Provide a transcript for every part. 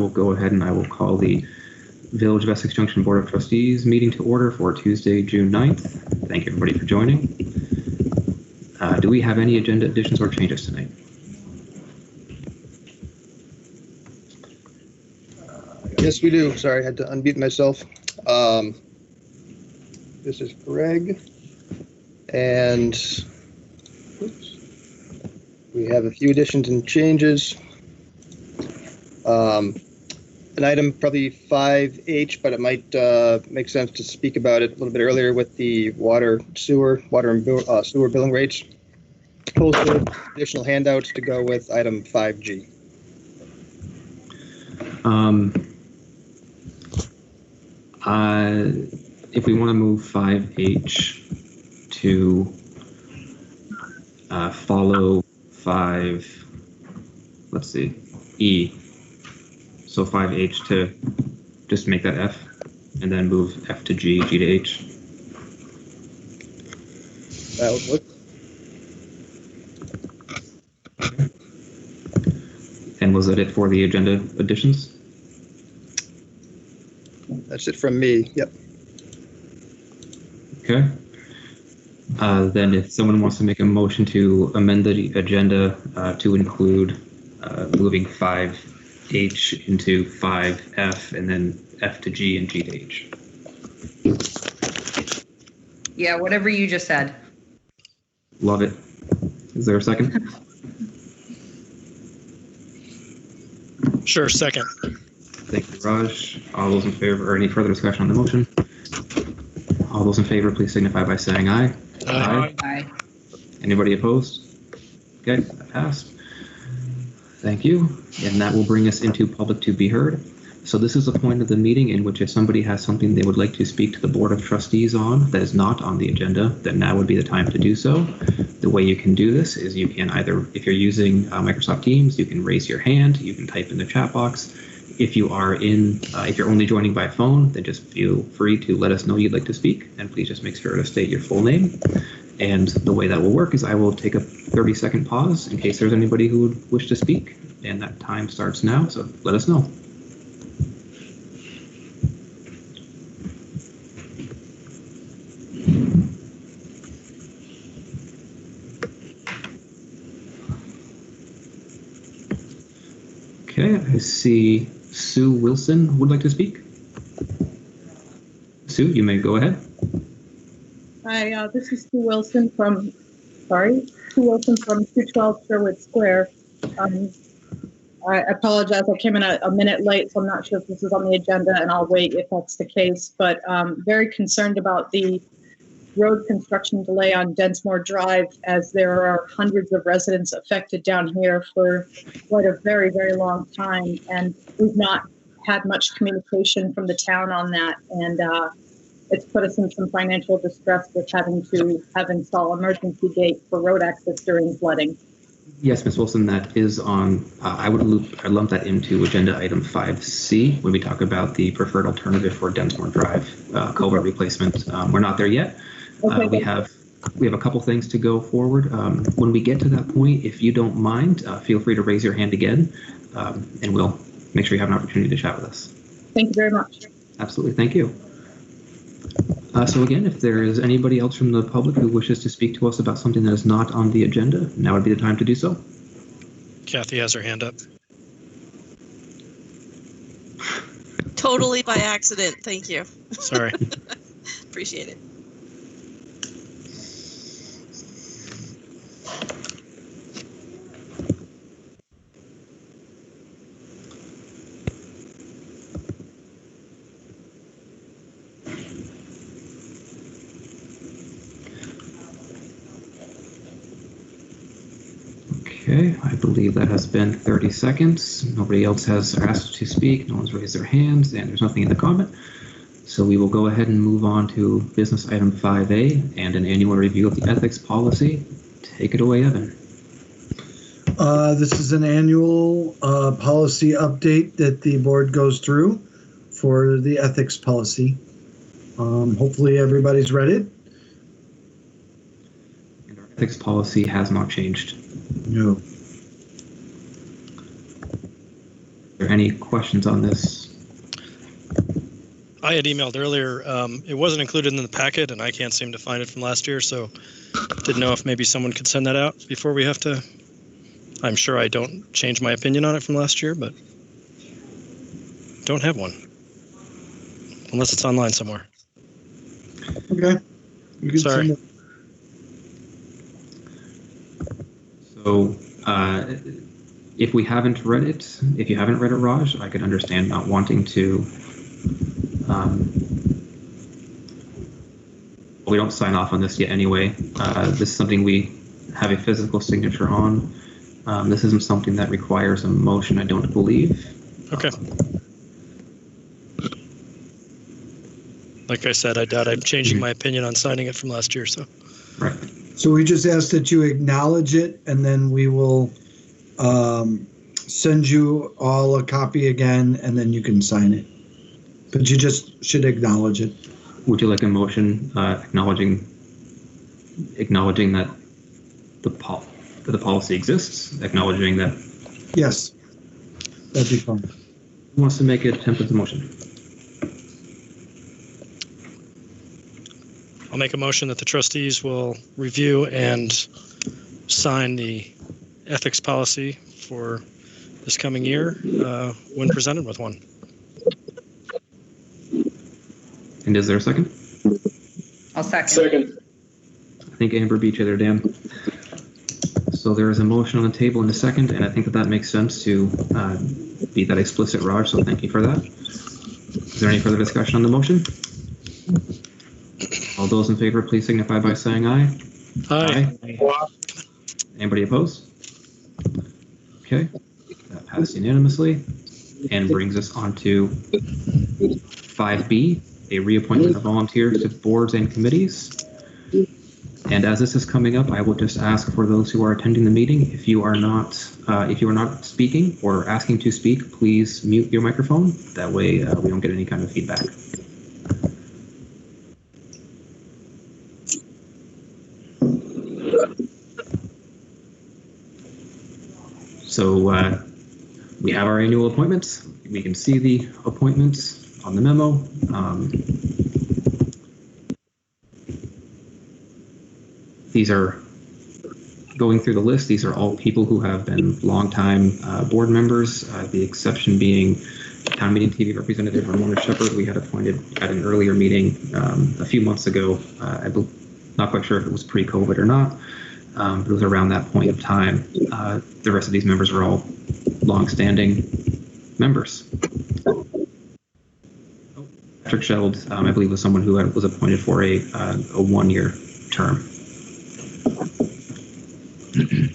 will go ahead and I will call the Village of Essex Junction Board of Trustees meeting to order for Tuesday, June 9th. Thank you everybody for joining. Do we have any agenda additions or changes tonight? Yes, we do. Sorry, I had to unmute myself. This is Greg, and we have a few additions and changes. An item probably 5H, but it might make sense to speak about it a little bit earlier with the water and sewer billing rates. Posted additional handouts to go with item 5G. If we want to move 5H to follow 5, let's see, E. So 5H to just make that F, and then move F to G, G to H. That would work. And was that it for the agenda additions? That's it from me. Yep. Okay. Then if someone wants to make a motion to amend the agenda to include moving 5H into 5F and then F to G and G to H. Yeah, whatever you just said. Love it. Is there a second? Sure, second. Thank you, Raj. All those in favor, or any further discussion on the motion? All those in favor, please signify by saying aye. Aye. Aye. Anybody opposed? Okay, that passed. Thank you. And that will bring us into public to be heard. So this is a point of the meeting in which if somebody has something they would like to speak to the Board of Trustees on that is not on the agenda, then now would be the time to do so. The way you can do this is you can either, if you're using Microsoft Teams, you can raise your hand, you can type in the chat box. If you are if you're only joining by phone, then just feel free to let us know you'd like to speak, and please just make sure to state your full name. And the way that will work is I will take a 30-second pause in case there's anybody who would wish to speak, and that time starts now, so let us know. Okay, I see Sue Wilson would like to speak. Sue, you may go ahead. Hi, this is Sue Wilson from 212 Sherwood Square. I apologize, I came in a minute late, so I'm not sure if this is on the agenda, and I'll wait if that's the case, but very concerned about the road construction delay on Densmore Drive, as there are hundreds of residents affected down here for quite a very, very long time, and we've not had much communication from the town on that, and it's put us in some financial distress with having to install emergency gate for road access during flooding. Yes, Ms. Wilson, that is on. I lump that into agenda item 5C when we talk about the preferred alternative for Densmore Drive culvert replacement. We're not there yet. Okay, we have a couple things to go forward. When we get to that point, if you don't mind, feel free to raise your hand again, and we'll make sure you have an opportunity to chat with us. Thank you very much. Absolutely, thank you. So again, if there is anybody else from the public who wishes to speak to us about something that is not on the agenda, now would be the time to do so. Kathy has her hand up. Totally by accident. Thank you. Sorry. Appreciate it. Okay, I believe that has been 30 seconds. Nobody else has asked to speak. No one's raised their hands, and there's nothing in the comment. So we will go ahead and move on to business item 5A and an annual review of the ethics policy. Take it away, Evan. This is an annual policy update that the board goes through for the ethics policy. Hopefully everybody's read it. And our ethics policy has not changed. No. there any questions on this? I had emailed earlier. It wasn't included in the packet, and I can't seem to find it from last year, so didn't know if maybe someone could send that out before we have to. I'm sure I don't change my opinion on it from last year, but don't have one. Unless it's online somewhere. Okay. You can Sorry. send it. So, if we haven't read it, if you haven't read it, Raj, I could understand not wanting to. We don't sign off on this yet anyway. This is something we have a physical signature on. This isn't something that requires a motion, I don't believe. Okay. Like I said, I doubt I'm changing my opinion on signing it from last year, so. Right. So we just ask that you acknowledge it, and then we will send you all a copy again, and then you can sign it. But you just should acknowledge it. Would you like a motion acknowledging that the policy exists, acknowledging that? Yes, that'd be fine. Who wants to make an attempt at the motion? I'll make a motion that the trustees will review and sign the ethics policy for this coming year when presented with one. And is there a second? I'll second. Second. I think Amber beat you there, Dan. So there is a motion on the table in a second, and I think that makes sense to be that explicit, Raj, so thank you for that. Is there any further discussion on the motion? All those in favor, please signify by saying aye. Aye. Anybody opposed? Okay, that passed unanimously and brings us on to 5B, a reappointment of volunteers to boards and committees. And as this is coming up, I will just ask for those who are attending the meeting, if you are not speaking or asking to speak, please mute your microphone. That way we don't get any kind of feedback. So we have our annual appointments. We can see the appointments on the memo. These are going through the list. These are all people who have been longtime board members, the exception being town meeting TV representative Ramona Shepherd. We had appointed at an earlier meeting a few months ago. I'm not quite sure if it was pre-COVID or not. But it was around that point of time. The rest of these members were all long-standing members. Patrick Sheld, I believe, was someone who was appointed for a one-year term.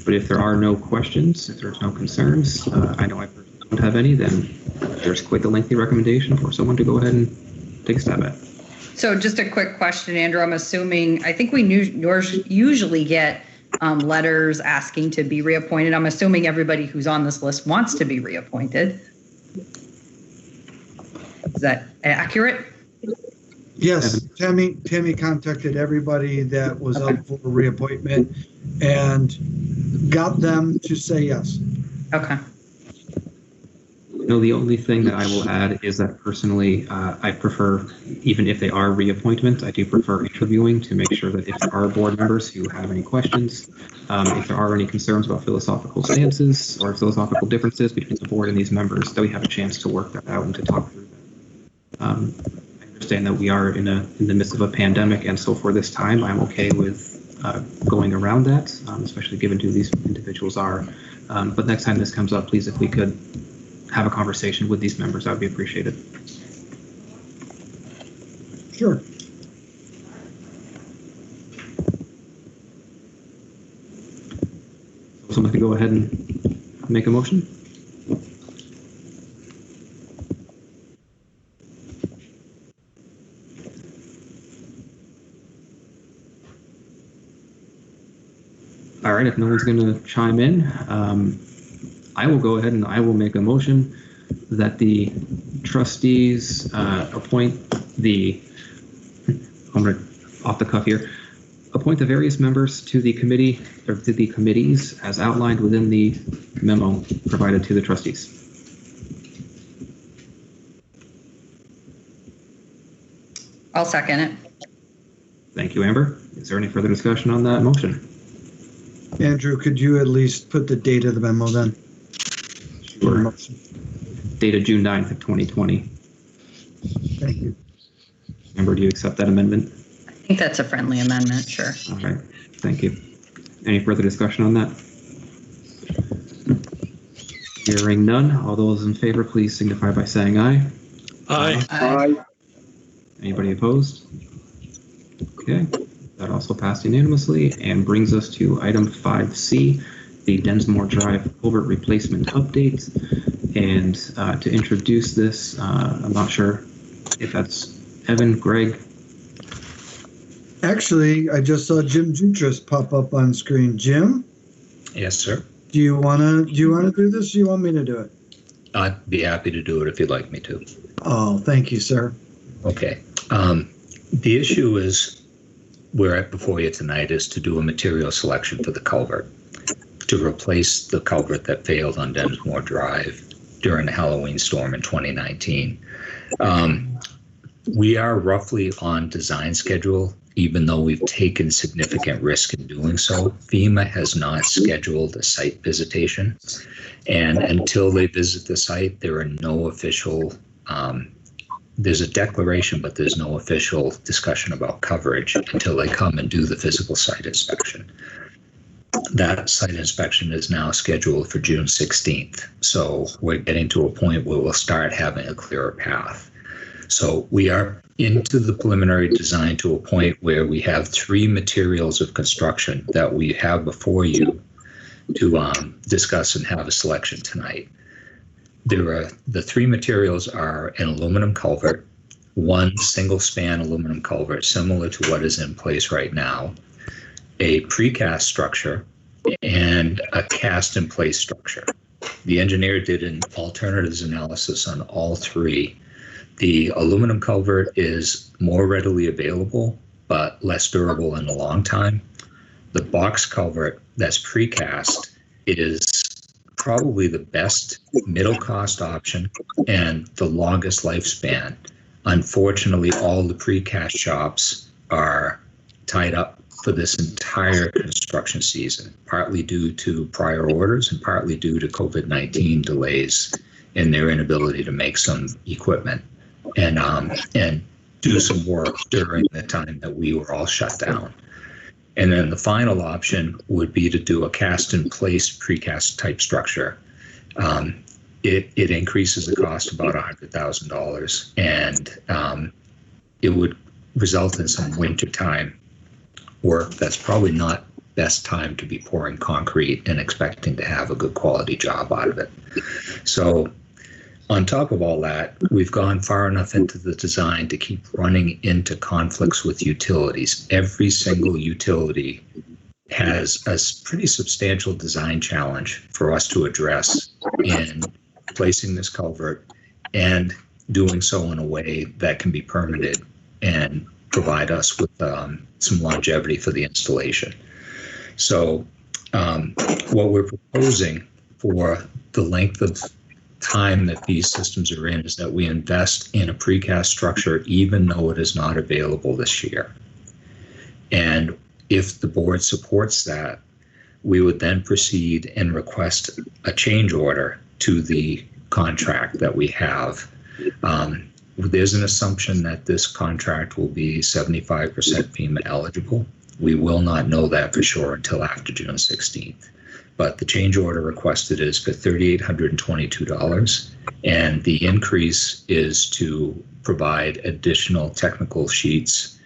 But if there are no questions, if there's no concerns, I know I don't have any, then there's quite the lengthy recommendation for someone to go ahead and take a stab at. So just a quick question, Andrew. I'm assuming, I think we usually get letters asking to be reappointed. I'm assuming everybody who's on this list wants to be reappointed. Is that accurate? Yes, Tammy contacted everybody that was up for reappointment and got them to say yes. Okay. No, the only thing that I will add is that personally, I prefer, even if they are reappointments, I do prefer interviewing to make sure that if there are board members who have any questions, if there are any concerns about philosophical stances or philosophical differences between the board and these members, that we have a chance to work that out and to talk through them. I understand that we are in the midst of a pandemic, and so for this time, I'm okay with going around that, especially given who these individuals are. But next time this comes up, please, if we could have a conversation with these members, that would be appreciated. Sure. Someone could go ahead and make a motion. All right, if no one's going to chime in, I will go ahead and I will make a motion that the trustees appoint the, I'm going to, off the cuff here, appoint the various members to the committee or to the committees as outlined within the memo provided to the trustees. I'll second it. Thank you, Amber. Is there any further discussion on that motion? Andrew, could you at least put the date of the memo then? Sure. Dated June 9th of 2020. Thank you. Amber, do you accept that amendment? I think that's a friendly amendment, sure. All right, thank you. Any further discussion on that? Hearing none, all those in favor, please signify by saying aye. Aye. Anybody opposed? Okay, that also passed unanimously and brings us to item 5C, the Densmore Drive culvert replacement update. And to introduce this, I'm not sure if that's Evan, Greg. Actually, I just saw Jim Jutras pop up on screen. Jim, Yes, sir. do you wanna do this? Or do you want me to do it? I'd be happy to do it if you'd like me to. Oh, thank you, sir. Okay. The issue is we're at before you tonight is to do a material selection for the culvert to replace the culvert that failed on Densmore Drive during the Halloween storm in 2019. We are roughly on design schedule, even though we've taken significant risk in doing so. FEMA has not scheduled a site visitation, and until they visit the site, there are no official, there's a declaration, but there's no official discussion about coverage until they come and do the physical site inspection. That site inspection is now scheduled for June 16th. So we're getting to a point where we'll start having a clearer path. So we are into the preliminary design to a point where we have 3 materials of construction that we have before you to discuss and have a selection tonight. The 3 materials are an aluminum culvert, one single span aluminum culvert similar to what is in place right now, a precast structure, and a cast in place structure. The engineer did an alternatives analysis on all 3. The aluminum culvert is more readily available, but less durable in the long time. The box culvert that's precast is probably the best middle cost option and the longest lifespan. Unfortunately, all the precast shops are tied up for this entire construction season, partly due to prior orders and partly due to COVID-19 delays in their inability to make some equipment and do some work during the time that we were all shut down. And then the final option would be to do a cast in place precast type structure. It increases the cost about $100,000, and it would result in some wintertime work that's probably not best time to be pouring concrete and expecting to have a good quality job out of it. So on top of all that, we've gone far enough into the design to keep running into conflicts with utilities. Every single utility has a pretty substantial design challenge for us to address in placing this culvert and doing so in a way that can be permitted and provide us with some longevity for the installation. So what we're proposing for the length of time that these systems are in is that we invest in a precast structure even though it is not available this year. And if the board supports that, we would then proceed and request a change order to the contract that we have. There's an assumption that this contract will be 75% FEMA eligible. We will not know that for sure until after June 16th. But the change order requested is for $3,822, and the increase is to provide additional technical sheets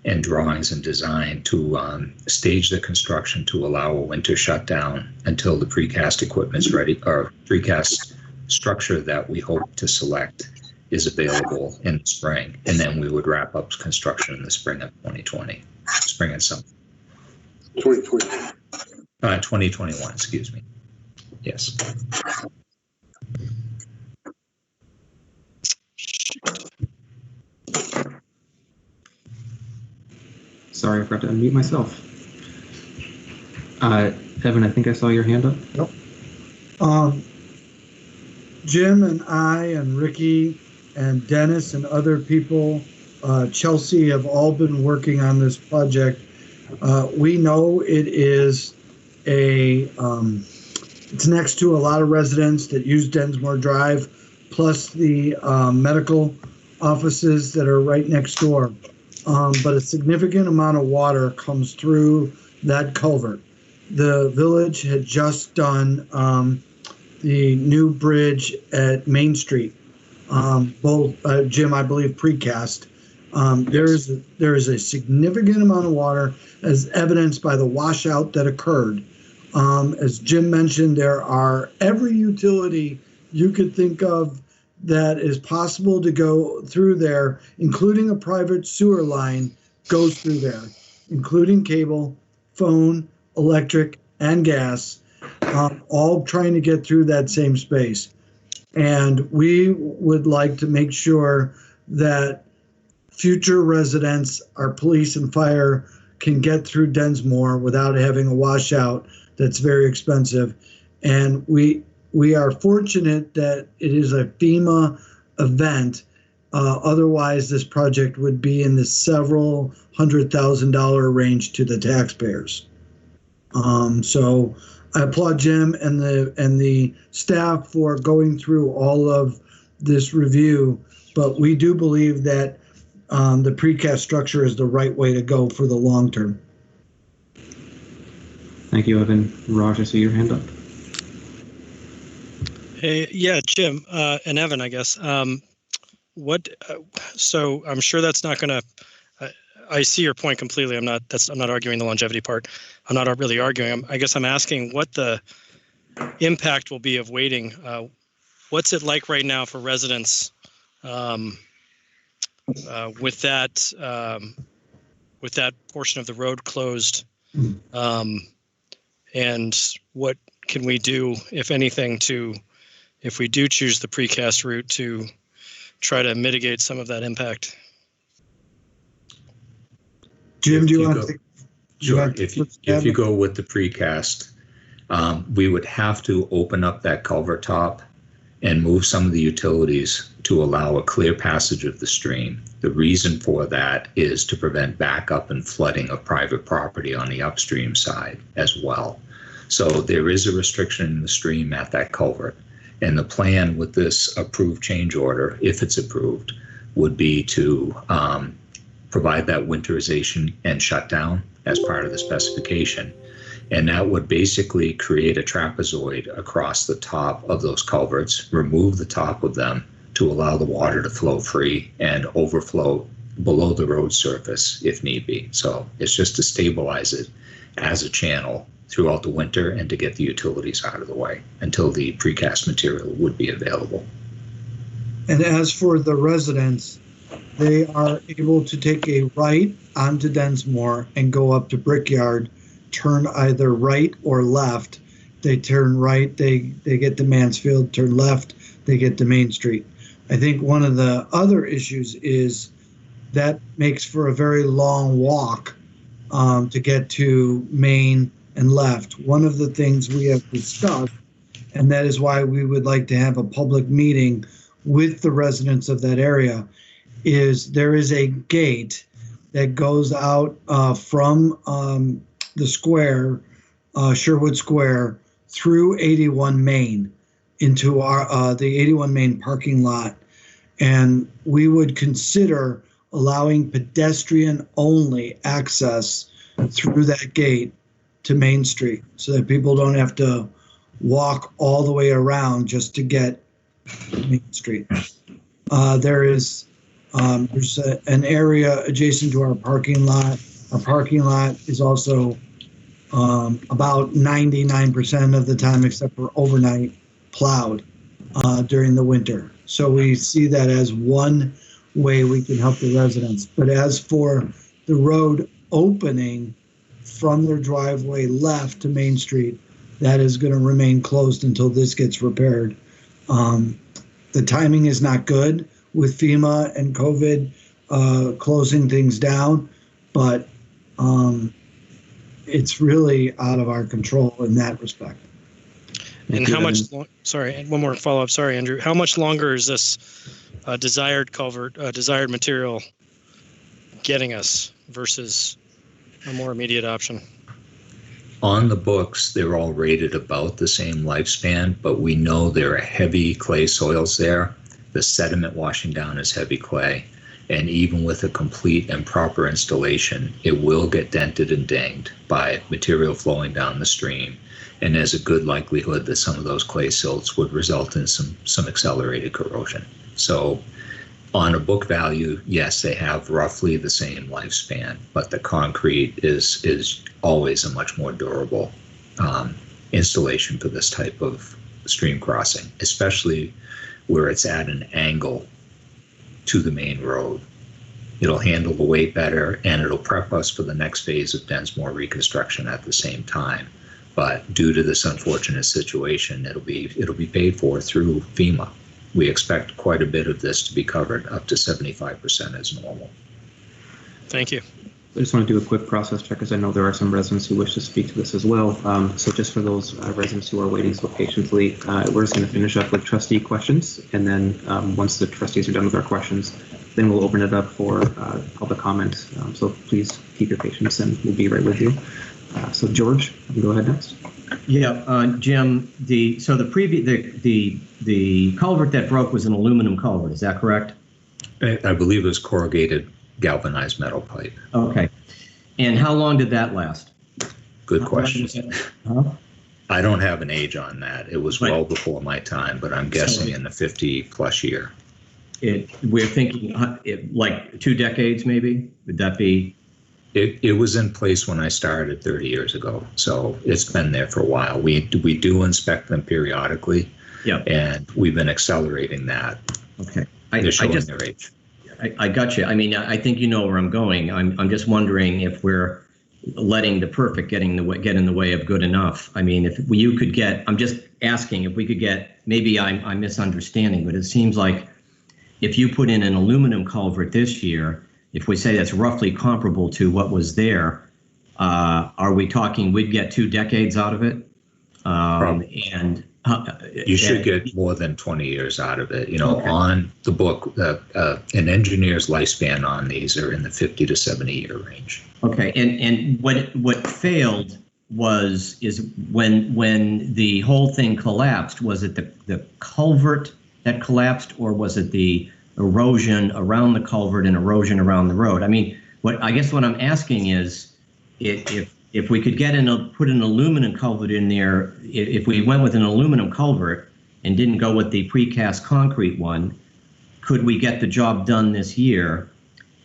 and drawings and design to stage the construction to allow a winter shutdown until the precast equipment's ready, or precast structure that we hope to select is available in the spring, and then we would wrap up construction in the spring of 2020, spring and summer. 2021, excuse me. Yes. Sorry, I forgot to unmute myself. Evan, I think I saw your hand up. Nope. Jim and I and Ricky and Dennis and other people Chelsea have all been working on this project. We know it is it's next to a lot of residents that use Densmore Drive, plus the medical offices that are right next door. But a significant amount of water comes through that culvert. The village had just done the new bridge at Main Street, both Jim, I believe, precast. There is a significant amount of water, as evidenced by the washout that occurred. As Jim mentioned, there are every utility you could think of that is possible to go through there, including a private sewer line, goes through there, including cable, phone, electric, and gas, all trying to get through that same space. And we would like to make sure that future residents, our police and fire, can get through Densmore without having a washout that's very expensive. And we are fortunate that it is a FEMA event. Otherwise, this project would be in the several $100,000 range to the taxpayers. So I applaud Jim and the staff for going through all of this review, but we do believe that the precast structure is the right way to go for the long term. Thank you, Evan. Raj, I see your hand up. Hey, yeah, Jim and Evan, I guess. So I'm sure that's not going to. I see your point completely. I'm not arguing the longevity part. I'm not really arguing. I guess I'm asking what the impact will be of waiting. What's it like right now for residents with that portion of the road closed? And what can we do, if anything, if we do choose the precast route, to try to mitigate some of that impact? Jim, do you want to? Sure. If you go with the precast, we would have to open up that culvert top and move some of the utilities to allow a clear passage of the stream. The reason for that is to prevent backup and flooding of private property on the upstream side as well. So there is a restriction in the stream at that culvert. And the plan with this approved change order, if it's approved, would be to provide that winterization and shutdown as part of the specification. And that would basically create a trapezoid across the top of those culverts, remove the top of them to allow the water to flow free and overflow below the road surface if need be. So it's just to stabilize it as a channel throughout the winter and to get the utilities out of the way until the precast material would be available. And as for the residents, they are able to take a right onto Densmore and go up to Brickyard, turn either right or left. They turn right, they get to Mansfield, turn left, they get to Main Street. I think one of the other issues is that makes for a very long walk to get to Main and left. One of the things we have discussed, and that is why we would like to have a public meeting with the residents of that area, is there is a gate that goes out from the square, Sherwood Square, through 81 Main into the 81 Main parking lot. And we would consider allowing pedestrian-only access through that gate to Main Street so that people don't have to walk all the way around just to get to Main Street. There's an area adjacent to our parking lot. Our parking lot is also about 99% of the time, except for overnight, plowed during the winter. So we see that as one way we can help the residents. But as for the road opening from their driveway left to Main Street, that is going to remain closed until this gets repaired. The timing is not good with FEMA and COVID closing things down, but it's really out of our control in that respect. And how much, sorry, one more follow-up. Sorry, Andrew. How much longer is this desired culvert, desired material getting us versus a more immediate option? On the books, they're all rated about the same lifespan, but we know there are heavy clay soils there. The sediment washing down is heavy clay. And even with a complete and proper installation, it will get dented and dinged by material flowing down the stream. And there's a good likelihood that some of those clay silts would result in some accelerated corrosion. So on a book value, yes, they have roughly the same lifespan, but the concrete is always a much more durable installation for this type of stream crossing, especially where it's at an angle to the main road. It'll handle the weight better, and it'll prep us for the next phase of Densmore reconstruction at the same time. But due to this unfortunate situation, it'll be paid for through FEMA. We expect quite a bit of this to be covered, up to 75% as normal. Thank you. I just want to do a quick process check, because I know there are some residents who wish to speak to this as well. So just for those residents who are waiting so patiently, we're just going to finish up with trustee questions, and then once the trustees are done with our questions, then we'll open it up for public comment. So please keep your patience, and we'll be right with you. So George, you can go ahead next. Yeah, Jim. The culvert that broke was an aluminum culvert. Is that correct? I believe it was corrugated galvanized metal pipe. Okay. And how long did that last? Good question. Huh? I don't have an age on that. It was well before my time, but I'm guessing in the 50-plus year. We're thinking like 2 decades, maybe? Would that be? It was in place when I started 30 years ago, so it's been there for a while. We do inspect them periodically, and we've been accelerating that. Okay. They're showing their age. I got you. I mean, I think you know where I'm going. I'm just wondering if we're letting the perfect get in the way of good enough. I mean, if you could get, I'm just asking if we could get, maybe I'm misunderstanding, but it seems like if you put in an aluminum culvert this year, if we say that's roughly comparable to what was there, are we talking we'd get 2 decades out of it? And you should get more than 20 years out of it. You know, on the book, an engineer's lifespan on these are in the 50 to 70 year range. Okay, and what failed is when the whole thing collapsed, was it the culvert that collapsed, or was it the erosion around the culvert and erosion around the road? I mean, what I'm asking is if we could put an aluminum culvert in there, if we went with an aluminum culvert and didn't go with the precast concrete one, could we get the job done this year?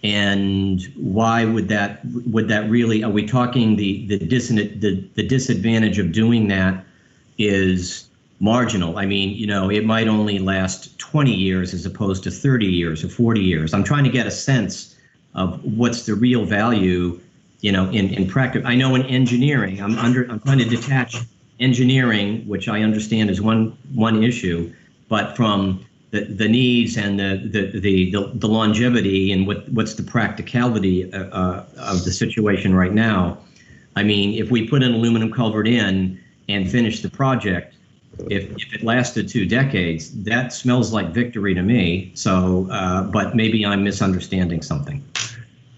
And why would that really, are we talking the disadvantage of doing that is marginal? I mean, you know, it might only last 20 years as opposed to 30 years or 40 years. I'm trying to get a sense of what's the real value, you know, in practice. I know in engineering, I'm trying to detach engineering, which I understand is one issue, but from the needs and the longevity and what's the practicality of the situation right now. I mean, if we put an aluminum culvert in and finish the project, if it lasted 2 decades, that smells like victory to me. So, but maybe I'm misunderstanding something.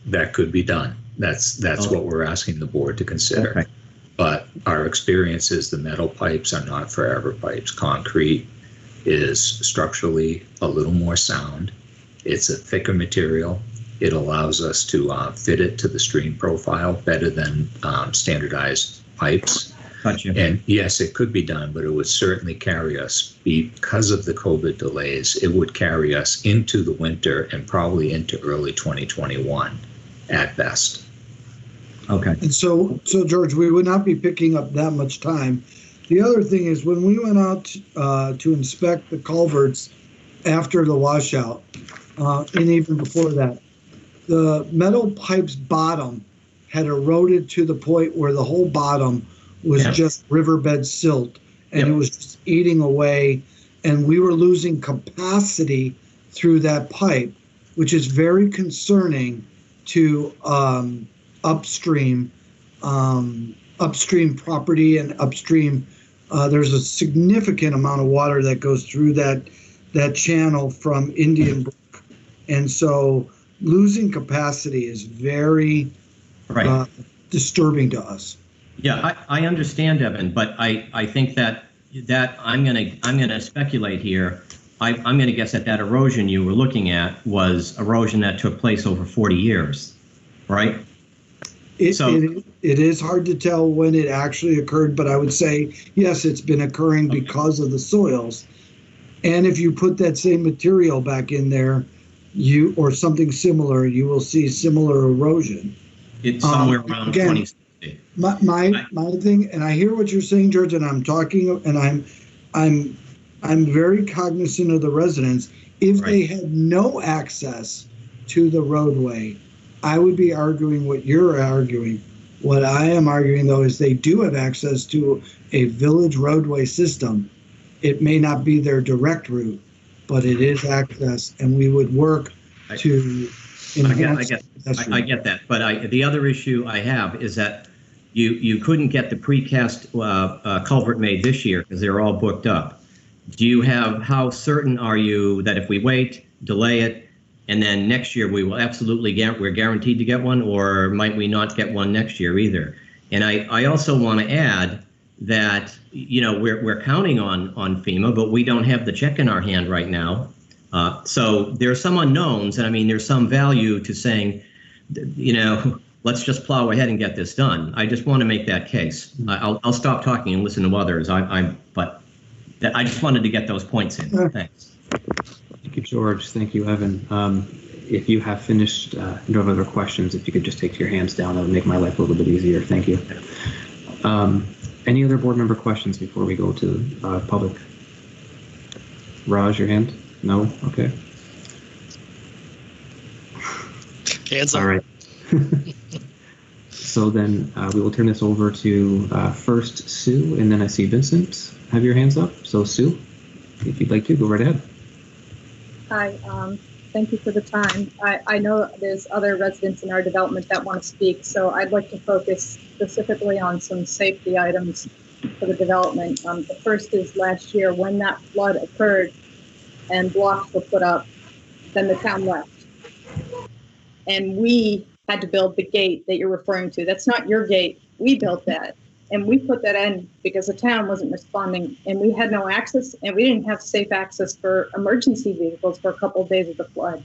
That could be done. That's what we're asking the board to consider. Okay. But our experience is the metal pipes are not forever pipes. Concrete is structurally a little more sound. It's a thicker material. It allows us to fit it to the stream profile better than standardized pipes. Gotcha. And yes, it could be done, but it would certainly carry us, because of the COVID delays, it would carry us into the winter and probably into early 2021 at best. Okay. And so George, we would not be picking up that much time. The other thing is, when we went out to inspect the culverts after the washout, and even before that, the metal pipe's bottom had eroded to the point where the whole bottom was just riverbed silt, and it was just eating away, and we were losing capacity through that pipe, which is very concerning to upstream property and upstream. There's a significant amount of water that goes through that channel from Indian Brook, and so losing capacity is very Right. disturbing to us. Yeah, I understand, Evan, but I think that I'm gonna speculate here. I'm gonna guess that erosion you were looking at was erosion that took place over 40 years, right? It So- is hard to tell when it actually occurred, but I would say, yes, it's been occurring because of the soils. And if you put that same material back in there, or something similar, you will see similar erosion. It's somewhere around again, 2060. My thing, and I hear what you're saying, George, and I'm very cognizant of the residents. If they had no access to the roadway, I would be arguing what you're arguing. What I am arguing, though, is they do have access to a village roadway system. It may not be their direct route, but it is access, and we would work to enhance. I get that, but the other issue I have is that you couldn't get the precast culvert made this year because they're all booked up. How certain are you that if we wait, delay it, and then next year we will absolutely we're guaranteed to get one, or might we not get one next year either? And I also want to add that, we're counting on FEMA, but we don't have the check in our hand right now. So there's some unknowns, and I mean, there's some value to saying, let's just plow ahead and get this done. I just want to make that case. I'll stop talking and listen to others. But I just wanted to get those points in. Thanks. Thank you, George. Thank you, Evan. If you have finished, no other questions, if you could just take your hands down, that would make my life a little bit easier. Thank you. Any other board member questions before we go to public? Raj, your hand? No? Okay. Hands up. All right. So then we will turn this over to first Sue, and then I see Vincent have your hands up. So Sue, if you'd like to, go right ahead. Hi, thank you for the time. I know there's other residents in our development that want to speak, so I'd like to focus specifically on some safety items for the development. The first is last year when that flood occurred and blocks were put up, then the town left. And we had to build the gate that you're referring to. That's not your gate. We built that. And we put that in because the town wasn't responding, and we had no access, and we didn't have safe access for emergency vehicles for a couple of days of the flood.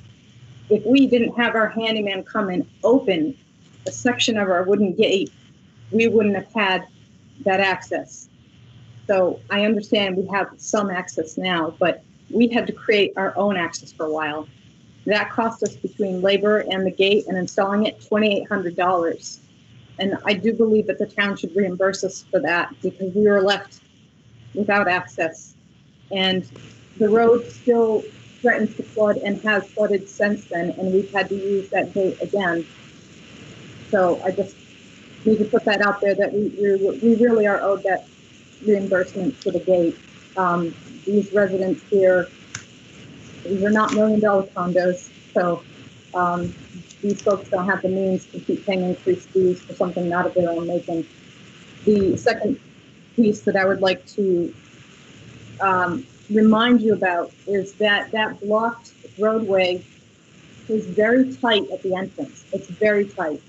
If we didn't have our handyman come and open a section of our wooden gate, we wouldn't have had that access. So I understand we have some access now, but we had to create our own access for a while. That cost us, between labor and the gate and installing it, $2,800. And I do believe that the town should reimburse us for that because we were left without access. And the road still threatens to flood and has flooded since then, and we've had to use that gate again. So I just need to put that out there that we really are owed that reimbursement for the gate. These residents here, these are not $1 million condos, so these folks don't have the means to keep paying increased fees for something not of their own making. The second piece that I would like to remind you about is that that blocked roadway is very tight at the entrance. It's very tight.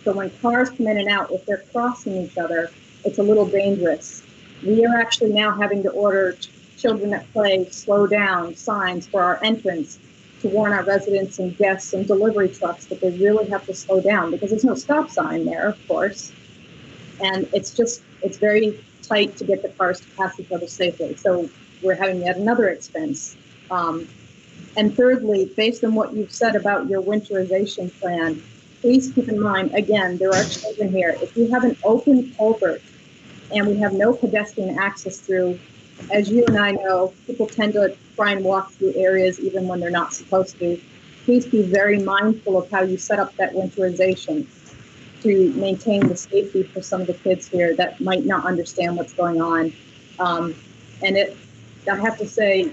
So when cars come in and out, if they're crossing each other, it's a little dangerous. We are actually now having to order children that play slow down signs for our entrance to warn our residents and guests and delivery trucks that they really have to slow down because there's no stop sign there, of course. And it's very tight to get the cars to pass each other safely. So we're having yet another expense. And thirdly, based on what you've said about your winterization plan, please keep in mind, again, there are children here. If you have an open culvert and we have no pedestrian access through, as you and I know, people tend to try and walk through areas even when they're not supposed to. Please be very mindful of how you set up that winterization to maintain the safety for some of the kids here that might not understand what's going on. I have to say,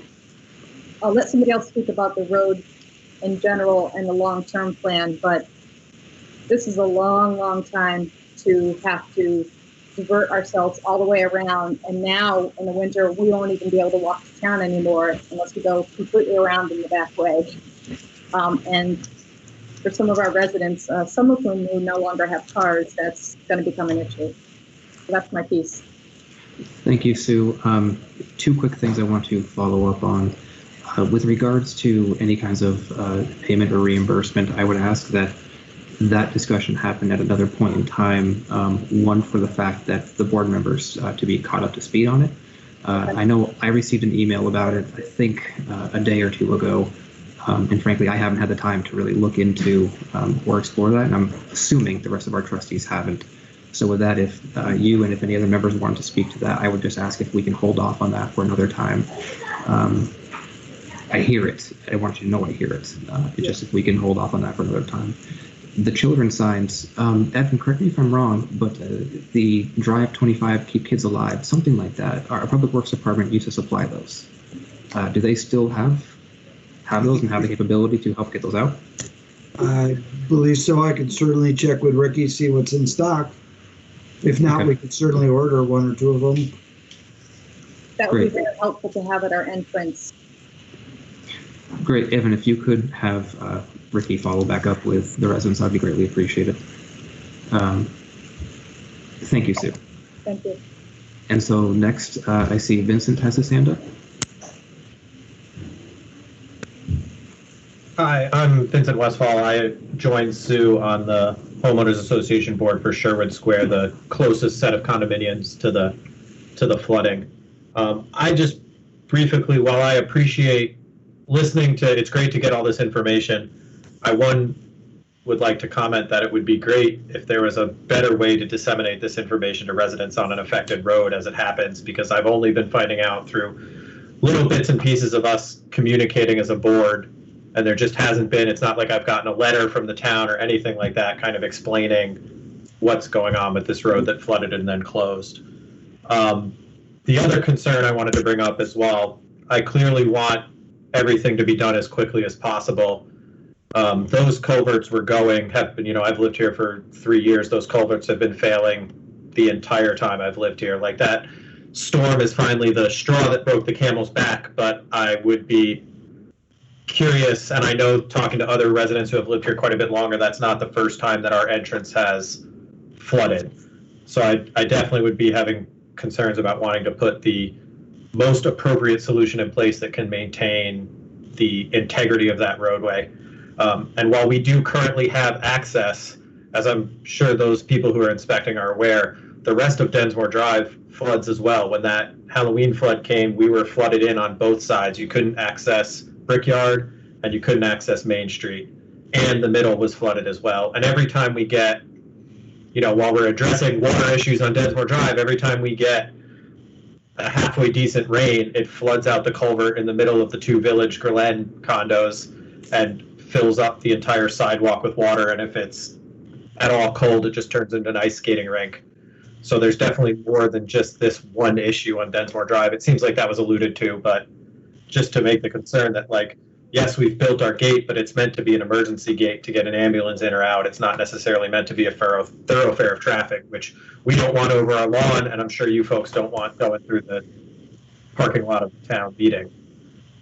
I'll let somebody else speak about the road in general and the long-term plan, but this is a long, long time to have to divert ourselves all the way around. And now in the winter, we won't even be able to walk to town anymore unless we go completely around in the back way. And for some of our residents, some of whom who no longer have cars, that's going to become an issue. So that's my piece. Thank you, Sue. Two quick things I want to follow up on. With regards to any kinds of payment or reimbursement, I would ask that discussion happen at another point in time. One, for the fact that the board members to be caught up to speed on it. I know I received an email about it, I think, a day or two ago. And frankly, I haven't had the time to really look into or explore that, and I'm assuming the rest of our trustees haven't. So with that, if you and if any other members want to speak to that, I would just ask if we can hold off on that for another time. I hear it. I want you to know I hear it. It's just if we can hold off on that for another time. The children's signs, Evan, correct me if I'm wrong, but the Drive 25, Keep Kids Alive, something like that, our Public Works Department used to supply those. Do they still have those and have the capability to help get those out? I believe so. I could certainly check with Ricky, see what's in stock. If not, we could certainly order one or two of them. That would be very helpful to have at our entrance. Great. Evan, if you could have Ricky follow back up with the residents, I'd be greatly appreciated. Thank you, Sue. Thank you. And so next, I see Vincent has his hand up. Hi, I'm Vincent Westfall. I joined Sue on the Homeowners Association board for Sherwood Square, the closest set of condominiums to the flooding. I just briefly, while I appreciate listening to, it's great to get all this information, I would like to comment that it would be great if there was a better way to disseminate this information to residents on an affected road as it happens, because I've only been finding out through little bits and pieces of us communicating as a board, and there just hasn't been, it's not like I've gotten a letter from the town or anything like that kind of explaining what's going on with this road that flooded and then closed. The other concern I wanted to bring up as well, I clearly want everything to be done as quickly as possible. Those culverts I've lived here for 3 years. Those culverts have been failing the entire time I've lived here. Like, that storm is finally the straw that broke the camel's back, but I would be curious, and I know talking to other residents who have lived here quite a bit longer, that's not the first time that our entrance has flooded. So I definitely would be having concerns about wanting to put the most appropriate solution in place that can maintain the integrity of that roadway. And while we do currently have access, as I'm sure those people who are inspecting are aware, the rest of Densmore Drive floods as well. When that Halloween flood came, we were flooded in on both sides. You couldn't access Brickyard and you couldn't access Main Street, and the middle was flooded as well. And every time we get, while we're addressing water issues on Densmore Drive, every time we get a halfway decent rain, it floods out the culvert in the middle of the two Village Glen condos and fills up the entire sidewalk with water. And if it's at all cold, it just turns into an ice skating rink. So there's definitely more than just this one issue on Densmore Drive. It seems like that was alluded to, but just to make the concern that, yes, we've built our gate, but it's meant to be an emergency gate to get an ambulance in or out. It's not necessarily meant to be a thoroughfare of traffic, which we don't want over our lawn, and I'm sure you folks don't want going through the parking lot of the town meeting.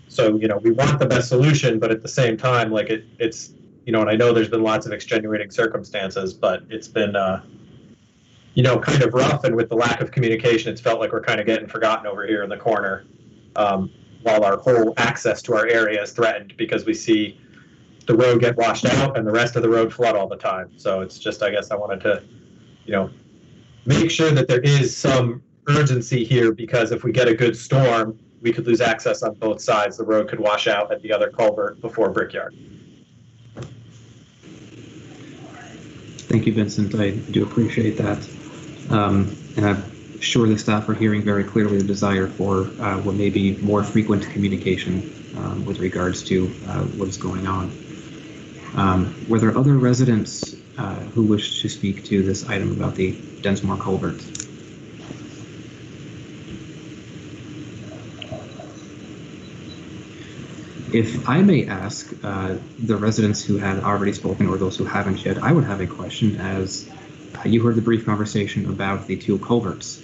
So, we want the best solution, but at the same time, it's, and I know there's been lots of extenuating circumstances, but it's been, kind of rough, and with the lack of communication, it's felt like we're kind of getting forgotten over here in the corner. While our whole access to our area is threatened because we see the road get washed out and the rest of the road flood all the time. So it's just, I guess I wanted to, make sure that there is some urgency here, because if we get a good storm, we could lose access on both sides. The road could wash out at the other culvert before Brickyard. Thank you, Vincent. I do appreciate that. And I'm sure the staff are hearing very clearly the desire for what may be more frequent communication with regards to what is going on. Were there other residents who wish to speak to this item about the Densmore culvert? If I may ask the residents who had already spoken or those who haven't yet, I would have a question. As you heard the brief conversation about the two culverts.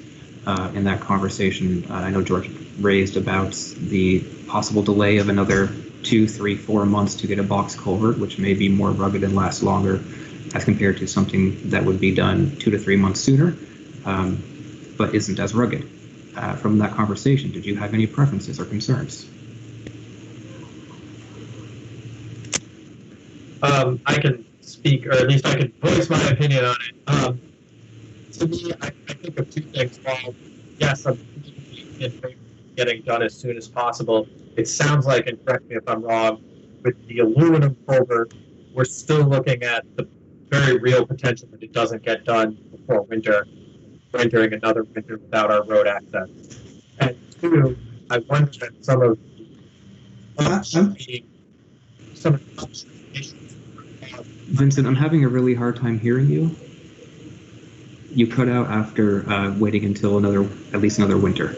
In that conversation, I know George raised about the possible delay of another 2, 3, 4 months to get a box culvert, which may be more rugged and last longer as compared to something that would be done 2 to 3 months sooner, but isn't as rugged. From that conversation, did you have any preferences or concerns? I can speak, or at least I can voice my opinion on it. To me, I think of two things. While, yes, I'm in favor of getting done as soon as possible, it sounds like, and correct me if I'm wrong, with the aluminum culvert, we're still looking at the very real potential that it doesn't get done before winter, entering another winter without our road access. And two, I wonder that some of the issues. Vincent, I'm having a really hard time hearing you. You cut out after waiting until at least another winter.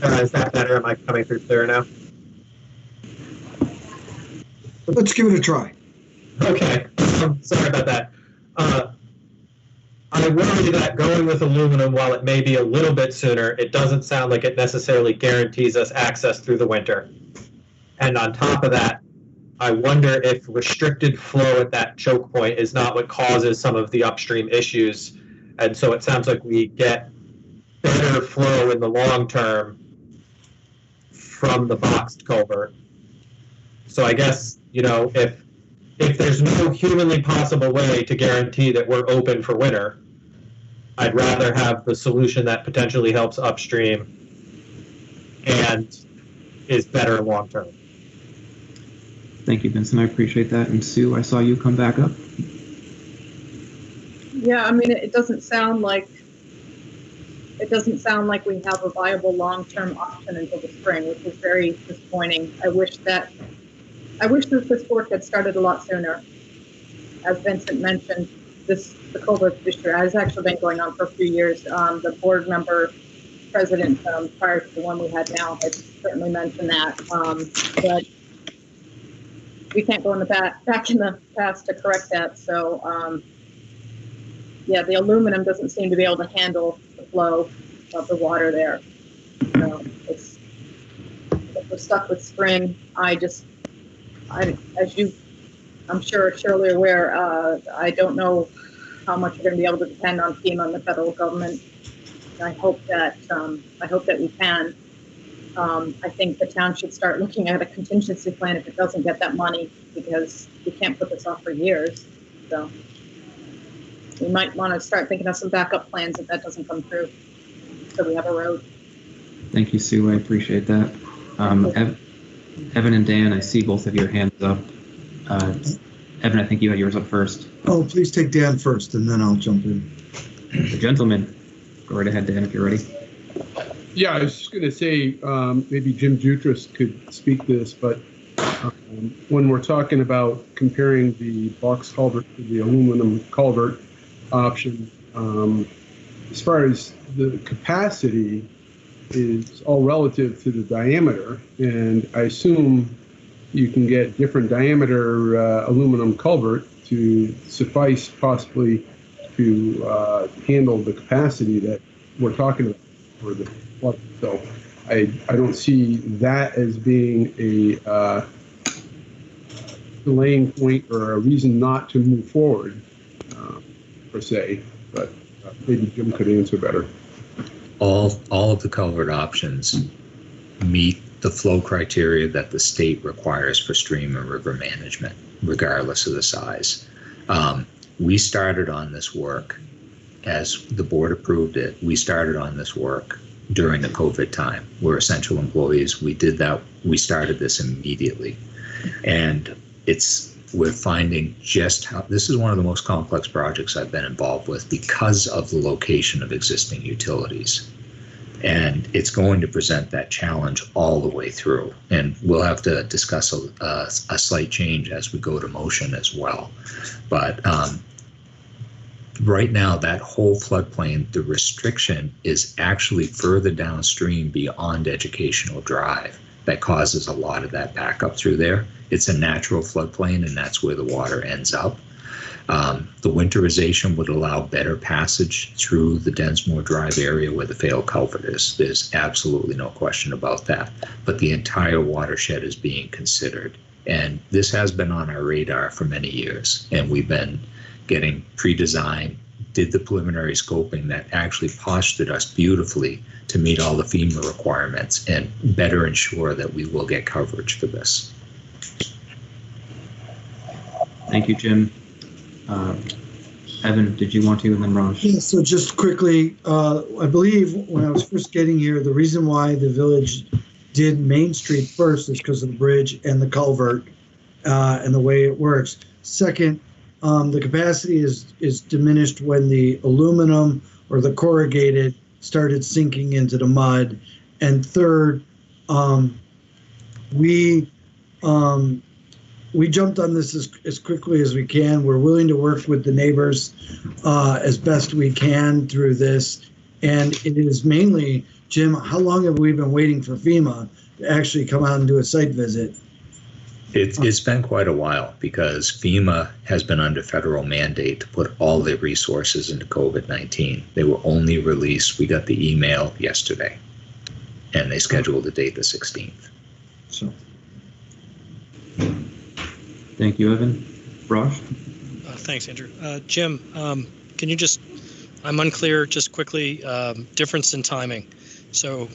Is that better? Am I coming through clear now? Let's give it a try. Okay, sorry about that. I worry that going with aluminum, while it may be a little bit sooner, it doesn't sound like it necessarily guarantees us access through the winter. And on top of that, I wonder if restricted flow at that choke point is not what causes some of the upstream issues. And so it sounds like we get better flow in the long term from the boxed culvert. So I guess, if there's no humanly possible way to guarantee that we're open for winter, I'd rather have the solution that potentially helps upstream and is better long term. Thank you, Vincent. I appreciate that. And Sue, I saw you come back up. Yeah, I mean, it doesn't sound like we have a viable long-term option until the spring, which is very disappointing. I wish that this work had started a lot sooner. As Vincent mentioned, the culvert issue has actually been going on for a few years. The board member president prior to the one we had now had certainly mentioned that, but we can't go in the back in the past to correct that. So, yeah, the aluminum doesn't seem to be able to handle the flow of the water there. So if we're stuck with spring, as I'm sure surely aware, I don't know how much we're going to be able to depend on FEMA and the federal government. I hope that we can. I think the town should start looking at a contingency plan if it doesn't get that money, because we can't put this off for years. So we might want to start thinking of some backup plans if that doesn't come through, so we have a road. Thank you, Sue. I appreciate that. Evan and Dan, I see both of your hands up. Evan, I think you had yours up first. Oh, please take Dan first, and then I'll jump in. The gentleman. Go right ahead, Dan, if you're ready. Yeah, I was just going to say maybe Jim Jutras could speak to this, but when we're talking about comparing the box culvert to the aluminum culvert option, as far as the capacity is all relative to the diameter, and I assume you can get different diameter aluminum culvert to suffice possibly to handle the capacity that we're talking about for the flood. So I don't see that as being a delaying point or a reason not to move forward per se, but maybe Jim could answer better. All of the culvert options meet the flow criteria that the state requires for stream and river management, regardless of the size. We started on this work as the board approved it. We started on this work during the COVID time. We're essential employees. We did that. We started this immediately. And we're finding just how, this is one of the most complex projects I've been involved with because of the location of existing utilities. And it's going to present that challenge all the way through. And we'll have to discuss a slight change as we go to motion as well. But right now, that whole floodplain, the restriction is actually further downstream beyond Educational Drive. That causes a lot of that backup through there. It's a natural floodplain, and that's where the water ends up. The winterization would allow better passage through the Densmore Drive area where the failed culvert is. There's absolutely no question about that. But the entire watershed is being considered. And this has been on our radar for many years. And we've been getting pre-design, did the preliminary scoping that actually postured us beautifully to meet all the FEMA requirements and better ensure that we will get coverage for this. Thank you, Jim. Evan, did you want to, and then Raj? Yeah, so just quickly, I believe when I was first getting here, the reason why the village did Main Street first is because of the bridge and the culvert and the way it works. Second, the capacity is diminished when the aluminum or the corrugated started sinking into the mud. And third, we jumped on this as quickly as we can. We're willing to work with the neighbors as best we can through this. And it is mainly, Jim, how long have we been waiting for FEMA to actually come out and do a site visit? It's been quite a while because FEMA has been under federal mandate to put all their resources into COVID-19. They were only released, we got the email yesterday, and they scheduled the date the 16th. So, thank you, Evan. Raj? Thanks, Andrew. Jim, can you just, I'm unclear, just quickly, difference in timing. So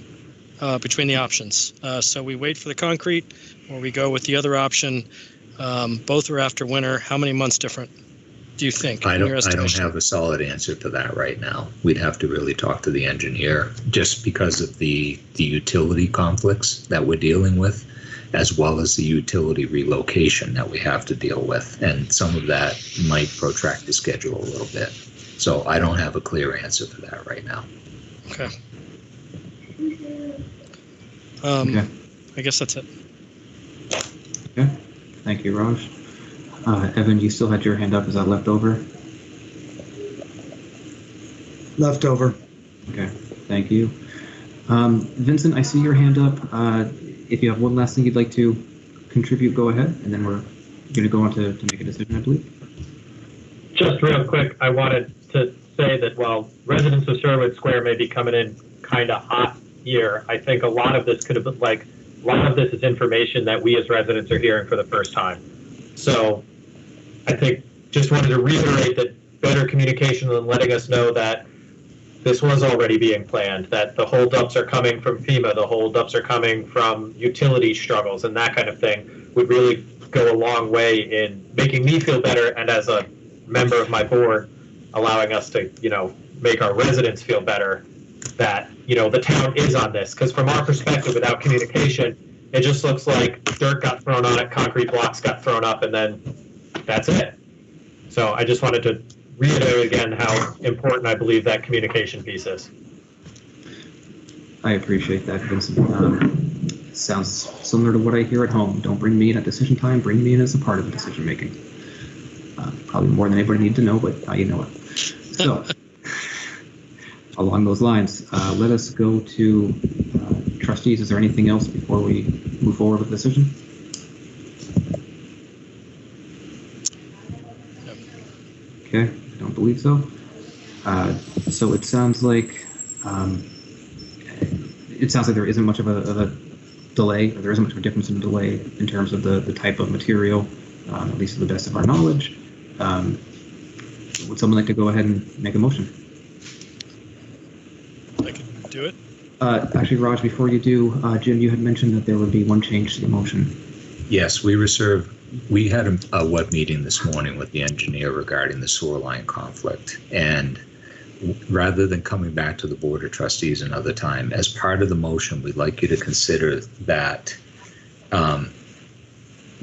between the options. So we wait for the concrete or we go with the other option. Both are after winter. How many months different do you think? I don't have a solid answer to that right now. We'd have to really talk to the engineer just because of the utility conflicts that we're dealing with, as well as the utility relocation that we have to deal with. And some of that might protract the schedule a little bit. So I don't have a clear answer to that right now. Okay. Okay. I guess that's it. Okay. Thank you, Raj. Evan, you still had your hand up. Is that leftover? Leftover. Okay. Thank you. Vincent, I see your hand up. If you have one last thing you'd like to contribute, go ahead, and then we're going to go on to make a decision, I believe. Just real quick, I wanted to say that while residents of Sherwood Square may be coming in kind of hot here, I think a lot of this could have been a lot of this is information that we as residents are hearing for the first time. So I think just wanted to reiterate that better communication and letting us know that this was already being planned, that the holdups are coming from FEMA, the holdups are coming from utility struggles and that kind of thing would really go a long way in making me feel better, and as a member of my board, allowing us to, make our residents feel better that, the town is on this. Because from our perspective, without communication, it just looks like dirt got thrown on it, concrete blocks got thrown up, and then that's it. So I just wanted to reiterate again how important I believe that communication piece is. I appreciate that, Vincent. Sounds similar to what I hear at home. Don't bring me in at decision time, bring me in as a part of the decision making. Probably more than anybody needs to know, but now you know it. So, along those lines, let us go to trustees. Is there anything else before we move forward with the decision? Okay, I don't believe so. So it sounds like there isn't much of a delay, or there isn't much of a difference in delay in terms of the type of material, at least to the best of our knowledge. Would someone like to go ahead and make a motion? I can do it. Actually, Raj, before you do, Jim, you had mentioned that there would be one change to the motion. Yes, we had a web meeting this morning with the engineer regarding the sewer line conflict. And rather than coming back to the Board of Trustees another time, as part of the motion, we'd like you to consider that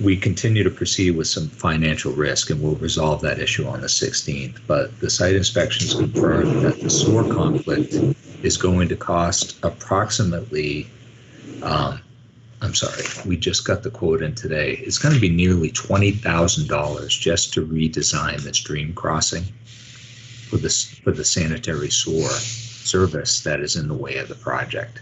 we continue to proceed with some financial risk, and we'll resolve that issue on the 16th. But the site inspections confirmed that the sewer conflict is going to cost approximately, we just got the quote in today. It's going to be nearly $20,000 just to redesign the stream crossing for the sanitary sewer service that is in the way of the project.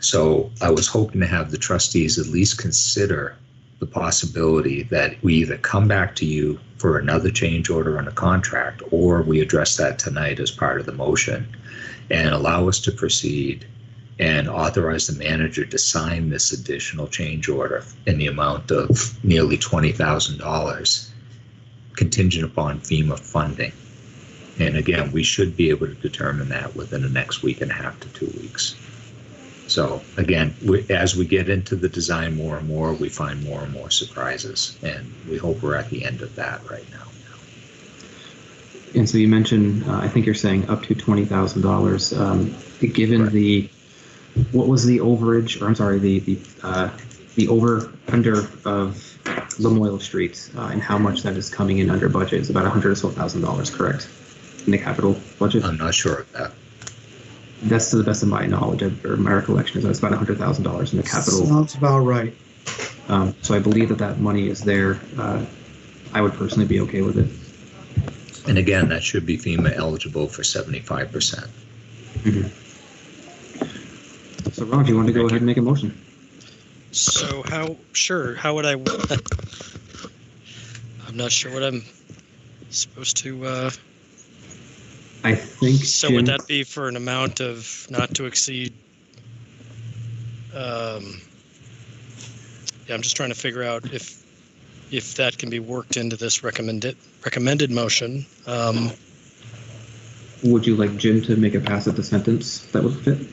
So I was hoping to have the trustees at least consider the possibility that we either come back to you for another change order on a contract, or we address that tonight as part of the motion and allow us to proceed and authorize the manager to sign this additional change order in the amount of nearly $20,000 contingent upon FEMA funding. And again, we should be able to determine that within the next week and a half to 2 weeks. So again, as we get into the design more and more, we find more and more surprises, and we hope we're at the end of that right now. And so you mentioned, I think you're saying up to $20,000. Given the, what was the overage, or I'm sorry, the over under of Lamoille Street, and how much that is coming in under budget is about $100,000, correct? In the capital budget? I'm not sure of that. That's to the best of my knowledge, or my recollection is that it's about $100,000 in the capital. Sounds about right. So I believe that money is there. I would personally be okay with it. And again, that should be FEMA eligible for 75%. Mm-hmm. So Ron, do you want to go ahead and make a motion? So how would I, I'm not sure what I'm supposed to, I think. so Jim, would that be for an amount of not to exceed, yeah, I'm just trying to figure out if that can be worked into this recommended motion. would you like Jim to make a pass at the sentence that would fit?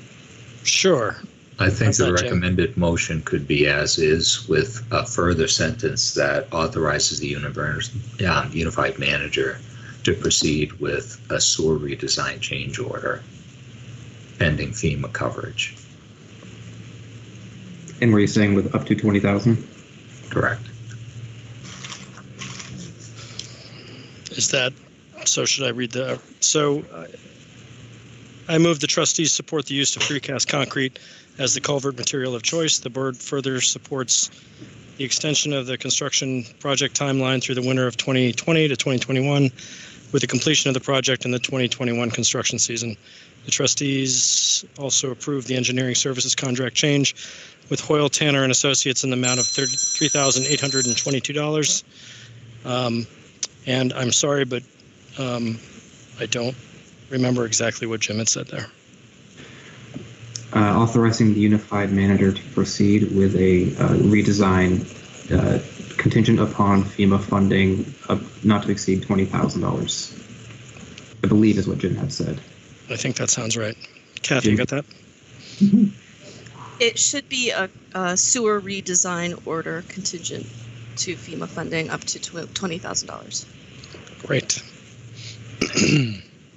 Sure. I think How's the that, Jim? recommended motion could be as is, with a further sentence that authorizes the unified manager to proceed with a sewer redesign change order pending FEMA coverage. And were you saying with up to 20,000? Correct. Is that, so should I read the, so I move the trustees support the use of precast concrete as the culvert material of choice. The board further supports the extension of the construction project timeline through the winter of 2020 to 2021 with the completion of the project in the 2021 construction season. The trustees also approve the engineering services contract change with Hoyle, Tanner and Associates in the amount of $33,822. And I'm sorry, but I don't remember exactly what Jim had said there. Authorizing the unified manager to proceed with a redesign contingent upon FEMA funding of not to exceed $20,000. I believe is what Jim had said. I think that sounds right. Kathy, you got that? It should be a sewer redesign order contingent to FEMA funding up to $20,000. Great.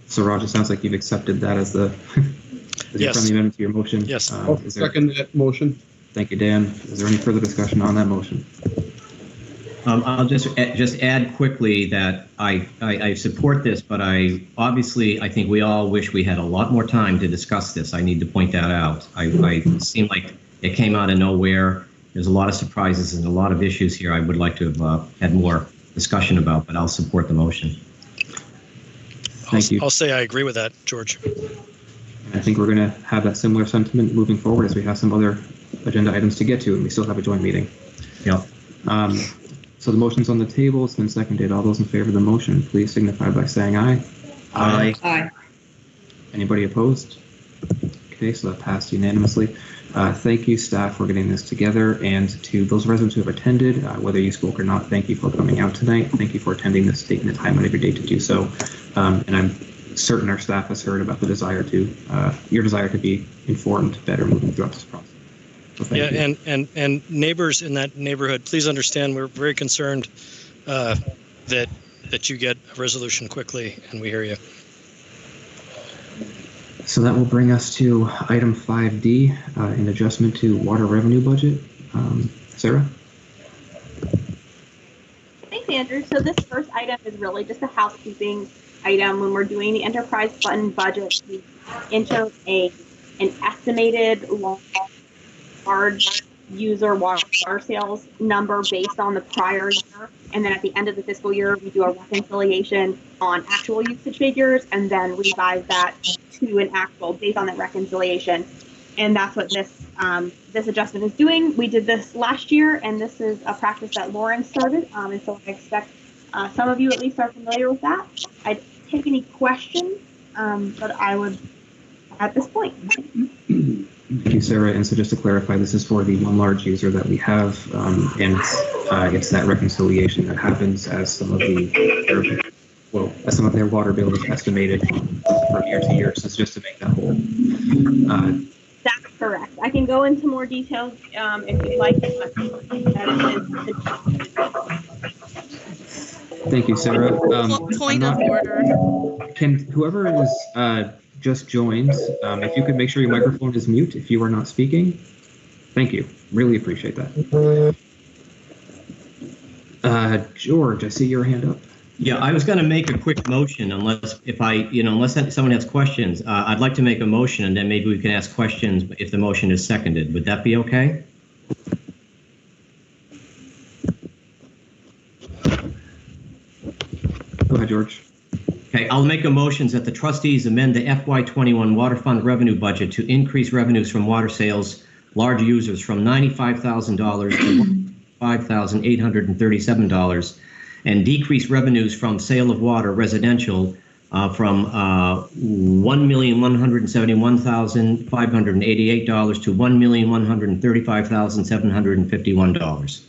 So Roger, sounds like you've accepted that as the as your Yes. friendly amendment to your motion. Yes. I'll Is there, second that motion. thank you, Dan. Is there any further discussion on that motion? I'll just add quickly that I support this, but I think we all wish we had a lot more time to discuss this. I need to point that out. I seem like it came out of nowhere. There's a lot of surprises and a lot of issues here I would like to have had more discussion about, but I'll support the motion. Thank you. I'll say I agree with that, George. I think we're going to have that similar sentiment moving forward as we have some other agenda items to get to, and we still have a joint meeting. Yeah. So the motion's on the table. It's been seconded. All those in favor of the motion, please signify by saying aye. Aye. Aye. Anybody opposed? Okay, so that passed unanimously. Thank you, staff, for getting this together, and to those residents who have attended, whether you spoke or not, thank you for coming out tonight. Thank you for attending this date and the time out of your day to do so. And I'm certain our staff has heard about the desire to, your desire to be informed better moving throughout this process. So thank you. And neighbors in that neighborhood, please understand we're very concerned that you get a resolution quickly, and we hear you. So that will bring us to item 5D, an adjustment to water revenue budget. Sarah? Thanks, Andrew. So this first item is really just a housekeeping item. When we're doing the enterprise fund budget, we enter an estimated large user water sales number based on the prior year. And then at the end of the fiscal year, we do a reconciliation on actual usage figures and then revise that to an actual based on that reconciliation. And that's what this adjustment is doing. We did this last year, and this is a practice that Lauren started. And so I expect Some of you at least are familiar with that. I'd take any questions, but I would at this point. Thank you, Sarah. And so just to clarify, this is for the one large user that we have, and it's that reconciliation that happens as some of their water bill is estimated from year to year. So it's just to make that whole. That's correct. I can go into more details if you'd like. Thank you, Sarah. Point of order. Can whoever is just joined, if you could make sure your microphone is mute if you are not speaking. Thank you. Really appreciate that. George, I see your hand up. Yeah, I was going to make a quick motion unless someone has questions. I'd like to make a motion and then maybe we can ask questions if the motion is seconded. Would that be okay? Go ahead, George. Okay, I'll make a motion that the trustees amend the FY21 water fund revenue budget to increase revenues from water sales large users from $95,000 to $5,837 and decrease revenues from sale of water residential from $1,171,588 to $1,135,751.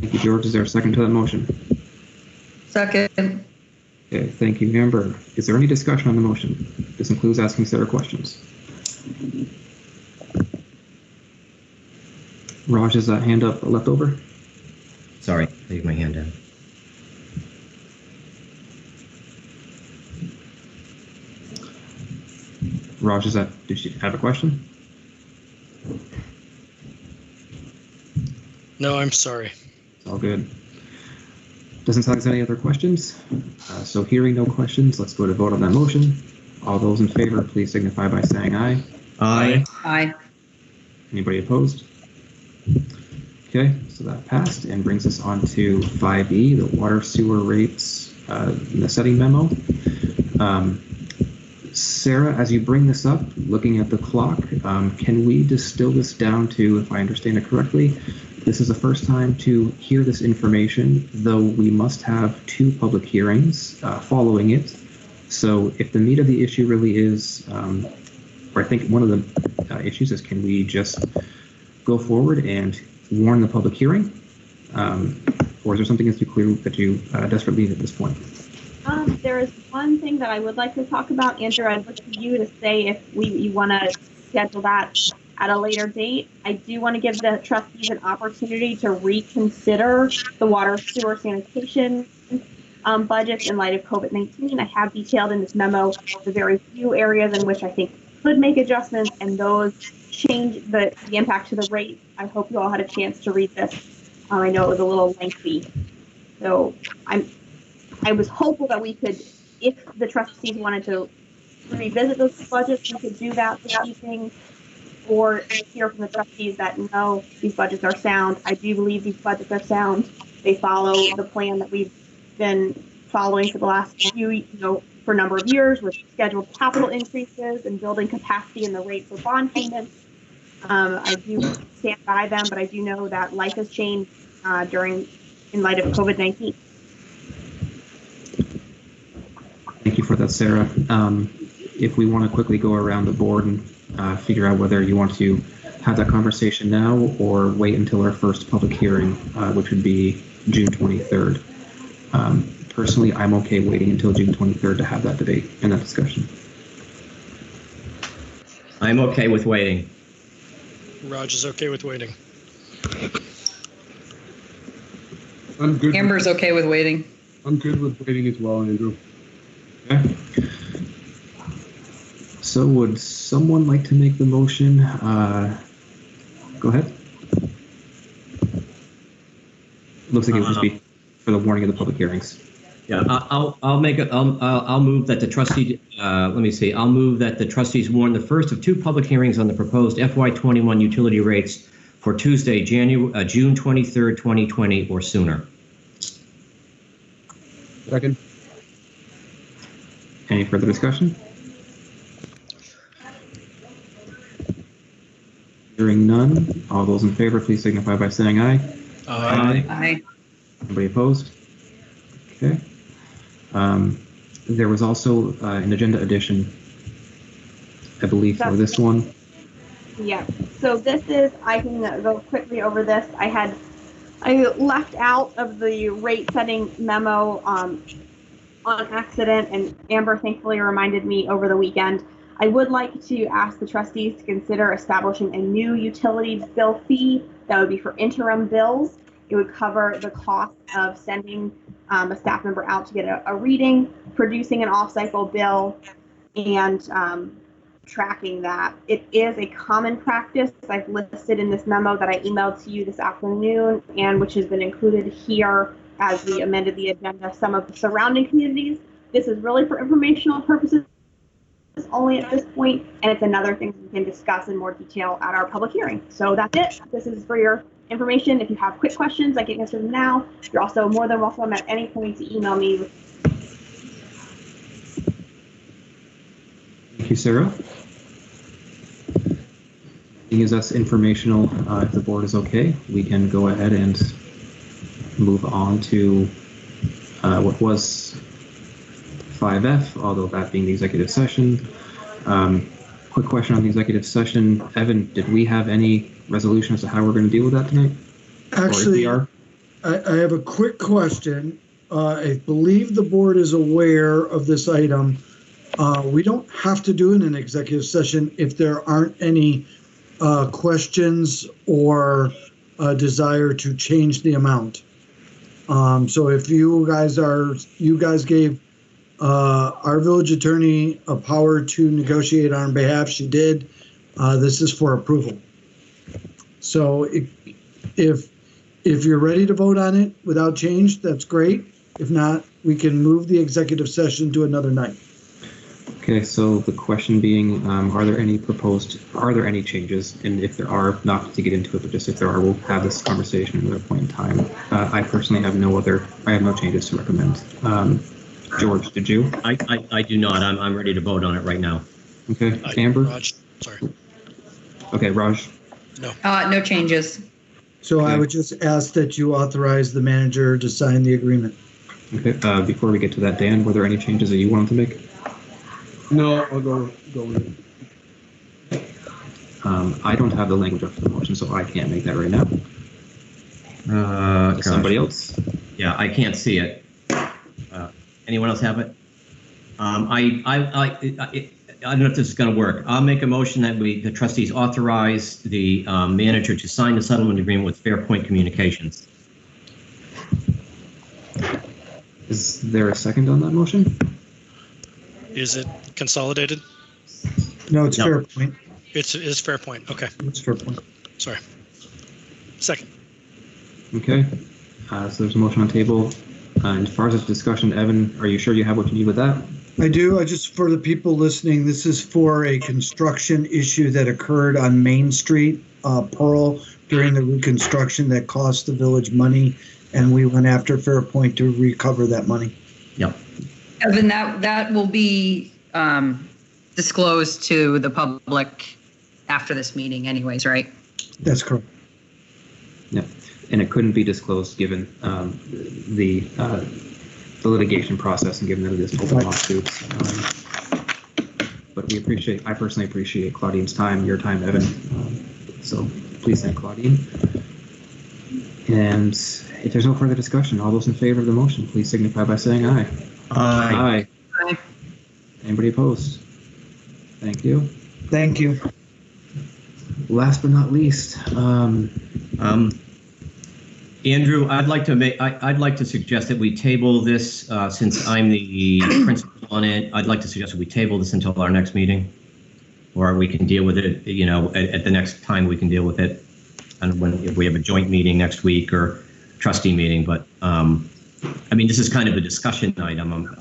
Thank you, George. Is there a second to that motion? Second. Okay, thank you, Amber. Is there any discussion on the motion? This includes asking Sarah questions. Raj, is that hand up left over? Sorry, leave my hand down. Raj, did you have a question? No, I'm sorry. It's all good. Doesn't sound like there's any other questions. So hearing no questions, let's go to vote on that motion. All those in favor, please signify by saying aye. Aye. Aye. Anybody opposed? Okay, so that passed and brings us on to 5E, the water sewer rates in the setting memo. Sarah, as you bring this up, looking at the clock, can we distill this down to, if I understand it correctly, this is the first time to hear this information, though we must have 2 public hearings following it. So if the meat of the issue really is, or I think one of the issues is, can we just go forward and warn the public hearing? Or is there something that you desperately need at this point? There is one thing that I would like to talk about, Andrew. I'd look to you to say if you want to schedule that at a later date. I do want to give the trustees an opportunity to reconsider the water sewer sanitation budgets in light of COVID-19. I have detailed in this memo the very few areas in which I think could make adjustments, and those change the impact to the rate. I hope you all had a chance to read this. I know it was a little lengthy. So I was hopeful that we could, if the trustees wanted to revisit those budgets, we could do that this evening, or hear from the trustees that no, these budgets are sound. I do believe these budgets are sound. They follow the plan that we've been following for the last for a number of years, with scheduled capital increases and building capacity in the rate for bond payments. I do stand by them, but I do know that life has changed in light of COVID-19. Thank you for that, Sarah. If we want to quickly go around the board and figure out whether you want to have that conversation now or wait until our first public hearing, which would be June 23rd. Personally, I'm okay waiting until June 23rd to have that debate and that discussion. I'm okay with waiting. Raj is okay with waiting. I'm good. Amber's okay with waiting. I'm good with waiting as well, Andrew. Okay. So would someone like to make the motion? Go ahead. Looks like it would just be for the warning of the public hearings. Yeah, I'll move that the trustee. I'll move that the trustees warn the first of 2 public hearings on the proposed FY21 utility rates for Tuesday, June 23rd, 2020, or sooner. Second. Any further discussion? Hearing none, all those in favor, please signify by saying aye. Aye. Aye. Anybody opposed? Okay. There was also an agenda addition, I believe, for this one. Yeah. So this is, I can go quickly over this. I left out of the rate setting memo on accident, and Amber thankfully reminded me over the weekend. I would like to ask the trustees to consider establishing a new utility bill fee that would be for interim bills. It would cover the cost of sending a staff member out to get a reading, producing an off-cycle bill, and tracking that. It is a common practice I've listed in this memo that I emailed to you this afternoon, and which has been included here as we amended the agenda, some of the surrounding communities. This is really for informational purposes only at this point, and it's another thing we can discuss in more detail at our public hearing. So that's it. This is for your information. If you have quick questions, I can answer them now. You're also more than welcome at any point to email me. Thank you, Sarah. Use us informational. If the board is okay, we can go ahead and move on to what was 5F, although that being the executive session. Quick question on the executive session. Evan, did we have any resolution as to how we're going to deal with that tonight? Actually, I have a quick question. I believe the board is aware of this item. We don't have to do it in an executive session if there aren't any questions or a desire to change the amount. So if you guys gave our village attorney a power to negotiate on behalf, she did. This is for approval. So if you're ready to vote on it without change, that's great. If not, we can move the executive session to another night. Okay, so the question being, are there any changes? And if there are, not to get into it, but just if there are, we'll have this conversation at another point in time. I personally have no changes to recommend. George, did you? I do not. I'm ready to vote on it right now. Okay, Amber? Raj, sorry. Okay, Raj? No changes. So I would just ask that you authorize the manager to sign the agreement. Okay, before we get to that, Dan, were there any changes that you wanted to make? No, I'll go with it. I don't have the language up for the motion, so I can't make that right now. Somebody else? Yeah, I can't see it. Anyone else have it? I don't know if this is going to work. I'll make a motion that the trustees authorize the manager to sign the settlement agreement with Fairpoint Communications. Is there a second on that motion? Is it consolidated? No, it's Fairpoint. It is Fairpoint. Okay. It's Fairpoint. Sorry. Second. Okay. So there's a motion on the table. And as far as this discussion, Evan, are you sure you have what you need with that? I do. For the people listening, this is for a construction issue that occurred on Main Street, Pearl, during the reconstruction that cost the village money, and we went after Fairpoint to recover that money. Yep. Evan, that will be disclosed to the public after this meeting anyways, right? That's correct. Yeah. And it couldn't be disclosed given the litigation process and given that it is an open lawsuit. But I personally appreciate Claudine's time, your time, Evan. So please thank Claudine. And if there's no further discussion, all those in favor of the motion, please signify by saying aye. Aye. Aye. Anybody opposed? Thank you. Thank you. Last but not least, Andrew, I'd like to suggest that we table this since I'm the principal on it. I'd like to suggest that we table this until our next meeting, or we can deal with it. At the next time we can deal with it, and if we have a joint meeting next week or trustee meeting. But this is kind of a discussion item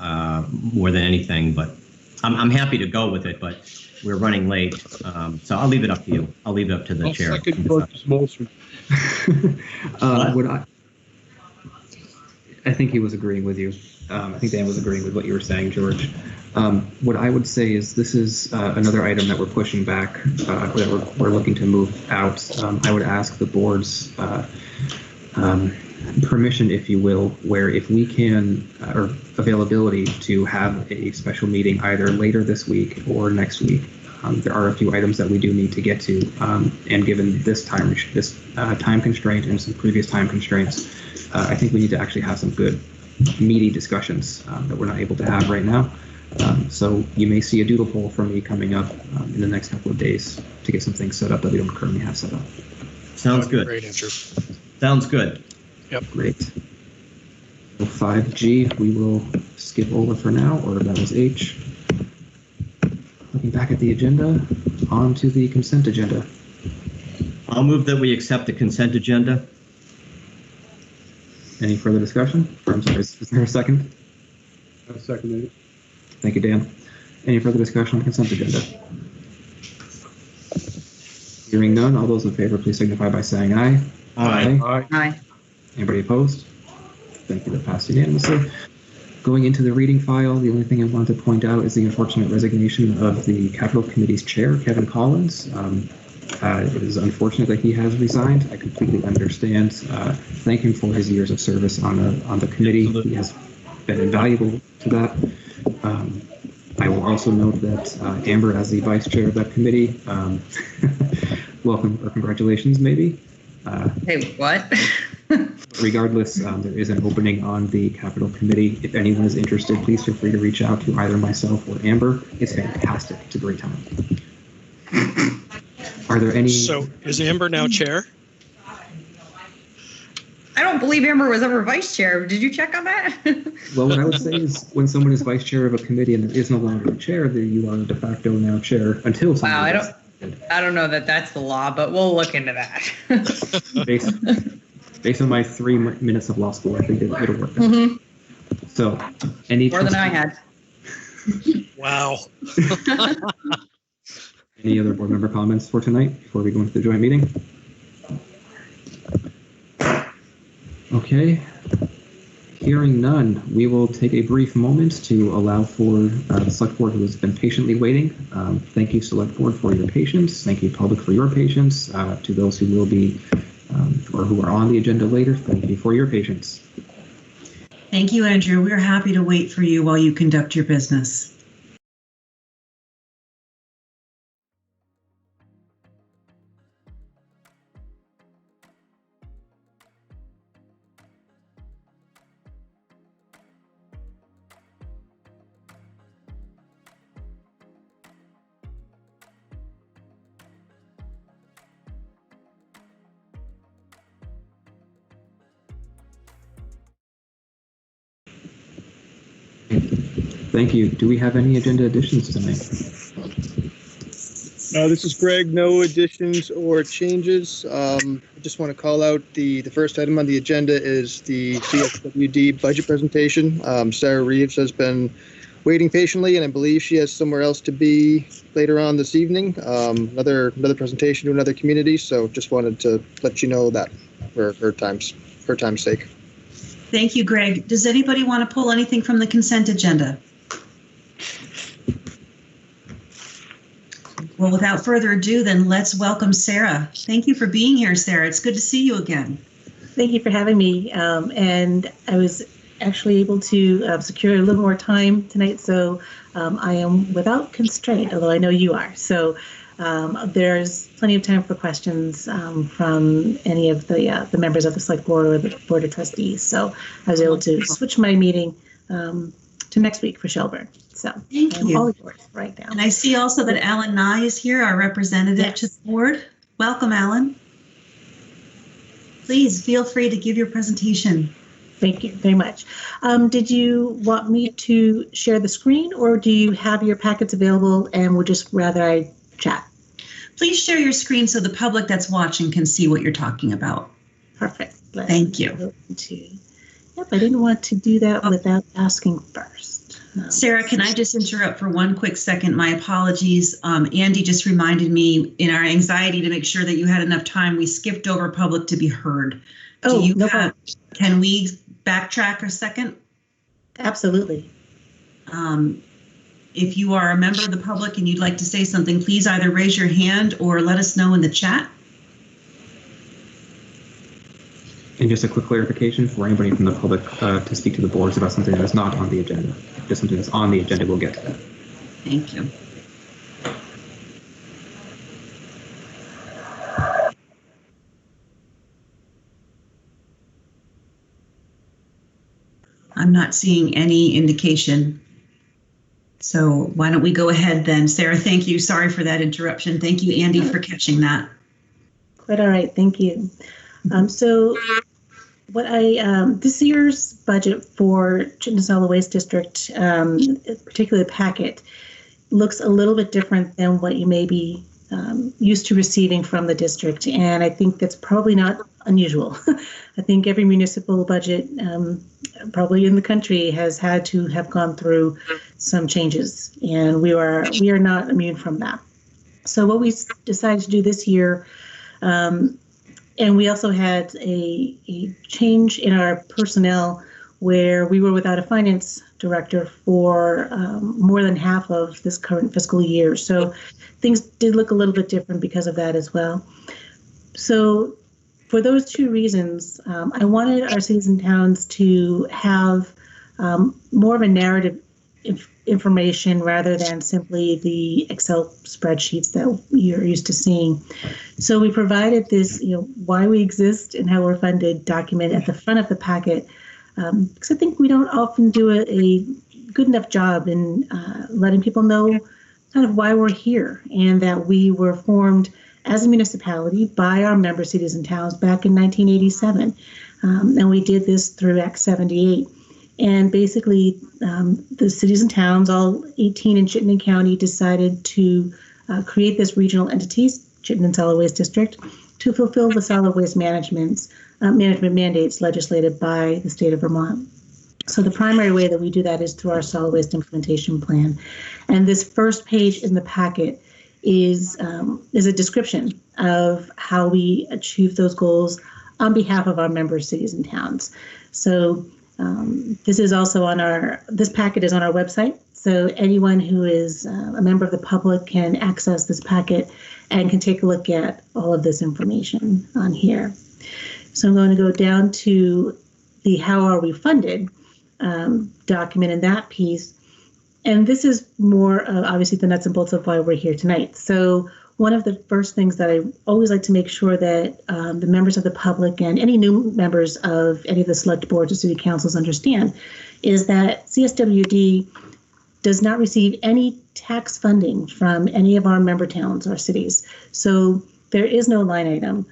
more than anything. But I'm happy to go with it, but we're running late, so I'll leave it up to you. I'll leave it up to the chair. Second George's motion. I think he was agreeing with you. I think Dan was agreeing with what you were saying, George. What I would say is this is another item that we're pushing back, that we're looking to move out. I would ask the board's permission, if you will, where if we can, or availability to have a special meeting either later this week or next week. There are a few items that we do need to get to, and given this time constraint and some previous time constraints, I think we need to actually have some good, meaty discussions that we're not able to have right now. So you may see a doodle poll from me coming up in the next couple of days to get some things set up that we don't currently have set up. Sounds good. Great, Andrew. Sounds good. Yep. Great. So 5G, we will skip over for now, or that was H. Looking back at the agenda, on to the consent agenda. I'll move that we accept the consent agenda. Any further discussion? Or, I'm sorry, is there a second? I second it. Thank you, Dan. Any further discussion on the consent agenda? Hearing none, all those in favor, please signify by saying aye. Aye. Aye. Anybody opposed? Thank you, that passed unanimously. Going into the reading file, the only thing I wanted to point out is the unfortunate resignation of the Capital Committee's chair, Kevin Collins. It is unfortunate that he has resigned. I completely understand. Thank him for his years of service on the committee. He has been invaluable to that. I will also note that Amber, as the vice chair of that committee, welcome or congratulations, maybe. Hey, what? Regardless, there is an opening on the Capital Committee. If anyone is interested, please feel free to reach out to either myself or Amber. It's fantastic. It's a great time. Are there any... So is Amber now chair? I don't believe Amber was ever vice chair. Did you check on that? Well, what I would say is when someone is vice chair of a committee and there is no longer a chair, then you are de facto now chair until someone... Wow, I don't know that that's the law, but we'll look into that. Based on my 3 minutes of law school, I think it'll work. Mm-hmm. So, any... More than I had. Wow. Any other board member comments for tonight before we go into the joint meeting? Okay. Hearing none, we will take a brief moment to allow for the select board who has been patiently waiting. Thank you, select board, for your patience. Thank you, public, for your patience. To those who will be or who are on the agenda later, thank you for your patience. Thank you, Andrew. We're happy to wait for you while you conduct your business. Thank you. Do we have any agenda additions tonight? This is Greg. No additions or changes. I just want to call out the first item on the agenda is the CSWD budget presentation. Sarah Reeves has been waiting patiently, and I believe she has somewhere else to be later on this evening. Another presentation to another community. So just wanted to let you know that for her time's sake. Thank you, Greg. Does anybody want to pull anything from the consent agenda? Well, without further ado, then let's welcome Sarah. Thank you for being here, Sarah. It's good to see you again. Thank you for having me. And I was actually able to secure a little more time tonight, so I am without constraint, although I know you are. So there's plenty of time for questions from any of the members of the Select Board or the Board of Trustees. So I was able to switch my meeting to next week for Shelburne. So thank you. All yours right now. And I see also that Alan Nye is here, our representative to the board. Welcome, Alan. Please feel free to give your presentation. Thank you very much. Did you want me to share the screen, or do you have your packets available and would just rather I chat? Please share your screen so the public that's watching can see what you're talking about. Perfect. Thank you. Yep, I didn't want to do that without asking first. Sarah, can I just interrupt for one quick second? My apologies. Andy just reminded me in our anxiety to make sure that you had enough time. We skipped over public to be heard. Oh, no problem. Can we backtrack a second? Absolutely. If you are a member of the public and you'd like to say something, please either raise your hand or let us know in the chat. And just a quick clarification for anybody from the public to speak to the boards about something that is not on the agenda. If there's something that's on the agenda, we'll get to that. Thank you. I'm not seeing any indication. So why don't we go ahead then? Sarah, thank you. Sorry for that interruption. Thank you, Andy, for catching that. Quite all right, thank you. So what this year's budget for Chittenden Solid Waste District, particularly the packet, looks a little bit different than what you may be used to receiving from the district. And I think that's probably not unusual. I think every municipal budget probably in the country has had to have gone through some changes, and we are not immune from that. So what we decided to do this year, and we also had a change in our personnel where we were without a finance director for more than half of this current fiscal year. So things did look a little bit different because of that as well. So for those two reasons, I wanted our cities and towns to have more of a narrative information rather than simply the Excel spreadsheets that you're used to seeing. So we provided this, why we exist and how we're funded document at the front of the packet, because I think we don't often do a good enough job in letting people know kind of why we're here, and that we were formed as a municipality by our member cities and towns back in 1987. And we did this through Act 78. And basically, the cities and towns, all 18 in Chittenden County, decided to create this regional entity, Chittenden Solid Waste District, to fulfill the solid waste management mandates legislated by the state of Vermont. So the primary way that we do that is through our solid waste implementation plan. And this first page in the packet is a description of how we achieve those goals on behalf of our member cities and towns. So this is also this packet is on our website. So anyone who is a member of the public can access this packet and can take a look at all of this information on here. So I'm going to go down to the how are we funded document in that piece. And this is more obviously the nuts and bolts of why we're here tonight. So one of the first things that I always like to make sure that the members of the public and any new members of any of the select boards or city councils understand is that CSWD does not receive any tax funding from any of our member towns or cities. So there is no line item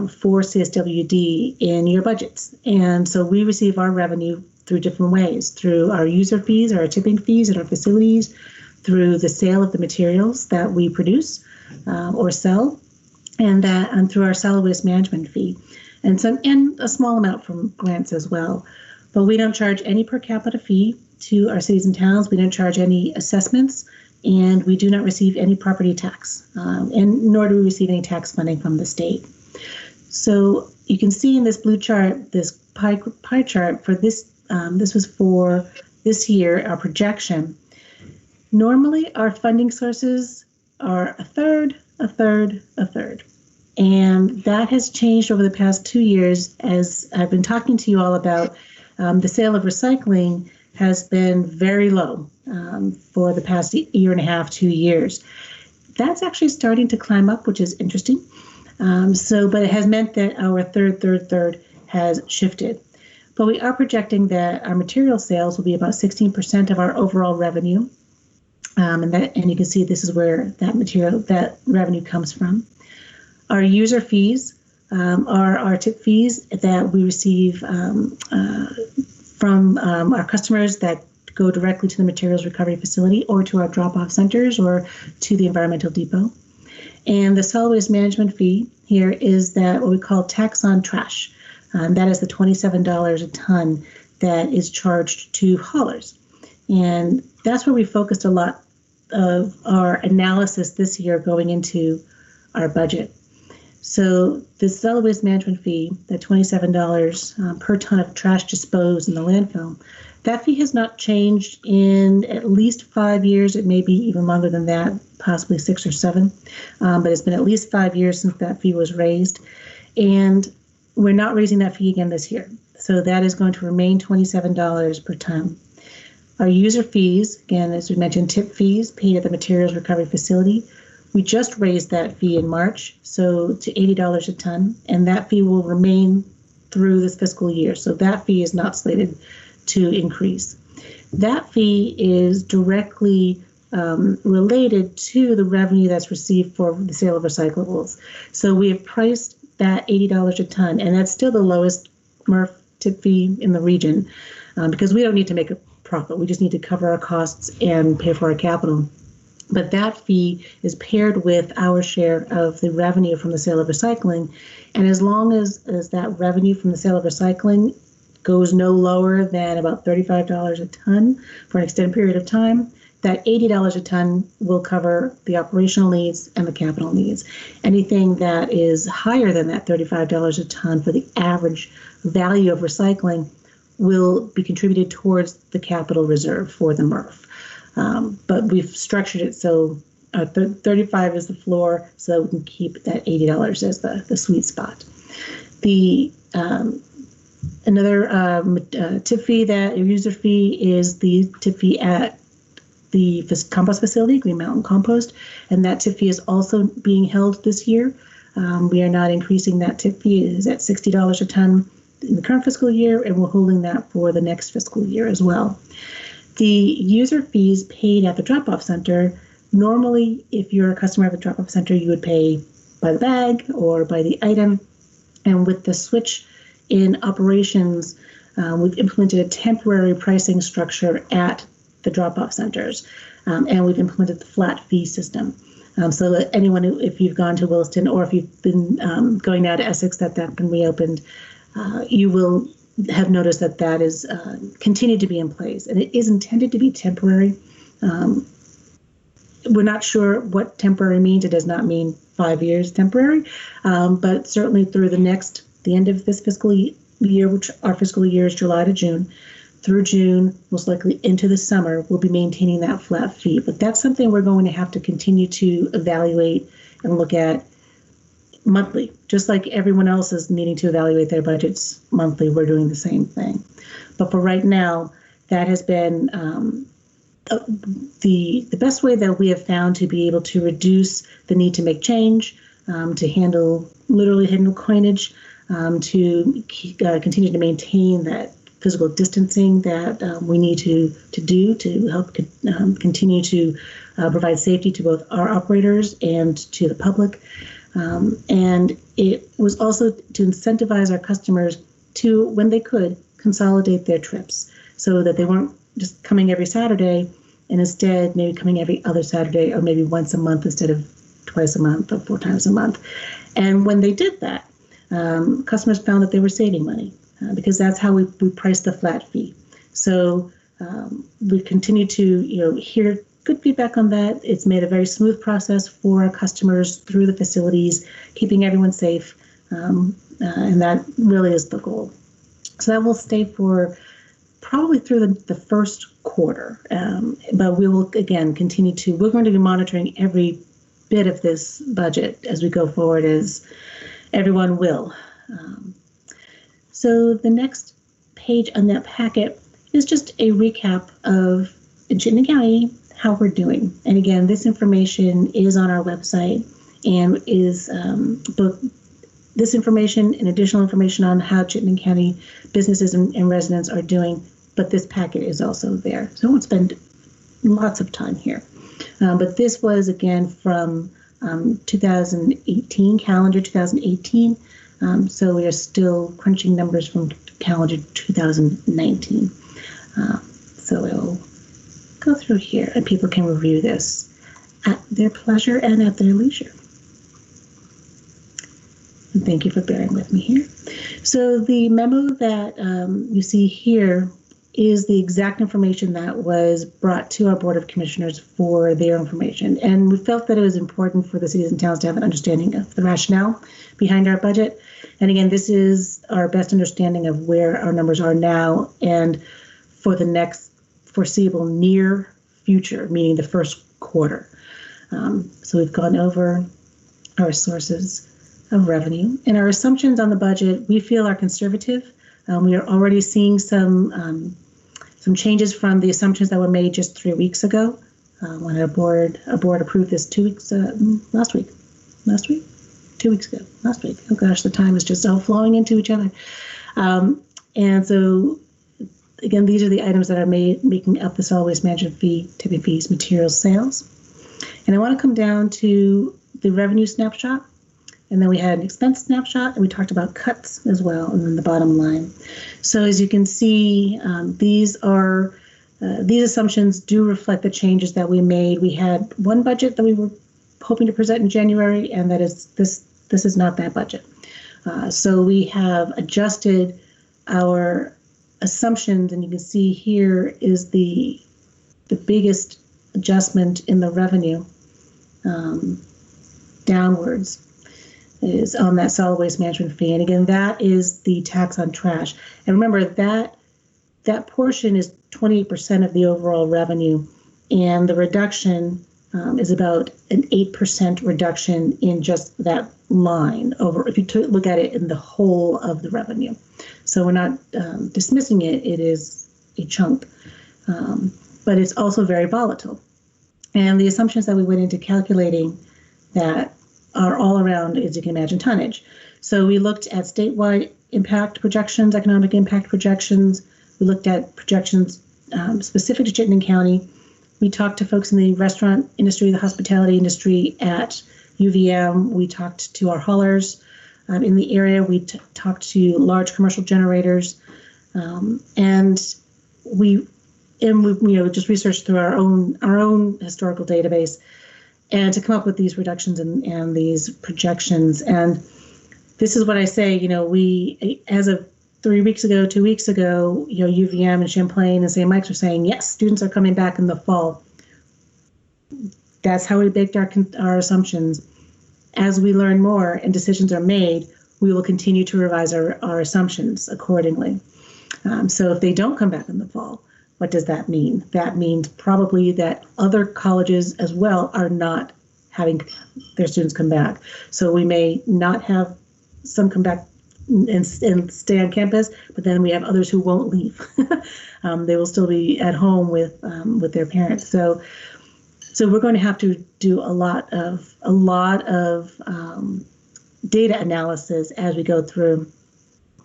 for CSWD in your budgets. And so we receive our revenue through different ways, through our user fees, our tipping fees at our facilities, through the sale of the materials that we produce or sell, and through our solid waste management fee, and a small amount from grants as well. But we don't charge any per capita fee to our cities and towns. We don't charge any assessments, and we do not receive any property tax, and nor do we receive any tax funding from the state. So you can see in this blue chart, this pie chart for this. This was for this year, our projection. Normally, our funding sources are a third, a third, a third. And that has changed over the past 2 years, as I've been talking to you all about. The sale of recycling has been very low for the past year and a half, 2 years. That's actually starting to climb up, which is interesting. But it has meant that our third has shifted. But we are projecting that our material sales will be about 16% of our overall revenue. And you can see this is where that revenue comes from. Our user fees are our tip fees that we receive from our customers that go directly to the materials recovery facility or to our drop-off centers or to the environmental depot. And the solid waste management fee here is that what we call tax on trash. That is the $27 a ton that is charged to haulers. And that's where we focused a lot of our analysis this year going into our budget. So the solid waste management fee, that $27 per ton of trash disposed in the landfill, that fee has not changed in at least 5 years. It may be even longer than that, possibly 6 or 7. But it's been at least 5 years since that fee was raised. And we're not raising that fee again this year. So that is going to remain $27 per ton. Our user fees, again, as we mentioned, tip fees paid at the materials recovery facility. We just raised that fee in March, so to $80 a ton, and that fee will remain through this fiscal year. So that fee is not slated to increase. That fee is directly related to the revenue that's received for the sale of recyclables. So we have priced that $80 a ton, and that's still the lowest MRF tip fee in the region because we don't need to make a profit. We just need to cover our costs and pay for our capital. But that fee is paired with our share of the revenue from the sale of recycling. And as long as that revenue from the sale of recycling goes no lower than about $35 a ton for an extended period of time, that $80 a ton will cover the operational needs and the capital needs. Anything that is higher than that $35 a ton for the average value of recycling will be contributed towards the capital reserve for the MRF. But we've structured it so 35 is the floor, so we can keep that $80 as the sweet spot. The another tip fee, that user fee, is the tip fee at the compost facility, Green Mountain Compost, and that tip fee is also being held this year. We are not increasing that tip fee. It is at $60 a ton in the current fiscal year, and we're holding that for the next fiscal year as well. The user fees paid at the drop-off center, normally if you're a customer at the drop-off center, you would pay by the bag or by the item. And with the switch in operations, we've implemented a temporary pricing structure at the drop-off centers, and we've implemented the flat fee system. So that anyone, if you've gone to Williston or if you've been going now to Essex, that's been reopened, you will have noticed that is continued to be in place, and it is intended to be temporary. We're not sure what temporary means. It does not mean 5 years temporary, but certainly through the end of this fiscal year, which our fiscal year is July to June, through June, most likely into the summer, we'll be maintaining that flat fee. But that's something we're going to have to continue to evaluate and look at monthly. Just like everyone else is needing to evaluate their budgets monthly, we're doing the same thing. But for right now, that has been the best way that we have found to be able to reduce the need to make change, to handle coinage, to continue to maintain that physical distancing that we need to do to help continue to provide safety to both our operators and to the public. And it was also to incentivize our customers to, when they could, consolidate their trips so that they weren't just coming every Saturday and instead maybe coming every other Saturday or maybe once a month instead of twice a month or 4 times a month. And when they did that, customers found that they were saving money because that's how we price the flat fee. So we continue to hear good feedback on that. It's made a very smooth process for our customers through the facilities, keeping everyone safe, and that really is the goal. So that will stay for probably through the first quarter, but we will again continue to. We're going to be monitoring every bit of this budget as we go forward, as everyone will. So the next page on that packet is just a recap of in Chittenden County how we're doing. And again, this information is on our website and is both this information and additional information on how Chittenden County businesses and residents are doing, but this packet is also there. So I won't spend lots of time here. But this was again from 2018, calendar 2018. So we are still crunching numbers from calendar 2019. So I'll go through here and people can review this at their pleasure and at their leisure. And thank you for bearing with me here. So the memo that you see here is the exact information that was brought to our Board of Commissioners for their information. And we felt that it was important for the cities and towns to have an understanding of the rationale behind our budget. And again, this is our best understanding of where our numbers are now and for the next foreseeable near future, meaning the first quarter. So we've gone over our sources of revenue. And our assumptions on the budget, we feel are conservative. We are already seeing some changes from the assumptions that were made just 3 weeks ago when our board approved this 2 weeks, last week, 2 weeks ago, last week. Oh gosh, the time is just all flowing into each other. And so, again, these are the items that are making up the solid waste management fee, tipping fees, materials, sales. And I want to come down to the revenue snapshot. And then we had an expense snapshot, and we talked about cuts as well, and then the bottom line. So as you can see, these assumptions do reflect the changes that we made. We had one budget that we were hoping to present in January, and that is this is not that budget. So we have adjusted our assumptions, and you can see here is the biggest adjustment in the revenue downwards is on that solid waste management fee. And again, that is the tax on trash. And remember that portion is 28% of the overall revenue, and the reduction is about an 8% reduction in just that line over, if you look at it in the whole of the revenue. So we're not dismissing it, it is a chunk, but it's also very volatile. And the assumptions that we went into calculating that are all around, as you can imagine, tonnage. So we looked at statewide impact projections, economic impact projections. We looked at projections specific to Chittenden County. We talked to folks in the restaurant industry, the hospitality industry at UVM. We talked to our haulers in the area. We talked to large commercial generators, and we just researched through our own historical database, and to come up with these reductions and these projections. And this is what I say, we, as of 3 weeks ago, 2 weeks ago, UVM and Champlain and St. Mike's are saying, yes, students are coming back in the fall. That's how we baked our assumptions. As we learn more and decisions are made, we will continue to revise our assumptions accordingly. So if they don't come back in the fall, what does that mean? That means probably that other colleges as well are not having their students come back. So we may not have some come back and stay on campus, but then we have others who won't leave. They will still be at home with their parents. So we're going to have to do a lot of data analysis as we go through.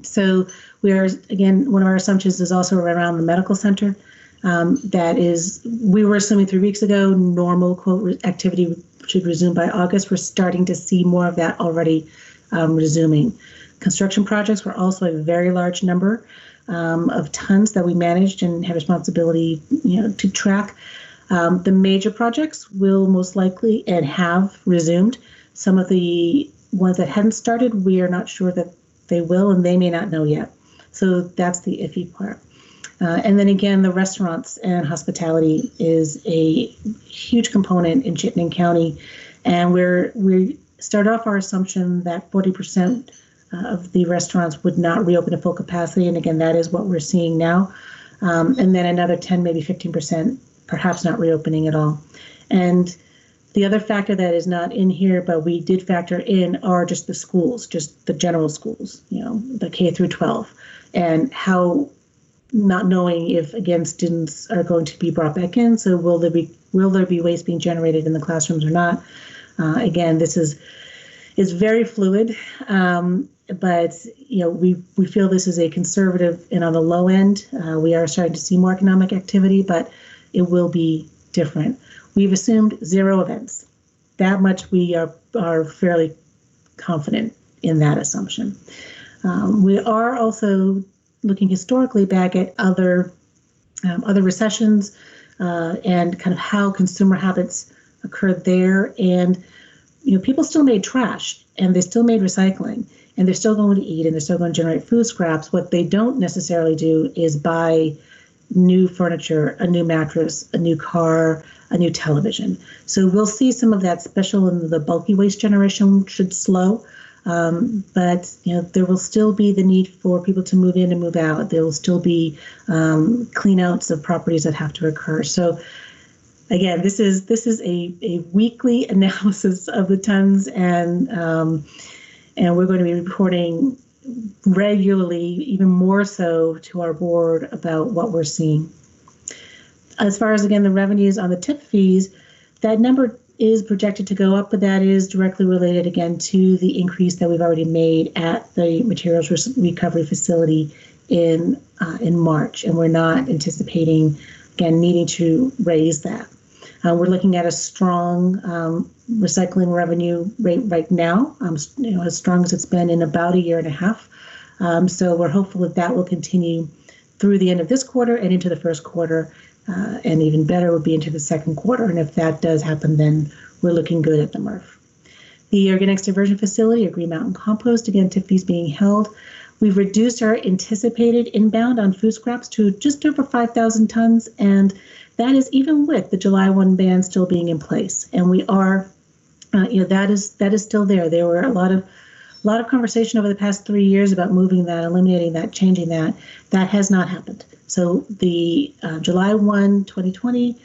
So we are, again, one of our assumptions is also around the medical center. We were assuming 3 weeks ago, normal quote activity should resume by August. We're starting to see more of that already resuming. Construction projects were also a very large number of tons that we managed and have responsibility, to track. The major projects will most likely and have resumed. Some of the ones that hadn't started, we are not sure that they will, and they may not know yet. So that's the iffy part. And then again, the restaurants and hospitality is a huge component in Chittenden County. And we started off our assumption that 40% of the restaurants would not reopen at full capacity. And again, that is what we're seeing now. And then another 10, maybe 15%, perhaps not reopening at all. And the other factor that is not in here, but we did factor in, are just the schools, just the general schools, the K through 12, and how, not knowing if, again, students are going to be brought back in. So will there be waste being generated in the classrooms or not? Again, this is very fluid, but we feel this is a conservative and on the low end. We are starting to see more economic activity, but it will be different. We've assumed 0 events. That much we are fairly confident in that assumption. We are also looking historically back at other recessions and kind of how consumer habits occurred there. And people still made trash, and they still made recycling, and they're still going to eat, and they're still going to generate food scraps. What they don't necessarily do is buy new furniture, a new mattress, a new car, a new television. So we'll see some of that special, and the bulky waste generation should slow. But there will still be the need for people to move in and move out. There will still be clean outs of properties that have to occur. So again, this is a weekly analysis of the tons, and And we're going to be reporting regularly, even more so, to our board about what we're seeing. As far as, again, the revenues on the tip fees, that number is projected to go up, but that is directly related, again, to the increase that we've already made at the materials recovery facility in March. And we're not anticipating, again, needing to raise that. We're looking at a strong recycling revenue rate right now, as strong as it's been in about a year and a half. So we're hopeful that that will continue through the end of this quarter and into the first quarter, and even better would be into the second quarter. And if that does happen, then we're looking good at the MRF. The organics diversion facility, or Green Mountain Compost, again, tip fees being held. We've reduced our anticipated inbound on food scraps to just over 5,000 tons, and that is even with the July 1 ban still being in place. And we are, that is still there. There were a lot of conversation over the past 3 years about moving that, eliminating that, changing that. That has not happened. So the July 1, 2020, a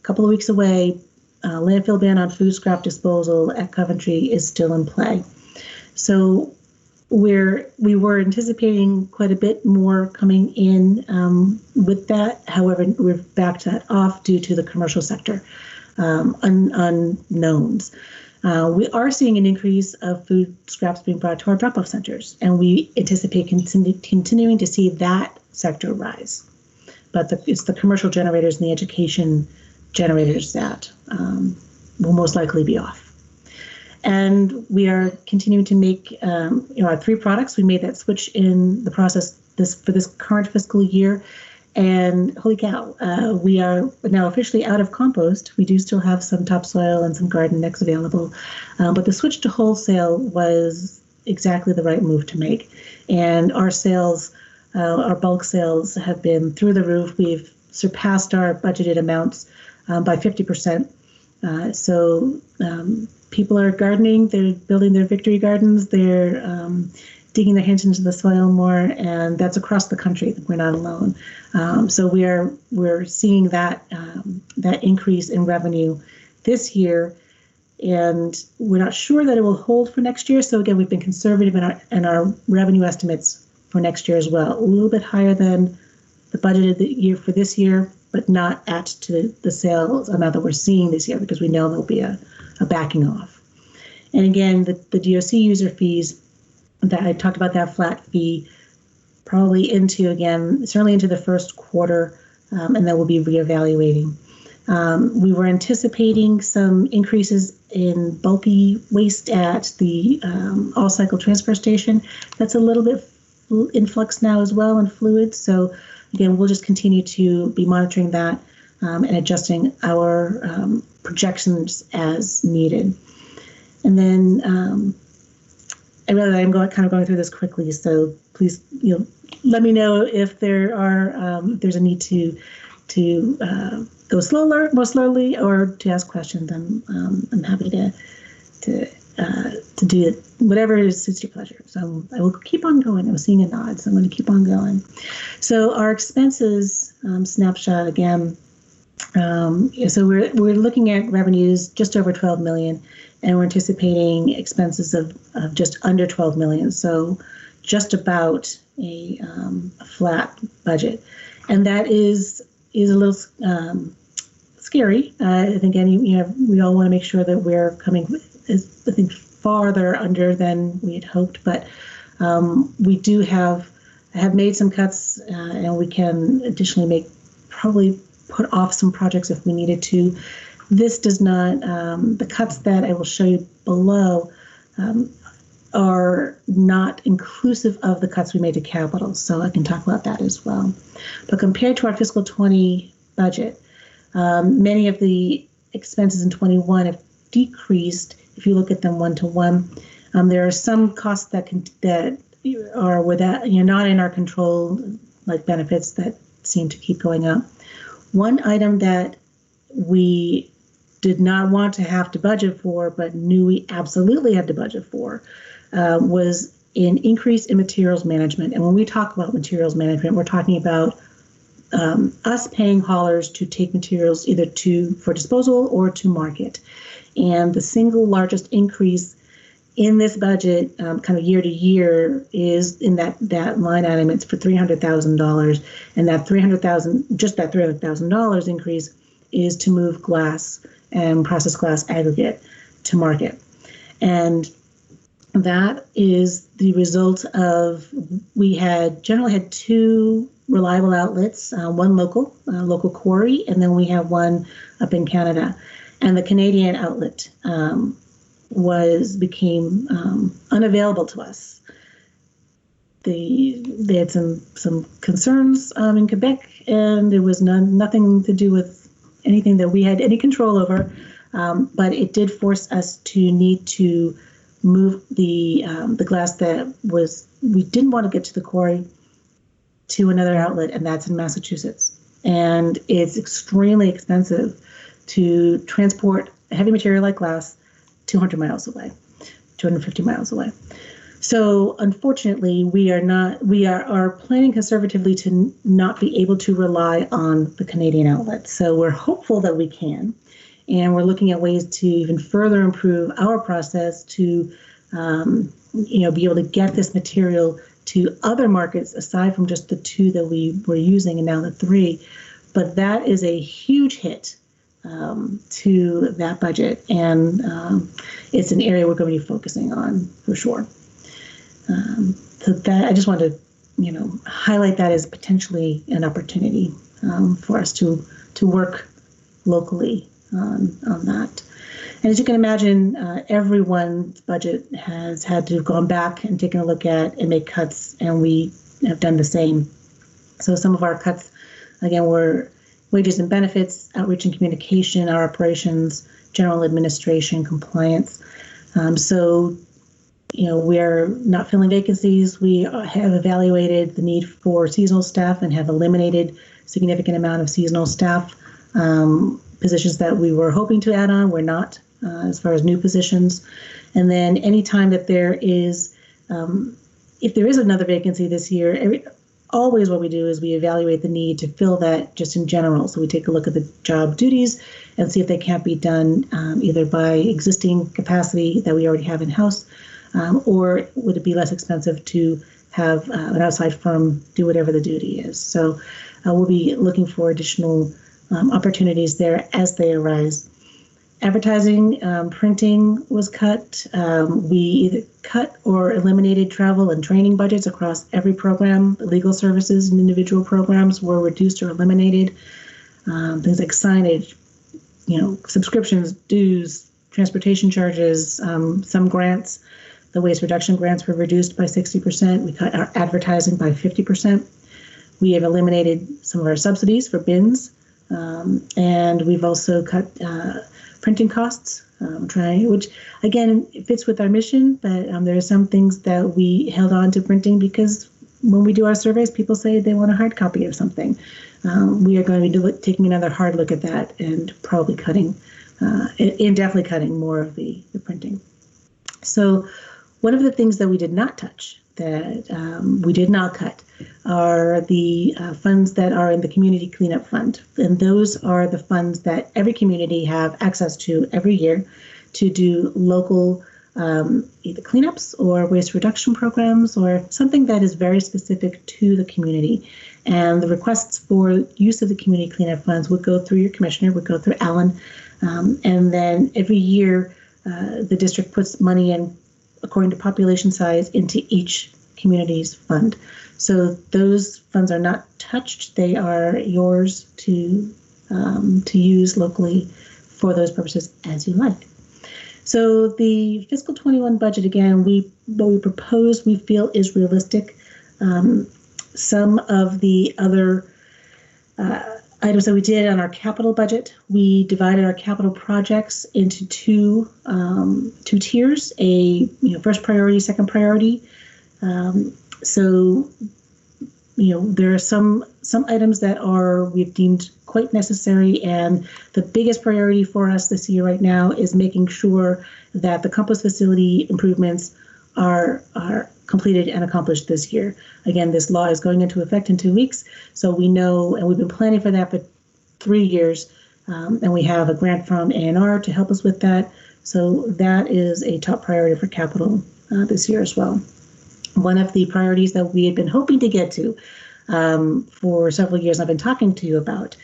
couple of weeks away, landfill ban on food scrap disposal at Coventry is still in play. So we were anticipating quite a bit more coming in with that. However, we've backed that off due to the commercial sector unknowns. We are seeing an increase of food scraps being brought to our drop-off centers, and we anticipate continuing to see that sector rise. But it's the commercial generators and the education generators that will most likely be off. And we are continuing to make our 3 products. We made that switch in the process for this current fiscal year. And holy cow, we are now officially out of compost. We do still have some topsoil and some garden mix available. But the switch to wholesale was exactly the right move to make. And our sales, our bulk sales, have been through the roof. We've surpassed our budgeted amounts by 50%. So people are gardening, they're building their victory gardens, they're digging their hands into the soil more, and that's across the country. We're not alone. So we're seeing that increase in revenue this year, and we're not sure that it will hold for next year. So again, we've been conservative in our revenue estimates for next year as well. A little bit higher than the budgeted year for this year, but not at to the sales amount that we're seeing this year, because we know there'll be a backing off. And again, the DOC user fees that I talked about, that flat fee, probably certainly into the first quarter, and then we'll be reevaluating. We were anticipating some increases in bulky waste at the all-cycle transfer station. That's a little bit in flux now as well, and fluid. So again, we'll just continue to be monitoring that and adjusting our projections as needed. And then I realize I'm going through this quickly, so please, let me know if there's a need to go more slowly, or to ask questions. I'm happy to do it, whatever suits your pleasure. So I will keep on going. I was seeing a nod, so I'm going to keep on going. So our expenses snapshot again. So we're looking at revenues just over 12 million, and we're anticipating expenses of just under 12 million. So just about a flat budget, and that is a little scary. I think we all want to make sure that we're coming, I think, farther under than we had hoped, but we do have made some cuts, and we can additionally probably put off some projects if we needed to. This does not, the cuts that I will show you below are not inclusive of the cuts we made to capital, so I can talk about that as well. But compared to our fiscal 20 budget, many of the expenses in 21 have decreased if you look at them one-to-one. There are some costs that are not in our control, like benefits, that seem to keep going up. One item that we did not want to have to budget for, but knew we absolutely had to budget for, was an increase in materials management. And when we talk about materials management, we're talking about us paying haulers to take materials either for disposal or to market. And the single largest increase in this budget, kind of year to year, is in that line item. It's for $300,000, and that $300,000 increase is to move glass and processed glass aggregate to market, and that is the result of we generally had two reliable outlets, one local quarry, and then we have one up in Canada, and the Canadian outlet became unavailable to us. They had some concerns in Quebec, and it was nothing to do with anything that we had any control over, but it did force us to need to move the glass that we didn't want to get to the quarry to another outlet, and that's in Massachusetts. And it's extremely expensive to transport heavy material like glass 200 miles away, 250 miles away. So unfortunately, we are planning conservatively to not be able to rely on the Canadian outlet. So we're hopeful that we can, and we're looking at ways to even further improve our process to, be able to get this material to other markets aside from just the two that we were using and now the three. But that is a huge hit to that budget, and it's an area we're going to be focusing on for sure. So that I just wanted to, highlight that as potentially an opportunity for us to work locally on that. And as you can imagine, everyone's budget has had to have gone back and taken a look at and make cuts, and we have done the same. So some of our cuts, again, were wages and benefits, outreach and communication, our operations, general administration, compliance. We're not filling vacancies. We have evaluated the need for seasonal staff and have eliminated significant amount of seasonal staff. Positions that we were hoping to add on, we're not, as far as new positions. And then anytime that there is, if there is another vacancy this year, always what we do is we evaluate the need to fill that just in general. So we take a look at the job duties and see if they can't be done either by existing capacity that we already have in-house, or would it be less expensive to have an outside firm do whatever the duty is. So we'll be looking for additional opportunities there as they arise. Advertising, printing was cut. We either cut or eliminated travel and training budgets across every program. Legal services and individual programs were reduced or eliminated. Things like signage, subscriptions, dues, transportation charges, some grants. The waste reduction grants were reduced by 60%. We cut our advertising by 50%. We have eliminated some of our subsidies for bins. And we've also cut printing costs, which again fits with our mission, but there are some things that we held on to printing because when we do our surveys, people say they want a hard copy of something. We are going to be taking another hard look at that and probably cutting, and definitely cutting more of the printing. So one of the things that we did not touch, that we did not cut, are the funds that are in the Community Cleanup Fund. And those are the funds that every community have access to every year to do local either cleanups or waste reduction programs or something that is very specific to the community. And the requests for use of the Community Cleanup Funds would go through your commissioner, would go through Alan. And then every year the district puts money in according to population size into each community's fund. So those funds are not touched. They are yours to use locally for those purposes as you like. So the fiscal 21 budget, again, what we propose, we feel is realistic. Some of the other items that we did on our capital budget, we divided our capital projects into two tiers, first priority, second priority. So there are some items that we've deemed quite necessary, and the biggest priority for us this year right now is making sure that the compost facility improvements are completed and accomplished this year. Again, this law is going into effect in 2 weeks, so we know, and we've been planning for that for 3 years, And we have a grant from A&R to help us with that. So that is a top priority for capital this year as well. One of the priorities that we had been hoping to get to for several years, I've been talking to you about,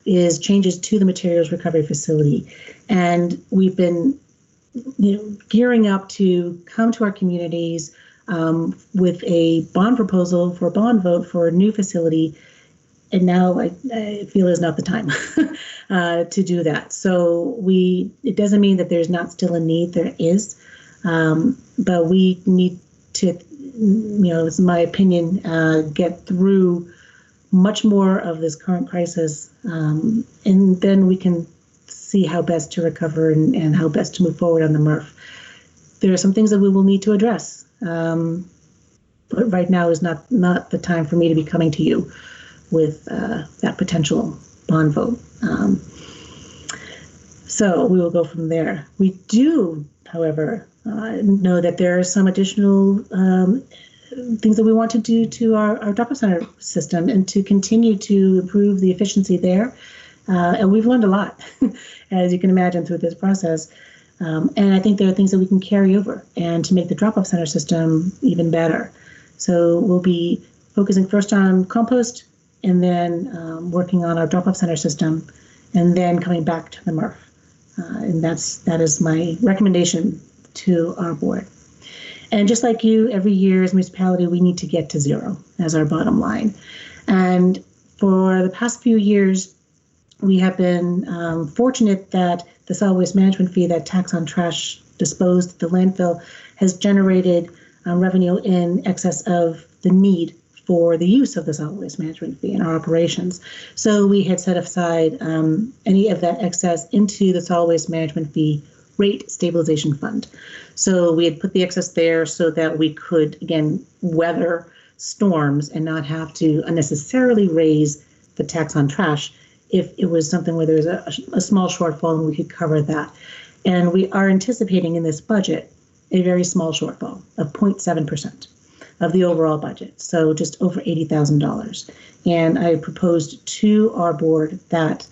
is changes to the materials recovery facility. And we've been gearing up to come to our communities with a bond proposal for a bond vote for a new facility. And now I feel is not the time to do that. So it doesn't mean that there's not still a need, there is. But we need to, it's my opinion, get through much more of this current crisis. And then we can see how best to recover and how best to move forward on the MRF. There are some things that we will need to address. But right now is not the time for me to be coming to you with that potential bond vote. So we will go from there. We do, however, know that there are some additional things that we want to do to our drop-off center system and to continue to improve the efficiency there. And we've learned a lot, as you can imagine, through this process. And I think there are things that we can carry over and to make the drop-off center system even better. So we'll be focusing first on compost and then working on our drop-off center system and then coming back to the MRF. And that is my recommendation to our board. And just like you, every year as a municipality, we need to get to zero as our bottom line. And for the past few years, we have been fortunate that the solid waste management fee, that tax on trash disposed at the landfill, has generated revenue in excess of the need for the use of the solid waste management fee in our operations. So we had set aside any of that excess into the solid waste management fee rate stabilization fund. So we had put the excess there so that we could, again, weather storms and not have to unnecessarily raise the tax on trash if it was something where there's a small shortfall and we could cover that. And we are anticipating in this budget a very small shortfall of 0.7% of the overall budget, so just over $80,000. And I proposed to our board that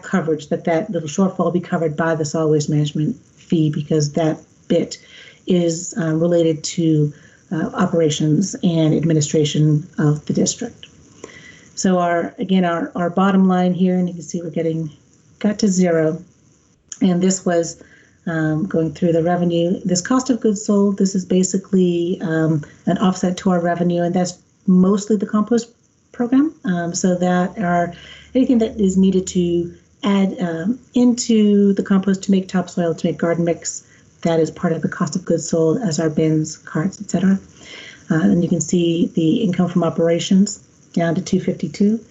coverage, that little shortfall be covered by the solid waste management fee, because that bit is related to operations and administration of the district. So our bottom line here, and you can see got to zero. And this was going through the revenue. This cost of goods sold, this is basically an offset to our revenue, and that's mostly the compost program. So that anything that is needed to add into the compost to make topsoil, to make garden mix, that is part of the cost of goods sold, as our bins, carts, etc. And you can see the income from operations down to 252.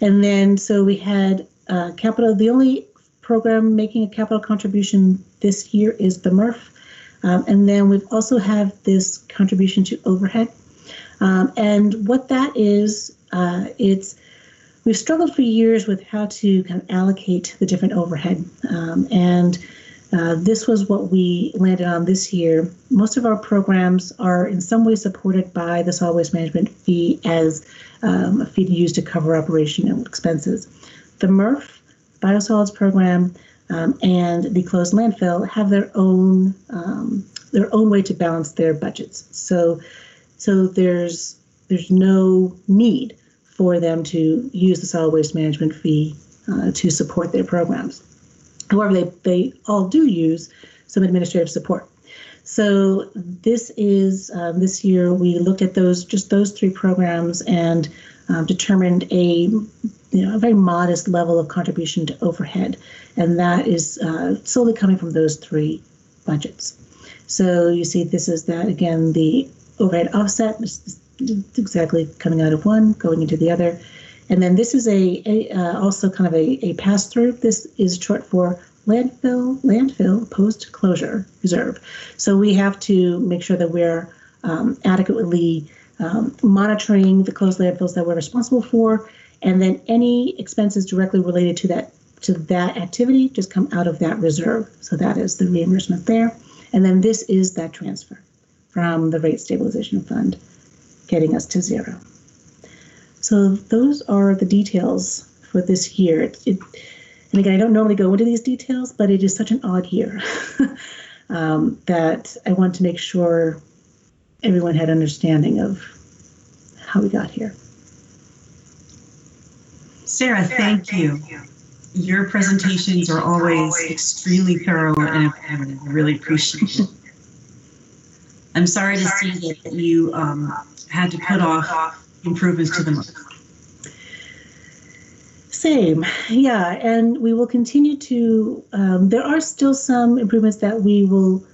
And then so we had capital. The only program making a capital contribution this year is the MRF. And then we've also have this contribution to overhead. And what that is, we've struggled for years with how to kind of allocate the different overhead. And this was what we landed on this year. Most of our programs are in some way supported by the solid waste management fee as a fee used to cover operational expenses. The MRF, biosolids program, and the closed landfill have their own way to balance their budgets. So there's no need for them to use the solid waste management fee to support their programs. However, they all do use some administrative support. So this year we looked at those three programs and determined a very modest level of contribution to overhead, and that is solely coming from those three budgets. So you see, this is that again, the overhead offset is exactly coming out of one, going into the other. And then this is also kind of a pass-through. This is short for landfill post-closure reserve. So we have to make sure that we're adequately monitoring the closed landfills that we're responsible for, and then any expenses directly related to that activity just come out of that reserve. So that is the reimbursement there. And then this is that transfer from the rate stabilization fund, getting us to zero. So those are the details for this year. And again, I don't normally go into these details, but it is such an odd year that I want to make sure everyone had understanding of how we got here. Sarah, thank you. Your presentations are always extremely thorough and informative. I really appreciate it. I'm sorry to see that you had to put off improvements to the month. Same, yeah, and we will continue to. There are still some improvements that we will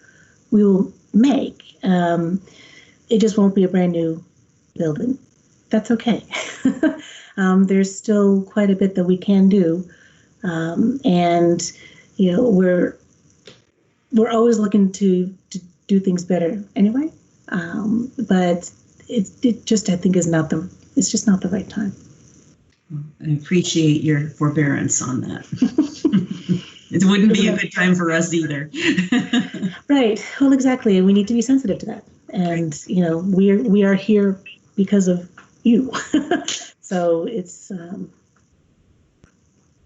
make. It just won't be a brand new building. That's okay. There's still quite a bit that we can do, and we're always looking to do things better anyway. But it just I think it's just not the right time. I appreciate your forbearance on that. It wouldn't be a good time for us either. Right. Well, exactly. And we need to be sensitive to that. And, we are here because of you. So it's, haven't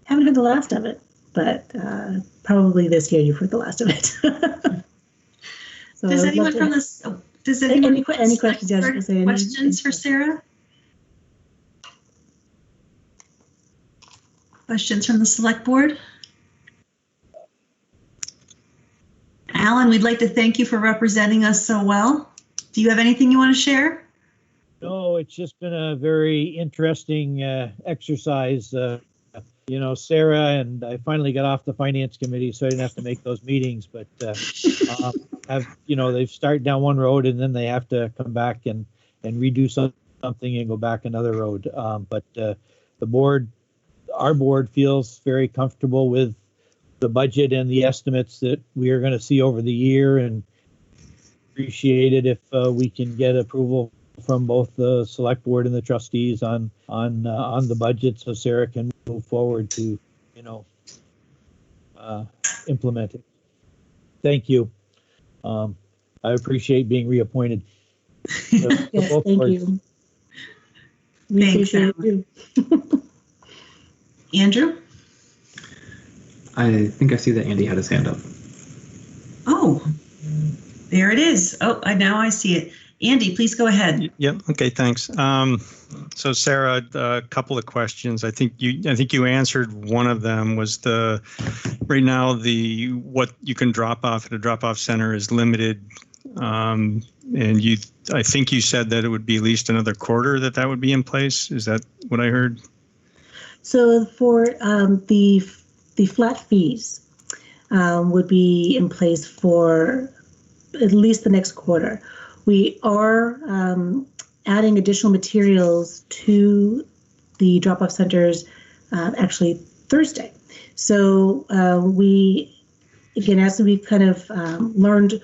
heard the last of it, but probably this year you've heard the last of it. So does anyone from this, does anyone any questions? Questions for Sarah? Questions from the select board? Alan, we'd like to thank you for representing us so well. Do you have anything you want to share? No, it's just been a very interesting exercise. Sarah and I finally got off the finance committee, so I didn't have to make those meetings. But they've started down one road and then they have to come back and redo something and go back another road. But the board. Our board feels very comfortable with the budget and the estimates that we are going to see over the year, and appreciate it if we can get approval from both the select board and the trustees on the budget, so Sarah can move forward to implement it. Thank you. I appreciate being reappointed. Yes, thank you. We appreciate you. Andrew? I think I see that Andy had his hand up. Oh, there it is. Oh, now I see it. Andy, please go ahead. Yep. Okay. Thanks. So Sarah, a couple of questions. I think you answered one of them. Was right now what you can drop off at a drop-off center is limited, and I think you said that it would be at least another quarter that would be in place. Is that what I heard? So for the flat fees would be in place for at least the next quarter. We are adding additional materials to the drop-off centers actually Thursday. So again, as we kind of learned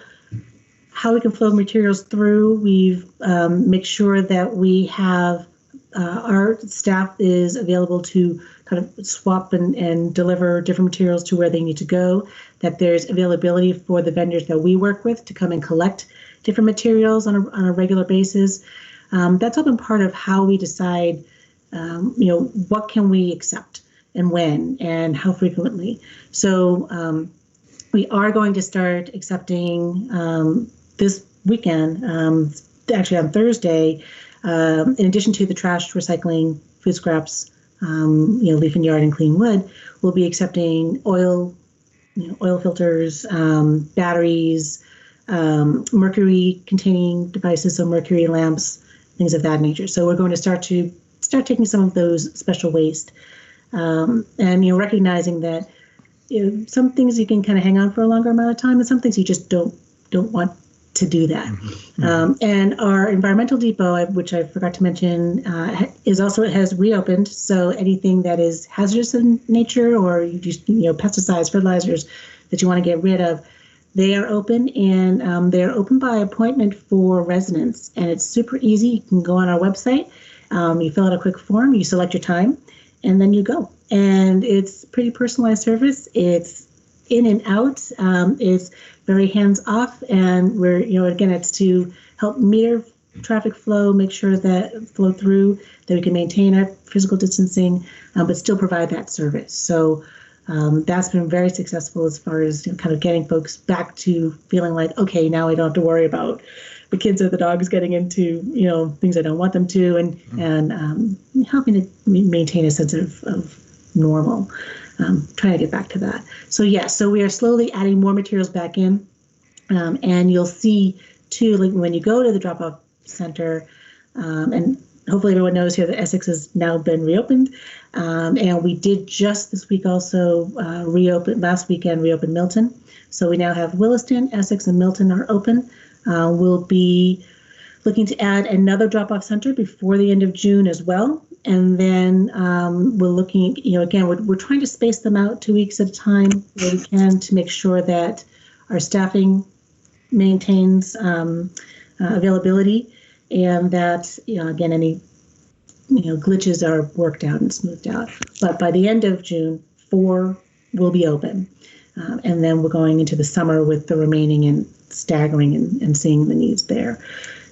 how we can flow materials through, we've make sure that we have our staff is available to kind of swap and deliver different materials to where they need to go, that there's availability for the vendors that we work with to come and collect different materials on a regular basis. That's all been part of how we decide, what can we accept and when and how frequently. So we are going to start accepting this weekend, actually on Thursday, in addition to the trash, recycling, food scraps, leaf and yard and clean wood, we'll be accepting oil filters, batteries, mercury containing devices, so mercury lamps, things of that nature. So we're going to start taking some of those special waste, and recognizing that some things you can kind of hang on for a longer amount of time, and some things you just don't want to do that. Mm-hmm. And our environmental depot, which I forgot to mention, has reopened. So anything that is hazardous in nature, or you just pesticides, fertilizers that you want to get rid of, they are open, and they're open by appointment for residents. And it's super easy. You can go on our website, you fill out a quick form, you select your time, and then you go. And it's pretty personalized service. It's in and out. It's very hands off, and we're, again, it's to help meter traffic flow, make sure that flow through, that we can maintain our physical distancing, but still provide that service. So That's been very successful as far as kind of getting folks back to feeling like, okay, now I don't have to worry about the kids or the dogs getting into, things I don't want them to, and helping to maintain a sense of normal. Trying to get back to that. So yes, so we are slowly adding more materials back in, and you'll see too, like when you go to the drop-off center, and hopefully everyone knows here that Essex has now been reopened, and we did just this week also last weekend reopen Milton. So we now have Williston, Essex, and Milton are open. We'll be looking to add another drop-off center before the end of June as well. And then we're looking, again, we're trying to space them out 2 weeks at a time where we can to make sure that our staffing maintains availability, and that, again, any, glitches are worked out and smoothed out. But by the end of June, 4 will be open. And then we're going into the summer with the remaining and staggering and seeing the needs there.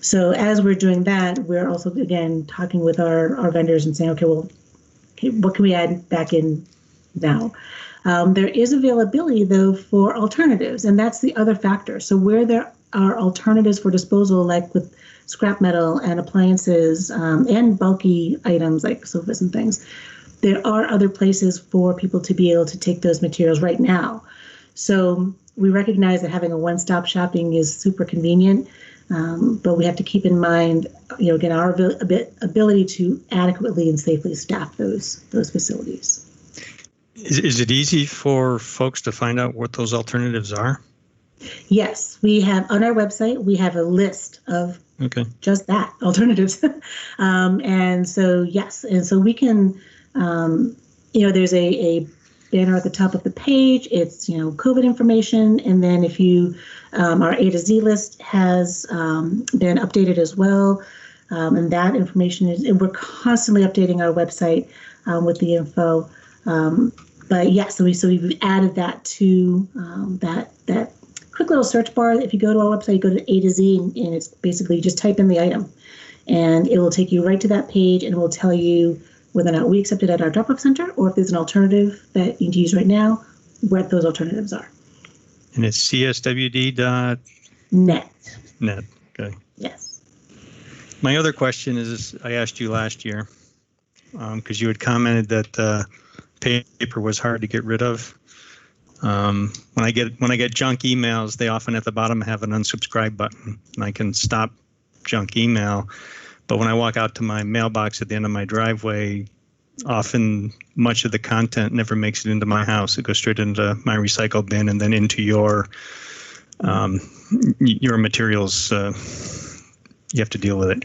So as we're doing that, we're also, again, talking with our vendors and saying, okay, what can we add back in now? There is availability, though, for alternatives, and that's the other factor. So where there are alternatives for disposal, like with scrap metal and appliances and bulky items like sofas and things, there are other places for people to be able to take those materials right now. So we recognize that having a one-stop shopping is super convenient, but we have to keep in mind, again, our ability to adequately and safely staff those facilities. Is it easy for folks to find out what those alternatives are? Yes, we have on our website, we have a list of just that, alternatives. And so, yes, and so we can, there's a banner at the top of the page. It's, COVID information. And then if you, our A to Z list has been updated as well. And that information and we're constantly updating our website with the info. But yes, so we've added that to that quick little search bar. If you go to our website, you go to A to Z, and it's basically you just type in the item, and it will take you right to that page, and it will tell you whether or not we accept it at our drop-off center, or if there's an alternative that you need to use right now, what those alternatives are. And it's cswd.net. Net. Okay. Yes. My other question is, I asked you last year because you had commented that paper was hard to get rid of. When I get junk emails, they often at the bottom have an unsubscribe button, and I can stop junk email. But when I walk out to my mailbox at the end of my driveway, often much of the content never makes it into my house. It goes straight into my recycle bin and then into your materials. You have to deal with it.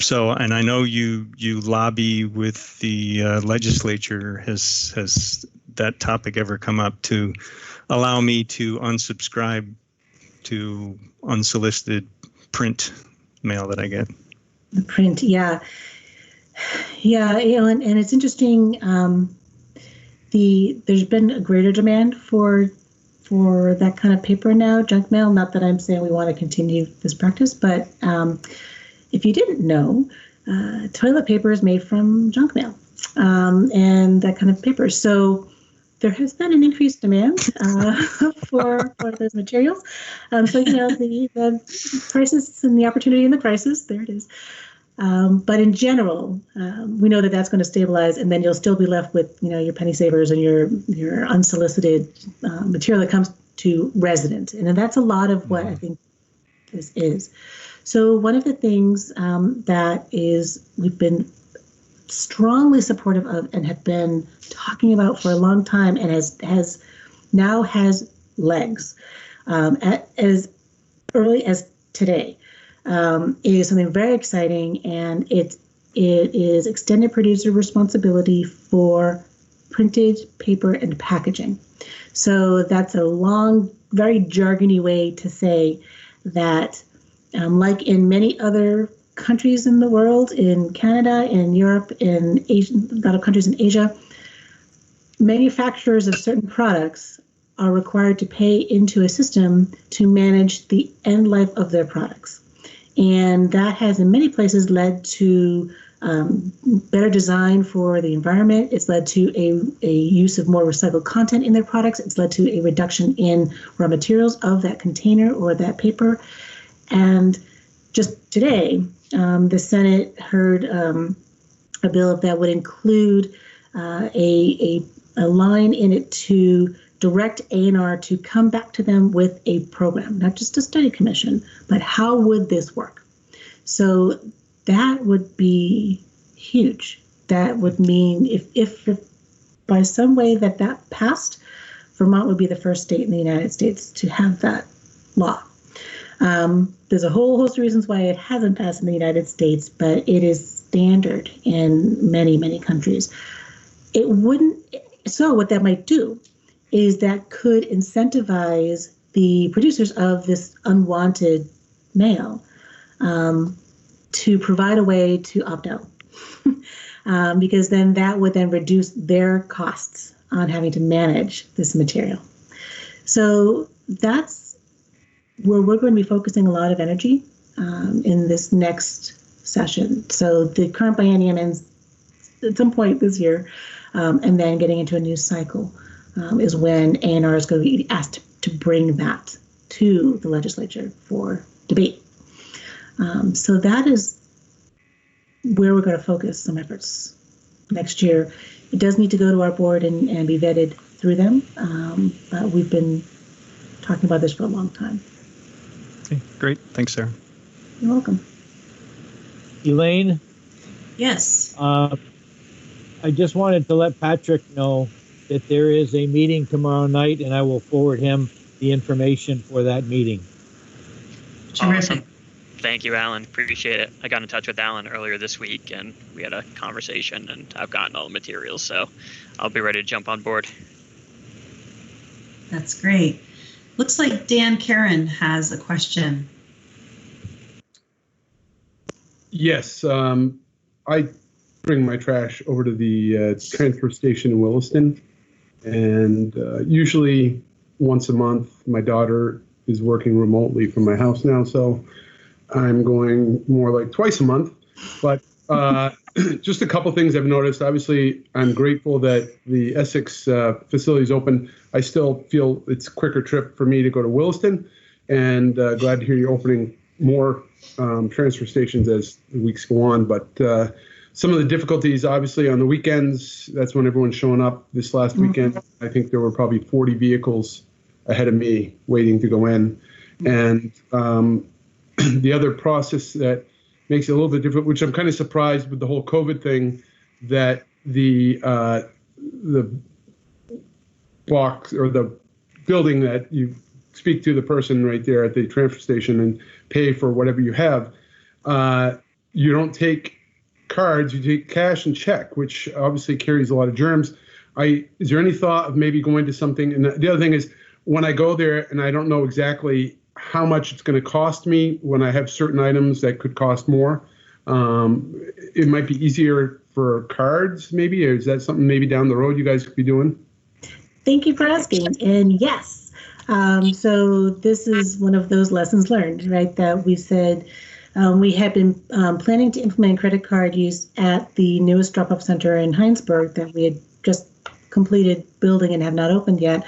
So, and I know you lobby with the legislature. Has that topic ever come up to allow me to unsubscribe to unsolicited print mail that I get? The print, yeah, and it's interesting. There's been a greater demand for that kind of paper now, junk mail. Not that I'm saying we want to continue this practice, but if you didn't know, toilet paper is made from junk mail and that kind of paper. So there has been an increased demand for those materials. So, the prices and the opportunity and the prices, there it is. But in general, we know that that's going to stabilize, and then you'll still be left with, your penny savers and your unsolicited material that comes to residents. And that's a lot of what I think this is. So one of the things that we've been strongly supportive of and have been talking about for a long time, and has legs as early as today, is something very exciting, and it is extended producer responsibility for printed paper and packaging. So that's a long, very jargony way to say that, like in many other countries in the world, in Canada, in Europe, in Asia, a lot of countries in Asia, manufacturers of certain products are required to pay into a system to manage the end life of their products. And that has in many places led to better design for the environment. It's led to a use of more recycled content in their products. It's led to a reduction in raw materials of that container or that paper. And just today, the Senate heard a bill that would include a line in it to direct A&R to come back to them with a program, not just a study commission, but how would this work? So that would be huge. That would mean if by some way that passed, Vermont would be the first state in the United States to have that law. There's a whole host of reasons why it hasn't passed in the United States, but it is standard in many, many countries. It wouldn't. So what that might do is that could incentivize the producers of this unwanted mail to provide a way to opt out, because then that would then reduce their costs on having to manage this material. So that's where we're going to be focusing a lot of energy in this next session. So the current biennium ends at some point this year, and then getting into a new cycle is when A&R is going to be asked to bring that to the legislature for debate. So that is where we're going to focus some efforts next year. It does need to go to our board and be vetted through them, but we've been talking about this for a long time. Okay, great. Thanks, Sarah. You're welcome. Elaine? Yes. I just wanted to let Patrick know that there is a meeting tomorrow night, and I will forward him the information for that meeting. Terrific. Thank you, Alan. Appreciate it. I got in touch with Alan earlier this week, and we had a conversation, and I've gotten all the materials, so I'll be ready to jump on board. That's great. Looks like Dan Karen has a question. Yes, I bring my trash over to the transfer station in Williston, and usually once a month. My daughter is working remotely from my house now, so I'm going more like twice a month. But just a couple things I've noticed. Obviously, I'm grateful that the Essex facility is open. I still feel it's a quicker trip for me to go to Williston, and glad to hear you're opening more transfer stations as the weeks go on. But some of the difficulties, obviously, on the weekends, that's when everyone's showing up. This last weekend, I think there were probably 40 vehicles ahead of me waiting to go in. And the other process that makes it a little bit different, which I'm kind of surprised with the whole COVID thing, that the box or the building that you speak to the person right there at the transfer station and pay for whatever you have, you don't take cards, you take cash and check, which obviously carries a lot of germs. Is there any thought of maybe going to something? And the other thing is, when I go there and I don't know exactly how much it's going to cost me when I have certain items that could cost more, it might be easier for cards maybe, or is that something maybe down the road you guys could be doing? Thank you for asking. And yes, so this is one of those lessons learned, right, that we said we had been planning to implement credit card use at the newest drop-off center in Heinsberg that we had just completed building and have not opened yet.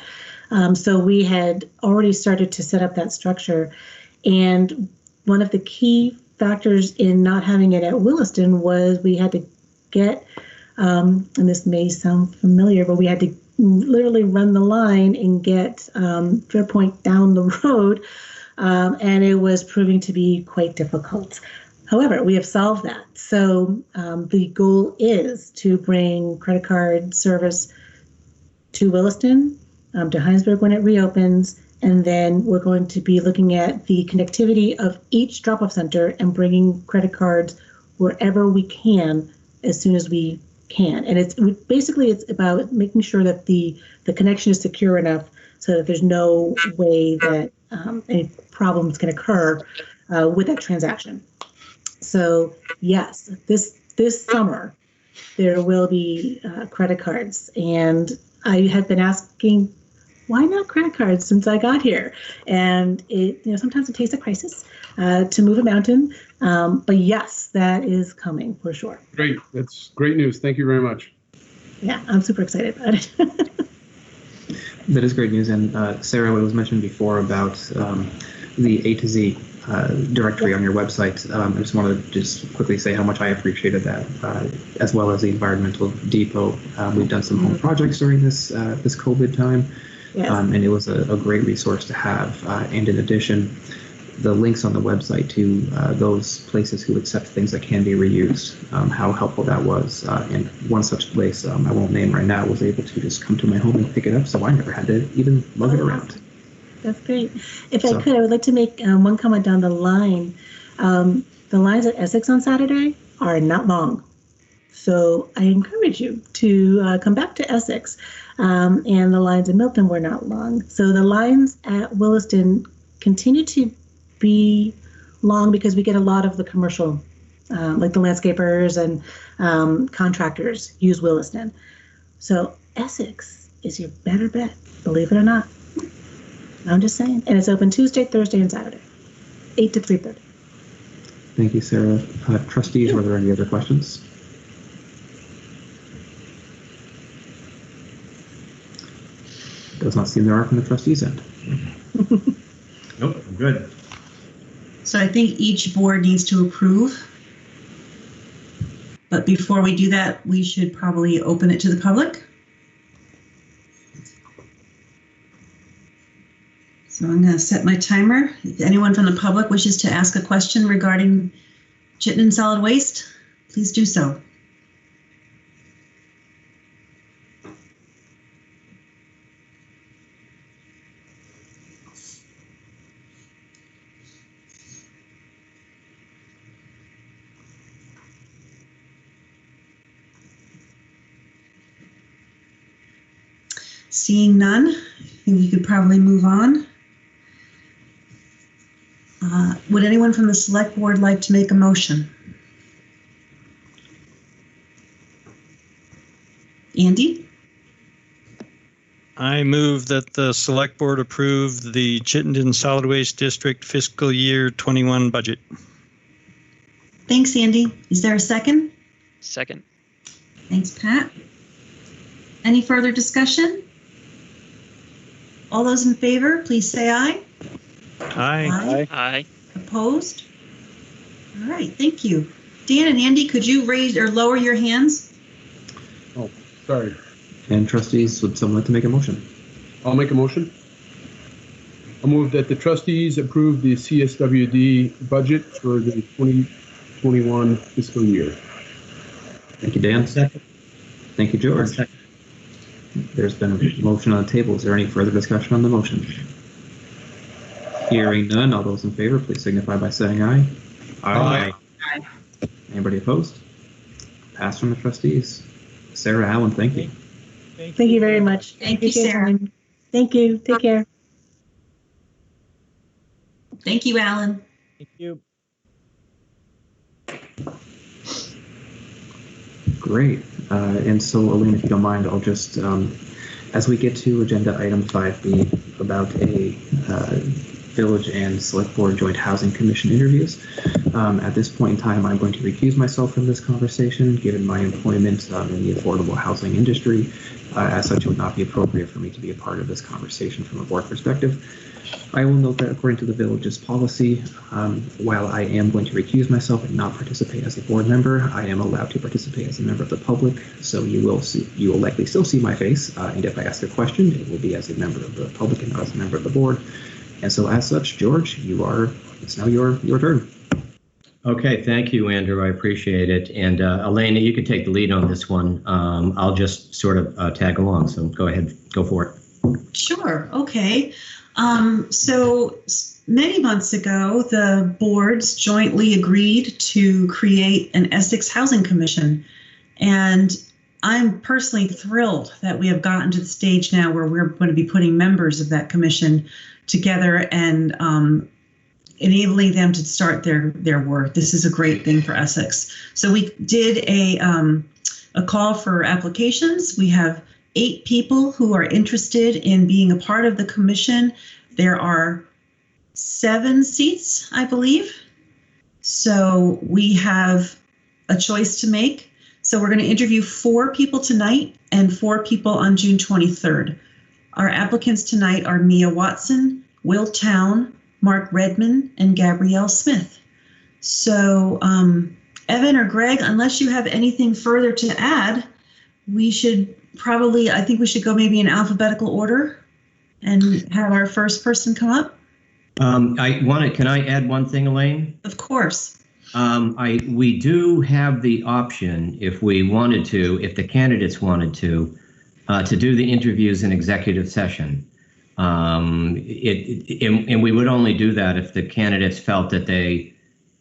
So we had already started to set up that structure. And one of the key factors in not having it at Williston was we had to get, and this may sound familiar, but we had to literally run the line and get Fair Point down the road. And it was proving to be quite difficult. However, we have solved that. So the goal is to bring credit card service to Williston, to Heinsberg when it reopens, and then we're going to be looking at the connectivity of each drop-off center and bringing credit cards wherever we can as soon as we can. And it's about making sure that the connection is secure enough so that there's no way that any problems can occur with that transaction. So yes, this summer there will be credit cards, and I have been asking why not credit cards since I got here? And sometimes it takes a crisis to move a mountain. But yes, that is coming for sure. Great. That's great news. Thank you very much. Yeah, I'm super excited about it. That is great news. And Sarah, what was mentioned before about the A to Z directory on your website, I just wanted to just quickly say how much I appreciated that, as well as the environmental depot. We've done some home projects during this COVID time, Yes. and it was a great resource to have. And in addition, the links on the website to those places who accept things that can be reused, how helpful that was. And one such place, I won't name right now, was able to just come to my home and pick it up, so I never had to even lug it around. That's great. If I could, I would like to make one comment down the line. The lines at Essex on Saturday are not long. So I encourage you to come back to Essex. And the lines in Milton were not long. So the lines at Williston continue to be long because we get a lot of the commercial, like the landscapers and contractors use Williston. So Essex is your better bet, believe it or not. I'm just saying. And it's open Tuesday, Thursday, and Saturday, 8 to 3:30. Thank you, Sarah. Trustees, were there any other questions? Does not seem there are from the trustees' end. Nope, I'm good. So I think each board needs to approve. But before we do that, we should probably open it to the public. So I'm going to set my timer. If anyone from the public wishes to ask a question regarding Chittenden Solid Waste, please do so. Seeing none, I think we could probably move on. Would anyone from the select board like to make a motion? Andy? I move that the select board approve the Chittenden Solid Waste District fiscal year 21 budget. Thanks, Andy. Is there a second? Second. Thanks, Pat. Any further discussion? All those in favor, please say aye. Aye. Aye. Opposed? All right, thank you. Dan and Andy, could you raise or lower your hands? Oh, sorry. And trustees, would someone like to make a motion? I'll make a motion. I'll move that the trustees approve the CSWD budget for the 2021 fiscal year. Thank you, Dan. Second. Thank you, George. There's been a motion on the table. Is there any further discussion on the motion? Hearing none, all those in favor, please signify by saying aye. Aye. Anybody opposed? Passed from the trustees. Sarah, Allen, thank you. Thank you very much. Thank you, Sarah. Thank you. Take care. Thank you, Alan. Thank you. Great. And so, Elaine, if you don't mind, I'll just, as we get to agenda item 5B about a Village and Select Board Joint Housing Commission interviews, at this point in time, I'm going to recuse myself from this conversation, given my employment in the affordable housing industry. As such, it would not be appropriate for me to be a part of this conversation from a board perspective. I will note that according to the village's policy, while I am going to recuse myself and not participate as a board member, I am allowed to participate as a member of the public. So you will likely still see my face, and if I ask a question, it will be as a member of the public and not as a member of the board. And so as such, George, it's now your turn. Okay, thank you, Andrew. I appreciate it. And Elena, you can take the lead on this one. I'll just sort of tag along. So go ahead, go for it. Sure. Okay. So many months ago, the boards jointly agreed to create an Essex Housing Commission. And I'm personally thrilled that we have gotten to the stage now where we're going to be putting members of that commission together and enabling them to start their work. This is a great thing for Essex. So we did a call for applications. We have 8 people who are interested in being a part of the commission. There are 7 seats, I believe. So we have a choice to make. So we're going to interview 4 people tonight and 4 people on June 23rd. Our applicants tonight are Mia Watson, Will Town, Mark Redman, and Gabrielle Smith. So Evan or Greg, unless you have anything further to add, we should probably, I think we should go maybe in alphabetical order and have our first person come up. Can I add one thing, Elaine? Of course. We do have the option, if we wanted to, if the candidates wanted to do the interviews in executive session. And we would only do that if the candidates felt that they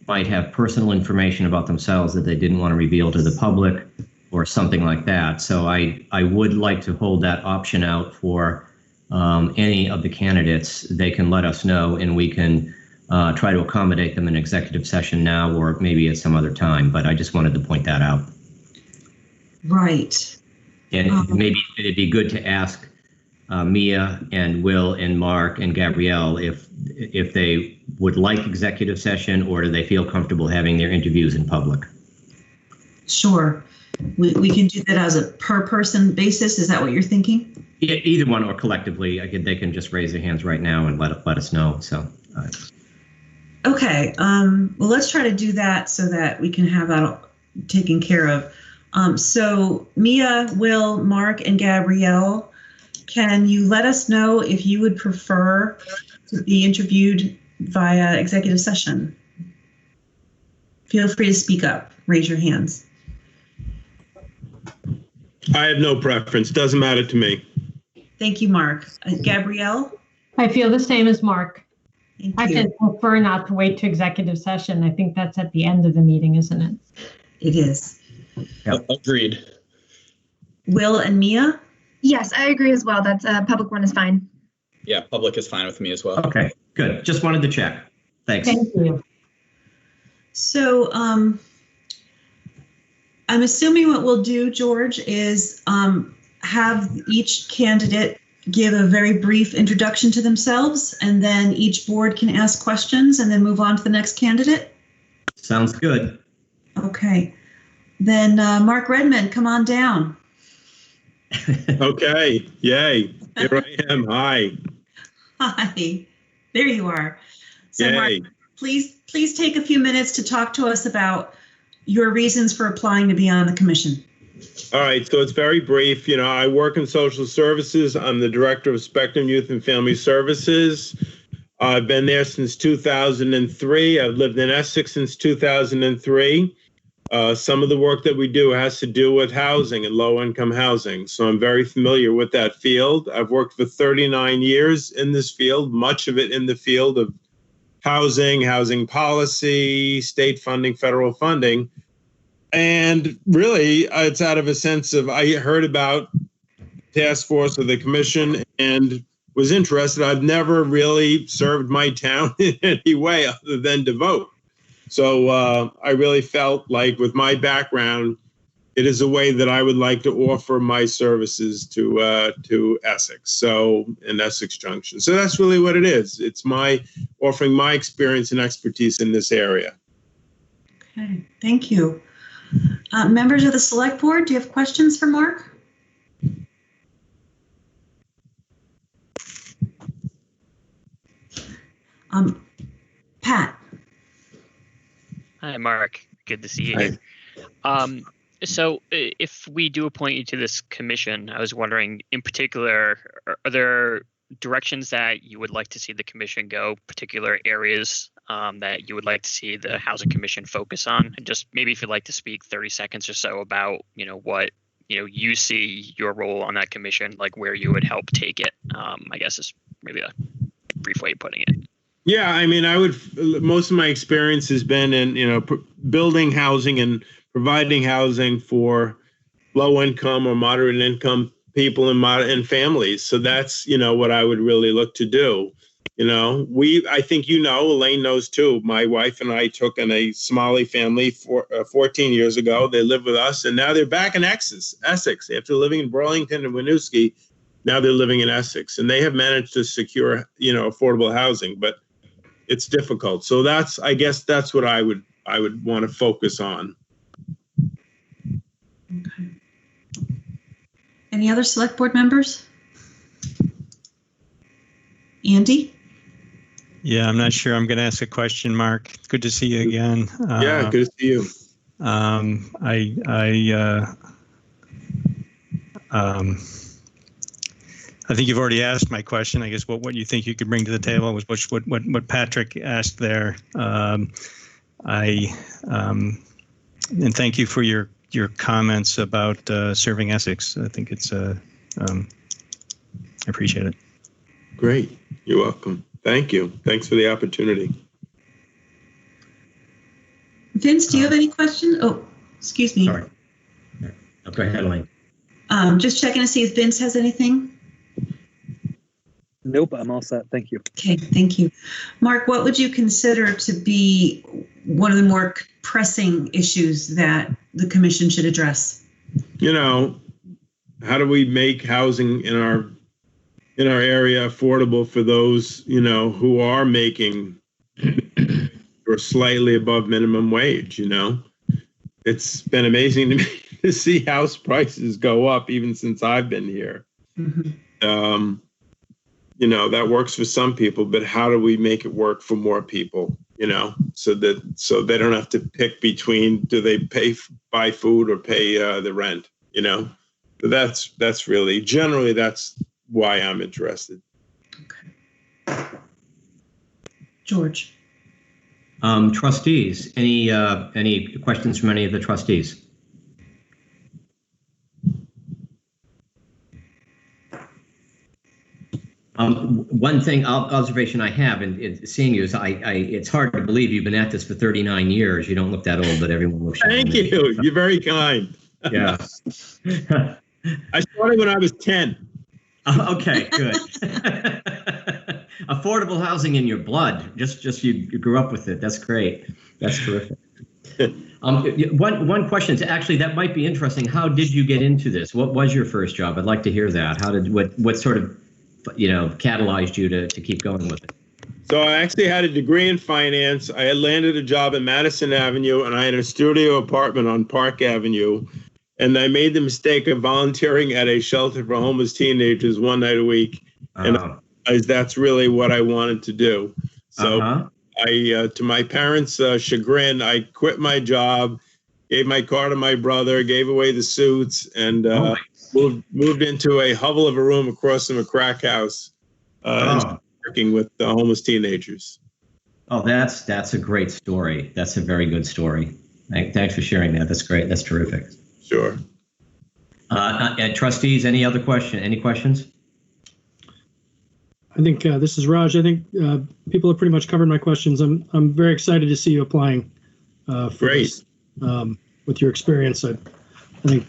might have personal information about themselves that they didn't want to reveal to the public or something like that. So I would like to hold that option out for any of the candidates. They can let us know and we can try to accommodate them in executive session now or maybe at some other time. But I just wanted to point that out. Right. And maybe it'd be good to ask Mia and Will and Mark and Gabrielle if they would like executive session or do they feel comfortable having their interviews in public? Sure. We can do that as a per person basis. Is that what you're thinking? Yeah, either one or collectively. They can just raise their hands right now and let us know. So. Okay. Well, let's try to do that so that we can have that taken care of. So Mia, Will, Mark, and Gabrielle, can you let us know if you would prefer to be interviewed via executive session? Feel free to speak up. Raise your hands. I have no preference. Doesn't matter to me. Thank you, Mark. Gabrielle? I feel the same as Mark. Thank I you. can prefer not to wait to executive session. I think that's at the end of the meeting, isn't it? It is. Yep. Agreed. Will and Mia? Yes, I agree as well. That's a public one is fine. Yeah, public is fine with me as well. Okay, good. Just wanted to check. Thanks. Thank you. So I'm assuming what we'll do, George, is have each candidate give a very brief introduction to themselves, and then each board can ask questions and then move on to the next candidate. Sounds good. Okay. Then Mark Redman, come on down. Okay. Yay. Here I am. Hi. Hi. There you are. So Yay. Mark, please take a few minutes to talk to us about your reasons for applying to be on the commission. All right. So it's very brief. You know, I work in social services. I'm the director of Spectrum Youth and Family Services. I've been there since 2003. I've lived in Essex since 2003. Some of the work that we do has to do with housing and low-income housing. So I'm very familiar with that field. I've worked for 39 years in this field, much of it in the field of housing, housing policy, state funding, federal funding. And really, it's out of a sense of I heard about task force of the commission and was interested. I've never really served my town in any way other than to vote. So I really felt like with my background, it is a way that I would like to offer my services to Essex, so in Essex Junction. So that's really what it is. It's my offering my experience and expertise in this area. Okay, thank you. Members of the select board, do you have questions for Mark? Pat. Hi, Mark. Good to see you here. So if we do appoint you to this commission, I was wondering in particular, are there directions that you would like to see the commission go, particular areas that you would like to see the Housing Commission focus on? And just maybe if you'd like to speak 30 seconds or so about, what, you see your role on that commission, like where you would help take it, I guess is maybe a brief way of putting it. Yeah, I mean, most of my experience has been in, building housing and providing housing for low income or moderate income people and families. So that's, what I would really look to do. You know, I think Elaine knows too. My wife and I took in a Somali family 14 years ago. They live with us, and now they're back in Essex. After living in Burlington and Winooski, now they're living in Essex, and they have managed to secure, affordable housing, but it's difficult. So I guess that's what I would want to focus on. Okay. Any other select board members? Andy? Yeah, I'm not sure. I'm going to ask a question, Mark. Good to see you again. Yeah, good to see you. I think you've already asked my question. I guess what you think you could bring to the table was what Patrick asked there. And thank you for your comments about serving Essex. I think it's I appreciate it. Great. You're welcome. Thank you. Thanks for the opportunity. Vince, do you have any questions? Oh, excuse me. Sorry. No, go ahead, Elaine. Just checking to see if Vince has anything. Nope, I'm all set. Thank you. Okay, thank you. Mark, what would you consider to be one of the more pressing issues that the commission should address? How do we make housing in our area affordable for those, who are making or slightly above minimum wage, It's been amazing to me to see house prices go up even since I've been here. Mm-hmm. That works for some people, but how do we make it work for more people, so they don't have to pick between, do they buy food or pay the rent, But that's really, generally, that's why I'm interested. Okay. George. Trustees, any questions from any of the trustees? One observation I have in seeing you is it's hard to believe you've been at this for 39 years. You don't look that old, but everyone looks young. Thank you. You're very kind. Yeah. I started when I was 10. Okay, good. Affordable housing in your blood. Just you grew up with it. That's great. That's terrific. One question is actually, that might be interesting. How did you get into this? What was your first job? I'd like to hear that. What sort of catalyzed you to keep going with it? So I actually had a degree in finance. I had landed a job at Madison Avenue, and I had a studio apartment on Park Avenue. And I made the mistake of volunteering at a shelter for homeless teenagers one night a week. And that's really what I wanted to do. So I, to my parents' chagrin, I quit my job, gave my car to my brother, gave away the suits, and moved into a hovel of a room across from a crack house, and working with homeless teenagers. Oh, that's a great story. That's a very good story. Thanks for sharing that. That's great. That's terrific. Sure. Trustees, any questions? I think this is Raj. I think people have pretty much covered my questions. I'm very excited to see you applying for this, with your experience. I think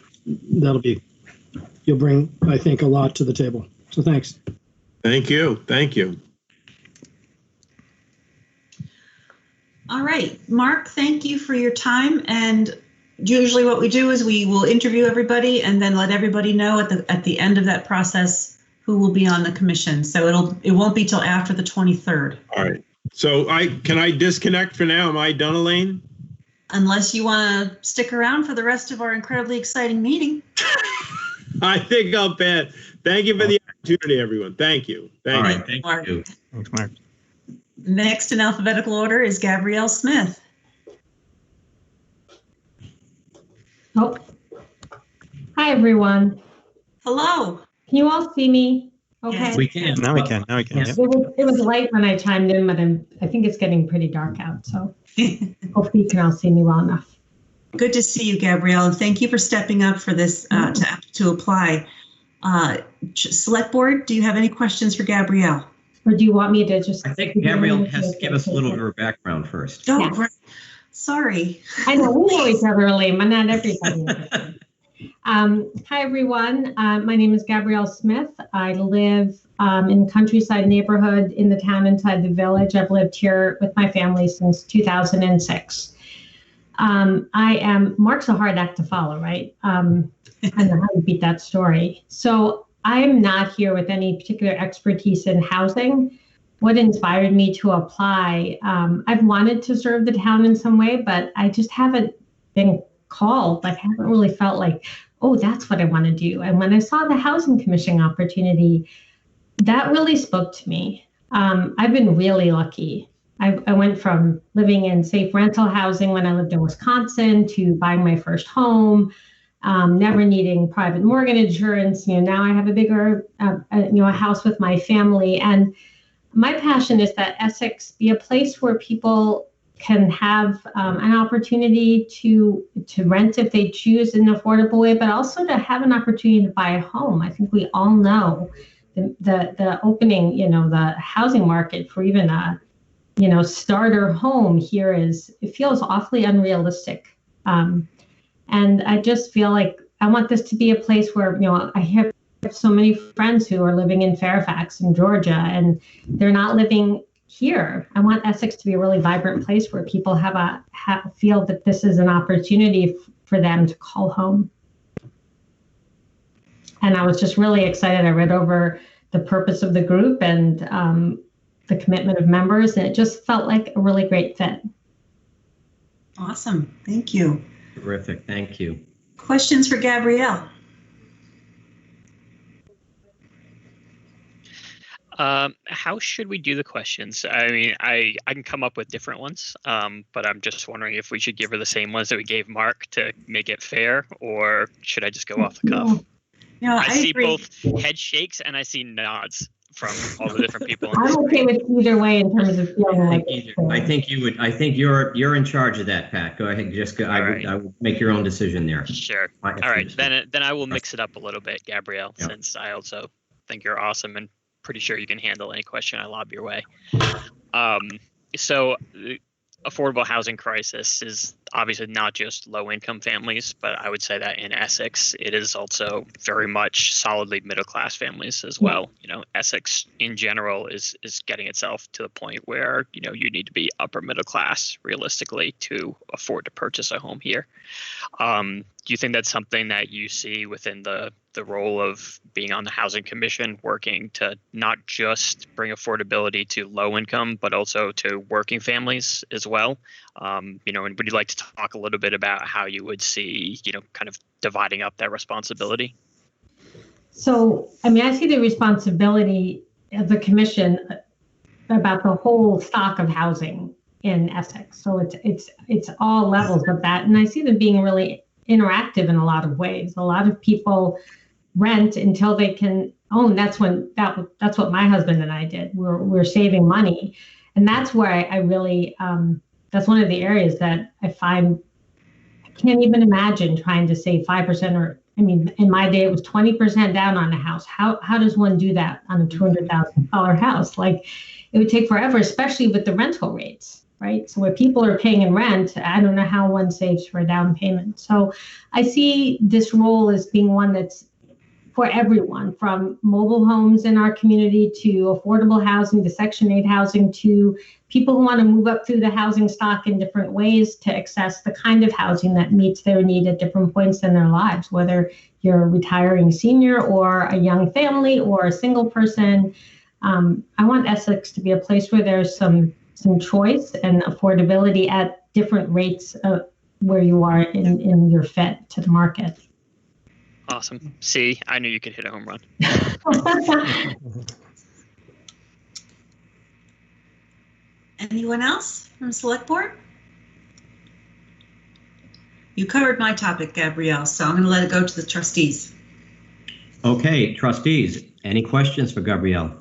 you'll bring, I think, a lot to the table. So thanks. Thank you. Thank you. All right, Mark, thank you for your time. And usually what we do is we will interview everybody and then let everybody know at the end of that process who will be on the commission. So it won't be till after the 23rd. All right. So can I disconnect for now? Am I done, Elaine? Unless you want to stick around for the rest of our incredibly exciting meeting. I think I'll bet. Thank you for the opportunity, everyone. Thank you. Thank you. Thank Mark. you. Thanks, Mark. Next in alphabetical order is Gabrielle Smith. Oh, hi everyone. Hello. Can you all see me? Okay. Yes, we can. Now we can. Yep. It was light when I chimed in, but I think it's getting pretty dark out. So hopefully you can all see me well enough. Good to see you, Gabrielle, and thank you for stepping up for this to apply. Select Board, do you have any questions for Gabrielle? Or do you want me to just? I think Gabrielle has to give us a little bit of her background first. Oh, Yes. right. Sorry. I know we know each other, Elaine, but not everybody. Hi, everyone. My name is Gabrielle Smith. I live in Countryside neighborhood in the town inside the village. I've lived here with my family since 2006. Mark's a hard act to follow, right? I don't know how to beat that story. So I'm not here with any particular expertise in housing. What inspired me to apply, I've wanted to serve the town in some way, but I just haven't been called. Like, I haven't really felt like, oh, that's what I want to do. And when I saw the Housing Commission opportunity, that really spoke to me. I've been really lucky. I went from living in safe rental housing when I lived in Wisconsin to buying my first home, never needing private mortgage insurance. Now I have a bigger, a house with my family. And my passion is that Essex be a place where people can have an opportunity to rent if they choose in an affordable way, but also to have an opportunity to buy a home. I think we all know the opening, the housing market for even a, starter home here it feels awfully unrealistic. And I just feel like I want this to be a place where, I have so many friends who are living in Fairfax in Georgia, and they're not living here. I want Essex to be a really vibrant place where people feel that this is an opportunity for them to call home. And I was just really excited. I read over the purpose of the group and the commitment of members, and it just felt like a really great fit. Awesome. Thank you. Terrific. Thank you. Questions for Gabrielle? How should we do the questions? I mean, I can come up with different ones, but I'm just wondering if we should give her the same ones that we gave Mark to make it fair, or should I just go off the cuff? No, I see agree. both head shakes and I see nods from all the different people. I'm okay with either way in terms of feeling like I think you're in charge of that, Pat. Go ahead. Just go. I would make your own decision there. Sure. All right. Then I will mix it up a little bit, Gabrielle, since I also think you're awesome and pretty sure you can handle any question I lob your way. So affordable housing crisis is obviously not just low-income families, but I would say that in Essex, it is also very much solidly middle-class families as well. Essex in general is getting itself to the point where, you need to be upper middle class realistically to afford to purchase a home here. Do you think that's something that you see within the role of being on the Housing Commission, working to not just bring affordability to low income, but also to working families as well? And would you like to talk a little bit about how you would see, kind of dividing up that responsibility? So, I see the responsibility of the commission about the whole stock of housing in Essex. So it's all levels of that. And I see them being really interactive in a lot of ways. A lot of people rent until they can own. That's what my husband and I did. We're saving money. And that's where I really, that's one of the areas that I find I can't even imagine trying to save 5% or, in my day, it was 20% down on a house. How does one do that on a $200,000 house? Like, it would take forever, especially with the rental rates, right? So where people are paying in rent, I don't know how one saves for a down payment. So I see this role as being one that's for everyone, from mobile homes in our community to affordable housing to Section 8 housing to people who want to move up through the housing stock in different ways to access the kind of housing that meets their need at different points in their lives, whether you're a retiring senior or a young family or a single person. I want Essex to be a place where there's some choice and affordability at different rates of where you are in your fit to the market. Awesome. See, I knew you could hit a home run. Anyone else from Select Board? You covered my topic, Gabrielle, so I'm going to let it go to the trustees. Okay, trustees, any questions for Gabrielle?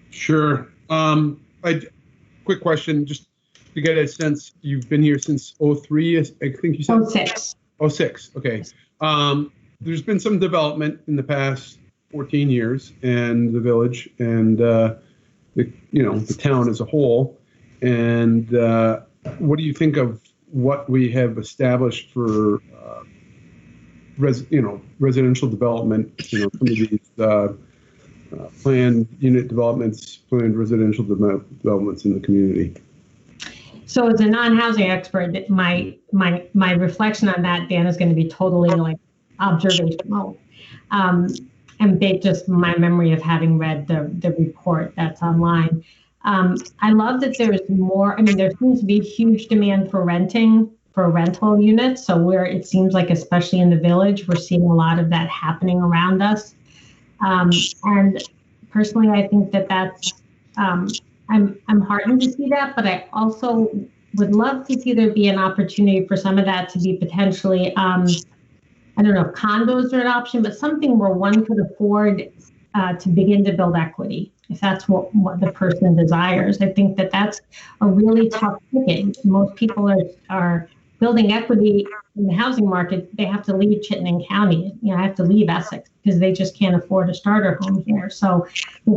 Sure. Quick question, just to get a sense, you've been here since 03, I think you said? 06. 06, okay. There's been some development in the past 14 years in the village and the town as a whole. And what do you think of what we have established for residential development, some of these planned unit developments, planned residential developments in the community. So as a non-housing expert, my reflection on that, Dan, is going to be totally like observational. And just my memory of having read the report that's online. I love that there's more, there seems to be huge demand for rental units. So it seems like, especially in the village, we're seeing a lot of that happening around us. And personally, I think that's, I'm heartened to see that, but I also would love to see there be an opportunity for some of that to be potentially, I don't know if condos are an option, but something where one could afford to begin to build equity, if that's what the person desires. I think that's a really tough ticket. Most people are building equity in the housing market. They have to leave Chittenden County, have to leave Essex because they just can't afford a starter home here. So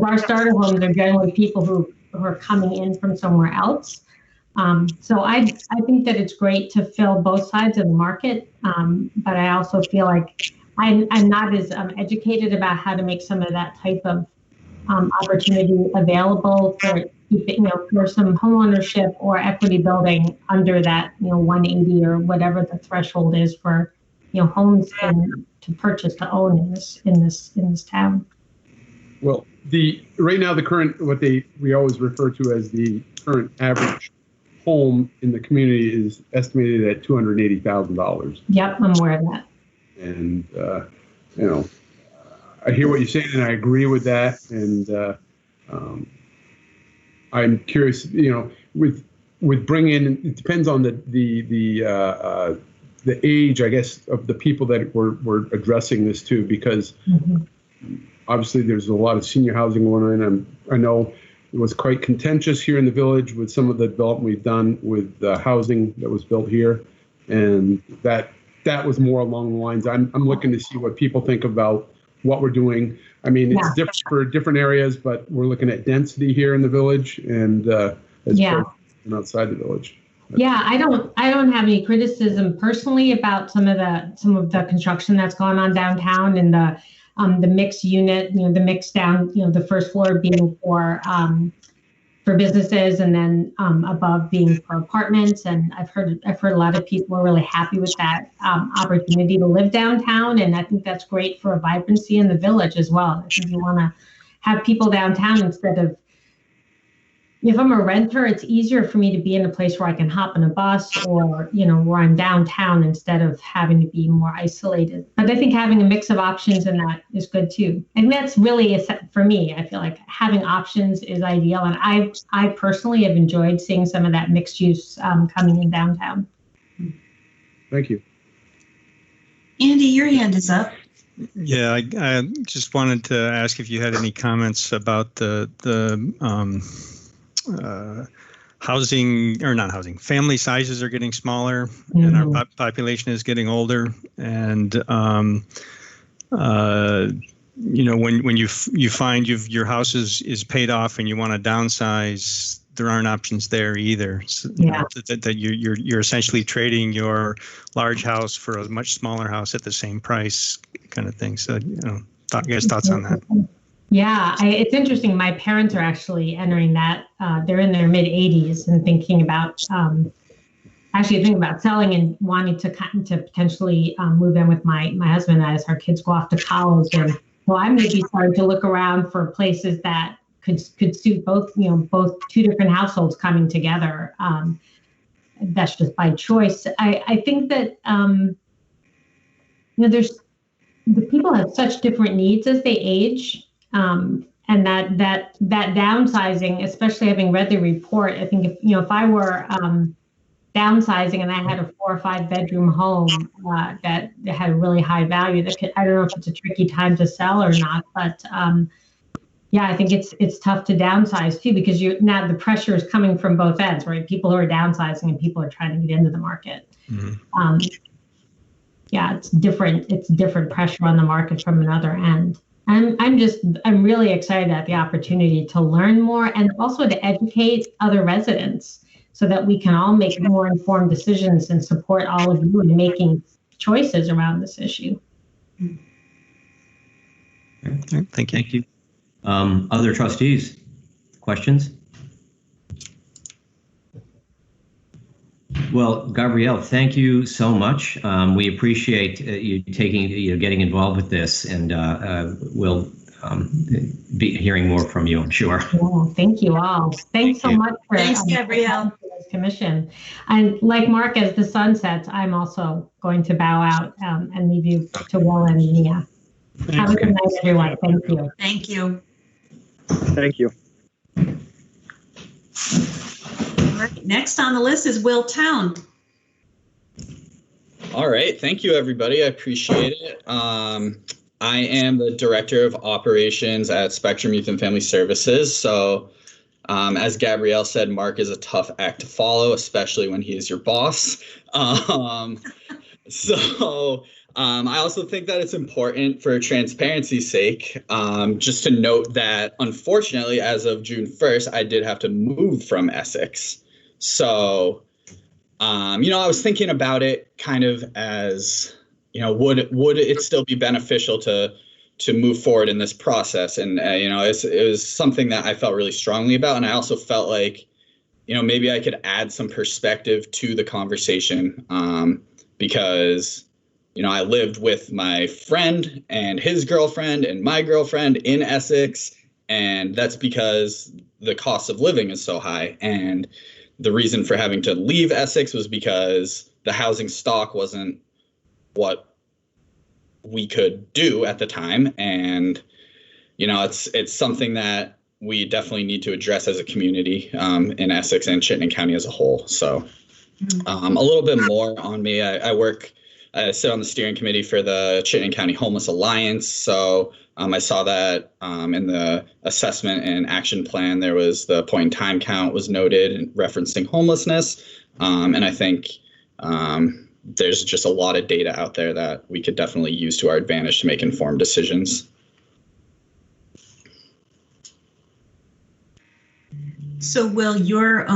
our starter homes are generally people who are coming in from somewhere else. So I think that it's great to fill both sides of the market, but I also feel like I'm not as educated about how to make some of that type of opportunity available for some home ownership or equity building under that 180 or whatever the threshold is for homes to purchase, to own in this town. Well, right now the current we always refer to as the current average home in the community is estimated at $280,000. Yep, I'm aware of that. And I hear what you're saying, and I agree with that. And I'm curious, with bringing, it depends on the age, I guess, of the people that we're addressing this to, because obviously there's a lot of senior housing going on. I know it was quite contentious here in the village with some of the development we've done with housing that was built here, and that was more along the lines. I'm looking to see what people think about what we're doing. It's different for different areas, but we're looking at density here in the village and outside the village. Yeah, I don't have any criticism personally about some of the construction that's gone on downtown, and the mixed unit, the mixed down, the first floor being for businesses, and then above being for apartments. And I've heard a lot of people are really happy with that opportunity to live downtown, and I think that's great for a vibrancy in the village as well. I think you want to have people downtown instead of, if I'm a renter, it's easier for me to be in a place where I can hop on a bus or, where I'm downtown instead of having to be more isolated. But I think having a mix of options in that is good too. And that's really, for me, I feel like having options is ideal. And I personally have enjoyed seeing some of that mixed use coming in downtown. Thank you. Andy, your hand is up. Yeah, I just wanted to ask if you had any comments about the family sizes are getting smaller, and our population is getting older. And when you find your house is paid off and you want to downsize, there aren't options there either. So, that you're essentially trading your large house for a much smaller house at the same price, kind of thing. So thoughts on that? Yeah, it's interesting. My parents are actually entering that. They're in their mid 80s and thinking about selling and wanting to potentially move in with my husband as our kids go off to college. And well, I'm maybe starting to look around for places that could suit both two different households coming together. That's just by choice. I think that there's the people have such different needs as they age. And that downsizing, especially having read the report, I think if I were downsizing and I had a 4 or 5 bedroom home that had a really high value, I don't know if it's a tricky time to sell or not, but I think it's tough to downsize too, because now the pressure is coming from both ends, right? People who are downsizing and people who are trying to get into the market. Mm-hmm. It's different. It's different pressure on the market from another end. I'm really excited at the opportunity to learn more and also to educate other residents so that we can all make more informed decisions and support all of you in making choices around this issue. Thank you. Thank you. Other trustees, questions? Well, Gabrielle, thank you so much. We appreciate you getting involved with this, and we'll be hearing more from you, I'm sure. Yeah, thank you all. Thanks so much for Thanks, Gabrielle. this commission. And like Mark, as the sun sets, I'm also going to bow out and leave you to Will and Mia. Have a good night, everyone. Thank you. Thank you. Thank you. All right, next on the list is Will Town. All right. Thank you, everybody. I appreciate it. I am the Director of Operations at Spectrum Youth and Family Services. So as Gabrielle said, Mark is a tough act to follow, especially when he is your boss. I also think that it's important for transparency's sake, just to note that, unfortunately, as of June 1st, I did have to move from Essex. So, I was thinking about it kind of as, would it still be beneficial to move forward in this process? And, it was something that I felt really strongly about. And I also felt like, maybe I could add some perspective to the conversation, because I lived with my friend and his girlfriend and my girlfriend in Essex, and that's because the cost of living is so high. And the reason for having to leave Essex was because the housing stock wasn't what we could do at the time. And, it's something that we definitely need to address as a community in Essex and Chittenden County as a whole. So a little bit more on me. I sit on the steering committee for the Chittenden County Homeless Alliance. So I saw that in the assessment and action plan, there was the point in time count was noted referencing homelessness. And I think there's just a lot of data out there that we could definitely use to our advantage to make informed decisions. So, Will, your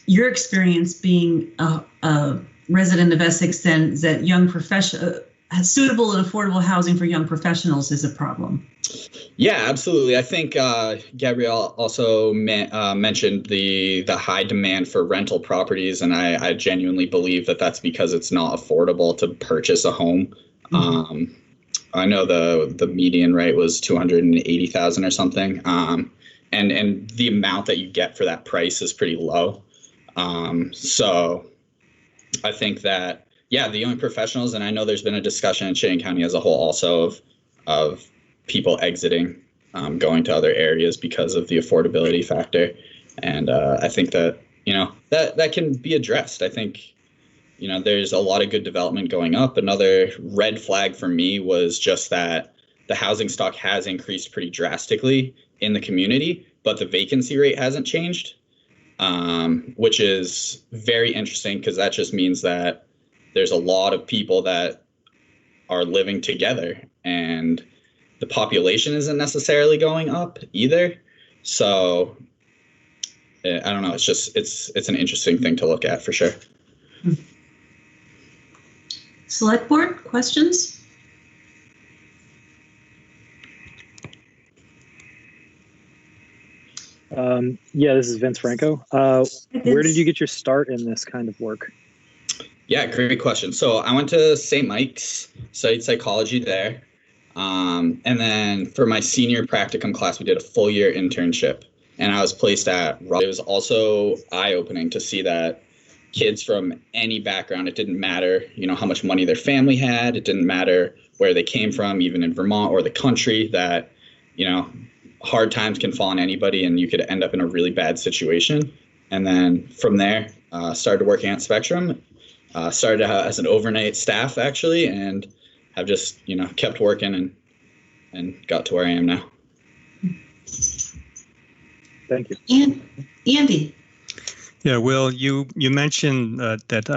experience being a resident of Essex, then, is that suitable and affordable housing for young professionals is a problem. Yeah, absolutely. I think Gabrielle also mentioned the high demand for rental properties, and I genuinely believe that that's because it's not affordable to purchase a home. Mm-hmm. I know the median rate was $280,000 or something, and the amount that you get for that price is pretty low. So I think that, the young professionals, and I know there's been a discussion in Chittenden County as a whole also of people exiting, going to other areas because of the affordability factor. And I think that, that can be addressed. I think, there's a lot of good development going up. Another red flag for me was just that the housing stock has increased pretty drastically in the community, but the vacancy rate hasn't changed, which is very interesting because that just means that there's a lot of people that are living together and the population isn't necessarily going up either. So I don't know. It's just, it's an interesting thing to look at for sure. Select Board, questions? Yeah, this is Vince Franco. Where did you get your start in this kind of work? Yeah, great question. So I went to St. Mike's, studied psychology there. And then for my senior practicum class, we did a full year internship and I was placed at Rock. It was also eye-opening to see that kids from any background, it didn't matter, how much money their family had. It didn't matter where they came from, even in Vermont or the country, that, hard times can fall on anybody and you could end up in a really bad situation. And then from there, started working at Spectrum, started as an overnight staff actually, and have just, kept working and got to where I am now. Thank you. And Andy. Yeah, Will, you mentioned that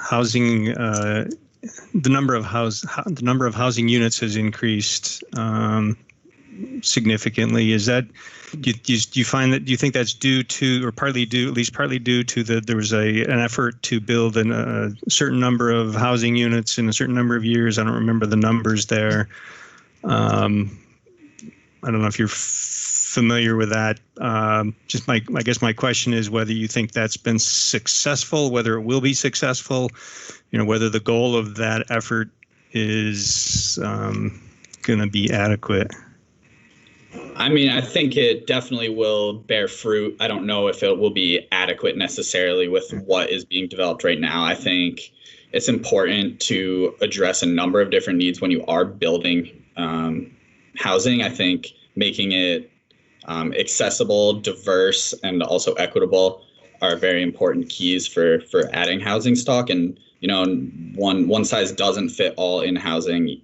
housing, the number of housing units has increased significantly. Is that do you find that, do you think that's due to, or partly due, at least partly due to there was an effort to build a certain number of housing units in a certain number of years? I don't remember the numbers there. I don't know if you're familiar with that. I guess my question is whether you think that's been successful, whether it will be successful, whether the goal of that effort is going to be adequate. I mean, I think it definitely will bear fruit. I don't know if it will be adequate necessarily with what is being developed right now. I think it's important to address a number of different needs when you are building housing. I think making it accessible, diverse, and also equitable are very important keys for adding housing stock. And one size doesn't fit all in housing,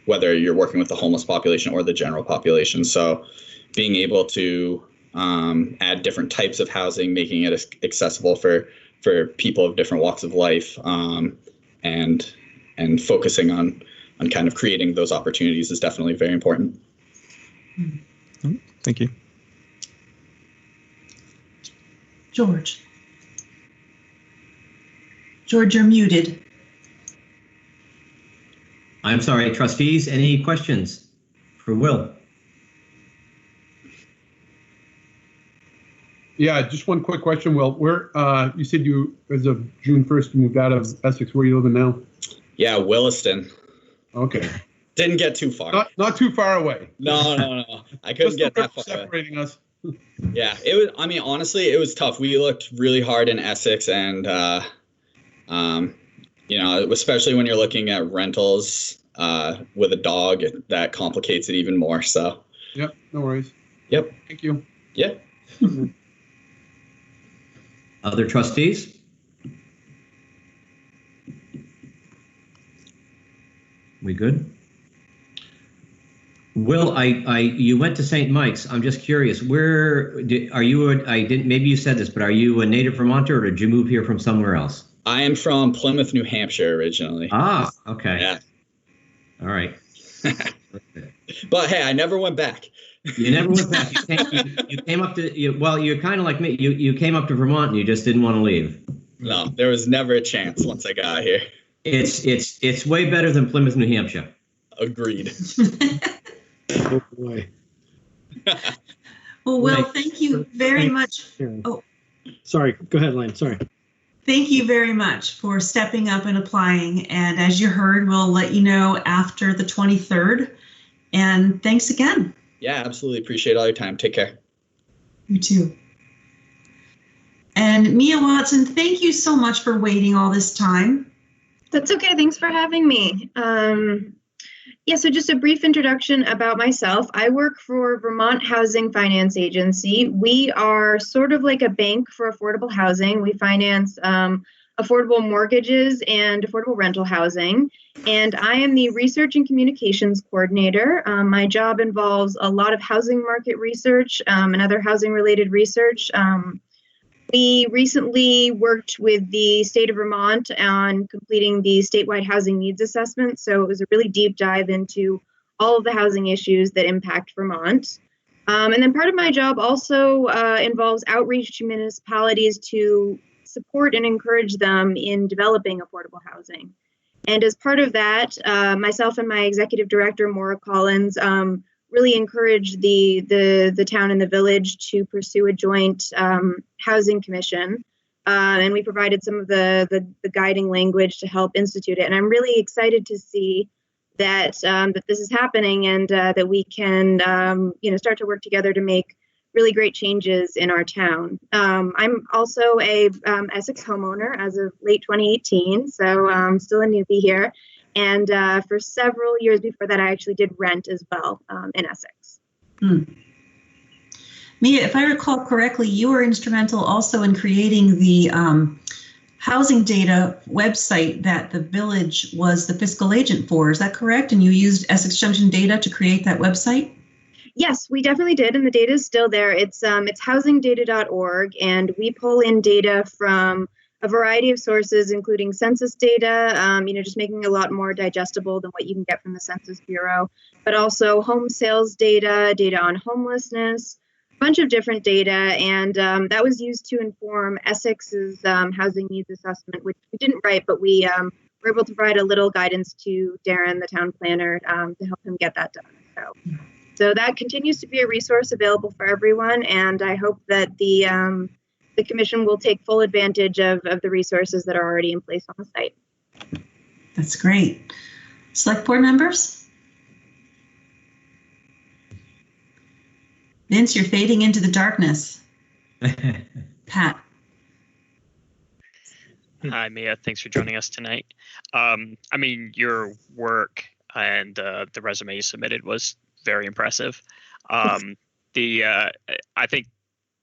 whether you're working with the homeless population or the general population. So being able to add different types of housing, making it accessible for people of different walks of life, and focusing on kind of creating those opportunities is definitely very important. Thank you. George, you're muted. I'm sorry, trustees, any questions for Will? Yeah, just one quick question, Will. Where you said you, as of June 1st, you moved out of Essex. Where are you living now? Yeah, Williston. Okay. Didn't get too far. Not too far away. No. I couldn't get that far separating away. us. Yeah, it was. I mean, honestly, it was tough. We looked really hard in Essex, and especially when you're looking at rentals with a dog, that complicates it even more. So. Yep. No worries. Yep. Thank you. Yeah. Other trustees? We good? Will, you went to St. Mike's. I'm just curious. Where are you? Maybe you said this, but are you a native Vermonter, or did you move here from somewhere else? I am from Plymouth, New Hampshire, originally. Ah, okay. Yeah. All right. But hey, I never went back. You never went back. You came up to. You're kind of like me. You came up to Vermont and you just didn't want to leave. No, there was never a chance once I got here. It's way better than Plymouth, New Hampshire. Agreed. Oh boy. Well, Will, thank you very much. Oh, sorry. Go ahead, Lane. Sorry. Thank you very much for stepping up and applying. And as you heard, we'll let you know after the 23rd. And thanks again. Yeah, absolutely. Appreciate all your time. Take care. You too. And Mia Watson, thank you so much for waiting all this time. That's okay. Thanks for having me. So just a brief introduction about myself. I work for Vermont Housing Finance Agency. We are sort of like a bank for affordable housing. We finance affordable mortgages and affordable rental housing. And I am the Research and Communications Coordinator. My job involves a lot of housing market research and other housing related research. We recently worked with the state of Vermont on completing the statewide housing needs assessment. So it was a really deep dive into all of the housing issues that impact Vermont. And then part of my job also involves outreach to municipalities to support and encourage them in developing affordable housing. And as part of that, myself and my executive director, Maura Collins, really encouraged the town and the village to pursue a joint housing commission. And we provided some of the guiding language to help institute it. And I'm really excited to see that that this is happening and that we can start to work together to make really great changes in our town. I'm also a Essex homeowner as of late 2018, so I'm still a newbie here. And for several years before that, I actually did rent as well in Essex. Mia, if I recall correctly, you were instrumental also in creating the housing data website that the village was the fiscal agent for. Is that correct? And you used Essex Junction data to create that website? Yes, we definitely did, and the data is still there. It's housingdata.org, and we pull in data from a variety of sources, including census data, just making it a lot more digestible than what you can get from the Census Bureau, but also home sales data, data on homelessness, a bunch of different data. And that was used to inform Essex's housing needs assessment, which we didn't write, but we were able to provide a little guidance to Darren, the town planner, to help him get that done. So that continues to be a resource available for everyone, and I hope that the commission will take full advantage of the resources that are already in place on the site. That's great. Select board members? Vince, you're fading into the darkness. Pat. Hi, Mia. Thanks for joining us tonight. Your work and the resume you submitted was very impressive. I think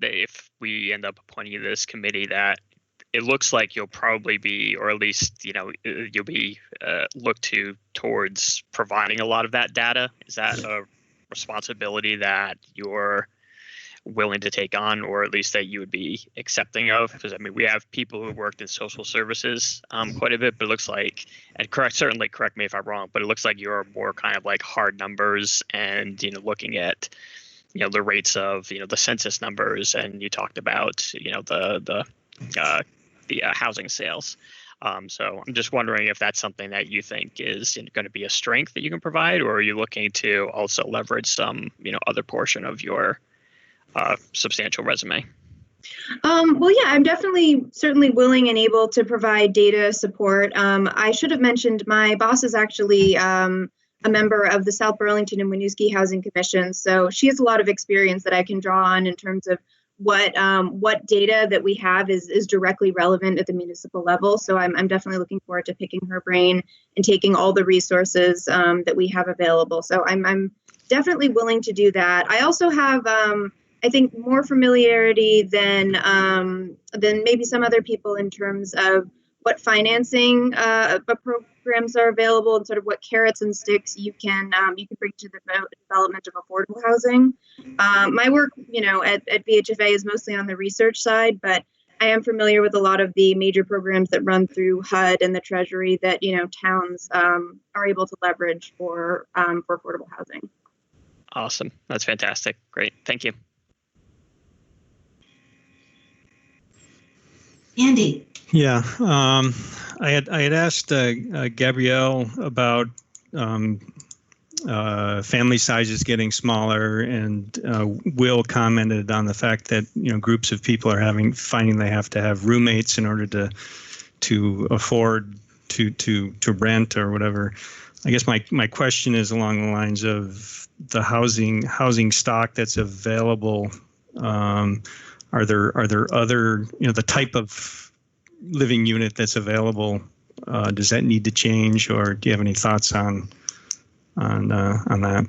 that if we end up appointing you to this committee, that it looks like you'll probably be, or at least you'll be looked towards providing a lot of that data. Is that a responsibility that you're willing to take on, or at least that you would be accepting of? Because we have people who worked in social services quite a bit, but it looks like, and certainly correct me if I'm wrong, but it looks like you're more kind of like hard numbers and looking at the rates of the census numbers, and you talked about the housing sales. So I'm just wondering if that's something that you think is going to be a strength that you can provide, or are you looking to also leverage some other portion of your substantial resume? Well, yeah, I'm certainly willing and able to provide data support. I should have mentioned my boss is actually a member of the South Burlington and Winooski Housing Commission, so she has a lot of experience that I can draw on in terms of what data that we have is directly relevant at the municipal level. So I'm definitely looking forward to picking her brain and taking all the resources that we have available. So I'm definitely willing to do that. I also have I think more familiarity than maybe some other people in terms of what financing programs are available and sort of what carrots and sticks you can bring to the development of affordable housing. My work, at VHFA is mostly on the research side, but I am familiar with a lot of the major programs that run through HUD and the Treasury that towns are able to leverage for affordable housing. Awesome, that's fantastic. Great, thank you. Andy. Yeah, I had asked Gabrielle about family sizes getting smaller, and Will commented on the fact that groups of people are finding they have to have roommates in order to afford to rent or whatever. I guess my question is along the lines of the housing stock that's available. Are there other, the type of living unit that's available? Does that need to change, or do you have any thoughts on that?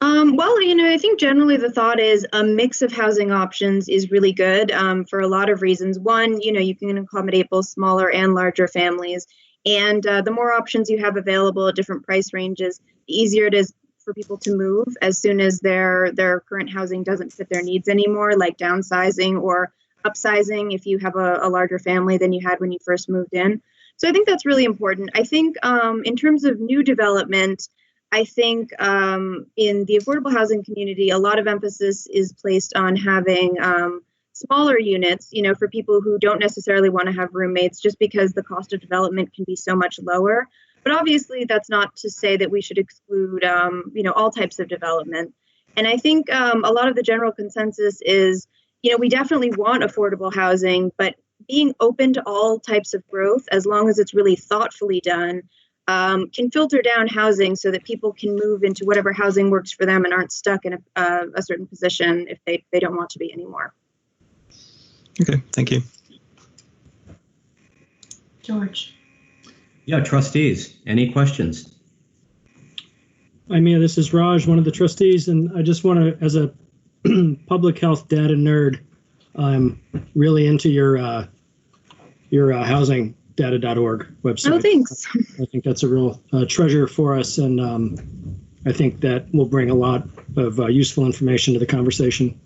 Well, I think generally the thought is a mix of housing options is really good for a lot of reasons. One, you can accommodate both smaller and larger families, and the more options you have available at different price ranges, the easier it is for people to move as soon as their current housing doesn't fit their needs anymore, like downsizing or upsizing if you have a larger family than you had when you first moved in. So I think that's really important. I think in terms of new development, I think in the affordable housing community, a lot of emphasis is placed on having smaller units, for people who don't necessarily want to have roommates, just because the cost of development can be so much lower. But obviously, that's not to say that we should exclude, all types of development. And I think a lot of the general consensus is, we definitely want affordable housing, but being open to all types of growth, as long as it's really thoughtfully done, can filter down housing so that people can move into whatever housing works for them and aren't stuck in a certain position if they don't want to be anymore. Okay, thank you. George. Yeah, trustees, any questions? Hi, Mia, this is Raj, one of the trustees, and I just want to, as a public health data nerd, I'm really into your housingdata.org website. Oh, thanks. I think that's a real treasure for us, and I think that will bring a lot of useful information to the conversation.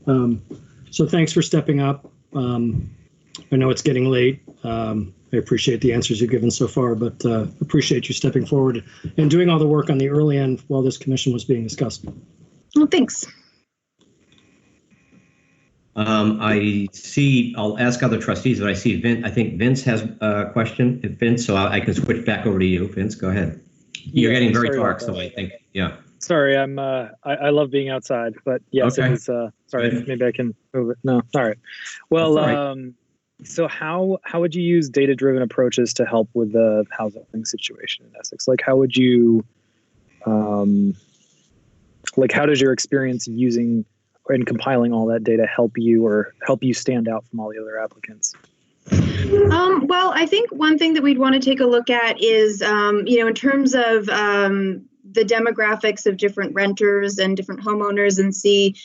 So thanks for stepping up. I know it's getting late. I appreciate the answers you've given so far, but appreciate you stepping forward and doing all the work on the early end while this commission was being discussed. Well, thanks. I see, I'll ask other trustees, but I see Vince, I think Vince has a question. Vince, so I can switch back over to you. Vince, go ahead. You're getting very dark, so I think, yeah. Sorry, I love being outside, but yes, Okay. it was, sorry, maybe I can move it. No, all right. Well, That's all right. So how would you use data-driven approaches to help with the housing situation in Essex? Like, how would you, like, how does your experience using and compiling all that data help you stand out from all the other applicants? Well, I think one thing that we'd want to take a look at is, in terms of the demographics of different renters and different homeowners, and see,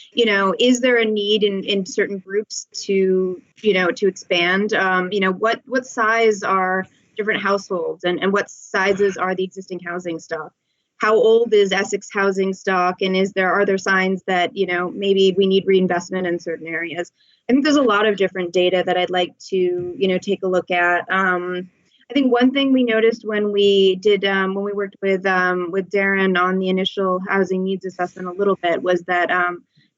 is there a need in certain groups to expand? What size are different households, and what sizes are the existing housing stock? How old is Essex housing stock, and are there signs that maybe we need reinvestment in certain areas? I think there's a lot of different data that I'd like to take a look at. I think one thing we noticed when we worked with Darren on the initial housing needs assessment a little bit was that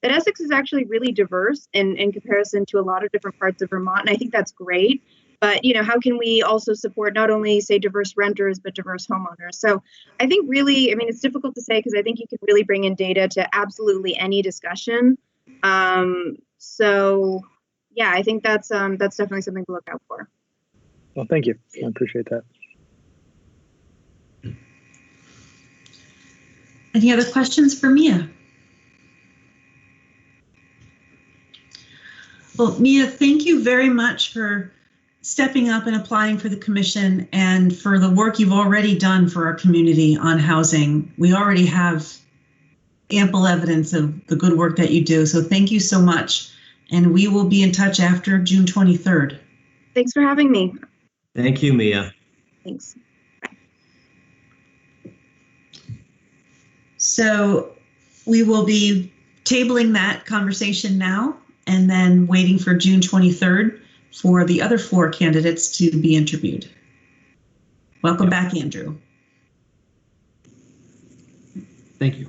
that Essex is actually really diverse in comparison to a lot of different parts of Vermont, and I think that's great. But how can we also support not only, say, diverse renters, but diverse homeowners? So I think really, it's difficult to say, because I think you can really bring in data to absolutely any discussion. So yeah, I think that's definitely something to look out for. Well, thank you. I appreciate that. Any other questions for Mia? Well, Mia, thank you very much for stepping up and applying for the commission, and for the work you've already done for our community on housing. We already have ample evidence of the good work that you do. So thank you so much. And we will be in touch after June 23rd. Thanks for having me. Thank you, Mia. Thanks. So we will be tabling that conversation now, and then waiting for June 23rd for the other 4 candidates to be interviewed. Welcome back, Andrew. Thank you.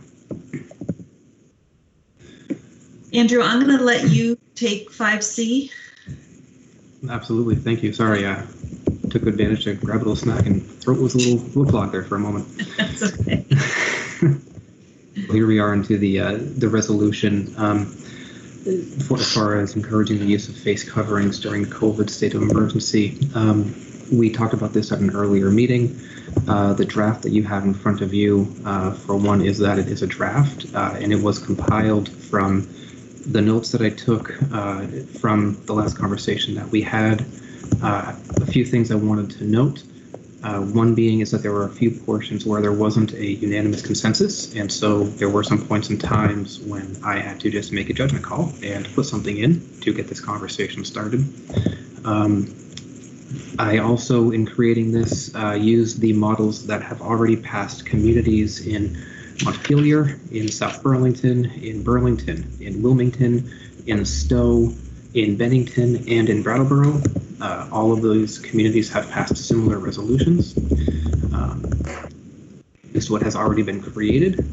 Andrew, I'm going to let you take 5C. Absolutely. Thank you. Sorry, I took advantage to grab a little snack and throat was a little clogged there for a moment. That's okay. Here we are into the resolution as far as encouraging the use of face coverings during the COVID state of emergency. We talked about this at an earlier meeting. The draft that you have in front of you, for one, is that it is a draft, and it was compiled from the notes that I took from the last conversation that we had. A few things I wanted to note. One being is that there were a few portions where there wasn't a unanimous consensus, and so there were some points and times when I had to just make a judgment call and put something in to get this conversation started. I also, in creating this, used the models that have already passed communities in Montpelier, in South Burlington, in Wilmington, in Stowe, in Bennington, and in Brattleboro. All of those communities have passed similar resolutions. This is what has already been created.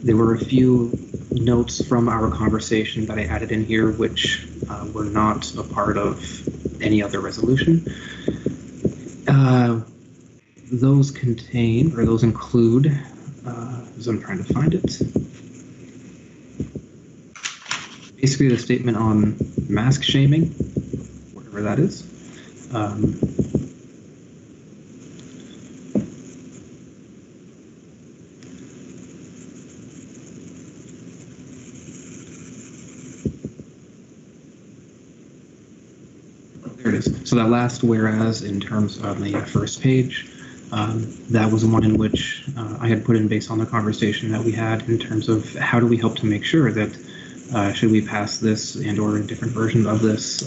There were a few notes from our conversation that I added in here which were not a part of any other resolution. Those include, as I'm trying to find it, basically the statement on mask shaming, whatever that is. There it is. So that last whereas in terms of the first page, that was one in which I had put in based on the conversation that we had in terms of how do we help to make sure that should we pass this and or a different version of this,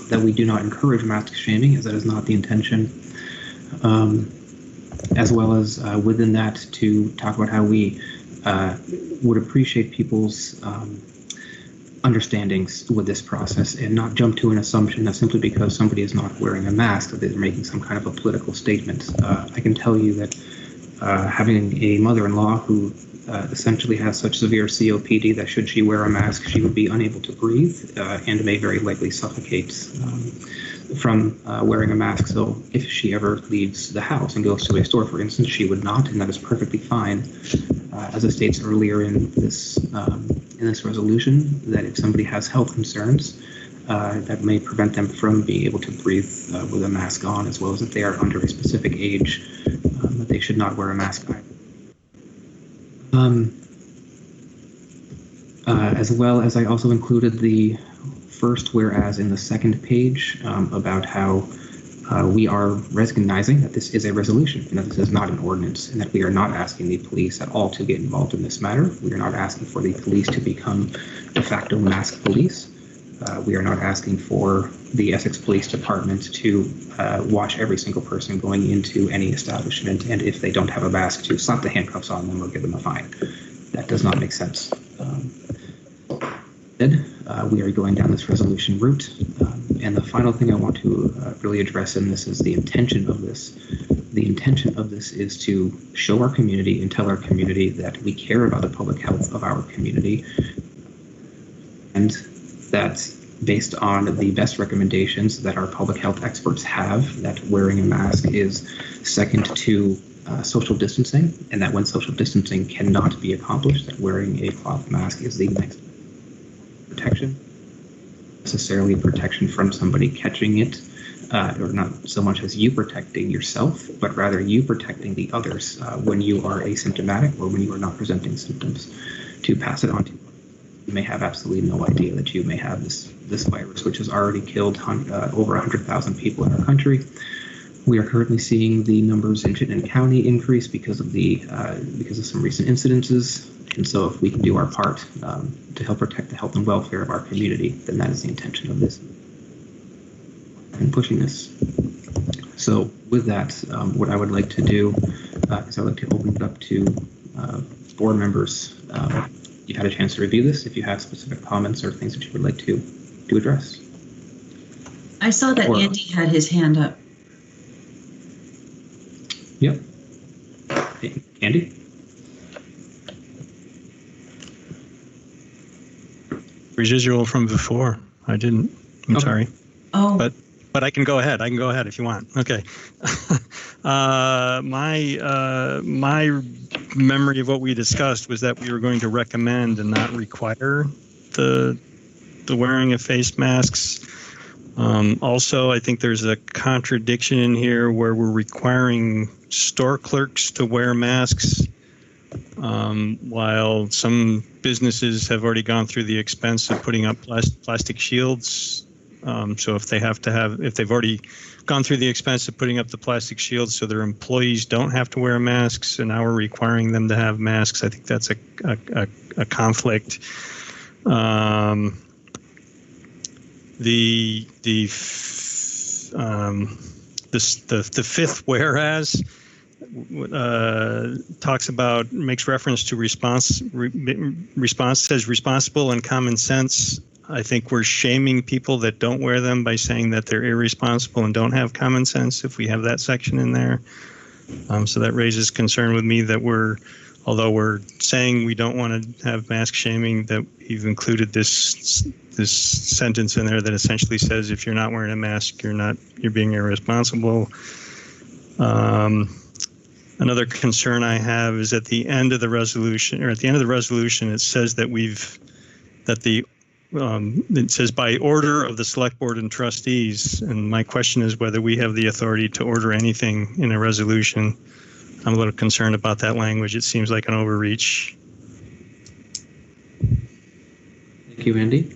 that we do not encourage mask shaming, as that is not the intention, as well as within that to talk about how we would appreciate people's understandings with this process and not jump to an assumption that simply because somebody is not wearing a mask that they're making some kind of a political statement. I can tell you that having a mother-in-law who essentially has such severe COPD that should she wear a mask, she would be unable to breathe and may very likely suffocate from wearing a mask. So if she ever leaves the house and goes to a store, for instance, she would not, and that is perfectly fine. As it states earlier in this resolution, that if somebody has health concerns that may prevent them from being able to breathe with a mask on, as well as if they are under a specific age, that they should not wear a mask either. As well as I also included the first whereas in the second page about how we are recognizing that this is a resolution and that this is not an ordinance, and that we are not asking the police at all to get involved in this matter. We are not asking for the police to become de facto mask police. We are not asking for the Essex Police Department to watch every single person going into any establishment, and if they don't have a mask, to slap the handcuffs on them or give them a fine. That does not make sense. We are going down this resolution route. And the final thing I want to really address in this is the intention of this. The intention of this is to show our community and tell our community that we care about the public health of our community, and that based on the best recommendations that our public health experts have, that wearing a mask is second to social distancing, and that when social distancing cannot be accomplished, that wearing a cloth mask is the next protection. Necessarily protection from somebody catching it, or not so much as you protecting yourself, but rather you protecting the others when you are asymptomatic or when you are not presenting symptoms, to pass it on to you. You may have absolutely no idea that you may have this virus, which has already killed over 100,000 people in our country. We are currently seeing the numbers in Chittenden County increase because of some recent incidences. And so if we can do our part to help protect the health and welfare of our community, then that is the intention of this and pushing this. So with that, what I would like to do is I'd like to open it up to board members. You've had a chance to review this. If you have specific comments or things that you would like to address. I saw that Andy had his hand up. Yep. Andy? Residual from before. I didn't. I'm sorry. Oh. But I can go ahead. I can go ahead if you want. Okay. My memory of what we discussed was that we were going to recommend and not require the wearing of face masks. Also, I think there's a contradiction in here where we're requiring store clerks to wear masks, while some businesses have already gone through the expense of putting up plastic shields. So if they've already gone through the expense of putting up the plastic shields so their employees don't have to wear masks, and now we're requiring them to have masks, I think that's a conflict. The fifth whereas makes reference to response says responsible and common sense. I think we're shaming people that don't wear them by saying that they're irresponsible and don't have common sense if we have that section in there. So that raises concern with me that although we're saying we don't want to have mask shaming, that we've included this sentence in there that essentially says if you're not wearing a mask, you're being irresponsible. Another concern I have is at the end of the resolution, it says that it says by order of the select board and trustees, and my question is whether we have the authority to order anything in a resolution. I'm a little concerned about that language. It seems like an overreach. Thank you, Andy.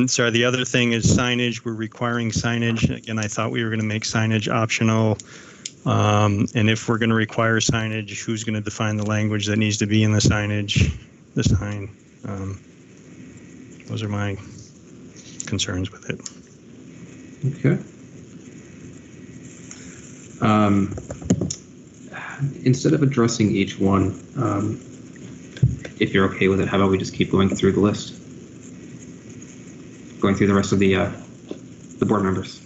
Sorry, the other thing is signage. We're requiring signage. Again, I thought we were going to make signage optional. And if we're going to require signage, who's going to define the language that needs to be in the signage, the sign? Those are my concerns with it. Okay. Instead of addressing each one, if you're okay with it, how about we just keep going through the list? going through the rest of the board members.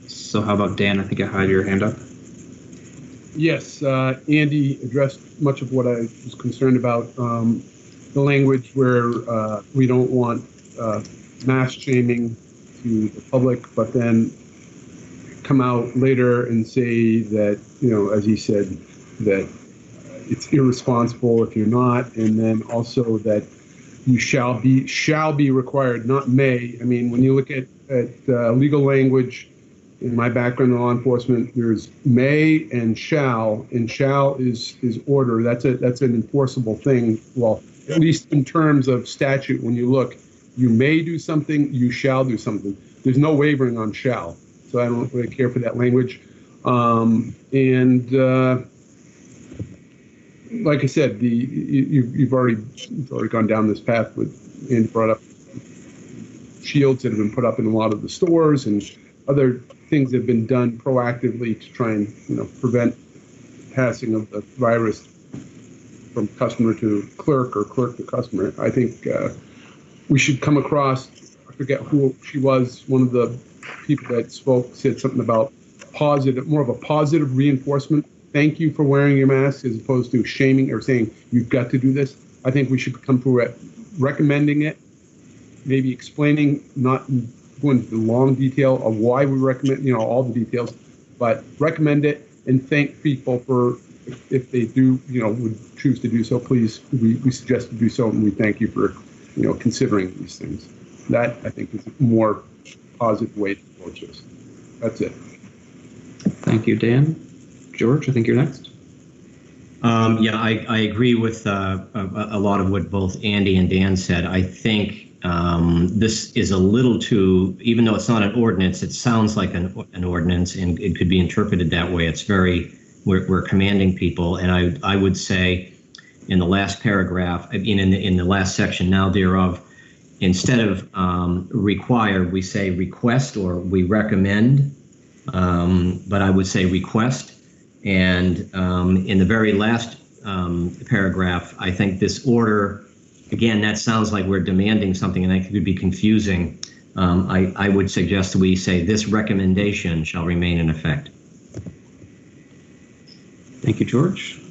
So how about Dan? I think I had your hand up. Yes, Andy addressed much of what I was concerned about. The language where we don't want mass shaming to the public, but then come out later and say that, as he said, that it's irresponsible if you're not, and then also that you shall be required, not may. I mean, when you look at legal language, in my background in law enforcement, there's may and shall is order. That's an enforceable thing. Well, at least in terms of statute, when you look, you may do something, you shall do something. There's no wavering on shall, so I don't really care for that language. Like I said, you've already gone down this path with, and brought up shields that have been put up in a lot of the stores and other things that have been done proactively to try and prevent passing of the virus from customer to clerk or clerk to customer. I think we should come across, I forget who she was, one of the people that spoke said something about more of a positive reinforcement. Thank you for wearing your mask, as opposed to shaming or saying you've got to do this. I think we should come through it, recommending it, maybe explaining, not going into the long detail of why we recommend, all the details, but recommend it and thank people for, if they do, would choose to do so, please, we suggest to do so, and we thank you for, considering these things. That, I think, is a more positive way to approach this. That's it. Thank you, Dan. George, I think you're next. Yeah, I agree with a lot of what both Andy and Dan said. I think this is a little too, even though it's not an ordinance, it sounds like an ordinance, and it could be interpreted that way. It's we're commanding people, and I would say in the last paragraph, in the last section now thereof, instead of required, we say request or we recommend, but I would say request. And in the very last paragraph, I think this order, again, that sounds like we're demanding something, and that could be confusing. I would suggest that we say this recommendation shall remain in effect. Thank you, George.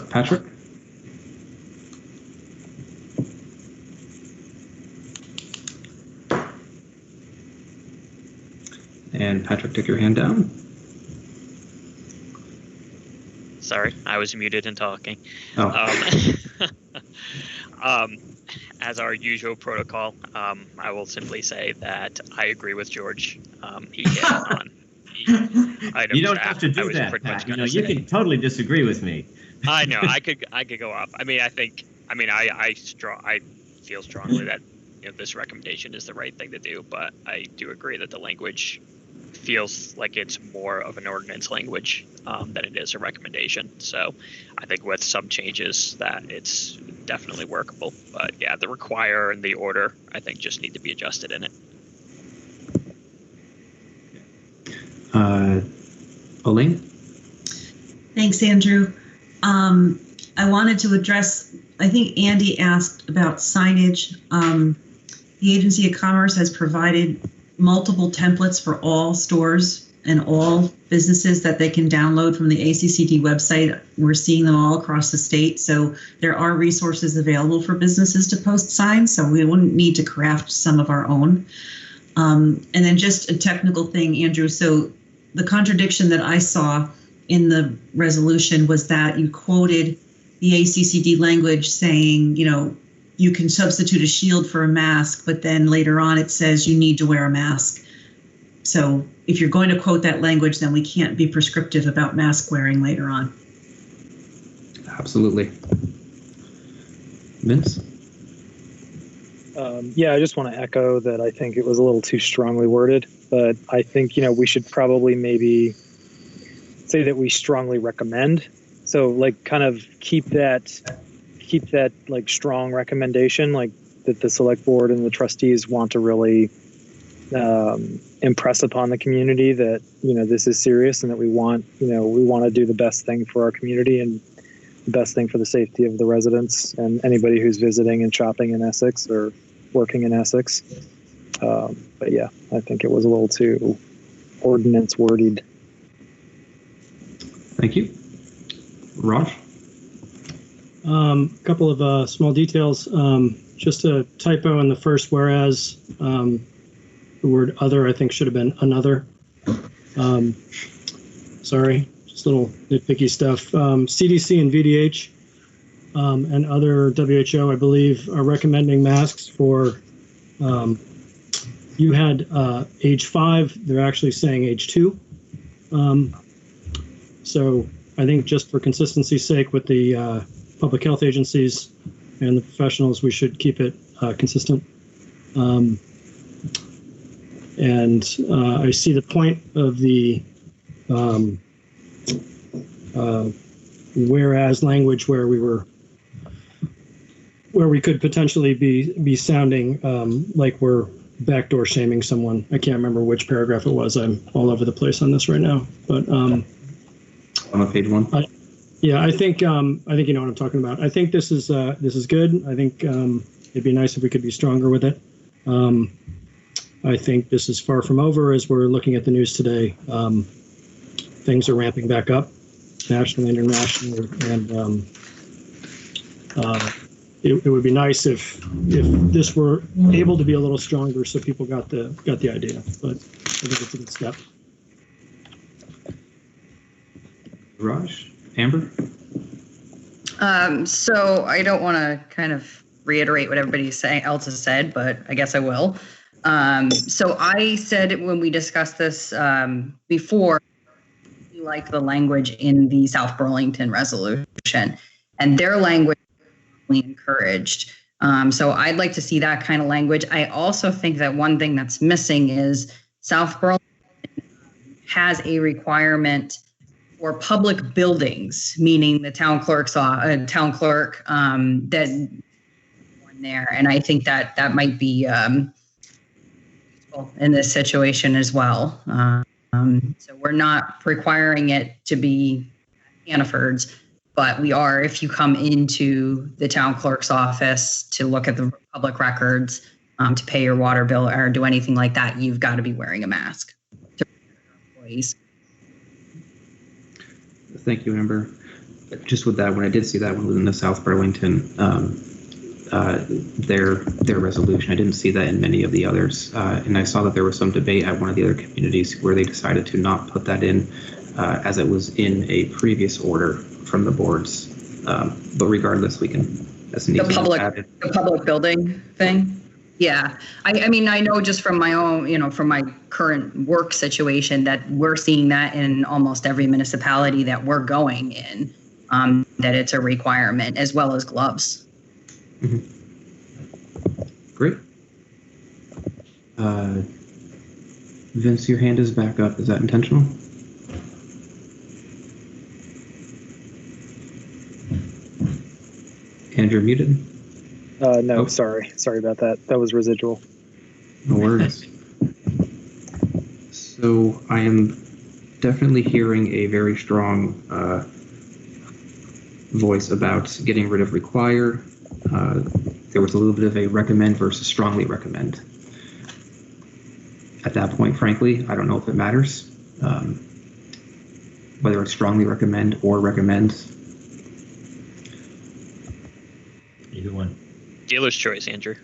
Patrick? And Patrick, take your hand down. Sorry, I was muted and talking. Oh. As our usual protocol, I will simply say that I agree with George. He hit on the items. You don't have to do that, Pat. You can totally disagree with me. I know. I could go off. I feel strongly that this recommendation is the right thing to do, but I do agree that the language feels like it's more of an ordinance language than it is a recommendation. So I think with some changes that it's definitely workable. But yeah, the require and the order, I think, just need to be adjusted in it. Elaine? Thanks, Andrew. I wanted to address, I think Andy asked about signage. The Agency of Commerce has provided multiple templates for all stores and all businesses that they can download from the ACCD website. We're seeing them all across the state. So there are resources available for businesses to post signs. So we wouldn't need to craft some of our own. And then just a technical thing, Andrew. So the contradiction that I saw in the resolution was that you quoted the ACCD language saying, you can substitute a shield for a mask, but then later on it says you need to wear a mask. So if you're going to quote that language, then we can't be prescriptive about mask wearing later on. Absolutely. Vince? Yeah, I just want to echo that I think it was a little too strongly worded, but I think, we should probably maybe say that we strongly recommend. So like kind of keep that like strong recommendation, like that the select board and the trustees want to really impress upon the community that, this is serious and that we want to do the best thing for our community. And the best thing for the safety of the residents and anybody who's visiting and shopping in Essex or working in Essex. But yeah, I think it was a little too ordinance worded. Thank you. Raj? A couple of small details. Just a typo in the first whereas. The word other, I think, should have been another. Sorry, just little nitpicky stuff. CDC and VDH and other WHO, I believe, are recommending masks for, you had age 5, they're actually saying age 2. So I think just for consistency's sake with the public health agencies and the professionals, we should keep it consistent. And I see the point of the whereas language where we could potentially be sounding like we're backdoor shaming someone. I can't remember which paragraph it was. I'm all over the place on this right now. But on page 1. I think you know what I'm talking about. I think this is good. I think it'd be nice if we could be stronger with it. I think this is far from over as we're looking at the news today. Things are ramping back up nationally, internationally, and it would be nice if this were able to be a little stronger so people got the idea. But I think it's a good step. Raj? Amber? So I don't want to kind of reiterate what everybody else has said, but I guess I will. So I said when we discussed this before, we like the language in the South Burlington resolution, and their language is encouraged. So I'd like to see that kind of language. I also think that one thing that's missing is South Burlington has a requirement for public buildings, meaning the town clerk that there, and I think that might be in this situation as well. So we're not requiring it to be Hannaford's, but we are if you come into the town clerk's office to look at the public records, to pay your water bill or do anything like that, you've got to be wearing a mask to employees. Thank you, Amber. Just with that, when I did see that one within the South Burlington, their resolution, I didn't see that in many of the others. And I saw that there was some debate at one of the other communities where they decided to not put that in as it was in a previous order from the boards. But regardless, we can, as an the public building thing. Yeah, I mean, I know just from my own, from my current work situation that we're seeing that in almost every municipality that we're going in, that it's a requirement, as well as gloves. Mm-hmm. Great. Vince, your hand is back up. Is that intentional? And you're muted. No, sorry about that. That was residual. No worries. So I am definitely hearing a very strong voice about getting rid of require. There was a little bit of a recommend versus strongly recommend. At that point, frankly, I don't know if it matters. Whether it's strongly recommend or recommend. Either one. Dealer's choice, Andrew.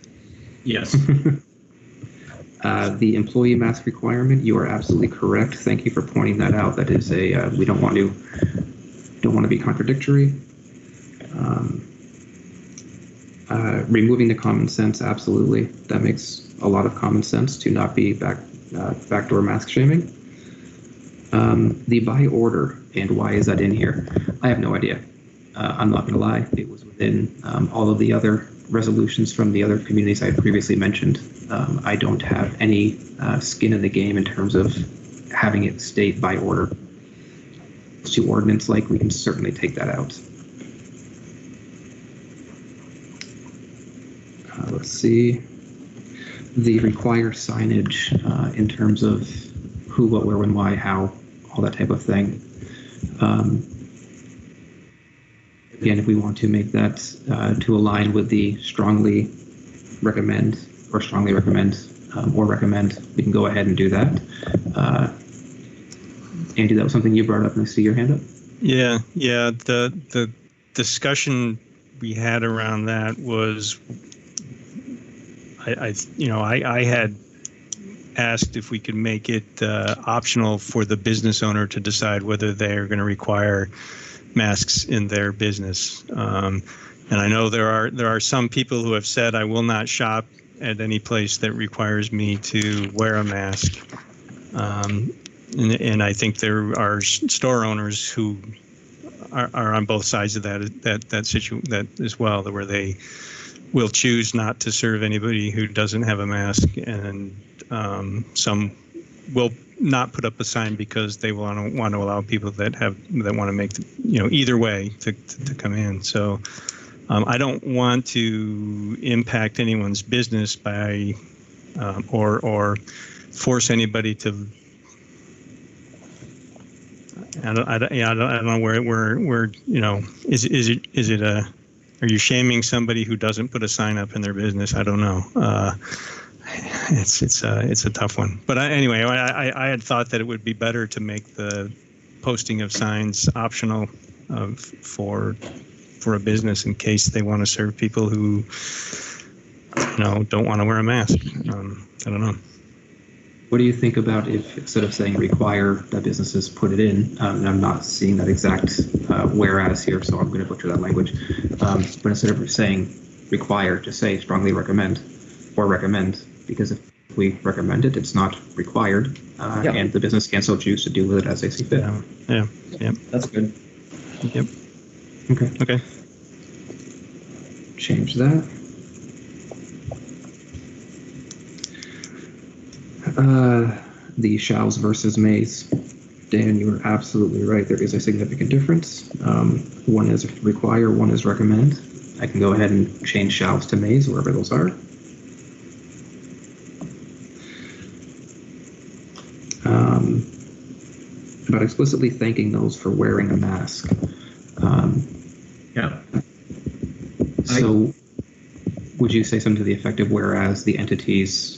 Yes. The employee mask requirement, you are absolutely correct. Thank you for pointing that out. That is we don't want to be contradictory. Removing the common sense, absolutely. That makes a lot of common sense to not be backdoor mask shaming. The by order, and why is that in here? I have no idea. I'm not going to lie. It was within all of the other resolutions from the other communities I had previously mentioned. I don't have any skin in the game in terms of having it state by order. To ordinance like, we can certainly take that out. Let's see. The require signage in terms of who, what, where, when, why, how, all that type of thing. again, if we want to make that to align with the strongly recommend or recommend, we can go ahead and do that. Andy, that was something you brought up, and I see your hand up. Yeah. The discussion we had around that was, I had asked if we could make it optional for the business owner to decide whether they're going to require masks in their business. And I know there are some people who have said, I will not shop at any place that requires me to wear a mask. And I think there are store owners who are on both sides of that as well, where they will choose not to serve anybody who doesn't have a mask, and some will not put up a sign because they want to allow people that want to make either way to come in. So I don't want to impact anyone's business by or force anybody to. I don't know where is it are you shaming somebody who doesn't put a sign up in their business? I don't know. It's a tough one. But anyway, I had thought that it would be better to make the posting of signs optional for a business in case they want to serve people who don't want to wear a mask. I don't know. What do you think about if instead of saying require, that businesses put it in? And I'm not seeing that exact whereas here, so I'm going to butcher that language. But instead of saying require, just say strongly recommend or recommend, because if we recommend it, it's not required, and the business can so choose to do with it as they see fit. Yeah. That's good. Yep. Okay. Change that. The shalls versus mays. Dan, you are absolutely right. There is a significant difference. One is require, one is recommend. I can go ahead and change shalls to mays wherever those are. About explicitly thanking those for wearing a mask. So would you say something to the effect of whereas the entities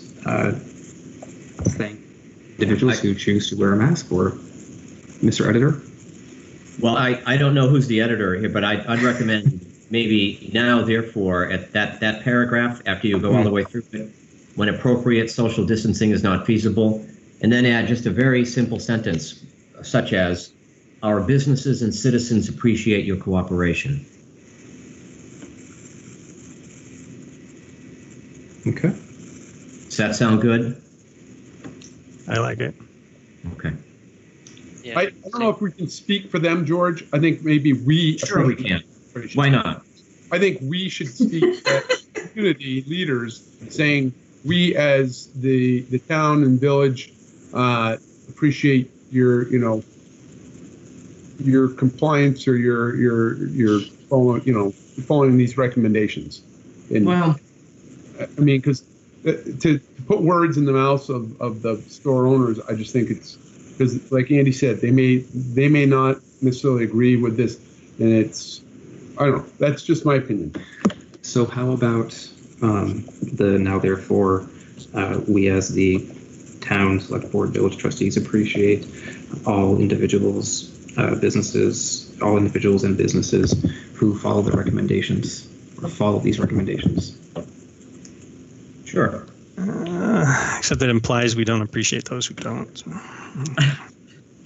thank individuals who choose to wear a mask, or Mr. Editor? Well, I don't know who's the editor here, but I'd recommend maybe now, therefore, at that paragraph, after you go all the way through it, when appropriate social distancing is not feasible, and then add just a very simple sentence, such as, our businesses and citizens appreciate your cooperation. Okay. Does that sound good? I like it. Okay. Yeah, I don't know if we can speak for them, George. I think maybe we. Sure we can. Why not? I think we should speak as community leaders, saying we as the town and village appreciate your compliance or your following these recommendations. And well, I mean, because to put words in the mouths of the store owners, I just think it's because, like Andy said, they may not necessarily agree with this, and I don't know. That's just my opinion. So how about the now therefore we as the town select board village trustees appreciate all individuals, businesses, all individuals and businesses who follow the recommendations or follow these recommendations. Sure. Except that implies we don't appreciate those who don't. So.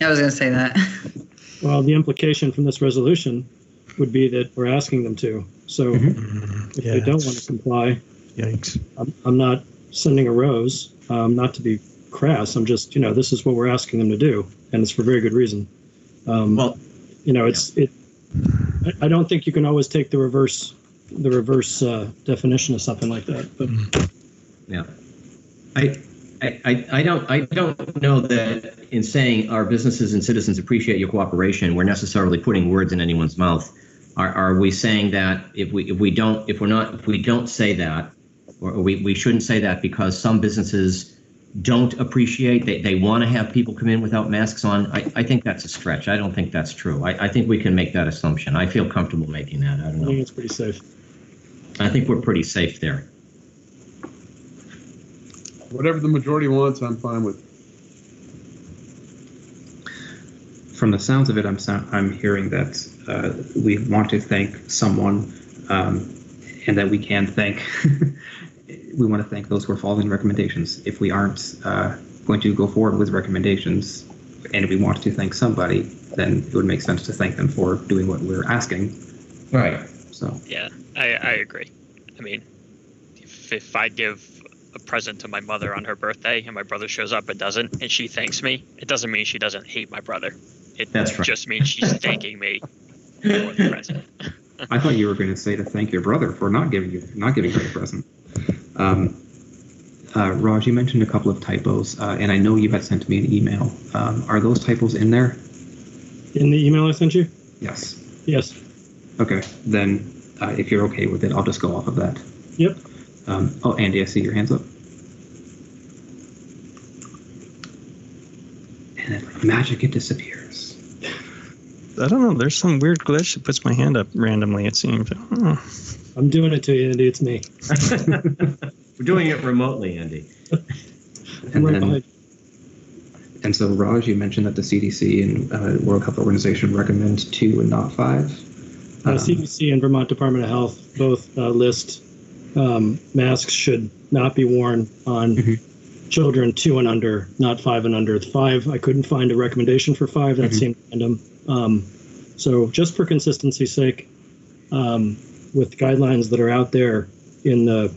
I was going to say that. Well, the implication from this resolution would be that we're asking them to. So if they don't want to comply, yikes. I'm not sending a rose, not to be crass. I'm just, this is what we're asking them to do, and it's for very good reason. I don't think you can always take the reverse definition of something like that. But yeah, I don't know that in saying our businesses and citizens appreciate your cooperation, we're necessarily putting words in anyone's mouth. Are we saying that if we don't say that, or we shouldn't say that because some businesses don't appreciate, they want to have people come in without masks on, I think that's a stretch. I don't think that's true. I think we can make that assumption. I feel comfortable making that. I don't know. I think it's pretty safe. I think we're pretty safe there. Whatever the majority wants, I'm fine with. From the sounds of it, I'm hearing that we want to thank someone, and that we can thank. We want to thank those who are following recommendations. If we aren't going to go forward with recommendations, and we want to thank somebody, then it would make sense to thank them for doing what we're asking. Right. So. Yeah, I agree. I mean, if I give a present to my mother on her birthday and my brother shows up and doesn't, and she thanks me, it doesn't mean she doesn't hate my brother. That's right. Just means she's thanking me for the present. I thought you were going to say to thank your brother for not giving you a present. Raj, you mentioned a couple of typos, and I know you had sent me an email. Are those typos in there? In the email I sent you? Yes. Yes. Okay, then if you're okay with it, I'll just go off of that. Yep. Oh, Andy, I see your hands up. And then like magic, it disappears. I don't know. There's some weird glitch that puts my hand up randomly, it seems. I'm doing it to you, Andy. It's me. We're doing it remotely, Andy. And so, Raj, you mentioned that the CDC and World Health Organization recommend 2 and not 5. CDC and Vermont Department of Health both list masks should not be worn on children 2 and under, not 5 and under. 5, I couldn't find a recommendation for 5. That seemed random. So just for consistency's sake, with guidelines that are out there in the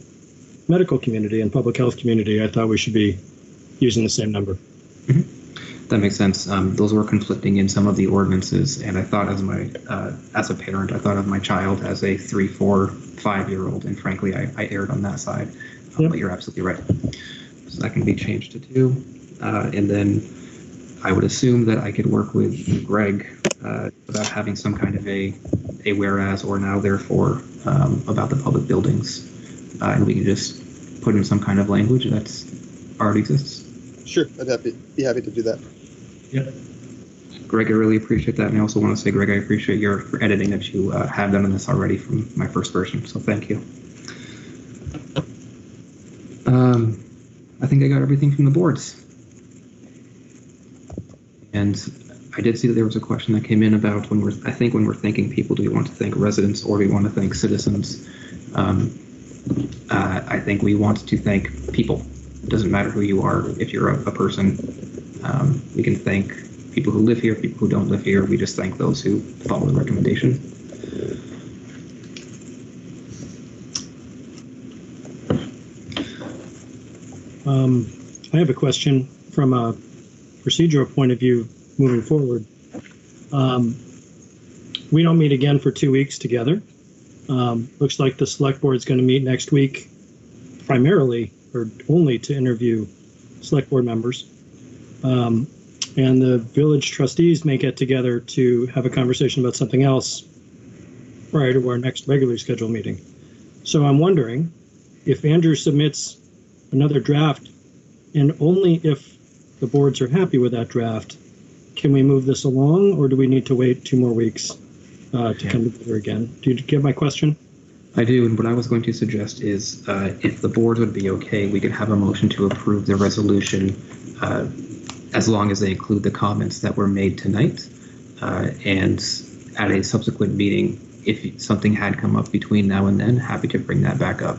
medical community and public health community, I thought we should be using the same number. That makes sense. Those were conflicting in some of the ordinances, and I thought as a parent, I thought of my child as a 3, 4, 5-year-old, and frankly, I erred on that side. But you're absolutely right. So that can be changed to 2, and then I would assume that I could work with Greg about having some kind of a whereas or now therefore about the public buildings, and we can just put in some kind of language that's already exists. Sure, I'd be happy to do that. Yep. Greg, I really appreciate that, and I also want to say, Greg, I appreciate your editing that you have done on this already from my first version. So thank you. I think I got everything from the boards. And I did see that there was a question that came in about when we're thanking people, do we want to thank residents or do we want to thank citizens? I think we want to thank people. It doesn't matter who you are. If you're a person, we can thank people who live here, people who don't live here. We just thank those who follow the recommendation. I have a question from a procedural point of view moving forward. We don't meet again for 2 weeks together. Looks like the select board is going to meet next week primarily or only to interview select board members. And the village trustees may get together to have a conversation about something else prior to our next regularly scheduled meeting. So I'm wondering if Andrew submits another draft, and only if the boards are happy with that draft, can we move this along, or do we need to wait 2 more weeks to come together again? Do you get my question? I do, and what I was going to suggest is if the board would be okay, we could have a motion to approve the resolution as long as they include the comments that were made tonight, and at a subsequent meeting, if something had come up between now and then, happy to bring that back up.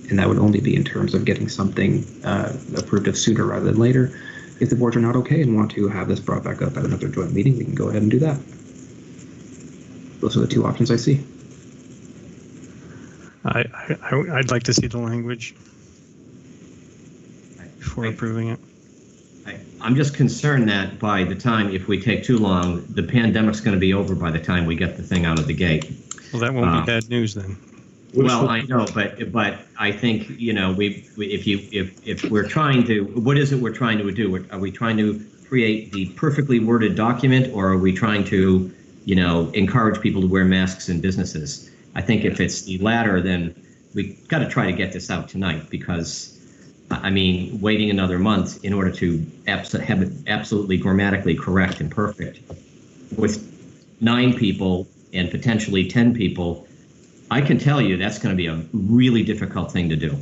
And that would only be in terms of getting something approved of sooner rather than later. If the boards are not okay and want to have this brought back up at another joint meeting, we can go ahead and do that. Those are the 2 options I see. I'd like to see the language before approving it. I'm just concerned that by the time, if we take too long, the pandemic's going to be over by the time we get the thing out of the gate. Well, that won't be bad news then. Well, I know, but I think, you know, if we're trying to, what is it we're trying to do? Are we trying to create the perfectly worded document, or are we trying to, you know, encourage people to wear masks in businesses? I think if it's the latter, then we got to try to get this out tonight, because I mean, waiting another month in order to have it absolutely grammatically correct and perfect with 9 people and potentially 10 people, I can tell you that's going to be a really difficult thing to do.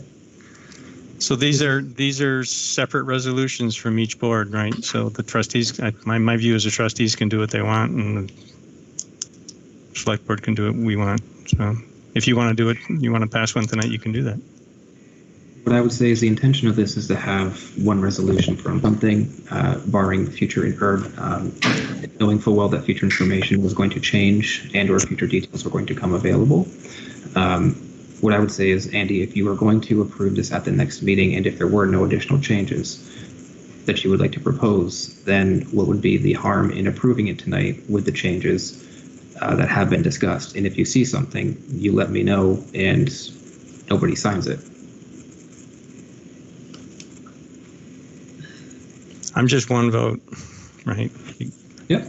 So these are separate resolutions from each board, right? So the trustees, my view is the trustees can do what they want, and the select board can do what we want. So if you want to do it, you want to pass one tonight, you can do that. What I would say is the intention of this is to have one resolution from something, barring future knowing full well that future information was going to change and or future details were going to come available. What I would say is, Andy, if you are going to approve this at the next meeting, and if there were no additional changes that you would like to propose, then what would be the harm in approving it tonight with the changes that have been discussed? And if you see something, you let me know, and nobody signs it. I'm just one vote, right? Yep.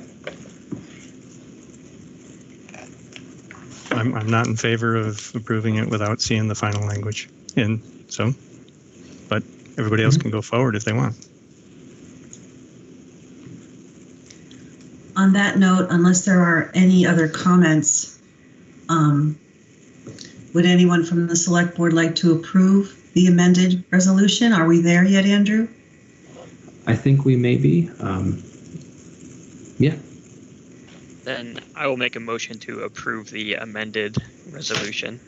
I'm not in favor of approving it without seeing the final language. And so, but everybody else can go forward if they want. On that note, unless there are any other comments, would anyone from the select board like to approve the amended resolution? Are we there yet, Andrew? I think we may be. Yeah. Then I will make a motion to approve the amended resolution.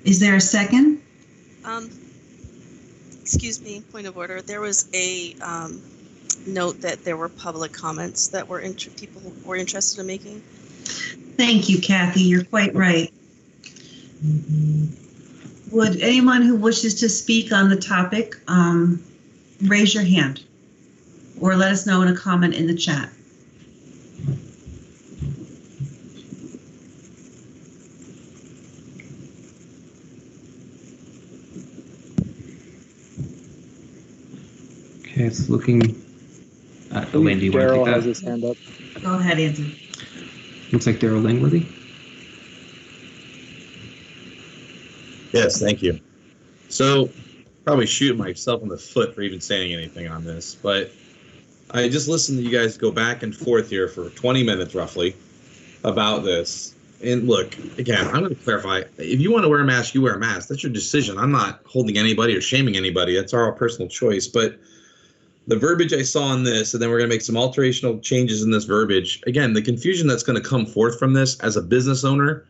Is there a second? Excuse me, point of order. There was a note that there were public comments that people were interested in making. Thank you, Kathy. You're quite right. Would anyone who wishes to speak on the topic raise your hand or let us know in a comment in the chat? Okay, it's looking. Elaine, do you want to Daryl take has that? his hand up. Go ahead, Andrew. Looks like Daryl Langworthy. Yes, thank you. So, probably shooting myself in the foot for even saying anything on this, but I just listened to you guys go back and forth here for 20 minutes roughly about this. And look, again, I'm going to clarify. If you want to wear a mask, you wear a mask. That's your decision. I'm not holding anybody or shaming anybody. That's our personal choice. But the verbiage I saw in this, and then we're going to make some alterational changes in this verbiage. Again, the confusion that's going to come forth from this as a business owner,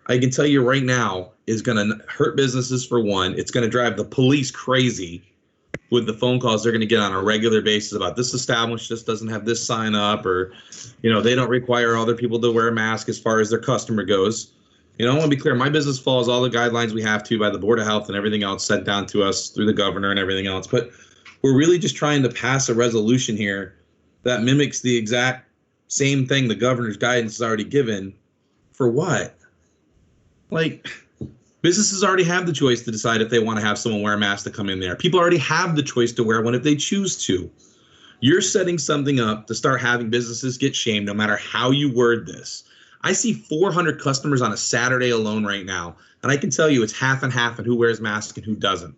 I can tell you right now, is going to hurt businesses for one. It's going to drive the police crazy with the phone calls they're going to get on a regular basis about this establishment just doesn't have this sign up, or, you know, they don't require other people to wear a mask as far as their customer goes. You know, I want to be clear. My business follows all the guidelines we have to by the Board of Health and everything else sent down to us through the governor and everything else. But we're really just trying to pass a resolution here that mimics the exact same thing the governor's guidance has already given. For what? Like, businesses already have the choice to decide if they want to have someone wear a mask to come in there. People already have the choice to wear one if they choose to. You're setting something up to start having businesses get shamed no matter how you word this. I see 400 customers on a Saturday alone right now, and I can tell you it's half and half on who wears masks and who doesn't.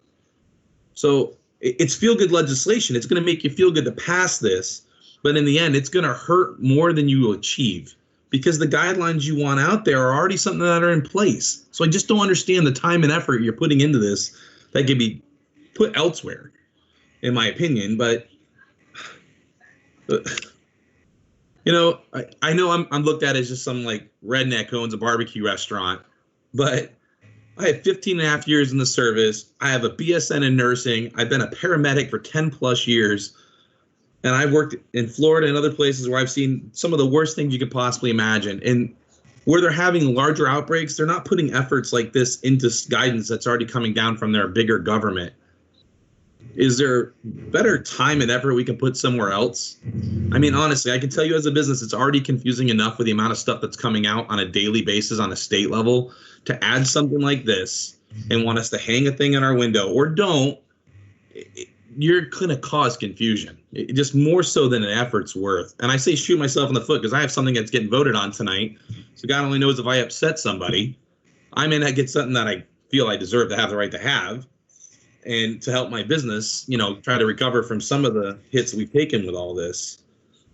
So it's feel-good legislation. It's going to make you feel good to pass this, but in the end, it's going to hurt more than you will achieve, because the guidelines you want out there are already something that are in place. So I just don't understand the time and effort you're putting into this that could be put elsewhere, in my opinion. But you know, I know I'm looked at as just some like redneck who owns a barbecue restaurant, but I have 15 and a half years in the service. I have a BSN in nursing. I've been a paramedic for 10 plus years. And I've worked in Florida and other places where I've seen some of the worst things you could possibly imagine. And where they're having larger outbreaks, they're not putting efforts like this into guidance that's already coming down from their bigger government. Is there better time and effort we can put somewhere else? I mean, honestly, I can tell you as a business, it's already confusing enough with the amount of stuff that's coming out on a daily basis on a state level. To add something like this and want us to hang a thing in our window or don't, you're going to cause confusion, just more so than an effort's worth. And I say shoot myself in the foot because I have something that's getting voted on tonight. So God only knows if I upset somebody, I may not get something that I feel I deserve to have the right to have, and to help my business, try to recover from some of the hits we've taken with all this.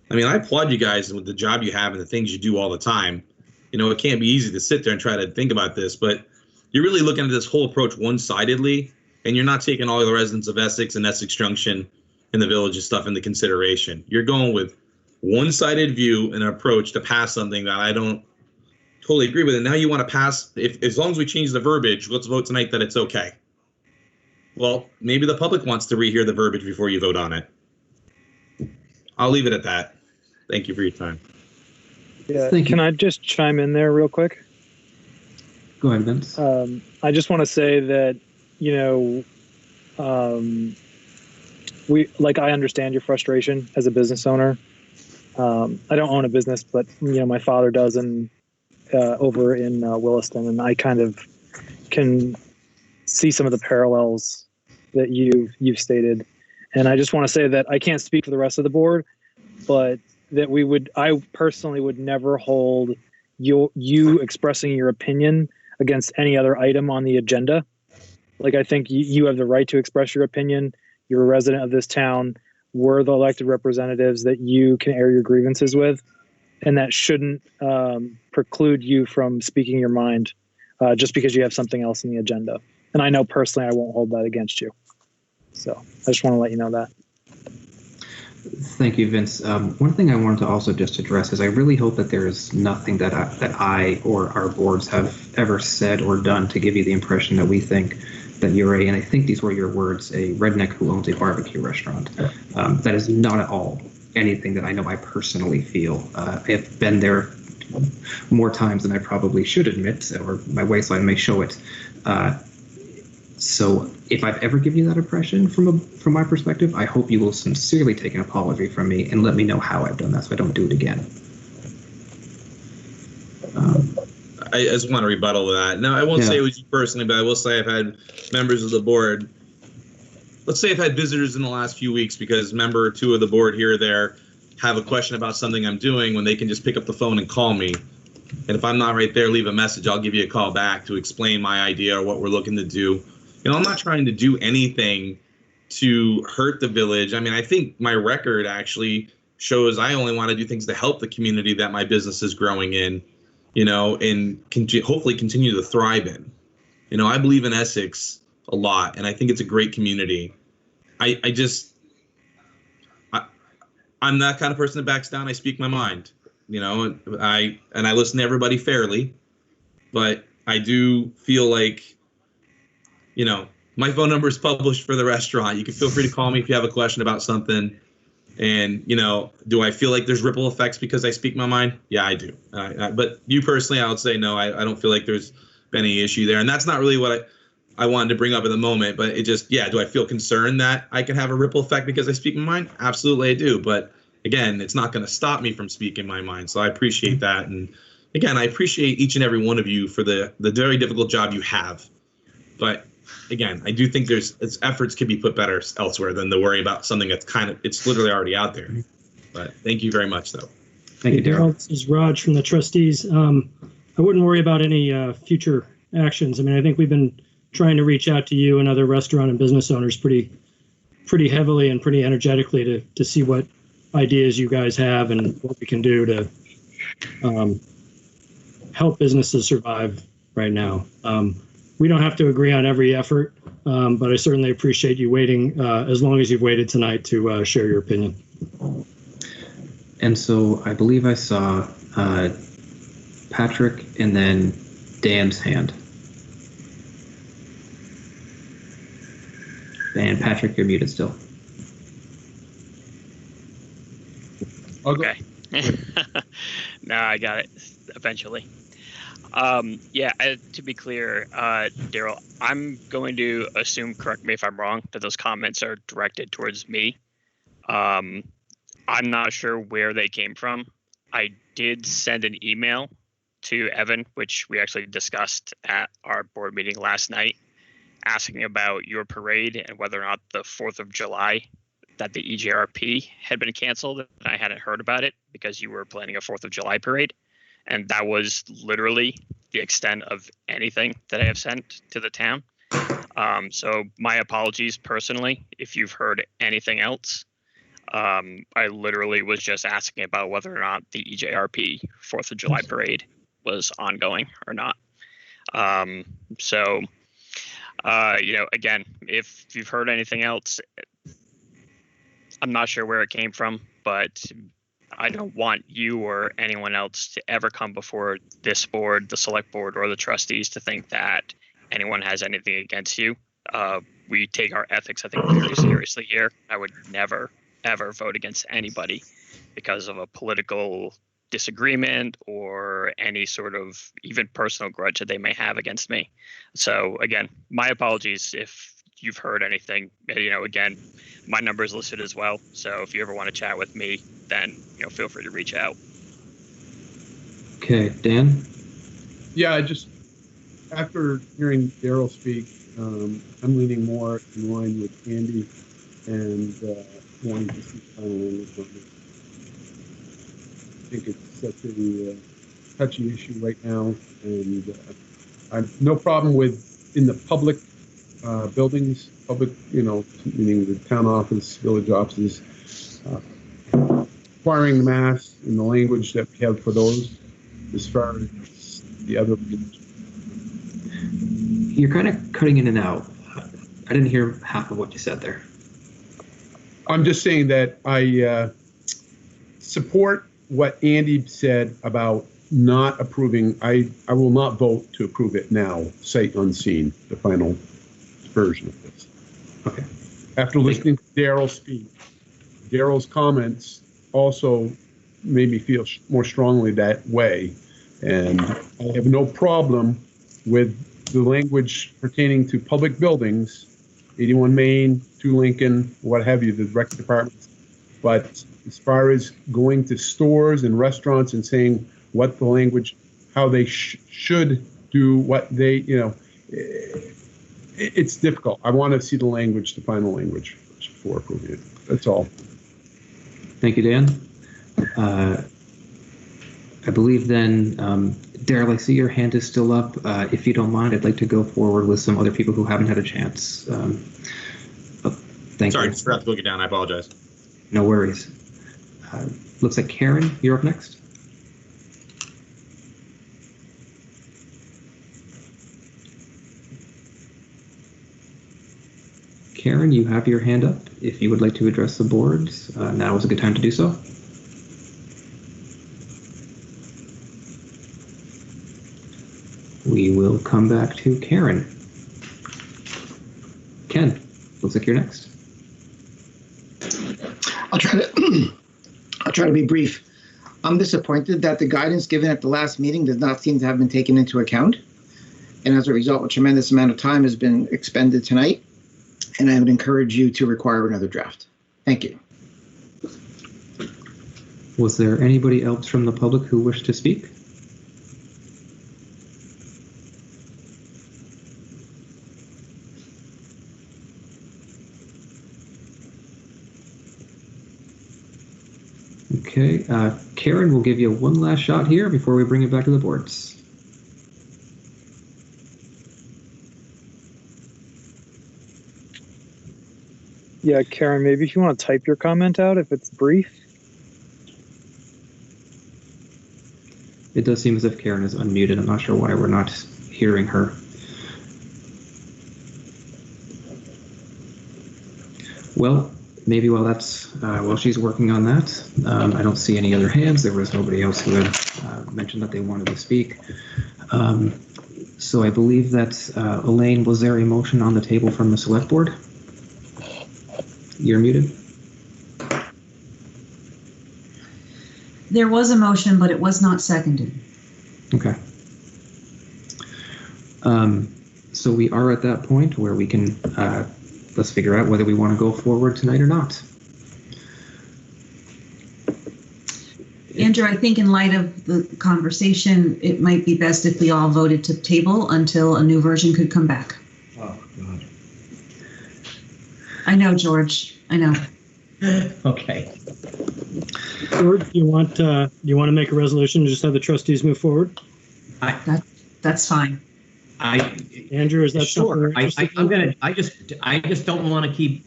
I mean, I applaud you guys with the job you have and the things you do all the time. It can't be easy to sit there and try to think about this, but you're really looking at this whole approach one-sidedly, and you're not taking all the residents of Essex and Essex Junction and the village and stuff into consideration. You're going with one-sided view and an approach to pass something that I don't totally agree with. And now you want to pass, as long as we change the verbiage, let's vote tonight that it's okay. Well, maybe the public wants to rehear the verbiage before you vote on it. I'll leave it at that. Thank you for your time. Yeah, can I just chime in there real quick? Go ahead, Vince. I just want to say that, I understand your frustration as a business owner. I don't own a business, but my father does, and over in Williston, and I kind of can see some of the parallels that you've stated. And I just want to say that I can't speak for the rest of the board, but that I personally would never hold you expressing your opinion against any other item on the agenda. Like, I think you have the right to express your opinion. You're a resident of this town. We're the elected representatives that you can air your grievances with, and that shouldn't preclude you from speaking your mind just because you have something else on the agenda. And I know personally I won't hold that against you. So I just want to let you know that. Thank you, Vince. One thing I wanted to also just address is I really hope that there is nothing that I or our boards have ever said or done to give you the impression that we think that you're and I think these were your words, a redneck who owns a barbecue restaurant. That is not at all anything that I know I personally feel. I have been there more times than I probably should admit, or my waistline may show it. So if I've ever given you that impression from my perspective, I hope you will sincerely take an apology from me and let me know how I've done that so I don't do it again. I just want to rebuttal to that. Now, I won't say it was you personally, but I will say I've had members of the board. Let's say I've had visitors in the last few weeks because member or two of the board here or there have a question about something I'm doing when they can just pick up the phone and call me. And if I'm not right there, leave a message. I'll give you a call back to explain my idea or what we're looking to do. I'm not trying to do anything to hurt the village. I mean, I think my record actually shows I only want to do things to help the community that my business is growing in, and hopefully continue to thrive in. I believe in Essex a lot, and I think it's a great community. I'm that kind of person that backs down. I speak my mind, and I listen to everybody fairly, but I do feel like, my phone number is published for the restaurant. You can feel free to call me if you have a question about something. And, do I feel like there's ripple effects because I speak my mind? Yeah, I do. But you personally, I would say, no, I don't feel like there's been any issue there. And that's not really what I wanted to bring up at the moment. But it just, do I feel concerned that I can have a ripple effect because I speak my mind? Absolutely, I do. But again, it's not going to stop me from speaking my mind. So I appreciate that. And again, I appreciate each and every one of you for the very difficult job you have. But again, I do think its efforts could be put better elsewhere than to worry about something that's it's literally already out there. But thank you very much, though. Thank you, Daryl. This is Raj from the Trustees. I wouldn't worry about any future actions. I mean, I think we've been trying to reach out to you and other restaurant and business owners pretty heavily and pretty energetically to see what ideas you guys have and what we can do to help businesses survive right now. We don't have to agree on every effort, but I certainly appreciate you waiting as long as you've waited tonight to share your opinion. And so I believe I saw Patrick and then Dan's hand. And Patrick, you're muted still. Okay. No, I got it eventually. To be clear, Daryl, I'm going to assume, correct me if I'm wrong, that those comments are directed towards me. I'm not sure where they came from. I did send an email to Evan, which we actually discussed at our board meeting last night, asking about your parade and whether or not the 4th of July, that the EJRP had been canceled. And I hadn't heard about it because you were planning a 4th of July parade. And that was literally the extent of anything that I have sent to the town. So my apologies personally if you've heard anything else. I literally was just asking about whether or not the EJRP 4th of July parade was ongoing or not. Again, if you've heard anything else, I'm not sure where it came from, but I don't want you or anyone else to ever come before this board, the select board, or the trustees to think that anyone has anything against you. We take our ethics, I think, very seriously here. I would never, ever vote against anybody because of a political disagreement or any sort of even personal grudge that they may have against me. So again, my apologies if you've heard anything. Again, my number is listed as well. So if you ever want to chat with me, then feel free to reach out. Okay, Dan? Yeah, just after hearing Daryl speak, I'm leaning more in line with Andy and wanting to see final language on it. I think it's such a touchy issue right now, and I've no problem with in the public buildings, meaning the town office, village offices, requiring the mask in the language that we have for those. As far as the other, You're kind of cutting in and out. I didn't hear half of what you said there. I'm just saying that I support what Andy said about not approving. I will not vote to approve it now, sight unseen, the final version of this. Okay. After listening to Daryl speak, Daryl's comments also made me feel more strongly that way. And I have no problem with the language pertaining to public buildings, 81 Main, 2 Lincoln, what have you, the rec departments. But as far as going to stores and restaurants and saying what the language, how they should do what they, it's difficult. I want to see the language, the final language before approving it. That's all. Thank you, Dan. I believe then, Daryl, I see your hand is still up. If you don't mind, I'd like to go forward with some other people who haven't had a chance. Thank Sorry, you. just forgot to look it down. I apologize. No worries. Looks like Karen, you're up next. Karen, you have your hand up. If you would like to address the boards, now is a good time to do so. We will come back to Karen. Ken, looks like you're next. I'll try to be brief. I'm disappointed that the guidance given at the last meeting does not seem to have been taken into account. And as a result, a tremendous amount of time has been expended tonight. And I would encourage you to require another draft. Thank you. Was there anybody else from the public who wished to speak? Okay, Karen, we'll give you one last shot here before we bring it back to the boards. Yeah, Karen, maybe if you want to type your comment out, if it's brief. It does seem as if Karen is unmuted. I'm not sure why we're not hearing her. Well, maybe while she's working on that, I don't see any other hands. There was nobody else who had mentioned that they wanted to speak. So I believe that, Elaine, was there a motion on the table from the select board? You're muted. There was a motion, but it was not seconded. Okay. So we are at that point where we can, let's figure out whether we want to go forward tonight or not. Andrew, I think in light of the conversation, it might be best if we all voted to table until a new version could come back. Oh, God. I know, George. I know. Okay. Or do you want to make a resolution and just have the trustees move forward? That's fine. Andrew, is that sure? I just don't want to keep.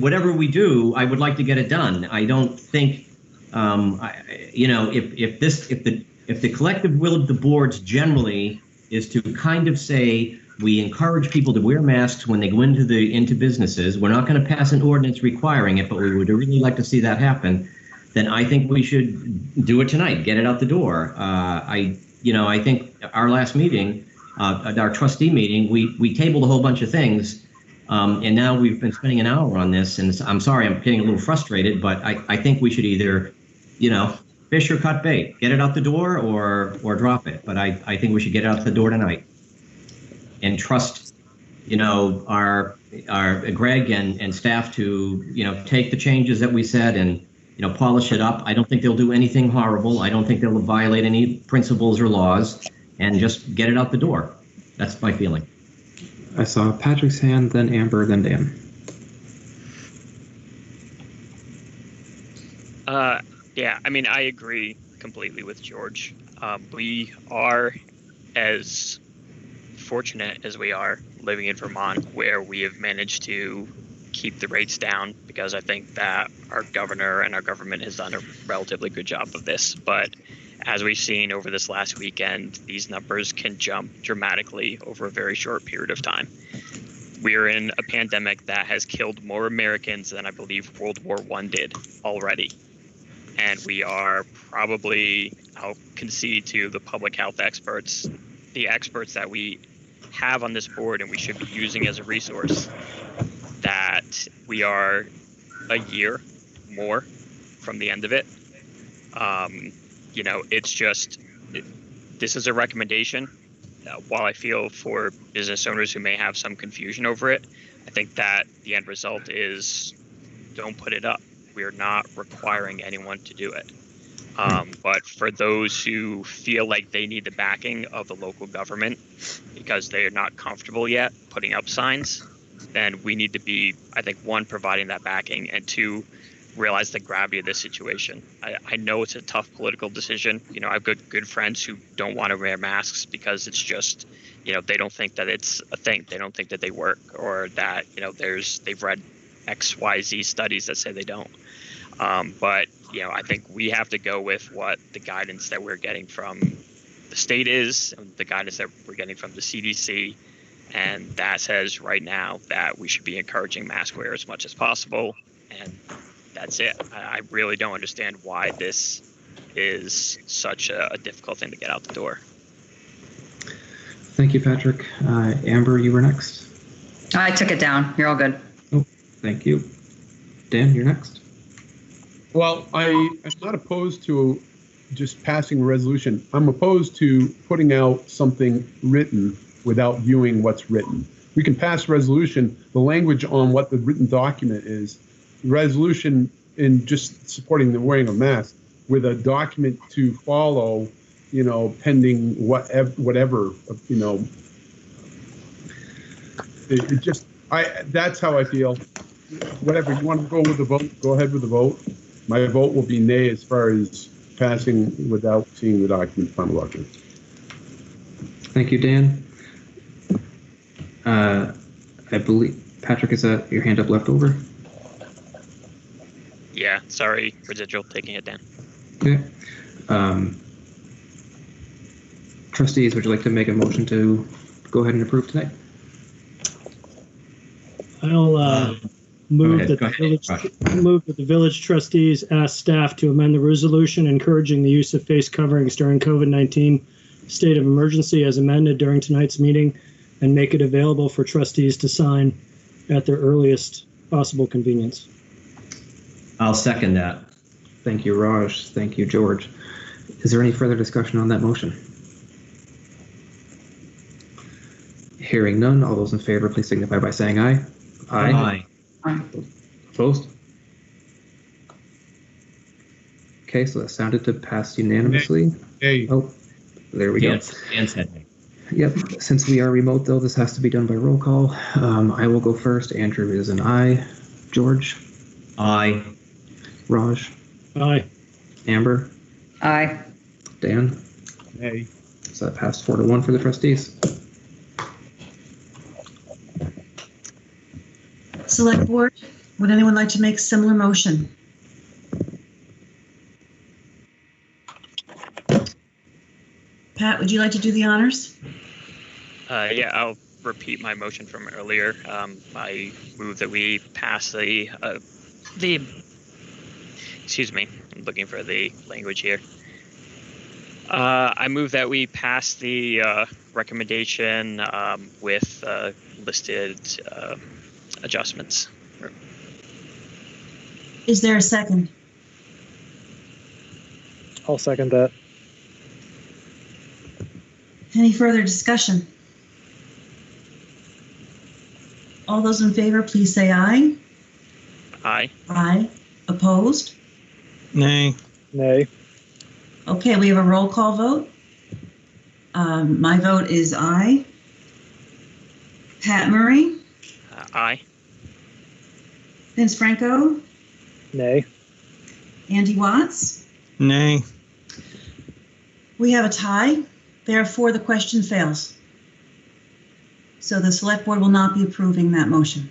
Whatever we do, I would like to get it done. I don't think, if the collective will of the boards generally is to kind of say we encourage people to wear masks when they go into businesses. We're not going to pass an ordinance requiring it, but we would really like to see that happen. Then I think we should do it tonight. Get it out the door. I think our last meeting. Our trustee meeting, we tabled a whole bunch of things, and now we've been spending an hour on this. And I'm sorry, I'm getting a little frustrated, but I think we should either, fish or cut bait, get it out the door or drop it. But I think we should get it out the door tonight, and trust, our Greg and staff to take the changes that we said and polish it up. I don't think they'll do anything horrible. I don't think they'll violate any principles or laws. And just get it out the door. That's my feeling. I saw Patrick's hand, then Amber, then Dan. Yeah, I mean, I agree completely with George. We are as fortunate as we are living in Vermont, where we have managed to keep the rates down, because I think that our governor and our government has done a relatively good job of this. But as we've seen over this last weekend, these numbers can jump dramatically over a very short period of time. We are in a pandemic that has killed more Americans than I believe World War I did already. And we are probably, I'll concede to the public health experts, the experts that we have on this board and we should be using as a resource, that we are a year more from the end of it. It's just, this is a recommendation. While I feel for business owners who may have some confusion over it, I think that the end result is don't put it up. We are not requiring anyone to do it. But for those who feel like they need the backing of the local government because they are not comfortable yet putting up signs, then we need to be, I think, one, providing that backing, and two, realize the gravity of this situation. I know it's a tough political decision. I have good friends who don't want to wear masks because it's just, they don't think that it's a thing. They don't think that they work, or that, they've read X, Y, Z studies that say they don't. But I think we have to go with what the guidance that we're getting from the state is, the guidance that we're getting from the CDC, and that says right now that we should be encouraging mask wear as much as possible, and that's it. I really don't understand why this is such a difficult thing to get out the door. Thank you, Patrick. Amber, you were next. I took it down. You're all good. Oh, thank you. Dan, you're next. Well, I'm not opposed to just passing a resolution. I'm opposed to putting out something written without viewing what's written. We can pass a resolution, the language on what the written document is, resolution in just supporting the wearing of masks, with a document to follow, pending whatever, it just, that's how I feel. Whatever, you want to go with the vote, go ahead with the vote. My vote will be nay as far as passing without seeing the document chronologically. Thank you, Dan. I believe, Patrick, is that your hand up left over? Yeah, sorry, residual, taking it down. Okay. Trustees, would you like to make a motion to go ahead and approve tonight? I'll move that the village trustees ask staff to amend the resolution encouraging the use of face coverings during COVID-19 state of emergency as amended during tonight's meeting, and make it available for trustees to sign at their earliest possible convenience. I'll second that. Thank you, Raj. Thank you, George. Is there any further discussion on that motion? Hearing none, all those in favor, please signify by saying aye. Aye. Aye. Opposed? Okay, so that sounded to pass unanimously. Hey. Oh, there we go. Dan said nay. Yep, since we are remote though, this has to be done by roll call. I will go first. Andrew is an aye. George? Aye. Raj? Aye. Amber, Aye. Dan. Nay. So that passed 4-1 for the trustees. Select Board, would anyone like to make a similar motion? Pat, would you like to do the honors? Yeah, I'll repeat my motion from earlier. I move that we pass the excuse me, I'm looking for the language here. I move that we pass the recommendation with listed adjustments. Is there a second? I'll second that. Any further discussion? All those in favor, please say aye. Aye. Aye. Opposed? Nay. Nay. Okay, we have a roll call vote. My vote is aye. Pat Murray? Aye. Vince Franco? Nay. Andy Watts? Nay. We have a tie. Therefore, the question fails. So the Select Board will not be approving that motion.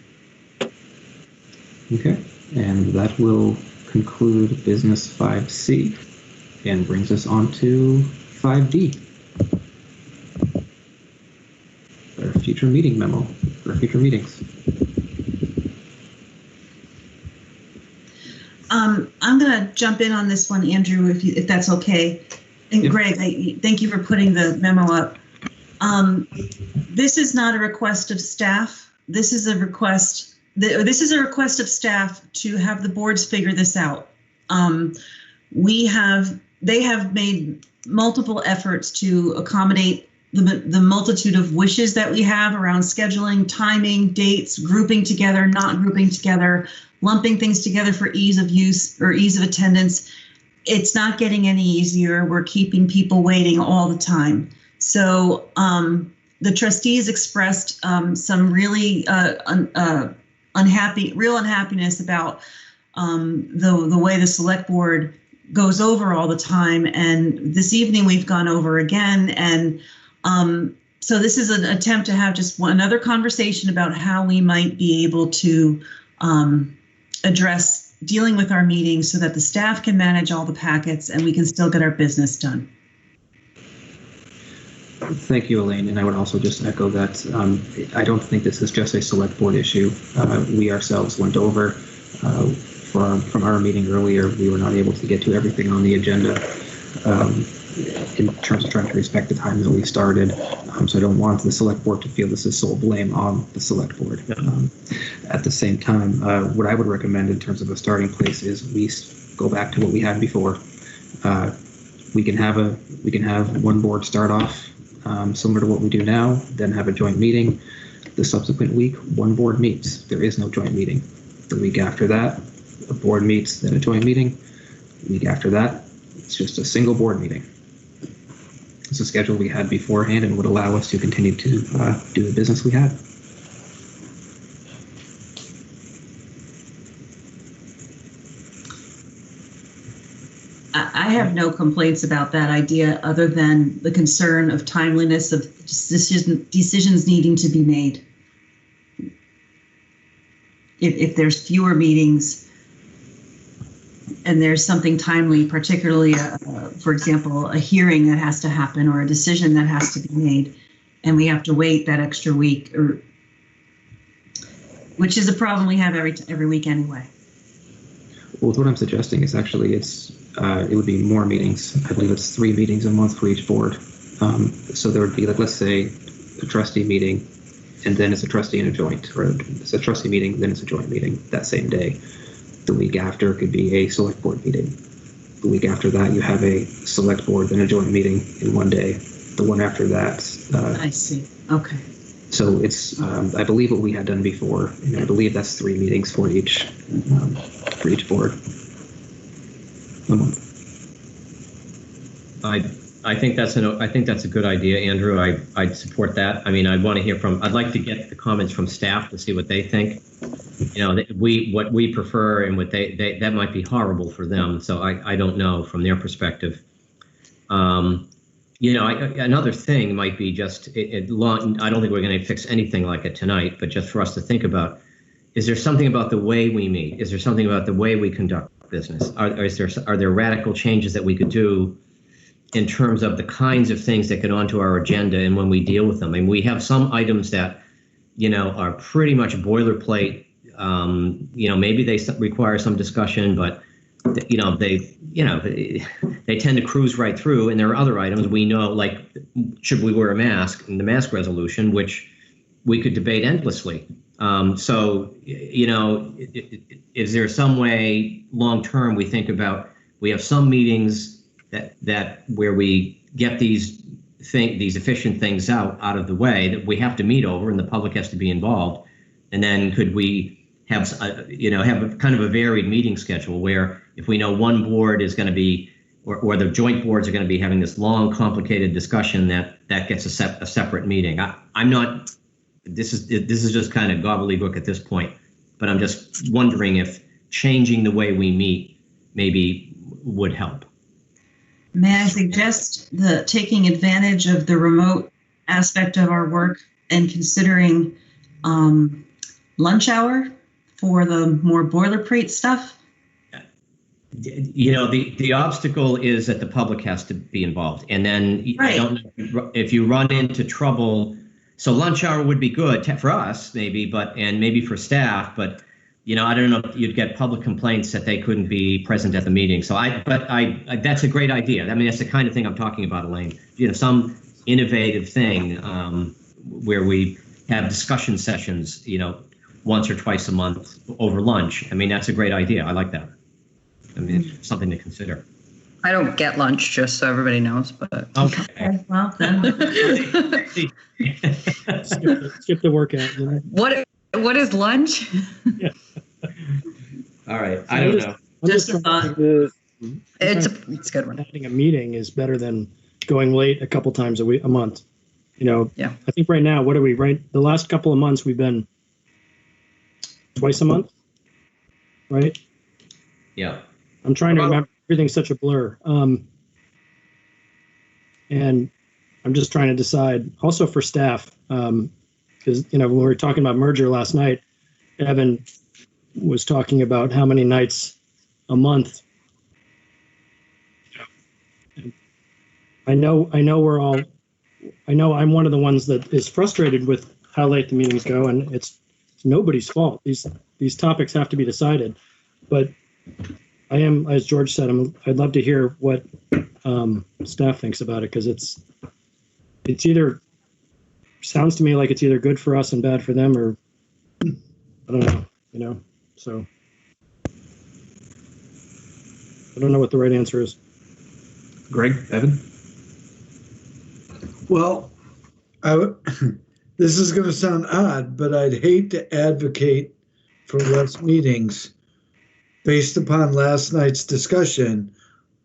Okay, and that will conclude business 5C and brings us on to 5D. Our future meeting memo for future meetings. I'm going to jump in on this one, Andrew, if that's okay. And Yep. Greg, thank you for putting the memo up. This is not a request of staff. This is a request. This is a request of staff to have the boards figure this out. They have made multiple efforts to accommodate the multitude of wishes that we have around scheduling, timing, dates, grouping together, not grouping together, lumping things together for ease of use or ease of attendance. It's not getting any easier. We're keeping people waiting all the time. So the trustees expressed some really unhappiness about the way the Select Board goes over all the time. And this evening we've gone over again. And so this is an attempt to have just another conversation about how we might be able to address dealing with our meetings so that the staff can manage all the packets and we can still get our business done. Thank you, Elaine, and I would also just echo that I don't think this is just a Select Board issue. We ourselves went over from our meeting earlier. We were not able to get to everything on the agenda in terms of trying to respect the time that we started. So I don't want the Select Board to feel this is sole blame on the Select Board. At the same time, what I would recommend in terms of a starting place is we go back to what we had before. We can have one board start off similar to what we do now, then have a joint meeting. The subsequent week, one board meets. There is no joint meeting. The week after that, a board meets, then a joint meeting. The week after that, it's just a single board meeting. It's a schedule we had beforehand and would allow us to continue to do the business we had. I have no complaints about that idea other than the concern of timeliness of decisions needing to be made. If there's fewer meetings and there's something timely, particularly, for example, a hearing that has to happen or a decision that has to be made, and we have to wait that extra week, which is a problem we have every week anyway. Well, what I'm suggesting is actually it would be more meetings. I believe it's 3 meetings a month for each board. So there would be, like, let's say, a trustee meeting, and then it's a trustee and a joint, or it's a trustee meeting, then it's a joint meeting that same day. The week after could be a Select Board meeting. The week after that, you have a Select Board, then a joint meeting in one day. The one after that. I see. Okay. So it's, I believe what we had done before, and I believe that's 3 meetings for each board. A month. I think that's a good idea, Andrew. I'd support that. I mean, I'd like to get the comments from staff to see what they think. What we prefer and what they that might be horrible for them. So I don't know from their perspective. Another thing might be just I don't think we're going to fix anything like it tonight, but just for us to think about, is there something about the way we meet? Is there something about the way we conduct business? Are there radical changes that we could do in terms of the kinds of things that get onto our agenda and when we deal with them? I mean, we have some items that, are pretty much boilerplate. Maybe they require some discussion, but they tend to cruise right through. And there are other items we know, like should we wear a mask in the mask resolution, which we could debate endlessly. Is there some way long term we think about? We have some meetings that where we get these efficient things out of the way that we have to meet over, and the public has to be involved. And then could we have have a kind of a varied meeting schedule where if we know one board is going to be or the joint boards are going to be having this long, complicated discussion that gets a separate meeting. I'm not. This is just kind of gobbledygook at this point, but I'm just wondering if changing the way we meet maybe would help. May I suggest taking advantage of the remote aspect of our work and considering lunch hour for the more boilerplate stuff? The obstacle is that the public has to be involved, and then right. I don't know if you run into trouble. So lunch hour would be good for us, maybe, and maybe for staff, but I don't know if you'd get public complaints that they couldn't be present at the meeting. So that's a great idea. I mean, that's the kind of thing I'm talking about, Elaine. Some innovative thing where we have discussion sessions, once or twice a month over lunch. I mean, that's a great idea. I like that. I mean, it's something to consider. I don't get lunch, just so everybody knows, but. Okay. Well, then. Skip the workout. What is lunch? Yeah. All right. I don't know. Just a thought. It's a good one. Having a meeting is better than going late a couple times a month. Yeah. I think right now, what are we, right? The last couple of months, we've been twice a month, right? Yeah. I'm trying to remember. Everything's such a blur. And I'm just trying to decide also for staff, because, when we were talking about merger last night, Evan was talking about how many nights a month. I know I'm one of the ones that is frustrated with how late the meetings go, and it's nobody's fault. These topics have to be decided, but I am, as George said, I'd love to hear what staff thinks about it, because it's either sounds to me like it's either good for us and bad for them, or I don't know, so I don't know what the right answer is. Greg, Evan? Well, this is going to sound odd, but I'd hate to advocate for less meetings based upon last night's discussion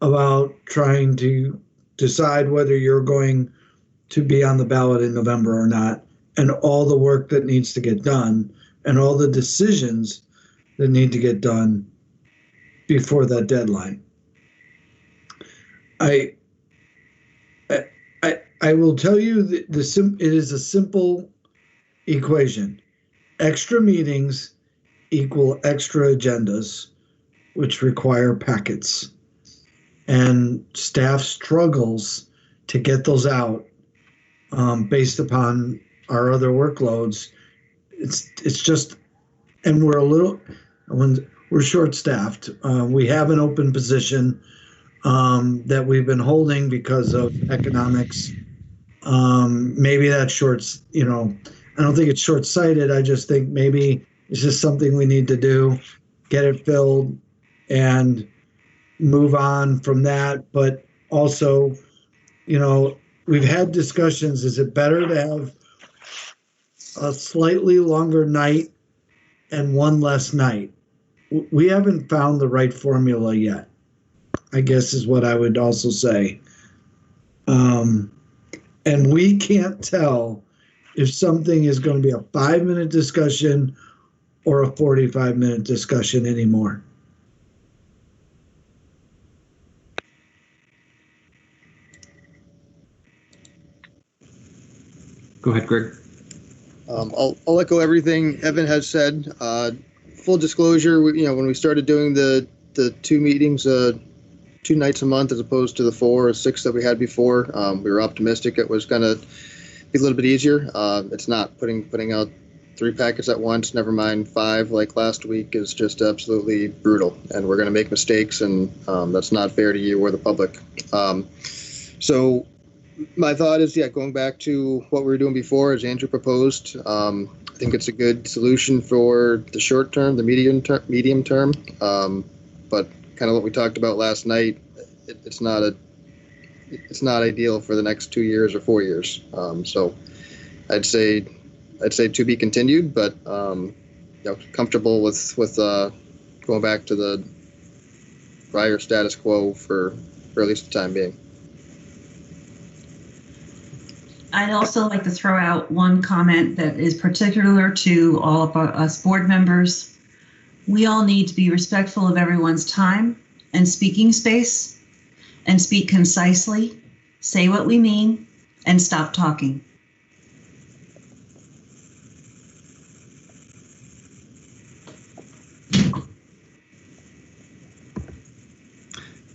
about trying to decide whether you're going to be on the ballot in November or not, and all the work that needs to get done and all the decisions that need to get done before that deadline. I will tell you that it is a simple equation. Extra meetings equal extra agendas, which require packets. And staff struggles to get those out based upon our other workloads. It's just, and we're short-staffed. We have an open position that we've been holding because of economics. Maybe that's I don't think it's short-sighted. I just think maybe it's just something we need to do, get it filled, and move on from that. But also, we've had discussions. Is it better to have a slightly longer night and one less night? We haven't found the right formula yet, I guess is what I would also say. And we can't tell if something is going to be a 5-minute discussion or a 45-minute discussion anymore. Go ahead, Greg. I'll echo everything Evan has said. Full disclosure, when we started doing the 2 meetings, 2 nights a month as opposed to the 4 or 6 that we had before, we were optimistic it was going to be a little bit easier. It's not. Putting out 3 packets at once, never mind 5 like last week, is just absolutely brutal. And we're going to make mistakes, and that's not fair to you or the public. So my thought is, going back to what we were doing before, as Andrew proposed. I think it's a good solution for the short term, the medium term. But kind of what we talked about last night, it's not ideal for the next 2 years or 4 years. So I'd say to be continued, but comfortable with going back to the prior status quo for at least the time being. I'd also like to throw out one comment that is particular to all of us board members. We all need to be respectful of everyone's time and speaking space, and speak concisely, say what we mean, and stop talking.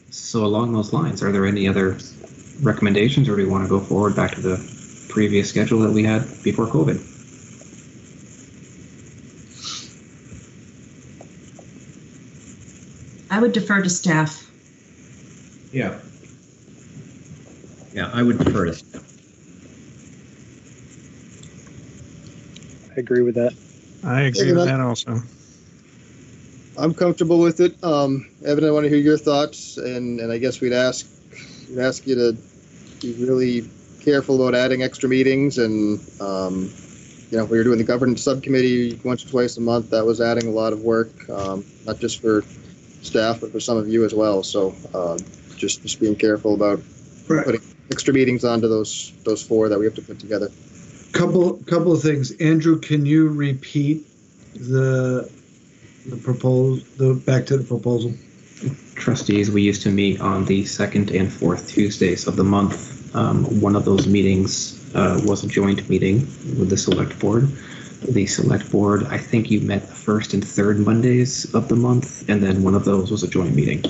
So along those lines, are there any other recommendations, or do we want to go forward back to the previous schedule that we had before COVID? I would defer to staff. Yeah. Yeah, I would defer to staff. I agree with that. I agree with that also. I'm comfortable with it. Evan, I want to hear your thoughts, and I guess we'd ask you to be really careful about adding extra meetings. And we were doing the governance subcommittee once or twice a month. That was adding a lot of work, not just for staff, but for some of you as well. So just being careful about putting extra meetings onto those 4 that we have to put together. Couple of things. Andrew, can you repeat the back to the proposal? Trustees, we used to meet on the 2nd and 4th Tuesdays of the month. One of those meetings was a joint meeting with the select board. The select board, I think you met the 1st and 3rd Mondays of the month, and then one of those was a joint meeting.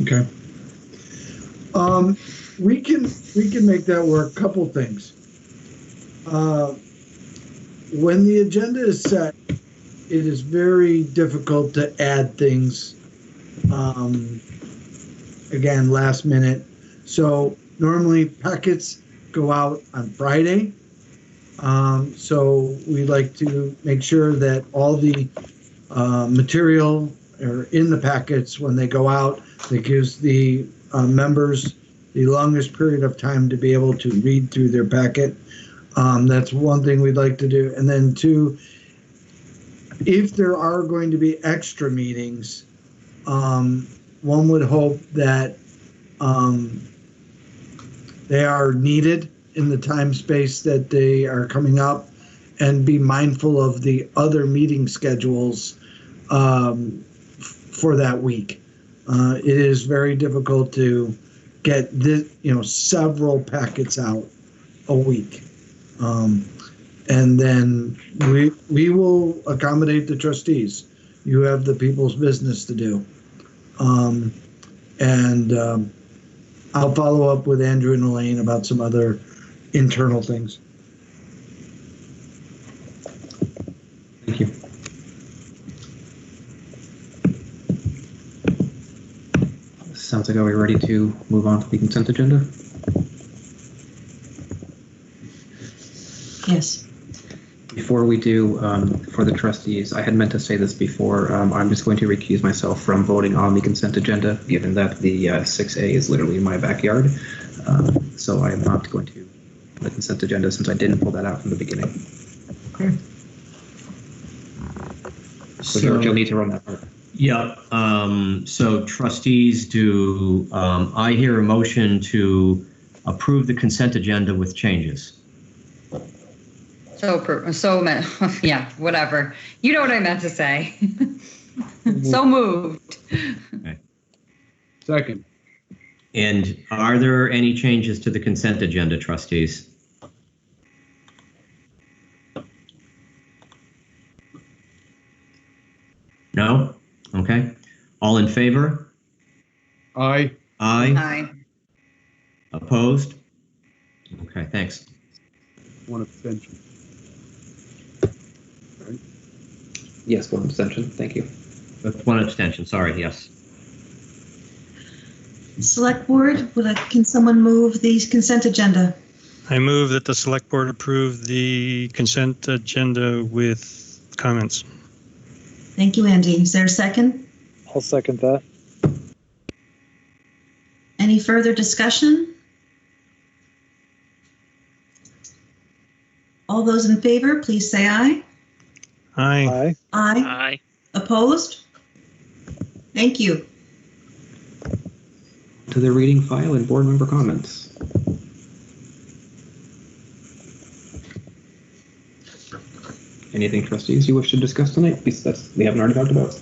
Okay. We can make that work. Couple things. When the agenda is set, it is very difficult to add things. Again, last minute. So normally packets go out on Friday. So we like to make sure that all the material are in the packets when they go out. That gives the members the longest period of time to be able to read through their packet. That's one thing we'd like to do. And then 2, if there are going to be extra meetings, one would hope that they are needed in the time space that they are coming up, and be mindful of the other meeting schedules for that week. It is very difficult to get this, several packets out a week. And then we will accommodate the trustees. You have the people's business to do. I'll follow up with Andrew and Elaine about some other internal things. Thank you. Sounds like, are we ready to move on to the consent agenda? Yes. Before we do, for the trustees, I had meant to say this before. I'm just going to recuse myself from voting on the consent agenda, given that the 6A is literally in my backyard. So I am not going to the consent agenda since I didn't pull that out from the beginning. Okay. So George, you'll need to run that part. Yeah, so trustees, do I hear a motion to approve the consent agenda with changes? Yeah, whatever. You know what I meant to say. So moved. Okay. Second. And are there any changes to the consent agenda, trustees? No? Okay. All in favor? Aye. Aye. Aye. Opposed? Okay, thanks. One abstention. Yes, one abstention. Thank you. One abstention, sorry, yes. Select Board, can someone move the consent agenda? I move that the select board approve the consent agenda with comments. Thank you, Andy. Is there a second? I'll second that. Any further discussion? All those in favor, please say aye. Aye. Aye. Aye. Aye. Opposed? Thank you. To the reading file and board member comments. Anything, trustees, you wish to discuss tonight? That we haven't already talked about.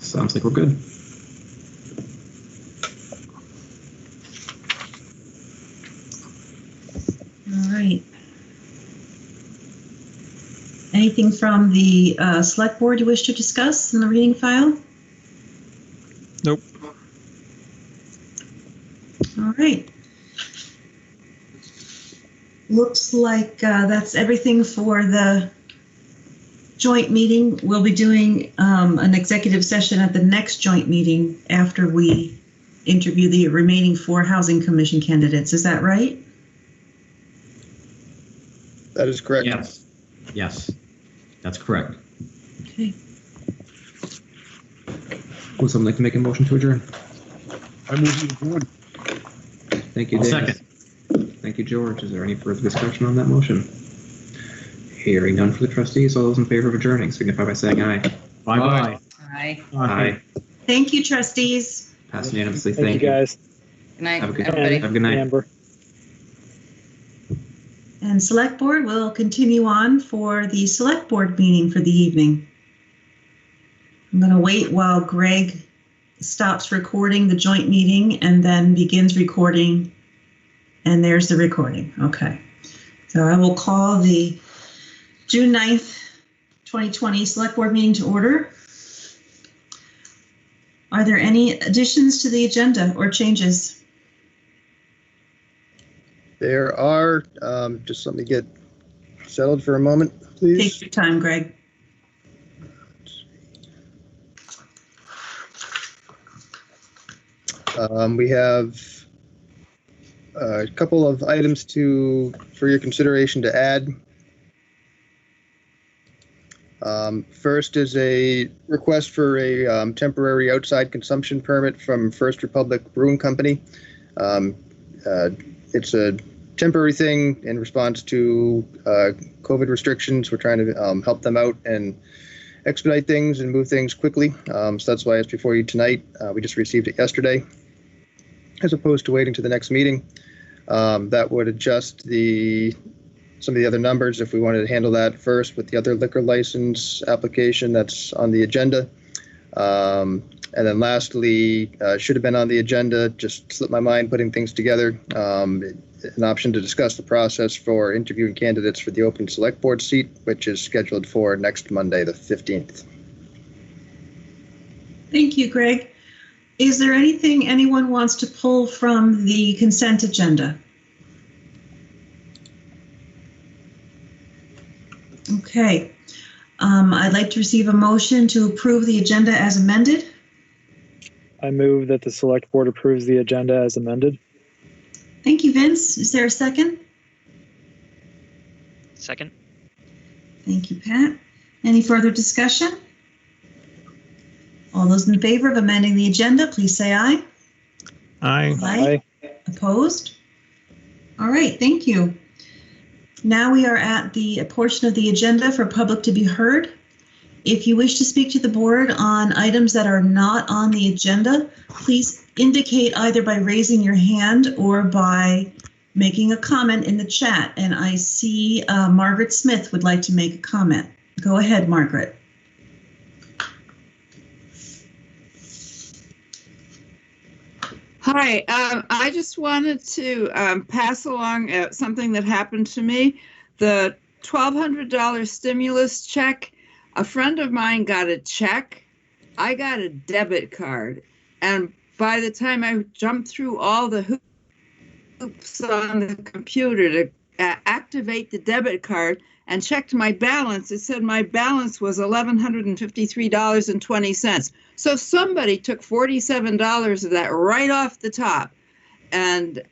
Sounds like we're good. All right. Anything from the Select Board you wish to discuss in the reading file? Nope. All right. Looks like that's everything for the joint meeting. We'll be doing an executive session at the next joint meeting after we interview the remaining 4 Housing Commission candidates. Is that right? That is correct. Yes. Yes, that's correct. Okay. Would someone like to make a motion to adjourn? I move to adjourn. Thank you, I'll Dave. second. Thank you, George. Is there any further discussion on that motion? Hearing none for the trustees, all those in favor of adjourning signify by saying aye. Bye-bye. Aye. Aye. Thank you, trustees. Passed unanimously. Thank you, guys. Good night, Have a good, everybody. have a good night. Amber. And Select Board will continue on for the Select Board meeting for the evening. I'm going to wait while Greg stops recording the joint meeting and then begins recording. And there's the recording. Okay. So I will call the June 9th, 2020 Select Board meeting to order. Are there any additions to the agenda or changes? There are, just let me get settled for a moment, please. Take your time, Greg. We have a couple of items for your consideration to add. First is a request for a temporary outside consumption permit from First Republic Brewing Company. It's a temporary thing in response to COVID restrictions. We're trying to help them out and expedite things and move things quickly. So that's why it's before you tonight. We just received it yesterday, as opposed to waiting to the next meeting. That would adjust some of the other numbers if we wanted to handle that first with the other liquor license application that's on the agenda. And then lastly, should have been on the agenda, just slipped my mind putting things together. An option to discuss the process for interviewing candidates for the open select board seat, which is scheduled for next Monday, the 15th. Thank you, Greg. Is there anything anyone wants to pull from the consent agenda? Okay. I'd like to receive a motion to approve the agenda as amended. I move that the select board approves the agenda as amended. Thank you, Vince. Is there a second? Second. Thank you, Pat. Any further discussion? All those in favor of amending the agenda, please say aye. Aye. Aye. Opposed? All right, thank you. Now we are at the portion of the agenda for public to be heard. If you wish to speak to the board on items that are not on the agenda, please indicate either by raising your hand or by making a comment in the chat. And I see Margaret Smith would like to make a comment. Go ahead, Margaret. Hi, I just wanted to pass along something that happened to me. The $1,200 stimulus check, a friend of mine got a check. I got a debit card. And by the time I jumped through all the hoops on the computer to activate the debit card and checked my balance, it said my balance was $1,153.20. So somebody took $47 of that right off the top. And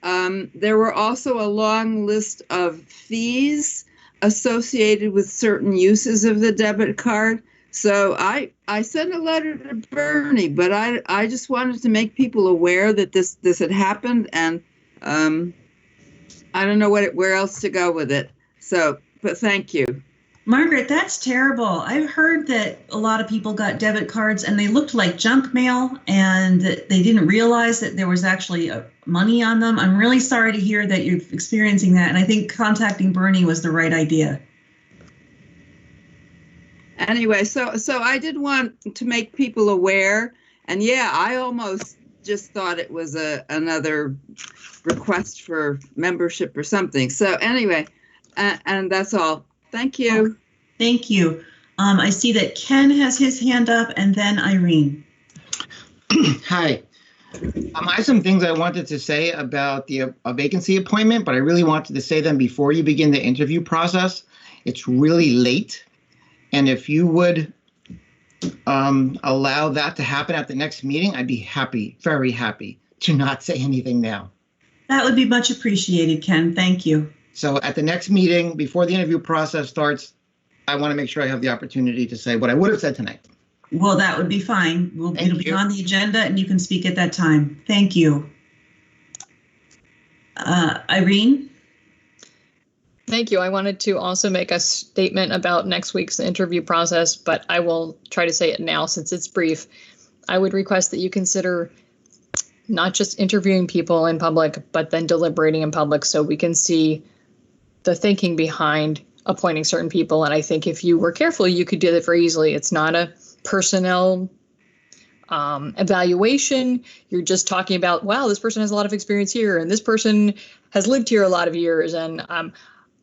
there were also a long list of fees associated with certain uses of the debit card. So I sent a letter to Bernie, but I just wanted to make people aware that this had happened, and I don't know where else to go with it. So, but thank you. Margaret, that's terrible. I've heard that a lot of people got debit cards and they looked like junk mail and that they didn't realize that there was actually money on them. I'm really sorry to hear that you're experiencing that. And I think contacting Bernie was the right idea. Anyway, so I did want to make people aware. And yeah, I almost just thought it was another request for membership or something. So anyway, and that's all. Thank you. Thank you. I see that Ken has his hand up and then Irene. Hi. I have some things I wanted to say about a vacancy appointment, but I really wanted to say them before you begin the interview process. It's really late. And if you would allow that to happen at the next meeting, I'd be happy, very happy to not say anything now. That would be much appreciated, Ken. Thank you. So at the next meeting, before the interview process starts, I want to make sure I have the opportunity to say what I would have said tonight. Well, that would be fine. It'll be on the agenda and you can speak at that time. Thank you. Irene? Thank you. I wanted to also make a statement about next week's interview process, but I will try to say it now since it's brief. I would request that you consider not just interviewing people in public, but then deliberating in public so we can see the thinking behind appointing certain people. And I think if you were careful, you could do that very easily. It's not a personnel evaluation. You're just talking about, wow, this person has a lot of experience here and this person has lived here a lot of years. And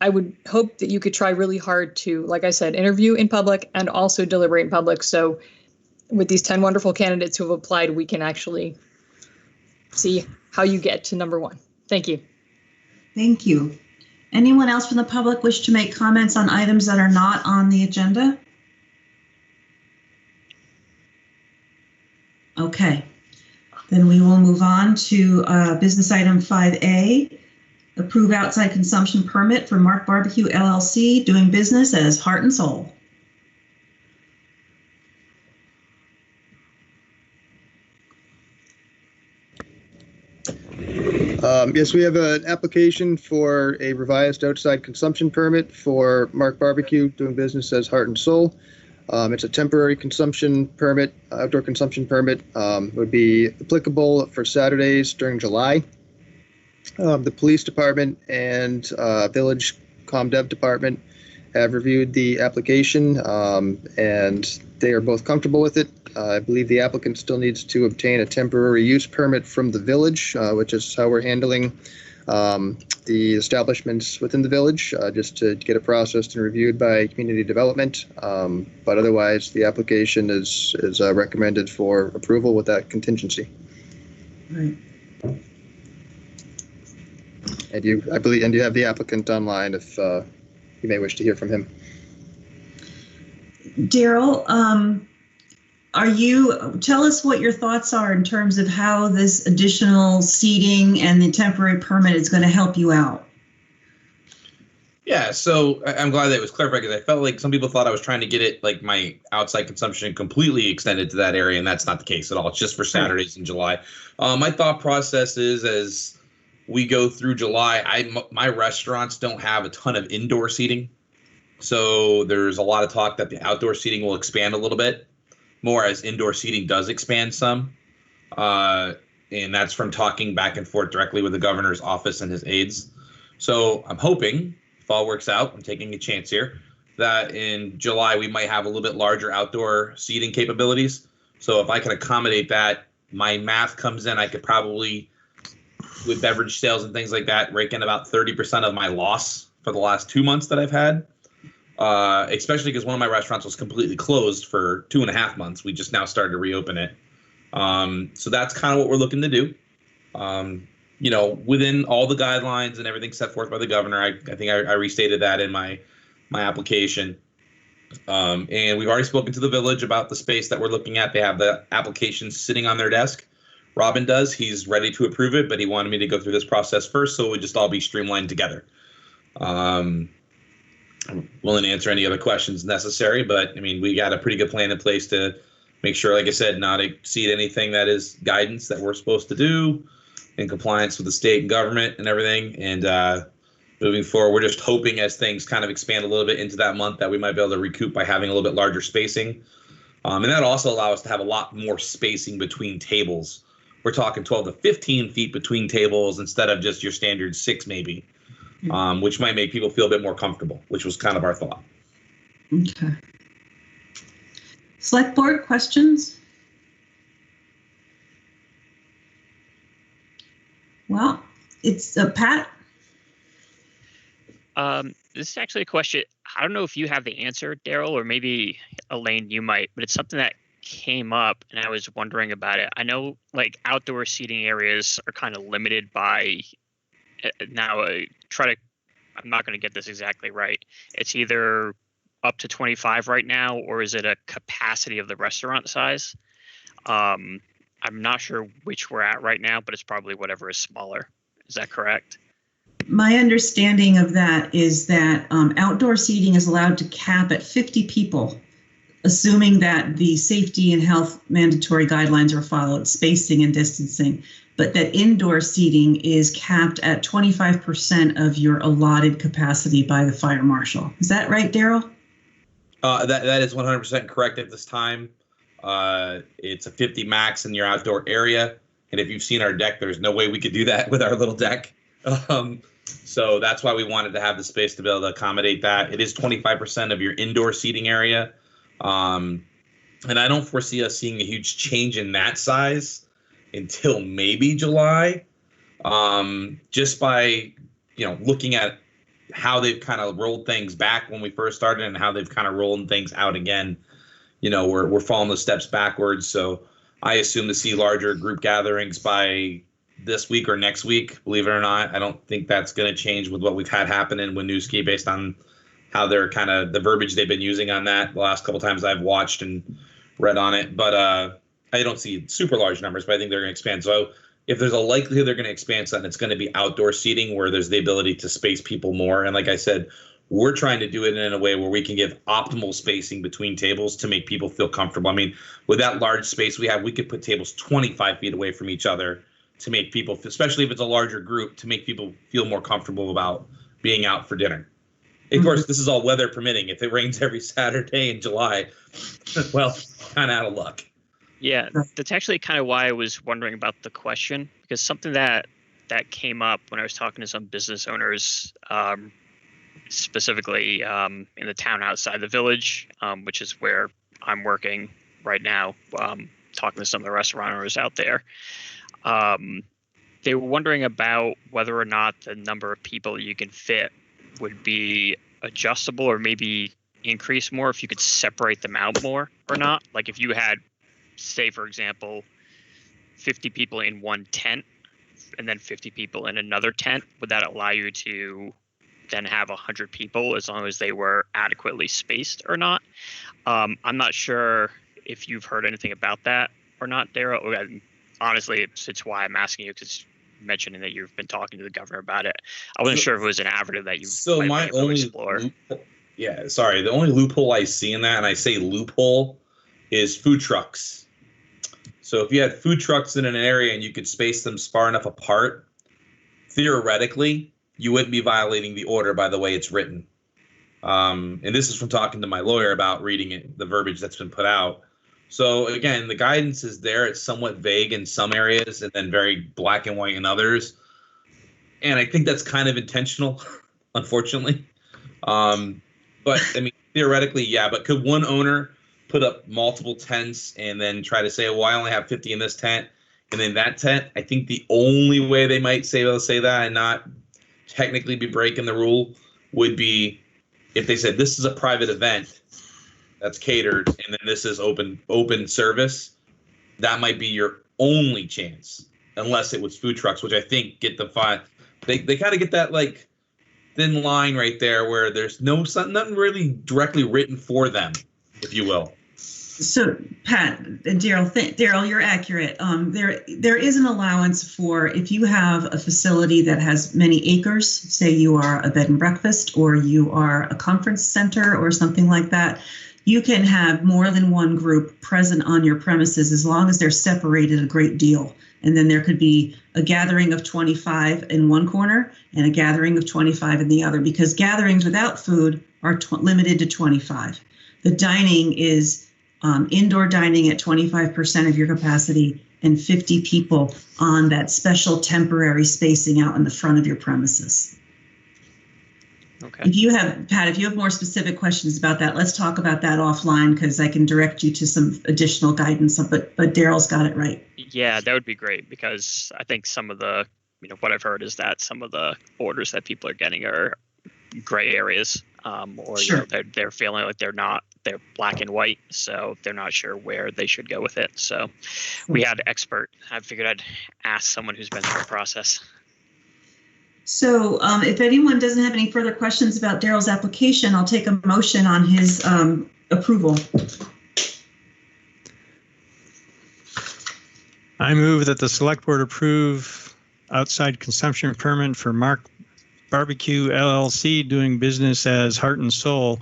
I would hope that you could try really hard to, like I said, interview in public and also deliberate in public. So with these 10 wonderful candidates who have applied, we can actually see how you get to number one. Thank you. Thank you. Anyone else from the public wish to make comments on items that are not on the agenda? Okay, then we will move on to business item 5A, approve outside consumption permit for Mark Barbecue LLC doing business as Heart and Soul. Yes, we have an application for a revised outside consumption permit for Mark Barbecue doing business as Heart and Soul. It's a temporary consumption permit, outdoor consumption permit. Would be applicable for Saturdays during July. The police department and village ComDev department have reviewed the application and they are both comfortable with it. I believe the applicant still needs to obtain a temporary use permit from the village, which is how we're handling the establishments within the village, just to get it processed and reviewed by community development. But otherwise, the application is recommended for approval with that contingency. Right. And you have the applicant online if you may wish to hear from him. Daryl, tell us what your thoughts are in terms of how this additional seating and the temporary permit is going to help you out. Yeah, so I'm glad that it was clarified because I felt like some people thought I was trying to get it, like my outside consumption completely extended to that area, and that's not the case at all. It's just for Saturdays in July. My thought process is, as we go through July, my restaurants don't have a ton of indoor seating. So there's a lot of talk that the outdoor seating will expand a little bit more as indoor seating does expand some. And that's from talking back and forth directly with the governor's office and his aides. So I'm hoping, if all works out, I'm taking a chance here, that in July we might have a little bit larger outdoor seating capabilities. So if I can accommodate that, my math comes in, I could probably, with beverage sales and things like that, rake in about 30% of my loss for the last 2 months that I've had. Especially because one of my restaurants was completely closed for 2.5 months. We just now started to reopen it. So that's kind of what we're looking to do. Within all the guidelines and everything set forth by the governor, I think I restated that in my application. And we've already spoken to the village about the space that we're looking at. They have the application sitting on their desk. Robin does. He's ready to approve it, but he wanted me to go through this process first, so it would just all be streamlined together. I'm willing to answer any other questions necessary, but I mean, we got a pretty good plan in place to make sure, like I said, not exceed anything that is guidance that we're supposed to do in compliance with the state and government and everything. And moving forward, we're just hoping as things kind of expand a little bit into that month that we might be able to recoup by having a little bit larger spacing. And that also allow us to have a lot more spacing between tables. We're talking 12 to 15 feet between tables instead of just your standard 6 maybe, which might make people feel a bit more comfortable, which was kind of our thought. Okay. Select board questions? Well, it's Pat. This is actually a question. I don't know if you have the answer, Daryl, or maybe Elaine, you might, but it's something that came up and I was wondering about it. I know like outdoor seating areas are kind of limited by now I'm not going to get this exactly right. It's either up to 25 right now, or is it a capacity of the restaurant size? I'm not sure which we're at right now, but it's probably whatever is smaller. Is that correct? My understanding of that is that outdoor seating is allowed to cap at 50 people, assuming that the safety and health mandatory guidelines are followed, spacing and distancing, but that indoor seating is capped at 25% of your allotted capacity by the fire marshal. Is that right, Daryl? That is 100% correct at this time. It's a 50 max in your outdoor area. And if you've seen our deck, there's no way we could do that with our little deck. So that's why we wanted to have the space to be able to accommodate that. It is 25% of your indoor seating area. And I don't foresee us seeing a huge change in that size until maybe July. Just by, looking at how they've kind of rolled things back when we first started and how they've kind of rolled things out again. We're following the steps backwards. So I assume to see larger group gatherings by this week or next week, believe it or not. I don't think that's going to change with what we've had happen in Winooski based on how they're kind of the verbiage they've been using on that the last couple times I've watched and read on it. But I don't see super large numbers, but I think they're going to expand. So if there's a likelihood they're going to expand something, it's going to be outdoor seating where there's the ability to space people more. And like I said, we're trying to do it in a way where we can give optimal spacing between tables to make people feel comfortable. I mean, with that large space we have, we could put tables 25 feet away from each other to make people, especially if it's a larger group, to make people feel more comfortable about being out for dinner. Of course, this is all weather permitting. If it rains every Saturday in July, well, kind of out of luck. Yeah, that's actually kind of why I was wondering about the question, because something that came up when I was talking to some business owners, specifically in the town outside the village, which is where I'm working right now, talking to some of the restaurant owners out there. They were wondering about whether or not the number of people you can fit would be adjustable or maybe increase more if you could separate them out more or not. Like if you had, say, for example, 50 people in one tent and then 50 people in another tent, would that allow you to then have 100 people as long as they were adequately spaced or not? I'm not sure if you've heard anything about that or not, Daryl. Honestly, it's why I'm asking you, because mentioning that you've been talking to the governor about it. I wasn't sure if it was an avenue that you might be able to explore. The only loophole I see in that, and I say loophole, is food trucks. So if you had food trucks in an area and you could space them far enough apart, theoretically, you wouldn't be violating the order by the way it's written. And this is from talking to my lawyer about reading it, the verbiage that's been put out. So again, the guidance is there. It's somewhat vague in some areas and then very black and white in others. And I think that's kind of intentional, unfortunately. But I mean, theoretically, yeah, but could one owner put up multiple tents and then try to say, well, I only have 50 in this tent and in that tent? I think the only way they might say that and not technically be breaking the rule would be if they said this is a private event that's catered and then this is open service. That might be your only chance, unless it was food trucks, which I think get the fine. They kind of get that like thin line right there where there's nothing really directly written for them, if you will. So Pat and Daryl, you're accurate. There is an allowance for if you have a facility that has many acres, say you are a bed and breakfast or you are a conference center or something like that, you can have more than one group present on your premises as long as they're separated a great deal. And then there could be a gathering of 25 in one corner and a gathering of 25 in the other, because gatherings without food are limited to 25. The dining is indoor dining at 25% of your capacity and 50 people on that special temporary spacing out in the front of your premises. Okay. If you have more specific questions about that, let's talk about that offline, because I can direct you to some additional guidance. But Daryl's got it right. Yeah, that would be great, because I think some of the, what I've heard is that some of the orders that people are getting are gray areas, or Sure. They're feeling like they're black and white, so they're not sure where they should go with it. So we had an expert. I figured I'd ask someone who's been through the process. So if anyone doesn't have any further questions about Daryl's application, I'll take a motion on his approval. I move that the select board approve outside consumption permit for Mark Barbecue LLC doing business as Heart and Soul,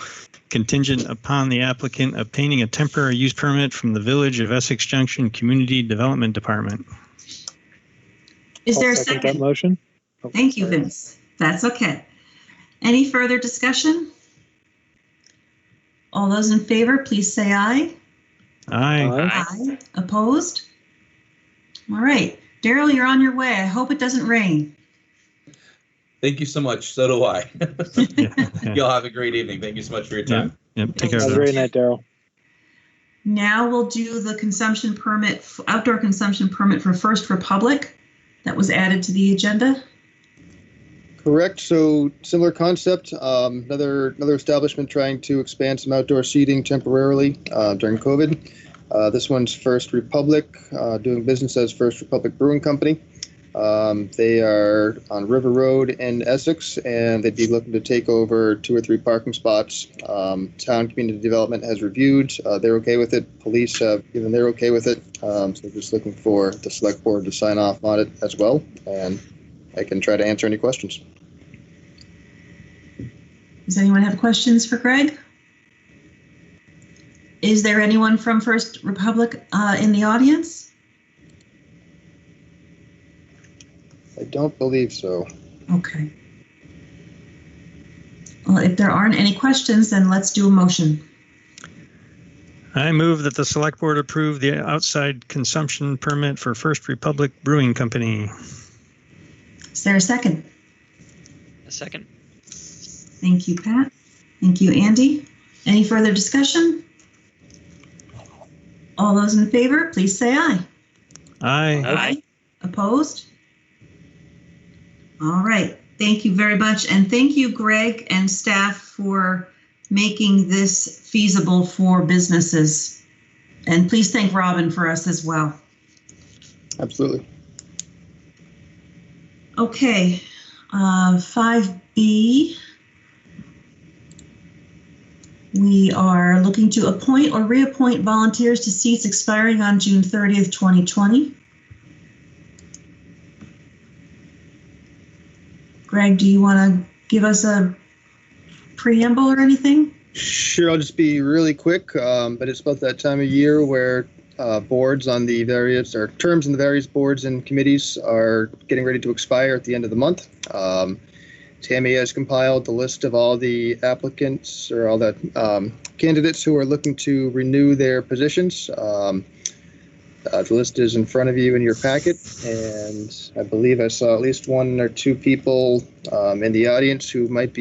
contingent upon the applicant obtaining a temporary use permit from the Village of Essex Junction Community Development Department. Is there a I'll second second? that motion. Thank you, Vince. That's okay. Any further discussion? All those in favor, please say aye. Aye. Aye. Opposed? All right. Daryl, you're on your way. I hope it doesn't rain. Thank you so much. So do I. Y'all have a great evening. Thank you so much for your time. Yep. Take care. Have a great night, Daryl. Now we'll do the consumption permit, outdoor consumption permit for First Republic that was added to the agenda. Correct. So similar concept. Another establishment trying to expand some outdoor seating temporarily during COVID. This one's First Republic, doing business as First Republic Brewing Company. They are on River Road in Essex, and they'd be looking to take over 2 or 3 parking spots. Town Community Development has reviewed. They're okay with it. Police have given they're okay with it. So they're just looking for the select board to sign off on it as well. And I can try to answer any questions. Does anyone have questions for Greg? Is there anyone from First Republic in the audience? I don't believe so. Okay. Well, if there aren't any questions, then let's do a motion. I move that the select board approve the outside consumption permit for First Republic Brewing Company. Is there a second? A second. Thank you, Pat. Thank you, Andy. Any further discussion? All those in favor, please say aye. Aye. Aye. Opposed? All right. Thank you very much. And thank you, Greg and staff, for making this feasible for businesses. And please thank Robin for us as well. Absolutely. Okay. 5B. We are looking to appoint or reappoint volunteers to seats expiring on June 30th, 2020. Greg, do you want to give us a preamble or anything? Sure, I'll just be really quick, but it's about that time of year where boards on the various, or terms in the various boards and committees are getting ready to expire at the end of the month. Tammy has compiled the list of all the applicants or all the candidates who are looking to renew their positions. The list is in front of you in your packet, and I believe I saw at least one or two people in the audience who might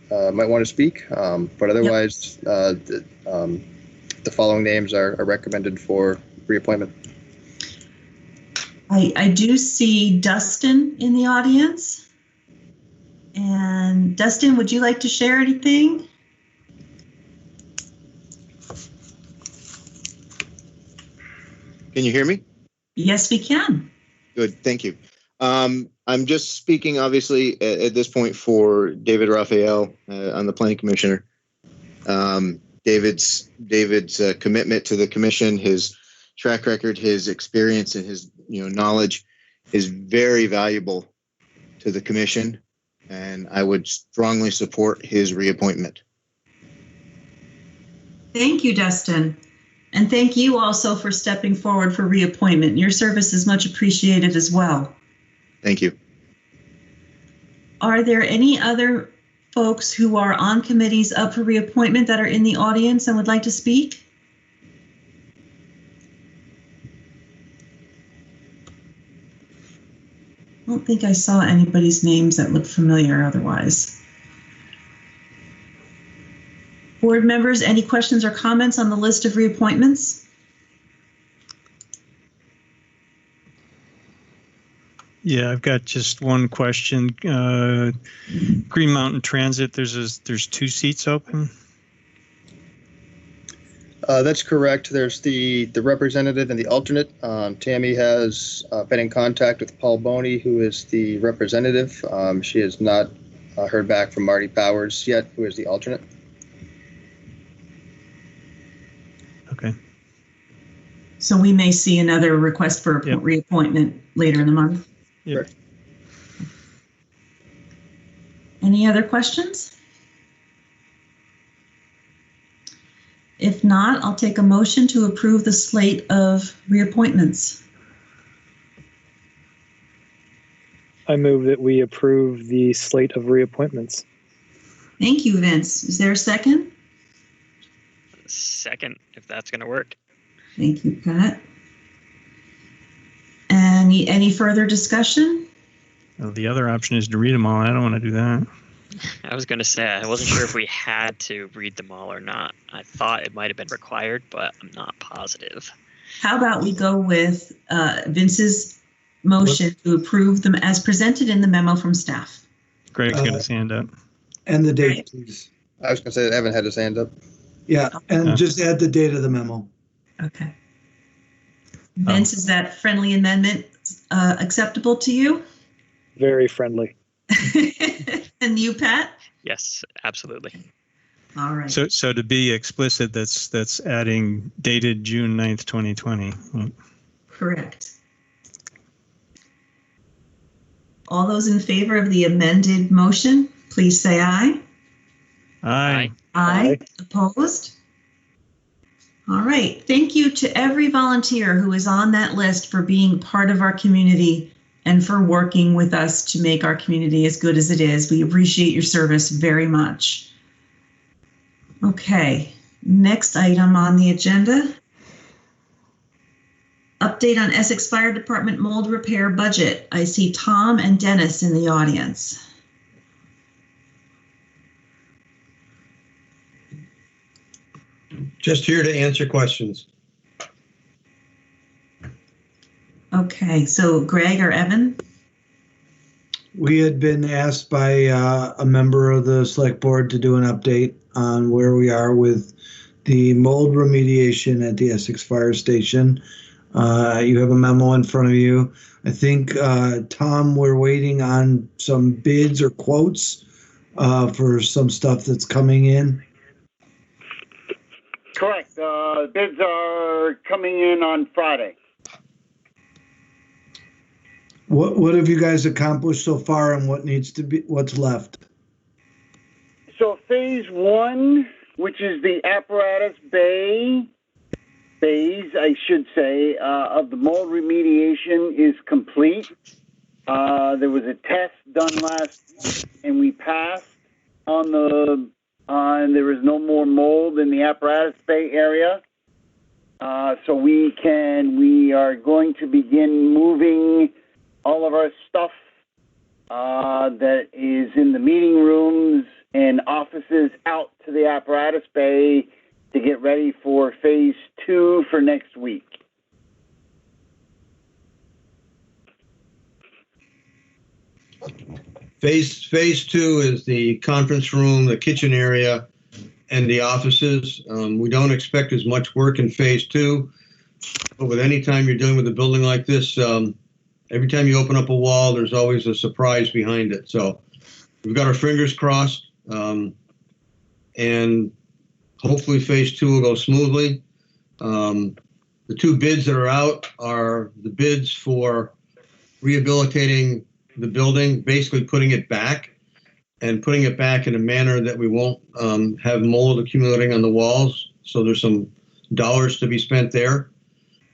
want to speak, but otherwise, the following names are recommended for reappointment. I do see Dustin in the audience. And Dustin, would you like to share anything? Can you hear me? Yes, we can. Good, thank you. I'm just speaking, obviously, at this point for David Raphael. I'm the planning commissioner. David's commitment to the commission, his track record, his experience, and his knowledge is very valuable to the commission, and I would strongly support his reappointment. Thank you, Dustin. And thank you also for stepping forward for reappointment. Your service is much appreciated as well. Thank you. Are there any other folks who are on committees up for reappointment that are in the audience and would like to speak? I don't think I saw anybody's names that look familiar otherwise. Board members, any questions or comments on the list of reappointments? Yeah, I've got just one question. Green Mountain Transit, there's 2 seats open. That's correct. There's the representative and the alternate. Tammy has been in contact with Paul Boney, who is the representative. She has not heard back from Marty Powers yet, who is the alternate. Okay. So we may see another request for reappointment later in the month. Yep. Any other questions? If not, I'll take a motion to approve the slate of reappointments. I move that we approve the slate of reappointments. Thank you, Vince. Is there a second? Second, if that's going to work. Thank you, Pat. Any further discussion? Well, the other option is to read them all. I don't want to do that. I was going to say, I wasn't sure if we had to read them all or not. I thought it might have been required, but I'm not positive. How about we go with Vince's motion to approve them as presented in the memo from staff? Greg's got his hand up. And the date, please. I was going to say that Evan had his hand up. Yeah, and just add the date of the memo. Okay. Vince, is that friendly amendment acceptable to you? Very friendly. And you, Pat? Yes, absolutely. All right. So to be explicit, that's adding dated June 9th, 2020. Correct. All those in favor of the amended motion, please say aye. Aye. Aye. Opposed? All right. Thank you to every volunteer who is on that list for being part of our community and for working with us to make our community as good as it is. We appreciate your service very much. Okay. Next item on the agenda. Update on Essex Fire Department mold repair budget. I see Tom and Dennis in the audience. Just here to answer questions. Okay, so Greg or Evan? We had been asked by a member of the select board to do an update on where we are with the mold remediation at the Essex Fire Station. You have a memo in front of you. I think, Tom, we're waiting on some bids or quotes for some stuff that's coming in. Correct. Bids are coming in on Friday. What have you guys accomplished so far, and what's left? So phase one, which is the apparatus bay, phase, I should say, of the mold remediation is complete. There was a test done last week, and we passed on there was no more mold in the apparatus bay area. So we are going to begin moving all of our stuff that is in the meeting rooms and offices out to the apparatus bay to get ready for phase 2 for next week. Phase 2 is the conference room, the kitchen area, and the offices. We don't expect as much work in phase 2, but with any time you're dealing with a building like this, every time you open up a wall, there's always a surprise behind it. So we've got our fingers crossed, and hopefully phase 2 will go smoothly. The 2 bids that are out are the bids for rehabilitating the building, basically putting it back and putting it back in a manner that we won't have mold accumulating on the walls. So there's some dollars to be spent there.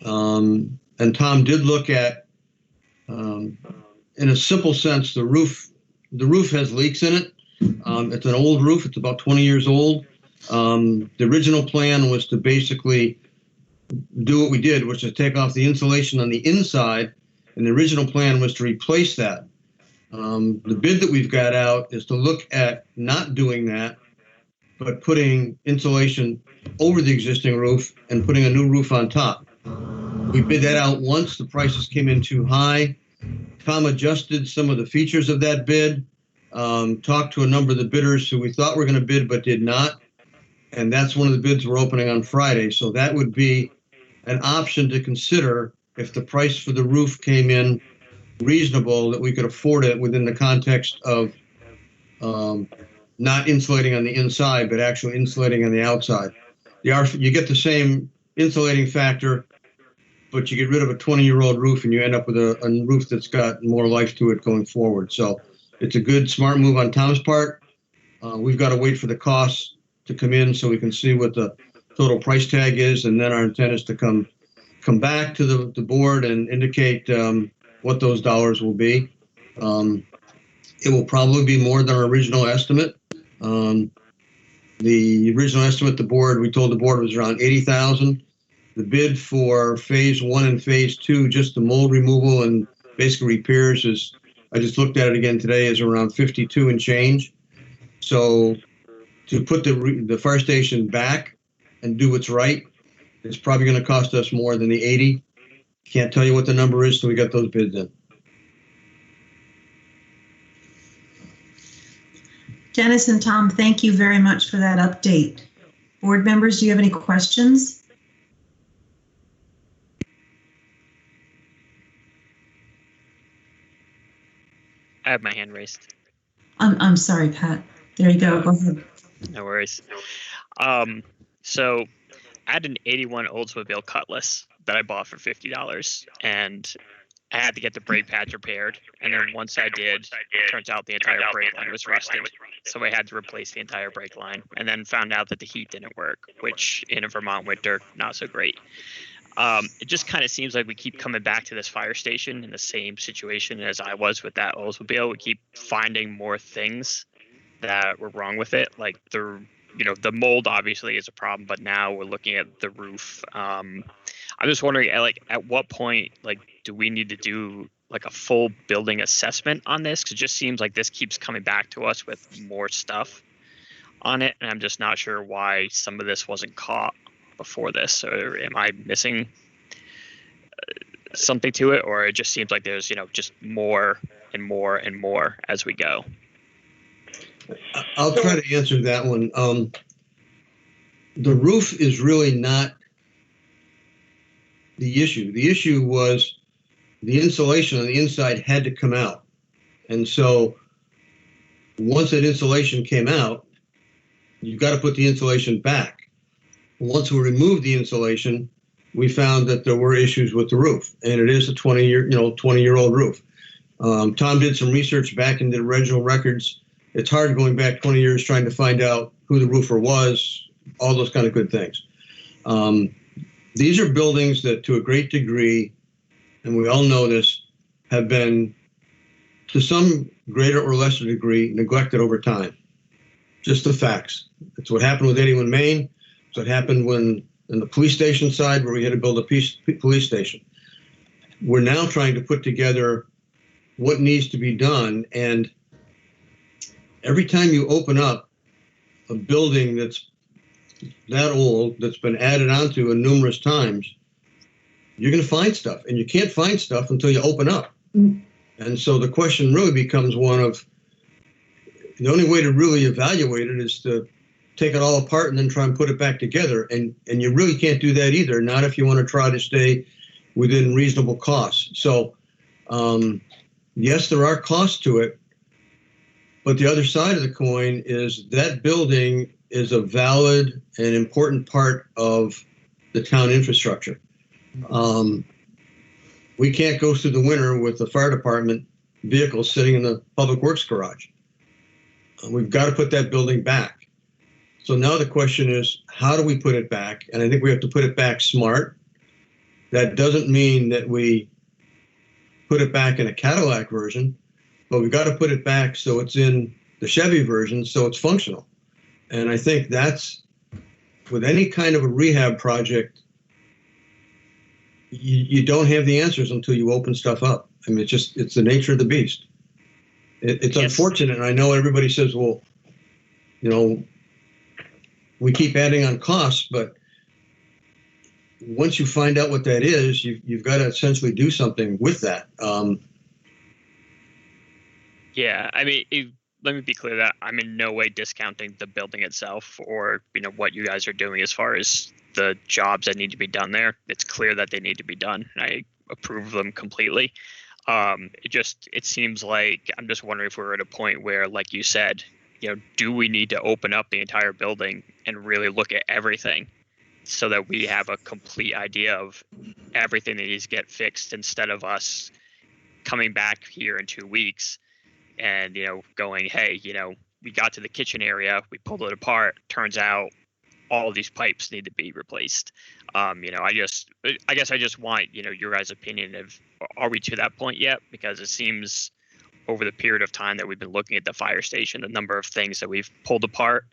And Tom did look at, in a simple sense, the roof has leaks in it. It's an old roof. It's about 20 years old. The original plan was to basically do what we did, which is take off the insulation on the inside. And the original plan was to replace that. The bid that we've got out is to look at not doing that, but putting insulation over the existing roof and putting a new roof on top. We bid that out once. The prices came in too high. Tom adjusted some of the features of that bid, talked to a number of the bidders who we thought were going to bid but did not. And that's one of the bids we're opening on Friday. So that would be an option to consider if the price for the roof came in reasonable, that we could afford it within the context of not insulating on the inside, but actually insulating on the outside. You get the same insulating factor, but you get rid of a 20-year-old roof and you end up with a roof that's got more life to it going forward. So it's a good, smart move on Tom's part. We've got to wait for the costs to come in so we can see what the total price tag is, and then our intent is to come back to the board and indicate what those dollars will be. It will probably be more than our original estimate. The original estimate we told the board was around $80,000. The bid for phase 1 and phase 2, just the mold removal and basically repairs, I just looked at it again today, is around 52 and change. So to put the fire station back and do what's right, it's probably going to cost us more than the 80. Can't tell you what the number is till we got those bids in. Dennis and Tom, thank you very much for that update. Board members, do you have any questions? I have my hand raised. I'm sorry, Pat. There you go. Go ahead. No worries. So I had an 81 Oldsmobile Cutlass that I bought for $50, and I had to get the brake pads repaired. And then once I did, it turns out the entire brake line was rusted. So I had to replace the entire brake line, and then found out that the heat didn't work, which in a Vermont winter, not so great. It just kind of seems like we keep coming back to this fire station in the same situation as I was with that Oldsmobile. We keep finding more things that were wrong with it. Like the mold obviously is a problem, but now we're looking at the roof. I'm just wondering, at what point, do we need to do a full building assessment on this? Because it just seems like this keeps coming back to us with more stuff on it, and I'm just not sure why some of this wasn't caught before this. Or am I missing something to it, or it just seems like there's just more and more and more as we go? I'll try to answer that one. The roof is really not the issue. The issue was the insulation on the inside had to come out. And so once that insulation came out, you've got to put the insulation back. Once we removed the insulation, we found that there were issues with the roof, and it is a 20-year-old roof. Tom did some research back into the original records. It's hard going back 20 years trying to find out who the roofer was, all those kind of good things. these are buildings that to a great degree, and we all know this, have been to some greater or lesser degree neglected over time. Just the facts. It's what happened with 81 Main. It's what happened when in the police station side where we had to build a police station. We're now trying to put together what needs to be done. And every time you open up a building that's that old, that's been added onto numerous times, you're going to find stuff. And you can't find stuff until you open up. And so the question really becomes one of, the only way to really evaluate it is to take it all apart and then try and put it back together. And you really can't do that either, not if you want to try to stay within reasonable costs. So, yes, there are costs to it, but the other side of the coin is that building is a valid and important part of the town infrastructure. We can't go through the winter with the fire department vehicles sitting in the public works garage. We've got to put that building back. So now the question is, how do we put it back? And I think we have to put it back smart. That doesn't mean that we put it back in a Cadillac version, but we've got to put it back so it's in the Chevy version so it's functional. And I think that's, with any kind of a rehab project, you don't have the answers until you open stuff up. I mean, it's the nature of the beast. It's Yes. unfortunate, and I know everybody says, well, you know, we keep adding on costs, but once you find out what that is, you've got to essentially do something with that. Yeah, I mean, let me be clear that I'm in no way discounting the building itself or, you know, what you guys are doing as far as the jobs that need to be done there. It's clear that they need to be done. I approve of them completely. It seems like I'm just wondering if we're at a point where, like you said, you know, do we need to open up the entire building and really look at everything so that we have a complete idea of everything that needs to get fixed, instead of us coming back here in 2 weeks and, you know, going, hey, you know, we got to the kitchen area, we pulled it apart, turns out all these pipes need to be replaced. You know, I guess I just want, you know, your guys' opinion of, are we to that point yet? Because it seems over the period of time that we've been looking at the fire station, the number of things that we've pulled apart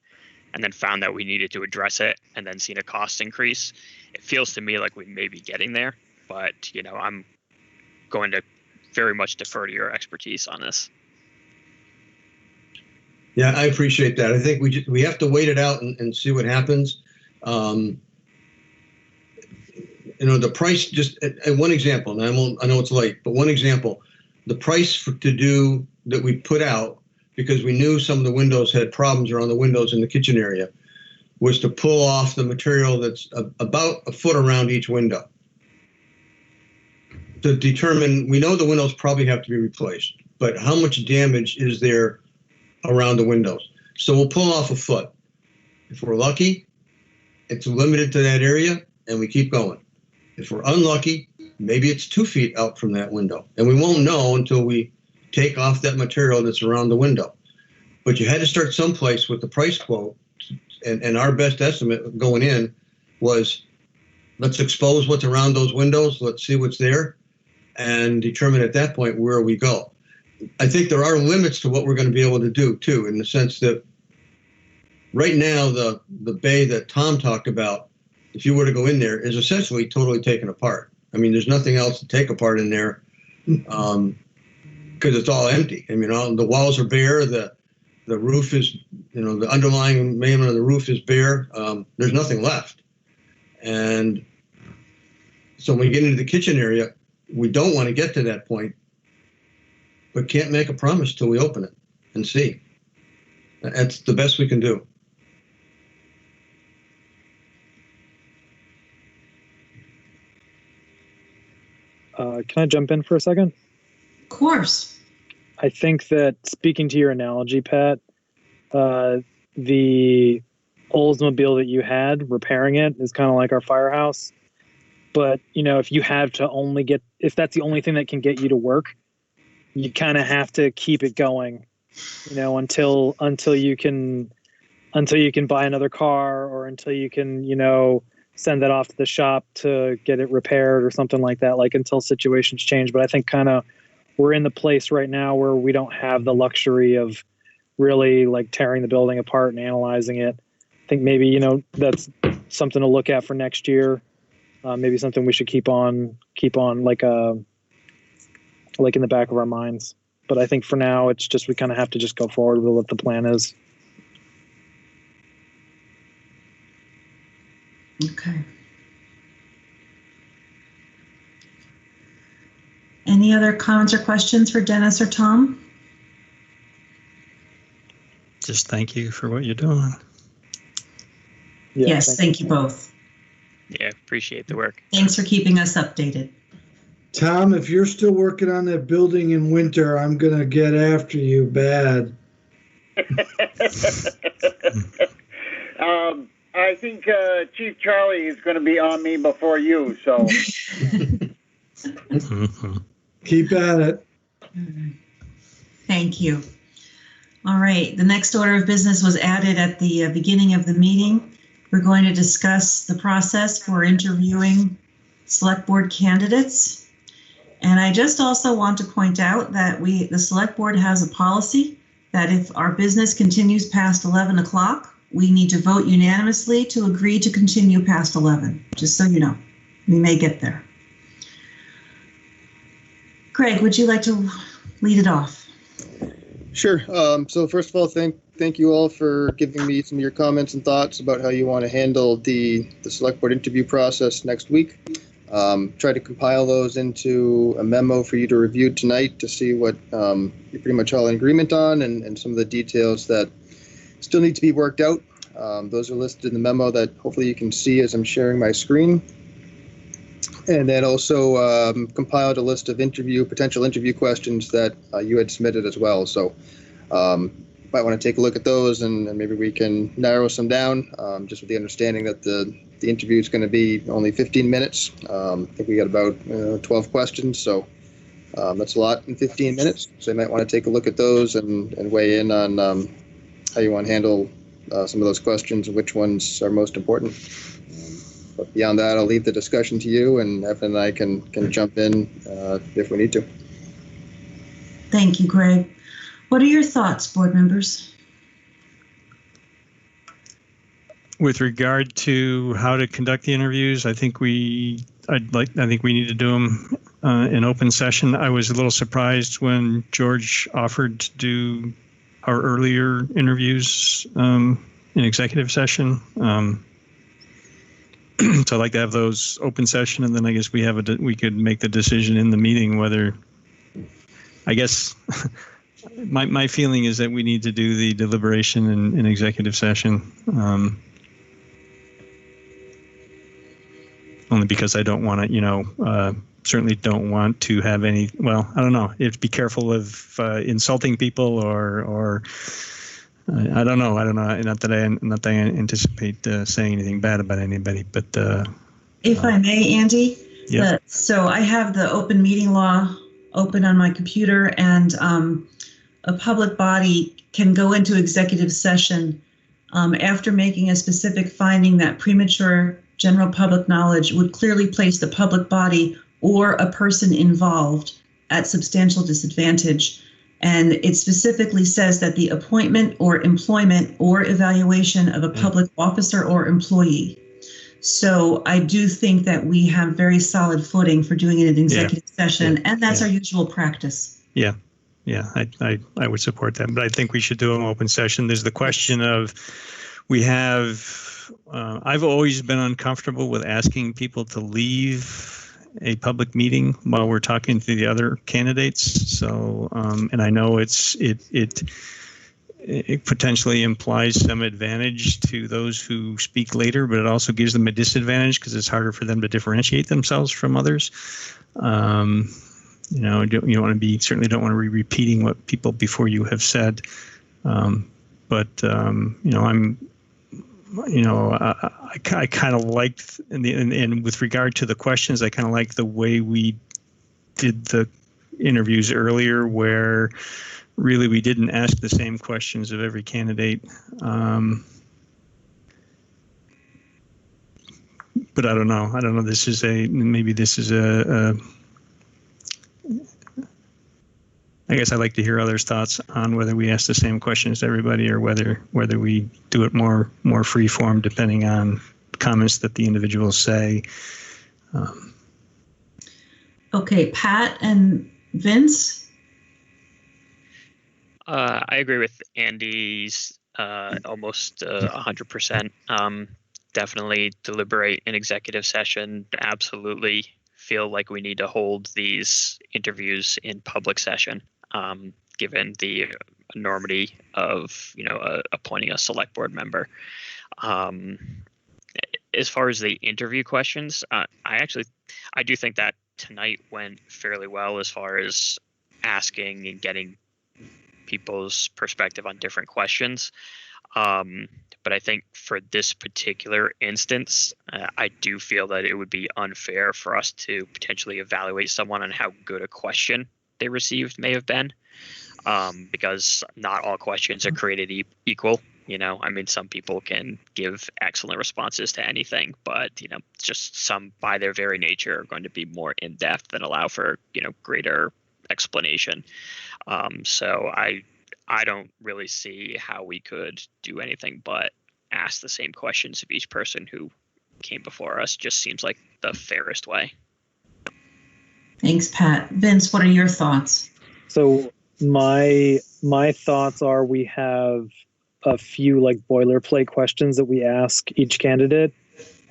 and then found that we needed to address it and then seen a cost increase, it feels to me like we may be getting there. But, you know, I'm going to very much defer to your expertise on this. Yeah, I appreciate that. I think we have to wait it out and see what happens. You know, the price, just one example, and I know it's late, but one example, the price to do that we put out, because we knew some of the windows had problems around the windows in the kitchen area, was to pull off the material that's about a foot around each window. To determine, we know the windows probably have to be replaced, but how much damage is there around the windows? So we'll pull off a foot. If we're lucky, it's limited to that area and we keep going. If we're unlucky, maybe it's 2 feet out from that window, and we won't know until we take off that material that's around the window. But you had to start someplace with the price quote, and our best estimate going in was, let's expose what's around those windows, let's see what's there, and determine at that point where we go. I think there are limits to what we're going to be able to do too, in the sense that right now the bay that Tom talked about, if you were to go in there, is essentially totally taken apart. I mean, there's nothing else to take apart in there because it's all empty. I mean, all the walls are bare. The roof is, you know, the underlying mainland of the roof is bare. There's nothing left. And so when we get into the kitchen area, we don't want to get to that point, but can't make a promise till we open it and see. That's the best we can do. Can I jump in for a second? Of course. I think that, speaking to your analogy, Pat, the Oldsmobile that you had, repairing it is kind of like our firehouse. But, you know, if you have to only if that's the only thing that can get you to work, you kind of have to keep it going, you know, until you can buy another car, or until you can, you know, send that off to the shop to get it repaired or something like that, like until situations change. But I think kind of we're in the place right now where we don't have the luxury of really like tearing the building apart and analyzing it. I think maybe, you know, that's something to look at for next year. Maybe something we should keep on like in the back of our minds. But I think for now, it's just we kind of have to just go forward with what the plan is. Okay. Any other comments or questions for Dennis or Tom? Just thank you for what you're doing. Yeah, yes, thank you both. Yeah, appreciate the work. Thanks for keeping us updated. Tom, if you're still working on that building in winter, I'm going to get after you bad. I think Chief Charlie is going to be on me before you, so. Keep at it. Thank you. All right, the next order of business was added at the beginning of the meeting. We're going to discuss the process for interviewing select board candidates. And I just also want to point out that the select board has a policy that if our business continues past 11 o'clock, we need to vote unanimously to agree to continue past 11, just so you know. We may get there. Craig, would you like to lead it off? Sure. So first of all, thank you all for giving me some of your comments and thoughts about how you want to handle the select board interview process next week. Try to compile those into a memo for you to review tonight to see what you're pretty much all in agreement on and some of the details that still need to be worked out. Those are listed in the memo that hopefully you can see as I'm sharing my screen. And then also compiled a list of potential interview questions that you had submitted as well. So might want to take a look at those and maybe we can narrow some down just with the understanding that the interview is going to be only 15 minutes. I think we got about 12 questions. So that's a lot in 15 minutes. So you might want to take a look at those and weigh in on how you want to handle some of those questions and which ones are most important. But beyond that, I'll leave the discussion to you, and Evan and I can jump in if we need to. Thank you, Greg. What are your thoughts, board members? With regard to how to conduct the interviews, I think we need to do them in open session. I was a little surprised when George offered to do our earlier interviews in executive session. So I'd like to have those open session, and then I guess we could make the decision in the meeting whether. I guess my feeling is that we need to do the deliberation in executive session, only because I don't want to, certainly don't want to have any. Well, I don't know. You have to be careful of insulting people or. I don't know. Not that I anticipate saying anything bad about anybody, but if I may, Andy. Yeah. So I have the open meeting law open on my computer, and a public body can go into executive session after making a specific finding that premature general public knowledge would clearly place the public body or a person involved at substantial disadvantage. And it specifically says that the appointment or employment or evaluation of a public officer or employee. So I do think that we have very solid footing for doing it in executive session, and that's our usual practice. Yeah, I would support that, but I think we should do an open session. There's the question of, I've always been uncomfortable with asking people to leave a public meeting while we're talking to the other candidates. So, and I know it potentially implies some advantage to those who speak later, but it also gives them a disadvantage because it's harder for them to differentiate themselves from others. You don't want to be, certainly don't want to be repeating what people before you have said. I kind of liked, and with regard to the questions, I kind of like the way we did the interviews earlier, where really we didn't ask the same questions of every candidate. but I don't know. This is maybe this is a I guess I'd like to hear others' thoughts on whether we ask the same questions to everybody or whether we do it more free form depending on comments that the individuals say. Okay, Pat and Vince? I agree with Andy's almost 100%. Definitely deliberate in executive session. Absolutely feel like we need to hold these interviews in public session, given the enormity of appointing a select board member. As far as the interview questions, I do think that tonight went fairly well as far as asking and getting people's perspective on different questions. But I think for this particular instance, I do feel that it would be unfair for us to potentially evaluate someone on how good a question they received may have been, because not all questions are created equal. Some people can give excellent responses to anything, but just some by their very nature are going to be more in depth and allow for greater explanation. So I don't really see how we could do anything but ask the same questions of each person who came before us. Just seems like the fairest way. Thanks, Pat. Vince, what are your thoughts? So my thoughts are we have a few like boilerplate questions that we ask each candidate,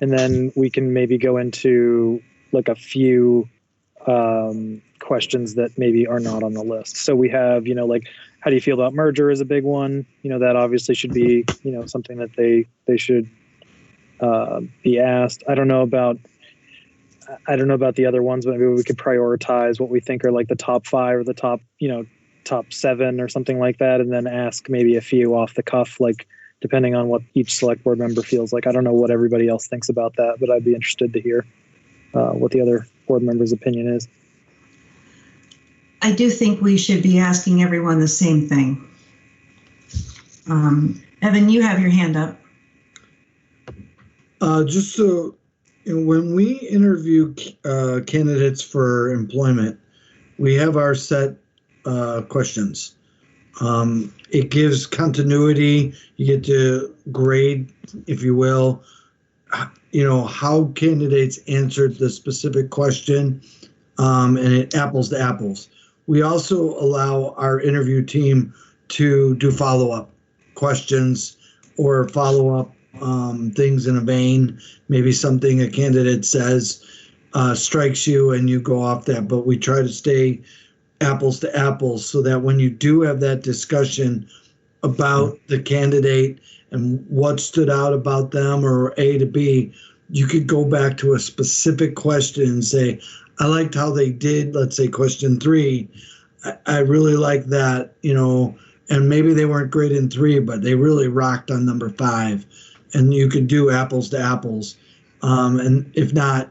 and then we can maybe go into like a few questions that maybe are not on the list. So we have, like, how do you feel about merger is a big one. That obviously should be, something that they should be asked. I don't know about the other ones, but maybe we could prioritize what we think are like the top 5 or the top 7 or something like that, and then ask maybe a few off the cuff, like depending on what each select board member feels like. I don't know what everybody else thinks about that, but I'd be interested to hear what the other board member's opinion is. I do think we should be asking everyone the same thing. Evan, you have your hand up. Just so, when we interview candidates for employment, we have our set questions. It gives continuity. You get to grade, if you will, how candidates answered the specific question, and it apples to apples. We also allow our interview team to do follow-up questions or follow-up things in a vein. Maybe something a candidate says strikes you and you go off that, but we try to stay apples to apples so that when you do have that discussion about the candidate and what stood out about them or A to B, you could go back to a specific question and say, I liked how they did, let's say question 3. I really like that, and maybe they weren't great in 3, but they really rocked on number 5. And you could do apples to apples. And if not,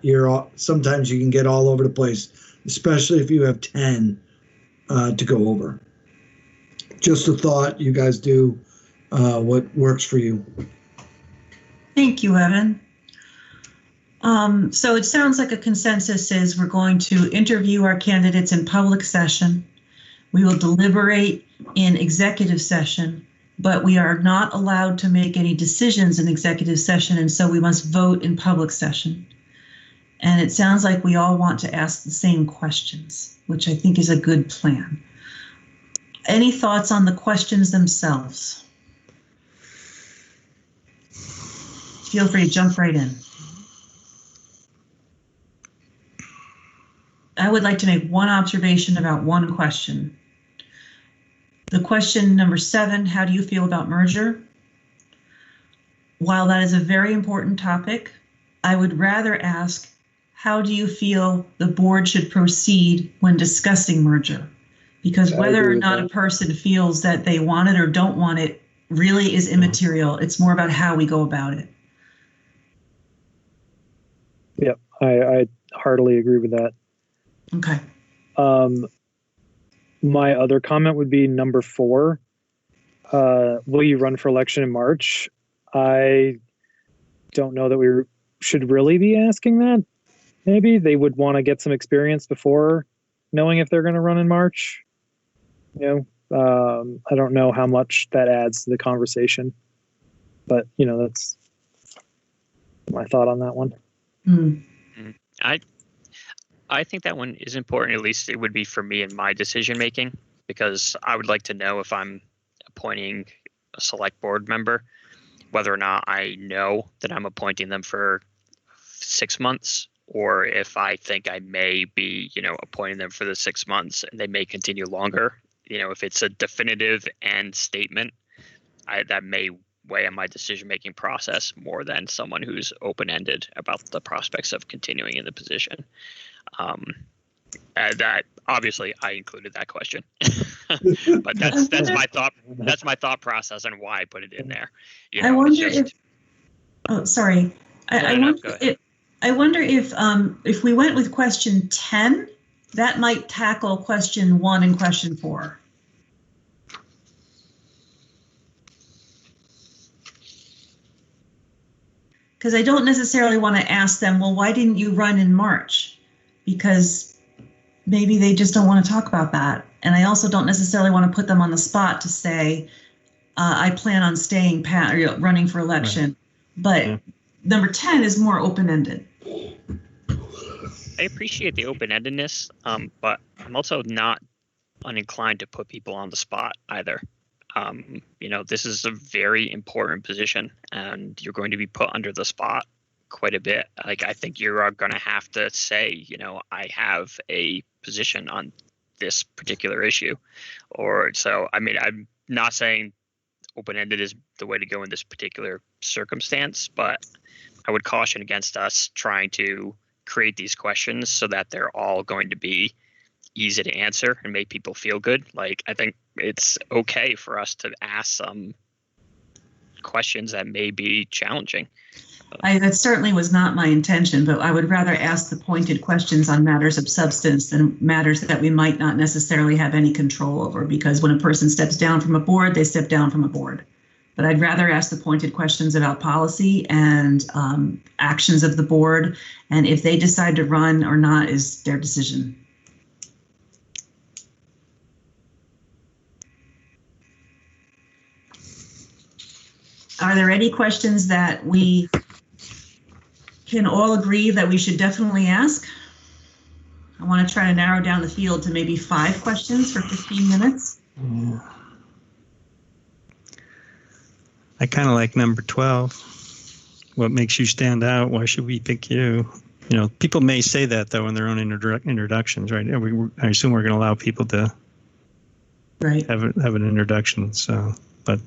sometimes you can get all over the place, especially if you have 10 to go over. Just a thought, you guys do what works for you. Thank you, Evan. So it sounds like a consensus is we're going to interview our candidates in public session. We will deliberate in executive session, but we are not allowed to make any decisions in executive session, and so we must vote in public session. And it sounds like we all want to ask the same questions, which I think is a good plan. Any thoughts on the questions themselves? Feel free to jump right in. I would like to make one observation about one question. The question number 7, how do you feel about merger? While that is a very important topic, I would rather ask, how do you feel the board should proceed when discussing merger? Because whether or not a person feels that they want it or don't want it really is immaterial. It's more about how we go about it. Yep, I heartily agree with that. Okay. My other comment would be number 4. Will you run for election in March? I don't know that should really be asking that. Maybe they would want to get some experience before knowing if they're going to run in March. I don't know how much that adds to the conversation, but that's my thought on that one. I think that one is important. At least it would be for me in my decision making, because I would like to know if I'm appointing a select board member, whether or not I know that I'm appointing them for 6 months, or if I think I may be, appointing them for the 6 months and they may continue longer. If it's a definitive end statement, that may weigh on my decision-making process more than someone who's open-ended about the prospects of continuing in the position. That obviously I included that question, but that's my thought. That's my thought process and why I put it in there. I wonder if. Oh, sorry. I wonder if we went with question 10, that might tackle question 1 and question 4. Because I don't necessarily want to ask them, well, why didn't you run in March? Because maybe they just don't want to talk about that. And I also don't necessarily want to put them on the spot to say, I plan on staying running for election. Right. But number 10 is more open-ended. I appreciate the open-endedness, but I'm also not uninclined to put people on the spot either. This is a very important position, and you're going to be put under the spot quite a bit. Like, I think you're going to have to say, I have a position on this particular issue, I'm not saying open-ended is the way to go in this particular circumstance, but I would caution against us trying to create these questions so that they're all going to be easy to answer and make people feel good. Like, I think it's okay for us to ask some questions that may be challenging. That certainly was not my intention, but I would rather ask the pointed questions on matters of substance than matters that we might not necessarily have any control over, because when a person steps down from a board, they step down from a board. But I'd rather ask the pointed questions about policy and actions of the board, and if they decide to run or not is their decision. Are there any questions that we can all agree that we should definitely ask? I want to try to narrow down the field to maybe 5 questions for 15 minutes. Yeah. I kind of like number 12. What makes you stand out? Why should we pick you? People may say that, though, in their own introductions, right? I assume we're going to allow people to have an introduction. So, but.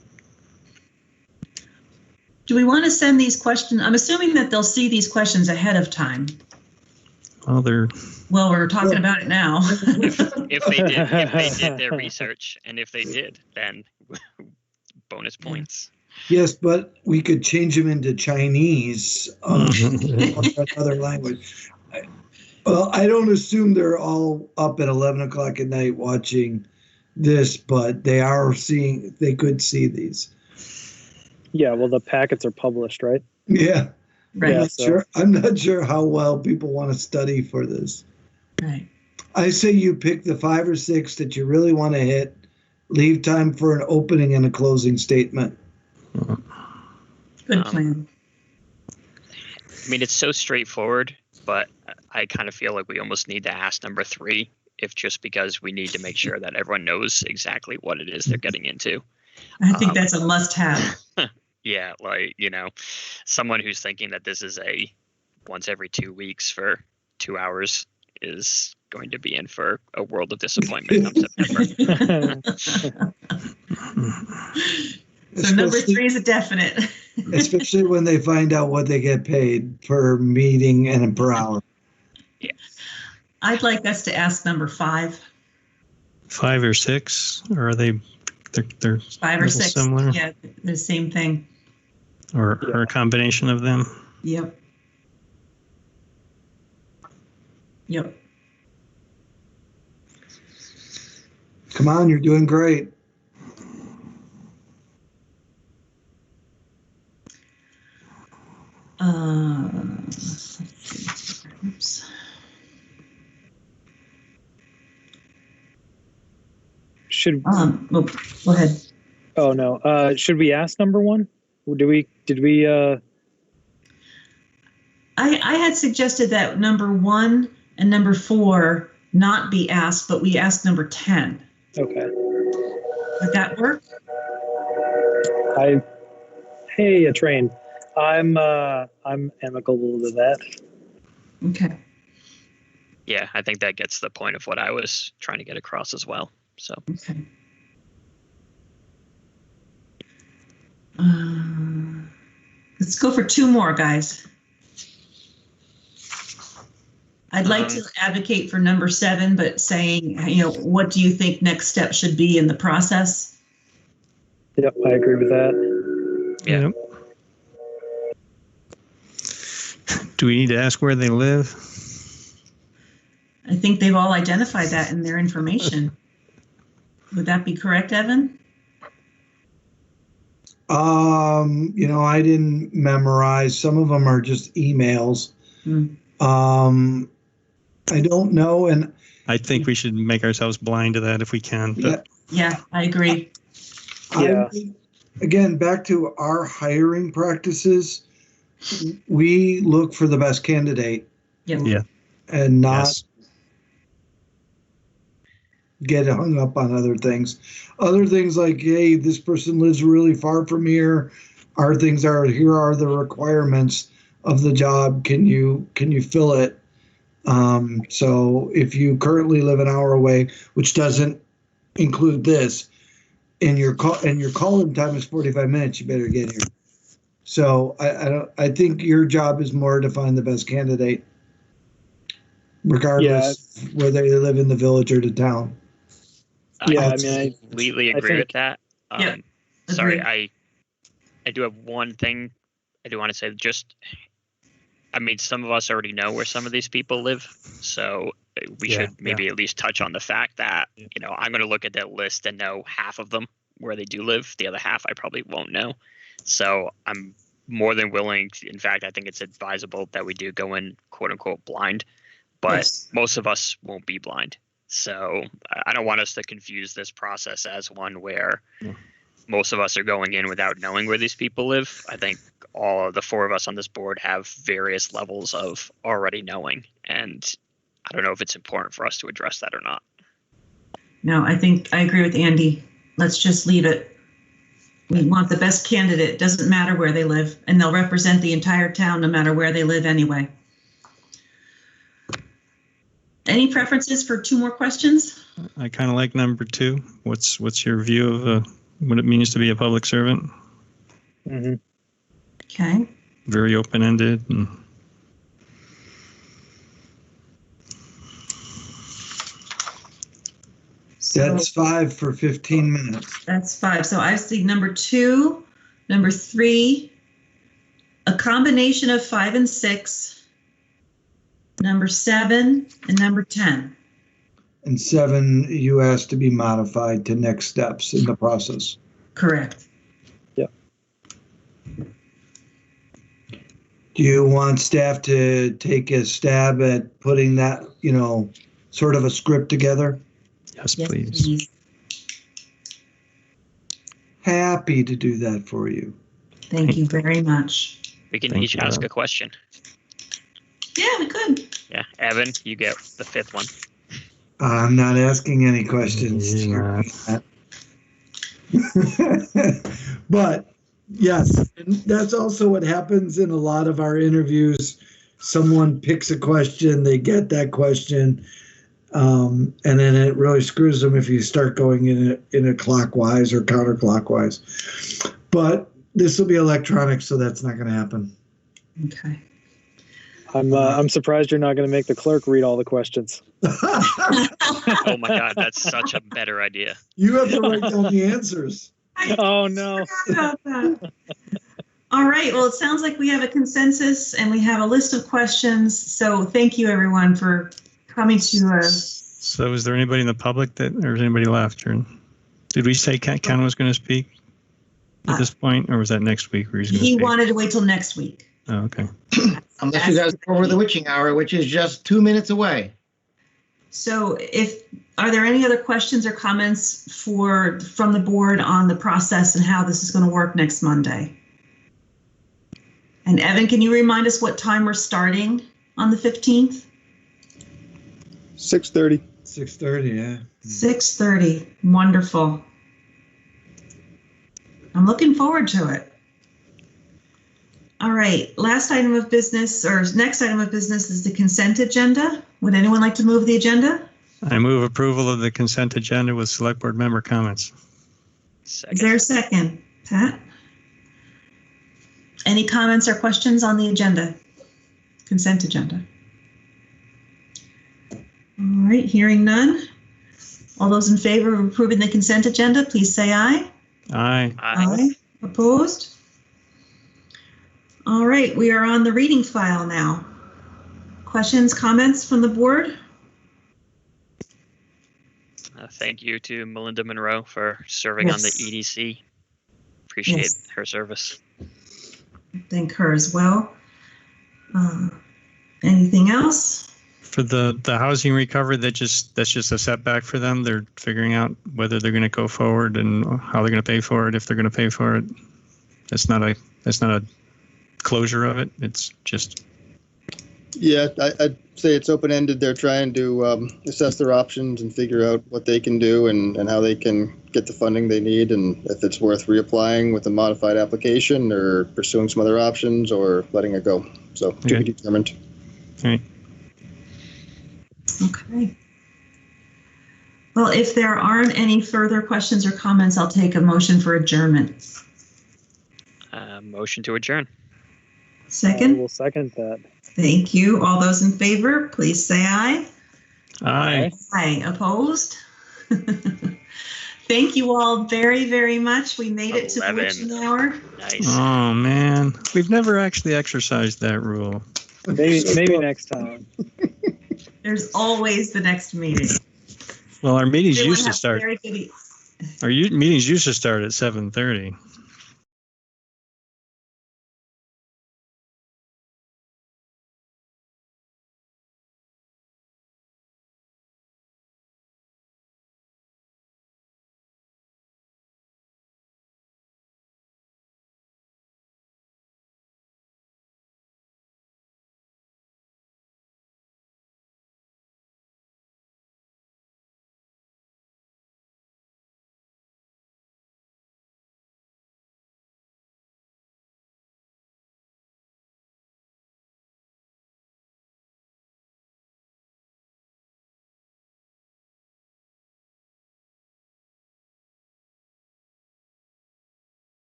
Do we want to send these questions? I'm assuming that they'll see these questions ahead of time. Well, we're talking about it now. if they did their research, and if they did, then bonus points. Yes, but we could change them into Chinese or another language. Well, I don't assume they're all up at 11 o'clock at night watching this, but they could see these. Yeah, well, the packets are published, right? Yeah. Right. Yeah, I'm not sure how well people want to study for this. Right. I say you pick the 5 or 6 that you really want to hit, leave time for an opening and a closing statement. Good plan. It's so straightforward, but I kind of feel like we almost need to ask number 3, just because we need to make sure that everyone knows exactly what it is they're getting into. I think that's a must-have. Yeah, someone who's thinking that this is a once every 2 weeks for 2 hours is going to be in for a world of disappointment come September. So number 3 is a definite. Especially when they find out what they get paid per meeting and per hour. Yeah. I'd like us to ask number 5. 5 or 6, or are they? They're 5 or 6. Similar? Yeah, the same thing. Or a combination of them. Yep. Come on, you're doing great. Oops. Should go ahead. Oh no. Should we ask number one? Did we I had suggested that number 1 and number 4 not be asked, but we asked number 10. Okay. Would that work? Hey, a train. I'm amicable to that. Okay. Yeah, I think that gets the point of what I was trying to get across as well. So. Okay. Let's go for 2 more, guys. I'd like to advocate for number 7, but saying, what do you think next step should be in the process? Yep, I agree with that. Yeah. Do we need to ask where they live? I think they've all identified that in their information. Would that be correct, Evan? I didn't memorize. Some of them are just emails. I don't know, and I think we should make ourselves blind to that if we can. But Yeah, I agree. Yeah. Again, back to our hiring practices, we look for the best candidate. Yeah. And not get hung up on other things. Other things like, hey, this person lives really far from here. Our things are, here are the requirements of the job. Can you fill it? So if you currently live an hour away, which doesn't include this, and your call-in time is 45 minutes, you better get here. So I think your job is more to find the best candidate, regardless whether they live in the village or the town. I completely agree with that. Yeah. Sorry, I do have one thing I do want to say. Some of us already know where some of these people live, so we should maybe at least touch on the fact that, I'm going to look at that list and know half of them where they do live. The other half I probably won't know. So I'm more than willing. In fact, I think it's advisable that we do go in quote unquote blind, but most of us won't be blind. So I don't want us to confuse this process as one where most of us are going in without knowing where these people live. I think all of the 4 of us on this board have various levels of already knowing, and I don't know if it's important for us to address that or not. No, I think I agree with Andy. Let's just leave it. We want the best candidate. Doesn't matter where they live, and they'll represent the entire town no matter where they live anyway. Any preferences for 2 more questions? I kind of like number 2. What's your view of what it means to be a public servant? Mm-hmm. Okay. Very open-ended. That's 5 for 15 minutes. That's 5. So I see number 2, number 3, a combination of 5 and 6, number 7, and number 10. And 7, you asked to be modified to next steps in the process. Correct. Yep. Do you want staff to take a stab at putting that, sort of a script together? Yes, please. Happy to do that for you. Thank you very much. We can each ask a question. Yeah, we could. Yeah, Evan, you get the 5th one. I'm not asking any questions. But yes, and that's also what happens in a lot of our interviews. Someone picks a question, they get that question, and then it really screws them if you start going in a clockwise or counterclockwise. But this will be electronic, so that's not going to happen. Okay. I'm surprised you're not going to make the clerk read all the questions. Oh my God, that's such a better idea. You have to write down the answers. Oh no. All right. Well, it sounds like we have a consensus and we have a list of questions. So thank you, everyone, for coming to So is there anybody in the public or is anybody left? Or did we say Ken was going to speak at this point, or was that next week? Where he's going to He speak? wanted to wait till next week. Oh, okay. Unless you guys go over the witching hour, which is just 2 minutes away. So are there any other questions or comments from the board on the process and how this is going to work next Monday? And Evan, can you remind us what time we're starting on the 15th? 6:30. 6:30, yeah. 6:30. Wonderful. I'm looking forward to it. All right, next item of business is the consent agenda. Would anyone like to move the agenda? I move approval of the consent agenda with select board member comments. Is there a second? Pat? Any comments or questions on the agenda? Consent agenda. All right, hearing none. All those in favor of approving the consent agenda, please say aye. Aye. Aye. Opposed? All right, we are on the reading file now. Questions, comments from the board? Thank you to Melinda Monroe for serving on the EDC. Appreciate her service. Thank her as well. Anything else? For the housing recovery, that's just a setback for them. They're figuring out whether they're going to go forward and how they're going to pay for it, if they're going to pay for it. That's not a closure of it. It's just. Yeah, I'd say it's open-ended. They're trying to assess their options and figure out what they can do and how they can get the funding they need, and if it's worth reapplying with a modified application or pursuing some other options or letting it go. So to be determined. All right. Okay. Well, if there aren't any further questions or comments, I'll take a motion for adjournment. Motion to adjourn. Second? I will second that. Thank you. All those in favor, please say aye. Aye. Aye. Opposed? Thank you all very, very much. We made it to the witching hour. Nice. Oh man, we've never actually exercised that rule. Maybe next time. There's always the next meeting. Well, our meetings Everyone used to have start. very good Our meetings used to start at 7:30.